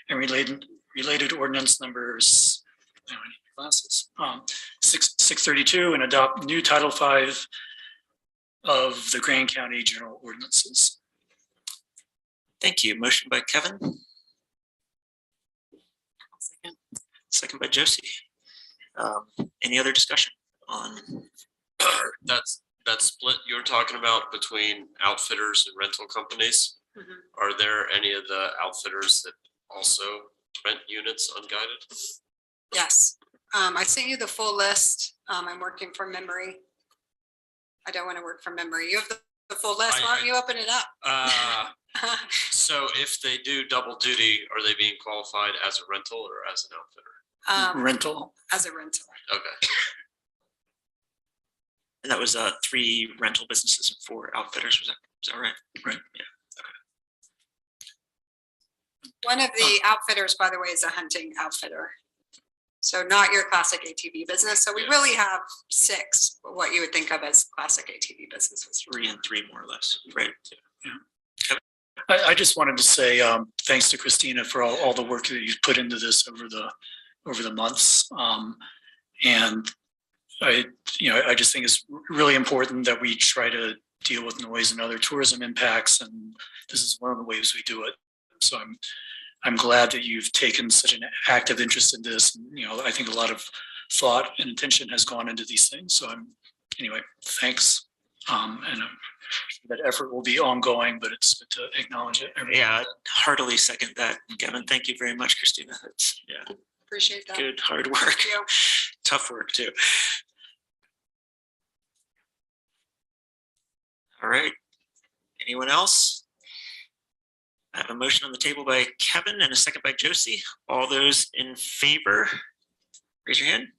and related ordinance numbers. I need glasses. 632, and adopt new Title V of the Grand County General Ordinances. Thank you. Motion by Kevin. Second by Josie. Any other discussion on that split you're talking about between outfitters and rental companies? Are there any of the outfitters that also rent units unguided? Yes. I sent you the full list. I'm working from memory. I don't want to work from memory. You have the full list. Why don't you open it up? So if they do double duty, are they being qualified as a rental or as an outfitter? Rental. As a rental. Okay. And that was 3 rental businesses and 4 outfitters. Was that right? Right. Yeah. One of the outfitters, by the way, is a hunting outfitter. So not your classic ATV business. So we really have 6, what you would think of as classic ATV businesses. 3 and 3 more or less. Right. Yeah. I just wanted to say thanks to Christina for all the work that you've put into this over the months. And I just think it's really important that we try to deal with noise and other tourism impacts, and this is one of the ways we do it. So I'm glad that you've taken such an active interest in this. And, you know, I think a lot of thought and attention has gone into these things. So anyway, thanks. And that effort will be ongoing, but it's good to acknowledge it. Yeah, heartily second that, Kevin. Thank you very much, Christina. That's Appreciate that. Good, hard work. Tough work too. All right. Anyone else? I have a motion on the table by Kevin and a second by Josie. All those in favor, raise your hand.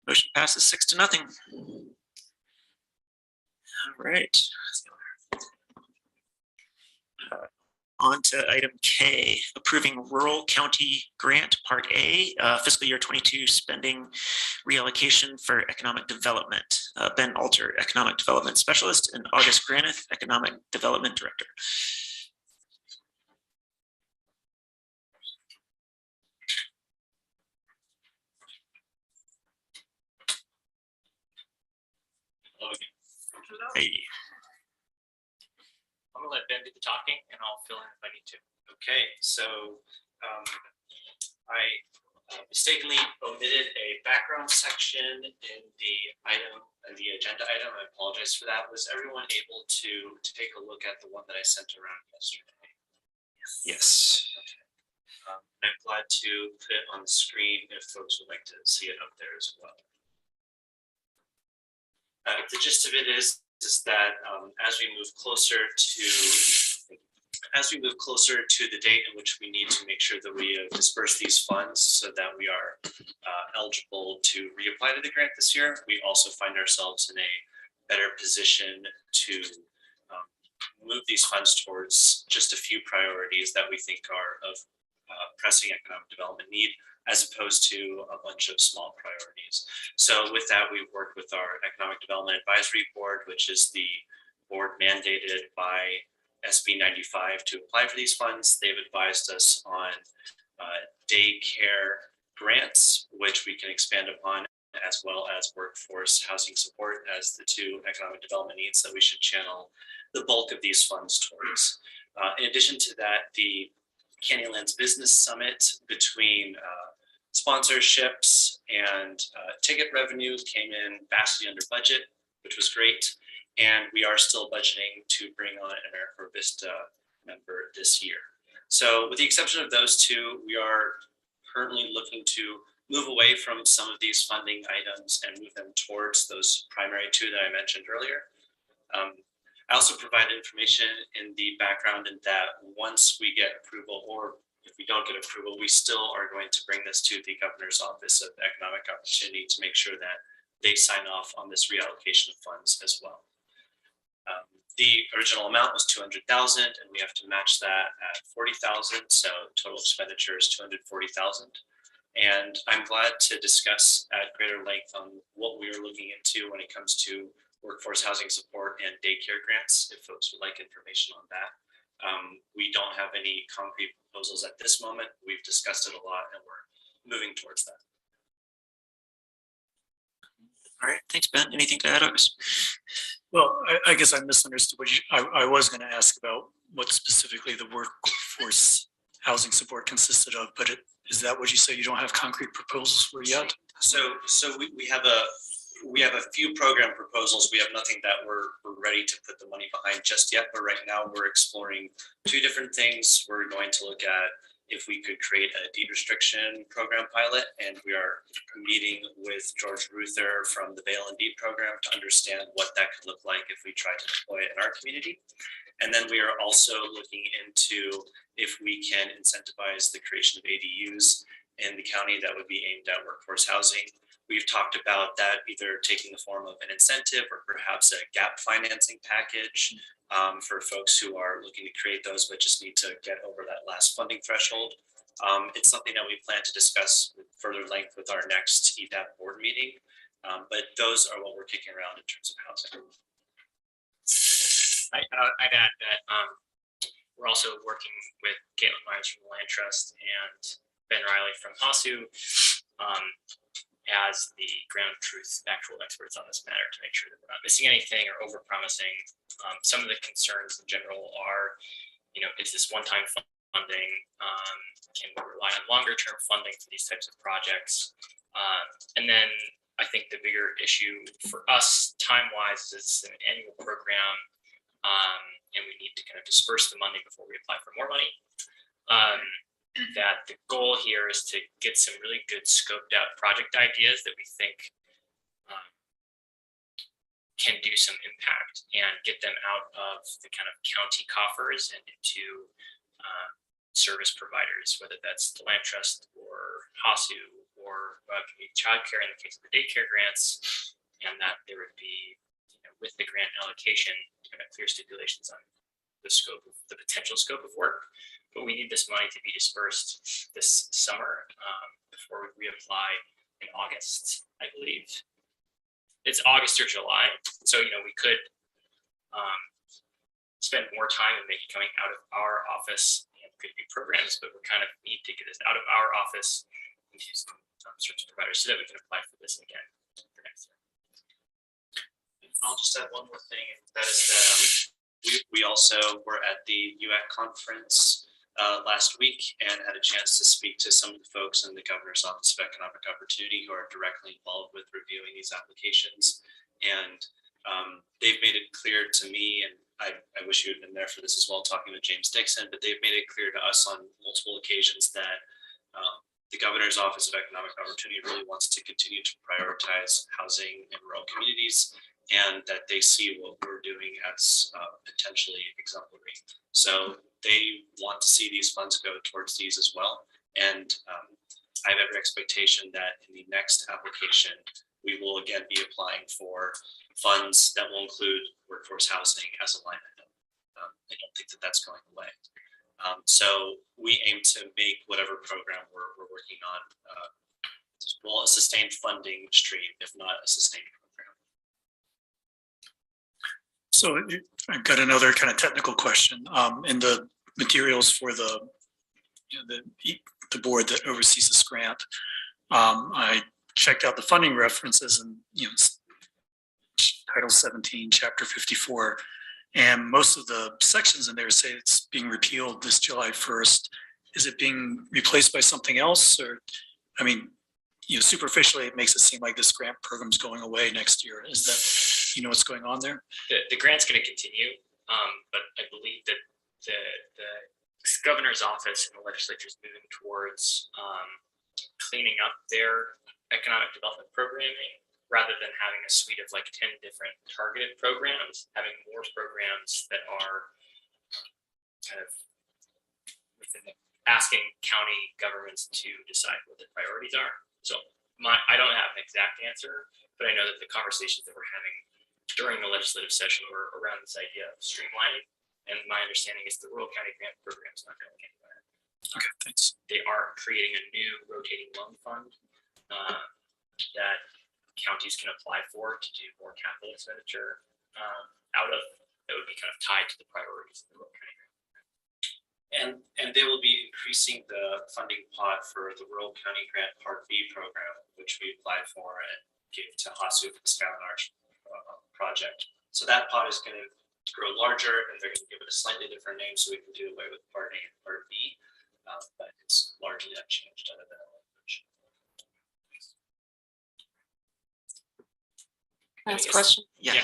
Motion passes 6-0. All right. On to item K, approving rural county grant part A, fiscal year 22 spending reallocation for economic development. Ben Alter, economic development specialist, and August Granith, economic development director. Hey. I'm gonna let Ben do the talking and I'll fill in if I need to. Okay, so I mistakenly omitted a background section in the agenda item. I apologize for that. Was everyone able to take a look at the one that I sent around yesterday? Yes. I'm glad to put it on the screen if folks would like to see it up there as well. The gist of it is that as we move closer to the date in which we need to make sure that we disperse these funds so that we are eligible to reapply to the grant this year, we also find ourselves in a better position to move these funds towards just a few priorities that we think are of pressing economic development need, as opposed to a bunch of small priorities. So with that, we've worked with our Economic Development Advisory Board, which is the board mandated by SB 95 to apply for these funds. They've advised us on daycare grants, which we can expand upon, as well as workforce housing support as the two economic development needs that we should channel the bulk of these funds towards. In addition to that, the Canyonlands Business Summit, between sponsorships and ticket revenue, came in vastly under budget, which was great. And we are still budgeting to bring on an AmeriCorps Vista member this year. So with the exception of those two, we are currently looking to move away from some of these funding items and move them towards those primary two that I mentioned earlier. I also provide information in the background in that once we get approval, or if we don't get approval, we still are going to bring this to the Governor's Office of Economic Opportunity to make sure that they sign off on this reallocation of funds as well. The original amount was 200,000, and we have to match that at 40,000. So total expenditure is 240,000. And I'm glad to discuss at greater length on what we are looking into when it comes to workforce housing support and daycare grants, if folks would like information on that. We don't have any concrete proposals at this moment. We've discussed it a lot, and we're moving towards that. All right, thanks, Ben. Anything to add, August? Well, I guess I misunderstood what I was going to ask about what specifically the workforce housing support consisted of, but is that what you say you don't have concrete proposals for yet? So we have a few program proposals. We have nothing that we're ready to put the money behind just yet, but right now we're exploring two different things. We're going to look at if we could create a deed restriction program pilot, and we are meeting with George Ruther from the Bail and Deed program to understand what that could look like if we try to deploy it in our community. And then we are also looking into if we can incentivize the creation of ADUs in the county that would be aimed at workforce housing. We've talked about that either taking the form of an incentive or perhaps a gap financing package for folks who are looking to create those, but just need to get over that last funding threshold. It's something that we plan to discuss with further length with our next EDAP board meeting, but those are what we're kicking around in terms of housing. I'd add that we're also working with Caitlin Myers from the Land Trust and Ben Riley from HASU as the ground truth actual experts on this matter to make sure that we're not missing anything or over-promising. Some of the concerns in general are, is this one-time funding? Can we rely on longer-term funding for these types of projects? And then I think the bigger issue for us time-wise is it's an annual program, and we need to kind of disperse the money before we apply for more money. That the goal here is to get some really good scoped out project ideas that we think can do some impact and get them out of the kind of county coffers and into service providers, whether that's the Land Trust or HASU or community childcare in the case of the daycare grants, and that there would be, with the grant allocation, kind of clear stipulations on the potential scope of work. But we need this money to be dispersed this summer before we reapply in August, I believe. It's August or July. So, we could spend more time and make it coming out of our office and create new programs, but we kind of need to get this out of our office into some service providers so that we can apply for this again for next year. I'll just add one more thing, and that is that we also were at the UAC conference last week and had a chance to speak to some of the folks in the Governor's Office of Economic Opportunity who are directly involved with reviewing these applications. And they've made it clear to me, and I wish you had been there for this as well, talking with James Dixon, but they've made it clear to us on multiple occasions that the Governor's Office of Economic Opportunity really wants to continue to prioritize housing in rural communities, and that they see what we're doing as potentially exemplary. So they want to see these funds go towards these as well. And I have every expectation that in the next application, we will again be applying for funds that will include workforce housing as a line item. I don't think that that's going away. So we aim to make whatever program we're working on, well, a sustained funding stream, if not a sustained program. So I've got another kind of technical question. In the materials for the board that oversees this grant, I checked out the funding references and Title 17, Chapter 54, and most of the sections in there say it's being repealed this July 1st. Is it being replaced by something else? Or, I mean, superficially, it makes it seem like this grant program's going away next year. Is that, what's going on there? The grant's going to continue, but I believe that the governor's office and the legislature is moving towards cleaning up their economic development programming, rather than having a suite of like 10 different targeted programs, having more programs that are kind of within asking county governments to decide what their priorities are. So I don't have an exact answer, but I know that the conversations that we're having during the legislative session were around this idea of streamlining. And my understanding is the rural county grant program is not going anywhere. Okay, thanks. They are creating a new rotating loan fund that counties can apply for to do more capital expenditure out of, that would be kind of tied to the priorities of the rural county grant. And they will be increasing the funding pot for the Rural County Grant Part B program, which we applied for and gave to HASU for the Skyline Arch project. So that pot is going to grow larger, and they're going to give it a slightly different name so we can do away with Part A and Part B, but it's largely unchanged out of that language. Last question. Yeah.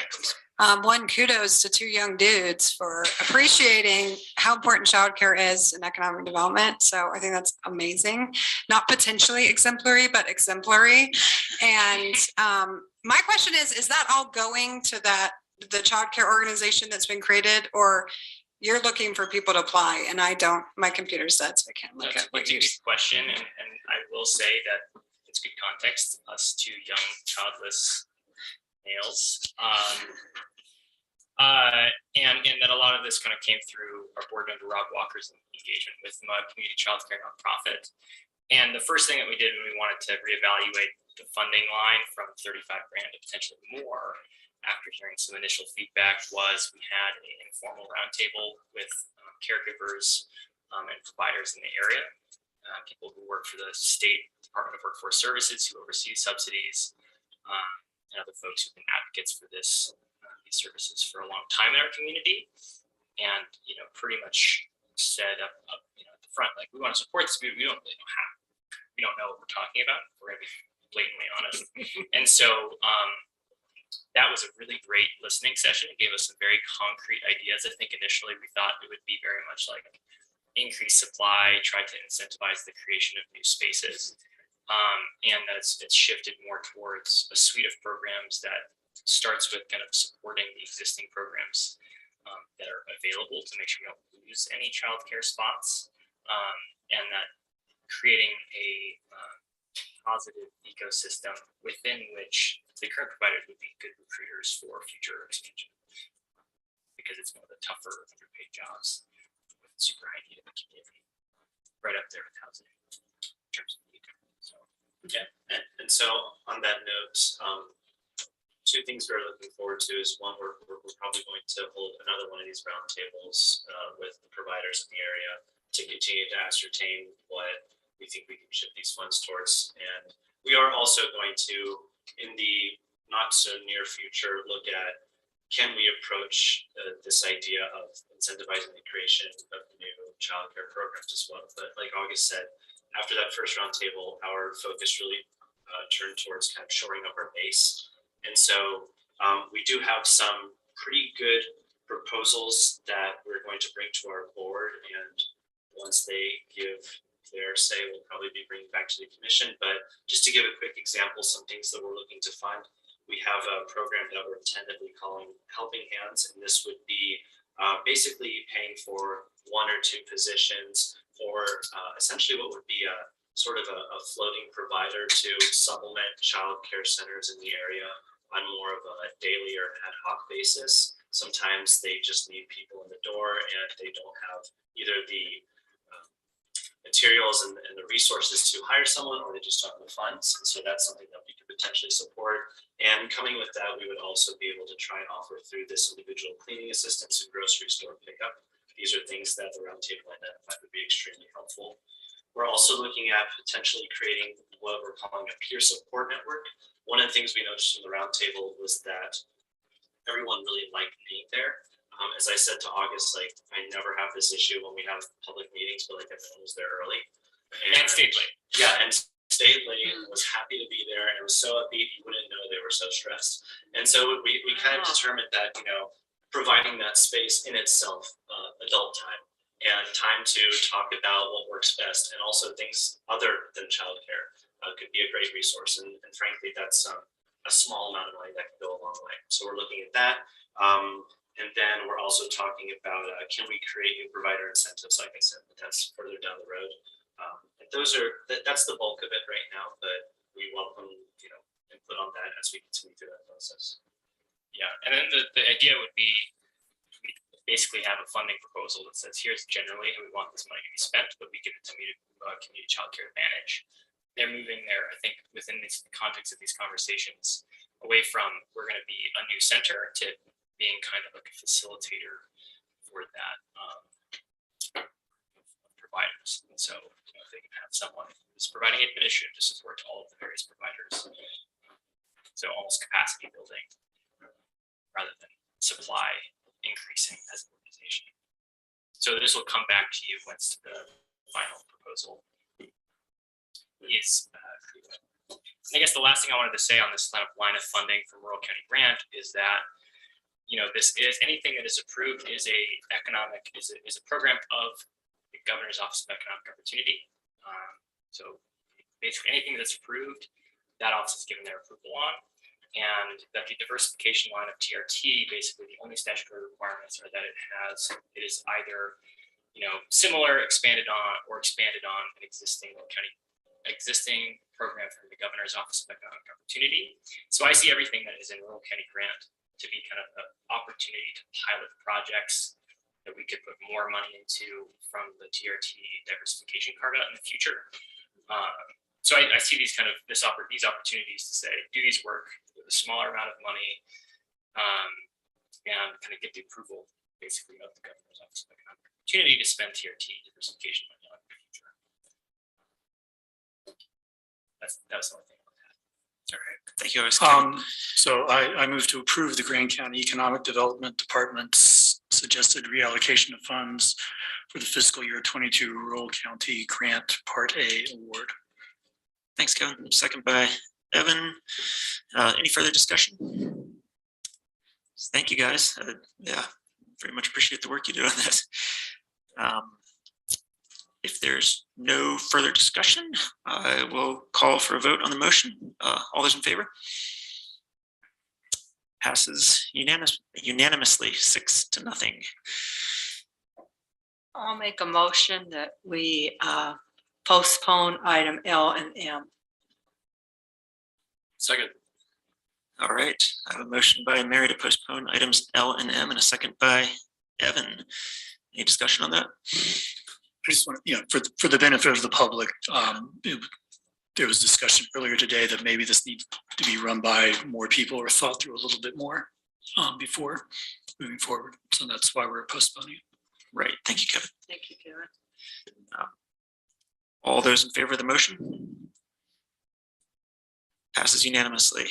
One, kudos to two young dudes for appreciating how important childcare is in economic development. So I think that's amazing. Not potentially exemplary, but exemplary. And my question is that all going to the childcare organization that's been created, or you're looking for people to apply? And I don't, my computer's dead, so I can't look at what It's a good question, and I will say that it's good context. Us two young childless males, and that a lot of this kind of came through our board member Rob Walker's engagement with Mud Community Childcare Nonprofit. And the first thing that we did when we wanted to reevaluate the funding line from 35 grand to potentially more, after hearing some initial feedback, was we had an informal roundtable with caregivers and providers in the area, people who work for the State Department of Workforce Services, who oversees subsidies, and other folks who've been advocates for these services for a long time in our community, and pretty much said up at the front, like, we want to support this, but we don't really know how. We don't know what we're talking about. We're going to be blatantly honest. And so that was a really great listening session. It gave us some very concrete ideas. I think initially we thought it would be very much like increase supply, try to incentivize the creation of new spaces. And that's it's shifted more towards a suite of programs that starts with kind of supporting the existing programs that are available to make sure we don't lose any childcare spots, and that creating a positive ecosystem within which the current providers would be good recruiters for future expansion, because it's one of the tougher underpaid jobs with super high need in the community, right up there with housing in terms of need. So yeah, and so on that note, two things we're looking forward to is one, we're probably going to hold another one of these roundtables with the providers in the area to continue to ascertain what we think we can shift these funds towards. And we are also going to, in the not so near future, look at, can we approach this idea of incentivizing the creation of new childcare programs as well. But like August said, after that first roundtable, our focus really turned towards kind of shoring up our base. And so we do have some pretty good proposals that we're going to bring to our board, and once they give their say, we'll probably be bringing back to the commission. But just to give a quick example, some things that we're looking to fund, we have a program that we're tentatively calling Helping Hands, and this would be basically paying for 1 or 2 positions for essentially what would be a sort of a floating provider to supplement child care centers in the area on more of a daily or ad hoc basis. Sometimes they just need people in the door and they don't have either the materials and the resources to hire someone, or they just don't have the funds. And so that's something that we could potentially support. And coming with that, we would also be able to try and offer through this individual cleaning assistance and grocery store pickup. These are things that the roundtable identified would be extremely helpful. We're also looking at potentially creating what we're calling a peer support network. One of the things we noticed from the roundtable was that everyone really liked being there. As I said to August, like, I never have this issue when we have public meetings, but like everyone was there early. And stayed late. Yeah, and stayed late and was happy to be there, and it was so upbeat you wouldn't know they were so stressed. And so we kind of determined that, you know, providing that space in itself, adult time and time to talk about what works best, and also things other than childcare could be a great resource. And frankly, that's a small amount of money that can go a long way. So we're looking at that. And then we're also talking about can we create new provider incentives, like I said, but that's further down the road. That's the bulk of it right now, but we welcome, you know, input on that as we continue through that process. Yeah, and then the idea would be we basically have a funding proposal that says here's generally how we want this money to be spent, but we give it to community childcare advantage. They're moving there, I think, within this context of these conversations, away from we're going to be a new center to being kind of like a facilitator for that providers. And so, you know, they can have someone who's providing administrative to support all of the various providers. So almost capacity building rather than supply increasing as an organization. So this will come back to you once the final proposal is I guess the last thing I wanted to say on this kind of line of funding from Rural County Grant is that, you know, this is anything that is approved is a program of the Governor's Office of Economic Opportunity. So basically anything that's approved, that office is given their approval on. And that the diversification line of TRT, basically the only statutory requirements are that it is either, you know, similar, expanded on an existing program from the Governor's Office of Economic Opportunity. So I see everything that is in Rural County Grant to be kind of an opportunity to pilot projects that we could put more money into from the TRT diversification carve-out in the future. So I see these opportunities to say, do these work with a smaller amount of money, and kind of get the approval basically of the Governor's Office of Economic Opportunity to spend TRT diversification money on in the future. That's the only thing on that. All right, thank you. So I move to approve the Grand County Economic Development Department's suggested reallocation of funds for the fiscal year 22 Rural County Grant Part A award. Thanks, Kevin. Second by Evan. Any further discussion? Thank you, guys. Yeah, very much appreciate the work you do on this. If there's no further discussion, I will call for a vote on the motion. All those in favor? Passes unanimously 6-0. I'll make a motion that we postpone item L and M. Second. All right, I have a motion by Mary to postpone items L and M and a second by Evan. Any discussion on that? I just want to, you know, for the benefit of the public, there was discussion earlier today that maybe this needs to be run by more people or thought through a little bit more before moving forward. So that's why we're postponing. Right. Thank you, Kevin. Thank you, Kevin. All those in favor of the motion? Passes unanimously.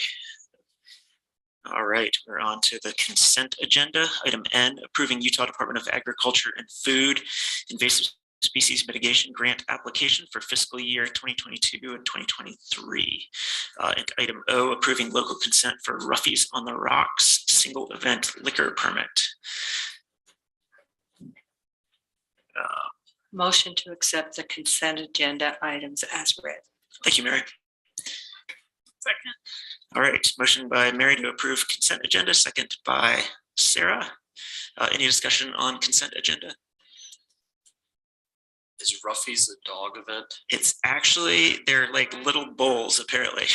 All right, we're on to the consent agenda. Item N, approving Utah Department of Agriculture and Food invasive species mitigation grant application for fiscal year 2022 and 2023. And item O, approving local consent for Roughies on the Rocks single event liquor permit. Motion to accept the consent agenda items as read. Thank you, Mary. Second. All right, motion by Mary to approve consent agenda, second by Sarah. Any discussion on consent agenda? Is Ruffy's a dog event? It's actually, they're like little bowls, apparently.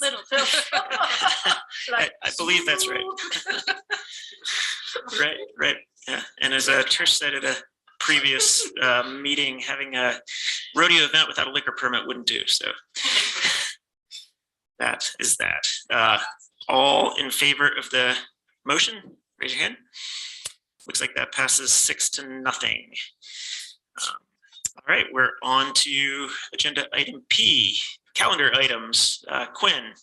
Little. I believe that's right. Right. Yeah. And as Trish said at a previous meeting, having a rodeo event without a liquor permit wouldn't do. So that is that. All in favor of the motion, raise your hand. Looks like that passes 6-0. All right, we're on to agenda item P, calendar items. Quinn.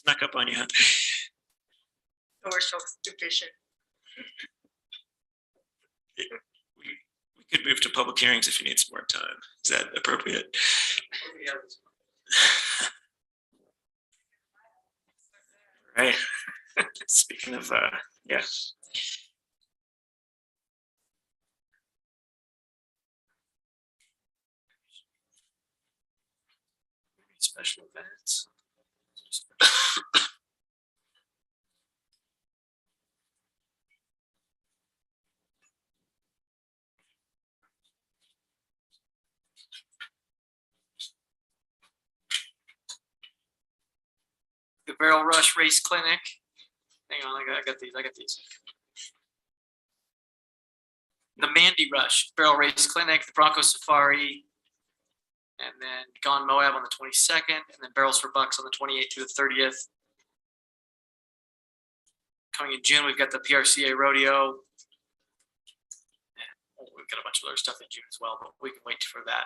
Snuck up on you, huh? We're so deficient. We could move to public hearings if you need some more time. Is that appropriate? Right. Speaking of, yeah. Special events. The Barrel Rush Race Clinic. Hang on, I got these. The Mandy Rush Barrel Race Clinic, the Bronco Safari, and then Gone Moab on the 22nd, and then Barrels for Bucks on the 28th through the 30th. Coming in June, we've got the PRCA Rodeo. And we've got a bunch of other stuff in June as well, but we can wait for that.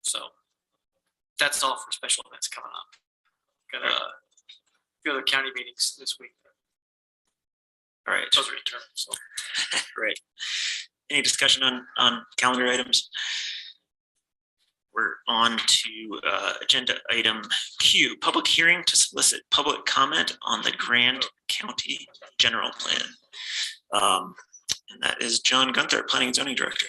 So that's all for special events coming up. Got a few other county meetings this week. All right. Those are eternal. So. Right. Any discussion on calendar items? We're on to agenda item Q, public hearing to solicit public comment on the Grand County General Plan. And that is John Gunther, Planning and Zoning Director.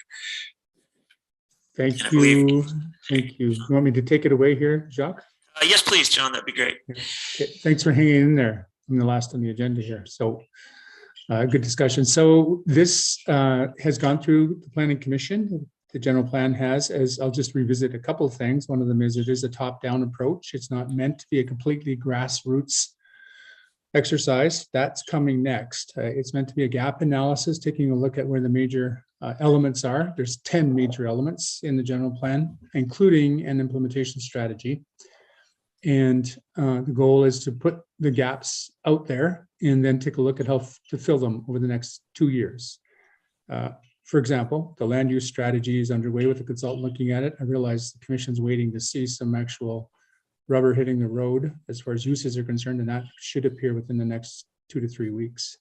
Thank you. Thank you. You want me to take it away here, Jacques? Yes, please, John, that'd be great. Okay. Thanks for hanging in there. I'm the last on the agenda here. So good discussion. So this has gone through the Planning Commission. The general plan has, as I'll just revisit a couple of things. One of them is it is a top-down approach. It's not meant to be a completely grassroots exercise. That's coming next. It's meant to be a gap analysis, taking a look at where the major elements are. There's 10 major elements in the general plan, including an implementation strategy. And the goal is to put the gaps out there and then take a look at how to fill them over the next 2 years. For example, the land use strategy is underway with the consultant looking at it. I realize the commission's waiting to see some actual rubber hitting the road as far as uses are concerned, and that should appear within the next 2 to 3 weeks.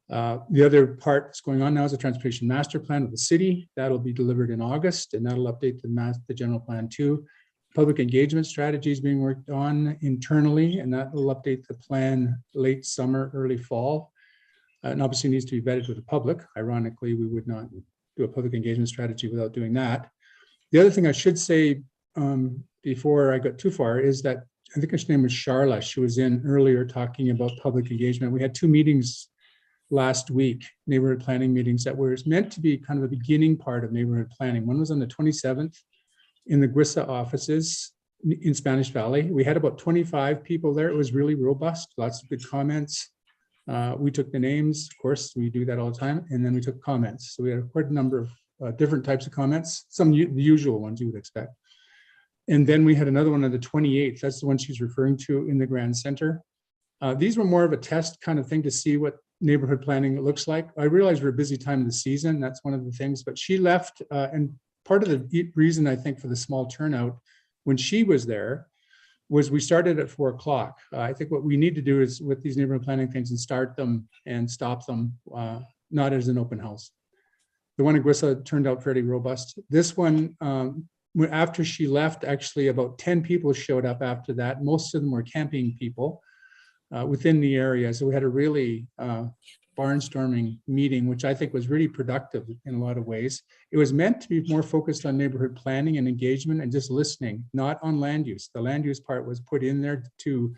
The other part that's going on now is a transportation master plan with the city. That'll be delivered in August, and that'll update the general plan too. Public engagement strategy is being worked on internally, and that will update the plan late summer, early fall. And obviously needs to be vetted with the public. Ironically, we would not do a public engagement strategy without doing that. The other thing I should say before I got too far is that I think her name was Charla. She was in earlier talking about public engagement. We had 2 meetings last week, neighborhood planning meetings that were meant to be kind of a beginning part of neighborhood planning. One was on the 27th in the GRISA offices in Spanish Valley. We had about 25 people there. It was really robust, lots of good comments. We took the names, of course, we do that all the time, and then we took comments. So we had quite a number of different types of comments, some the usual ones you would expect. And then we had another one on the 28th. That's the one she's referring to in the Grand Center. These were more of a test kind of thing to see what neighborhood planning looks like. I realize we're a busy time of the season. That's one of the things, but she left, and part of the reason I think for the small turnout when she was there was we started at 4 o'clock. I think what we need to do is with these neighborhood planning things and start them and stop them, not as an open house. The one in Gwissa turned out fairly robust. This one, after she left, actually about 10 people showed up after that. Most of them were camping people within the area. So we had a really barnstorming meeting, which I think was really productive in a lot of ways. It was meant to be more focused on neighborhood planning and engagement and just listening, not on land use. The land use part was put in there to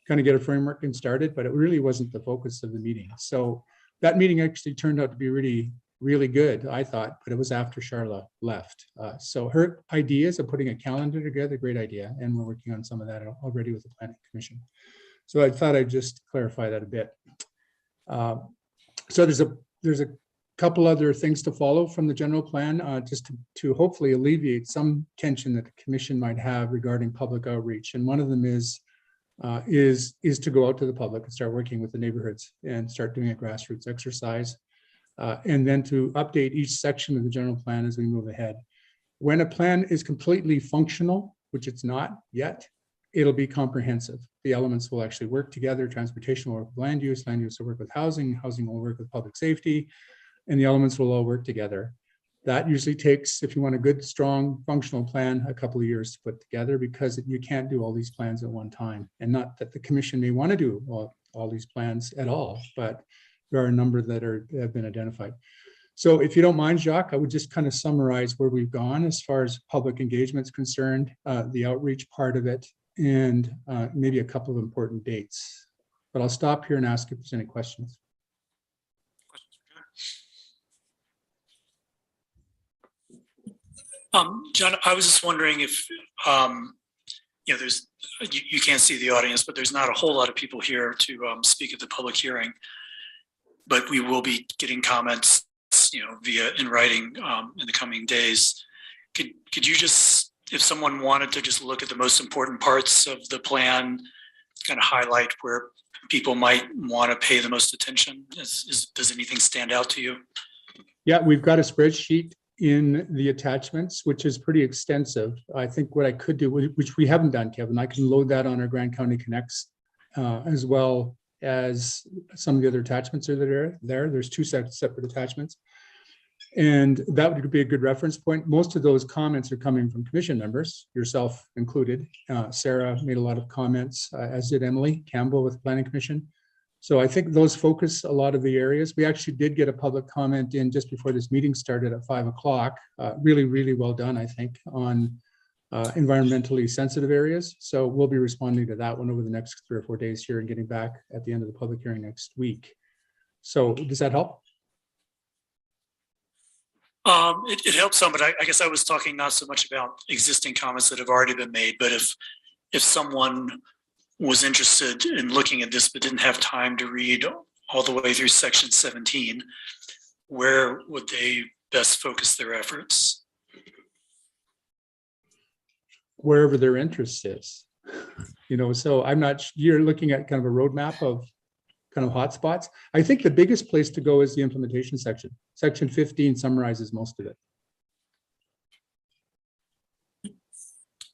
kind of get a framework and started, but it really wasn't the focus of the meeting. So that meeting actually turned out to be really good, I thought, but it was after Charla left. So her ideas of putting a calendar together, great idea. And we're working on some of that already with the Planning Commission. So I thought I'd just clarify that a bit. So there's a couple other things to follow from the general plan, just to hopefully alleviate some tension that the commission might have regarding public outreach. And one of them is to go out to the public and start working with the neighborhoods and start doing a grassroots exercise. And then to update each section of the general plan as we move ahead. When a plan is completely functional, which it's not yet, it'll be comprehensive. The elements will actually work together. Transportation will work with land use will work with housing will work with public safety, and the elements will all work together. That usually takes, if you want a good, strong, functional plan, a couple of years to put together, because you can't do all these plans at one time. And not that the commission may want to do all these plans at all, but there are a number that have been identified. So if you don't mind, Jacques, I would just kind of summarize where we've gone as far as public engagement is concerned, the outreach part of it, and maybe a couple of important dates. But I'll stop here and ask if there's any questions. John, I was just wondering if, there's, you can't see the audience, but there's not a whole lot of people here to speak at the public hearing. But we will be getting comments, via in writing in the coming days. Could you just, if someone wanted to just look at the most important parts of the plan, kind of highlight where people might want to pay the most attention? Does anything stand out to you? Yeah, we've got a spreadsheet in the attachments, which is pretty extensive. I think what I could do, which we haven't done, Kevin, I can load that on our Grand County Connects as well as some of the other attachments are there. There's two separate attachments. And that would be a good reference point. Most of those comments are coming from commission members, yourself included. Sarah made a lot of comments, as did Emily Campbell with the Planning Commission. So I think those focus a lot of the areas. We actually did get a public comment in just before this meeting started at 5 o'clock. Really well done, I think, on environmentally sensitive areas. So we'll be responding to that one over the next 3 or 4 days here and getting back at the end of the public hearing next week. So does that help? It helps some, but I guess I was talking not so much about existing comments that have already been made, but if someone was interested in looking at this but didn't have time to read all the way through section 17, where would they best focus their efforts? Wherever their interest is, so I'm not, you're looking at kind of a roadmap of kind of hotspots. I think the biggest place to go is the implementation section. Section 15 summarizes most of it.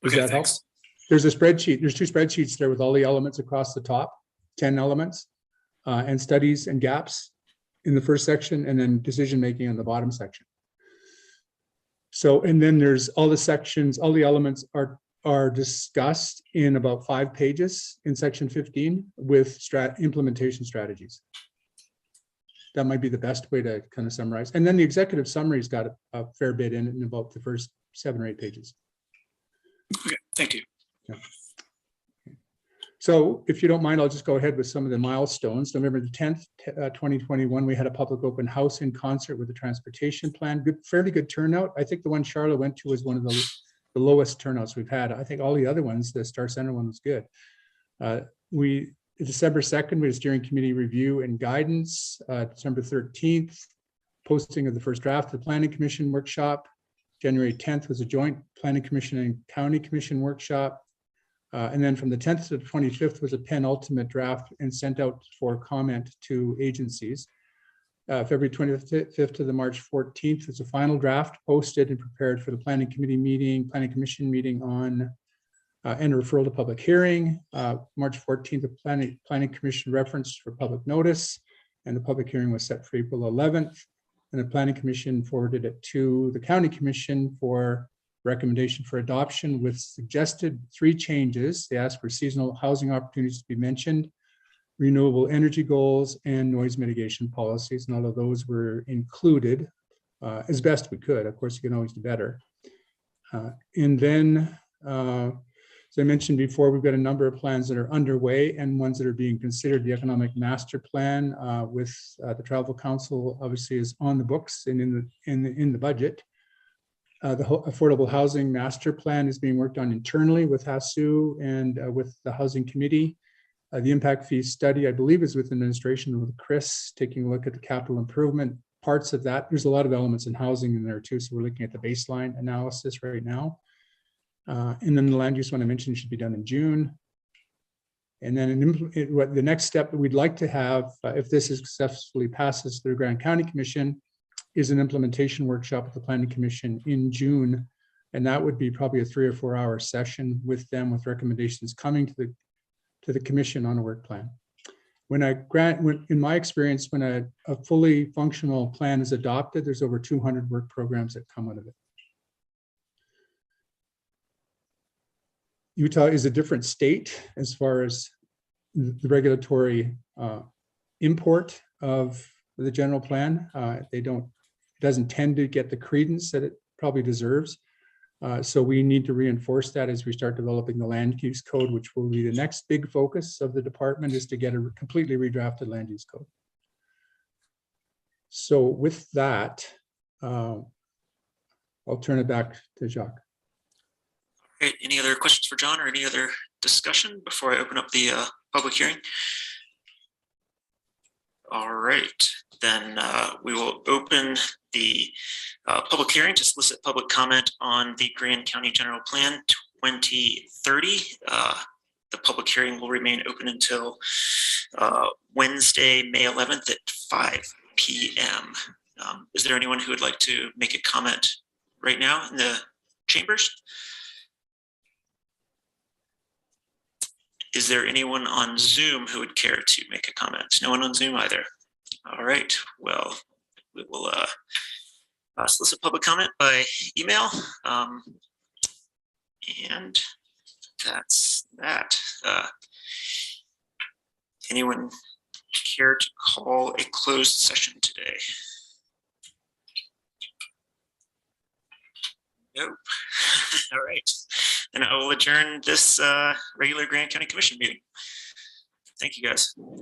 Does that help? There's a spreadsheet. There's two spreadsheets there with all the elements across the top, 10 elements, and studies and gaps in the first section, and then decision-making in the bottom section. So, and then there's all the sections, all the elements are discussed in about 5 pages in section 15 with implementation strategies. That might be the best way to kind of summarize. And then the executive summary's got a fair bit in about the first 7 or 8 pages. Okay, thank you. Yeah. So if you don't mind, I'll just go ahead with some of the milestones. November the 10th, 2021, we had a public open house in concert with the transportation plan. Fairly good turnout. I think the one Charlotte went to was one of the lowest turnouts we've had. I think all the other ones, the Star Center one was good. December 2nd, we had a steering committee review and guidance. December 13th, posting of the first draft of the Planning Commission workshop. January 10th was a joint Planning Commission and County Commission workshop. And then from the 10th to the 25th was a penultimate draft and sent out for comment to agencies. February 25th to the March 14th is a final draft posted and prepared for the Planning Commission meeting on and a referral to public hearing. March 14th, the planning commission referenced for public notice, and the public hearing was set for April 11th. And the planning commission forwarded it to the county commission for recommendation for adoption with suggested 3 changes. They asked for seasonal housing opportunities to be mentioned, renewable energy goals, and noise mitigation policies. And all of those were included as best we could. Of course, you can always do better. And then, as I mentioned before, we've got a number of plans that are underway and ones that are being considered. The economic master plan with the Travel Council obviously is on the books and in the budget. The affordable housing master plan is being worked on internally with HASU and with the housing committee. The impact fee study, I believe, is with administration with Chris, taking a look at the capital improvement parts of that. There's a lot of elements in housing in there too. So we're looking at the baseline analysis right now. And then the land use one I mentioned should be done in June. And then the next step that we'd like to have, if this successfully passes through Grand County Commission, is an implementation workshop with the Planning Commission in June. And that would be probably a 3 or 4 hour session with them, with recommendations coming to the commission on a work plan. In my experience, when a fully functional plan is adopted, there's over 200 work programs that come out of it. Utah is a different state as far as the regulatory import of the general plan. It doesn't tend to get the credence that it probably deserves. So we need to reinforce that as we start developing the land use code, which will be the next big focus of the department, is to get a completely redrafted land use code. So with that, I'll turn it back to Jacques. Great. Any other questions for John or any other discussion before I open up the public hearing? All right, then we will open the public hearing to solicit public comment on the Grand County General Plan 2030. The public hearing will remain open until Wednesday, May 11th at 5 p.m. Is there anyone who would like to make a comment right now in the chambers? Is there anyone on Zoom who would care to make a comment? No one on Zoom either. All right, well, we will solicit public comment by email. And that's that. Anyone care to call a closed session today? Nope. All right. Then I will adjourn this regular Grand County Commission meeting. Thank you, guys.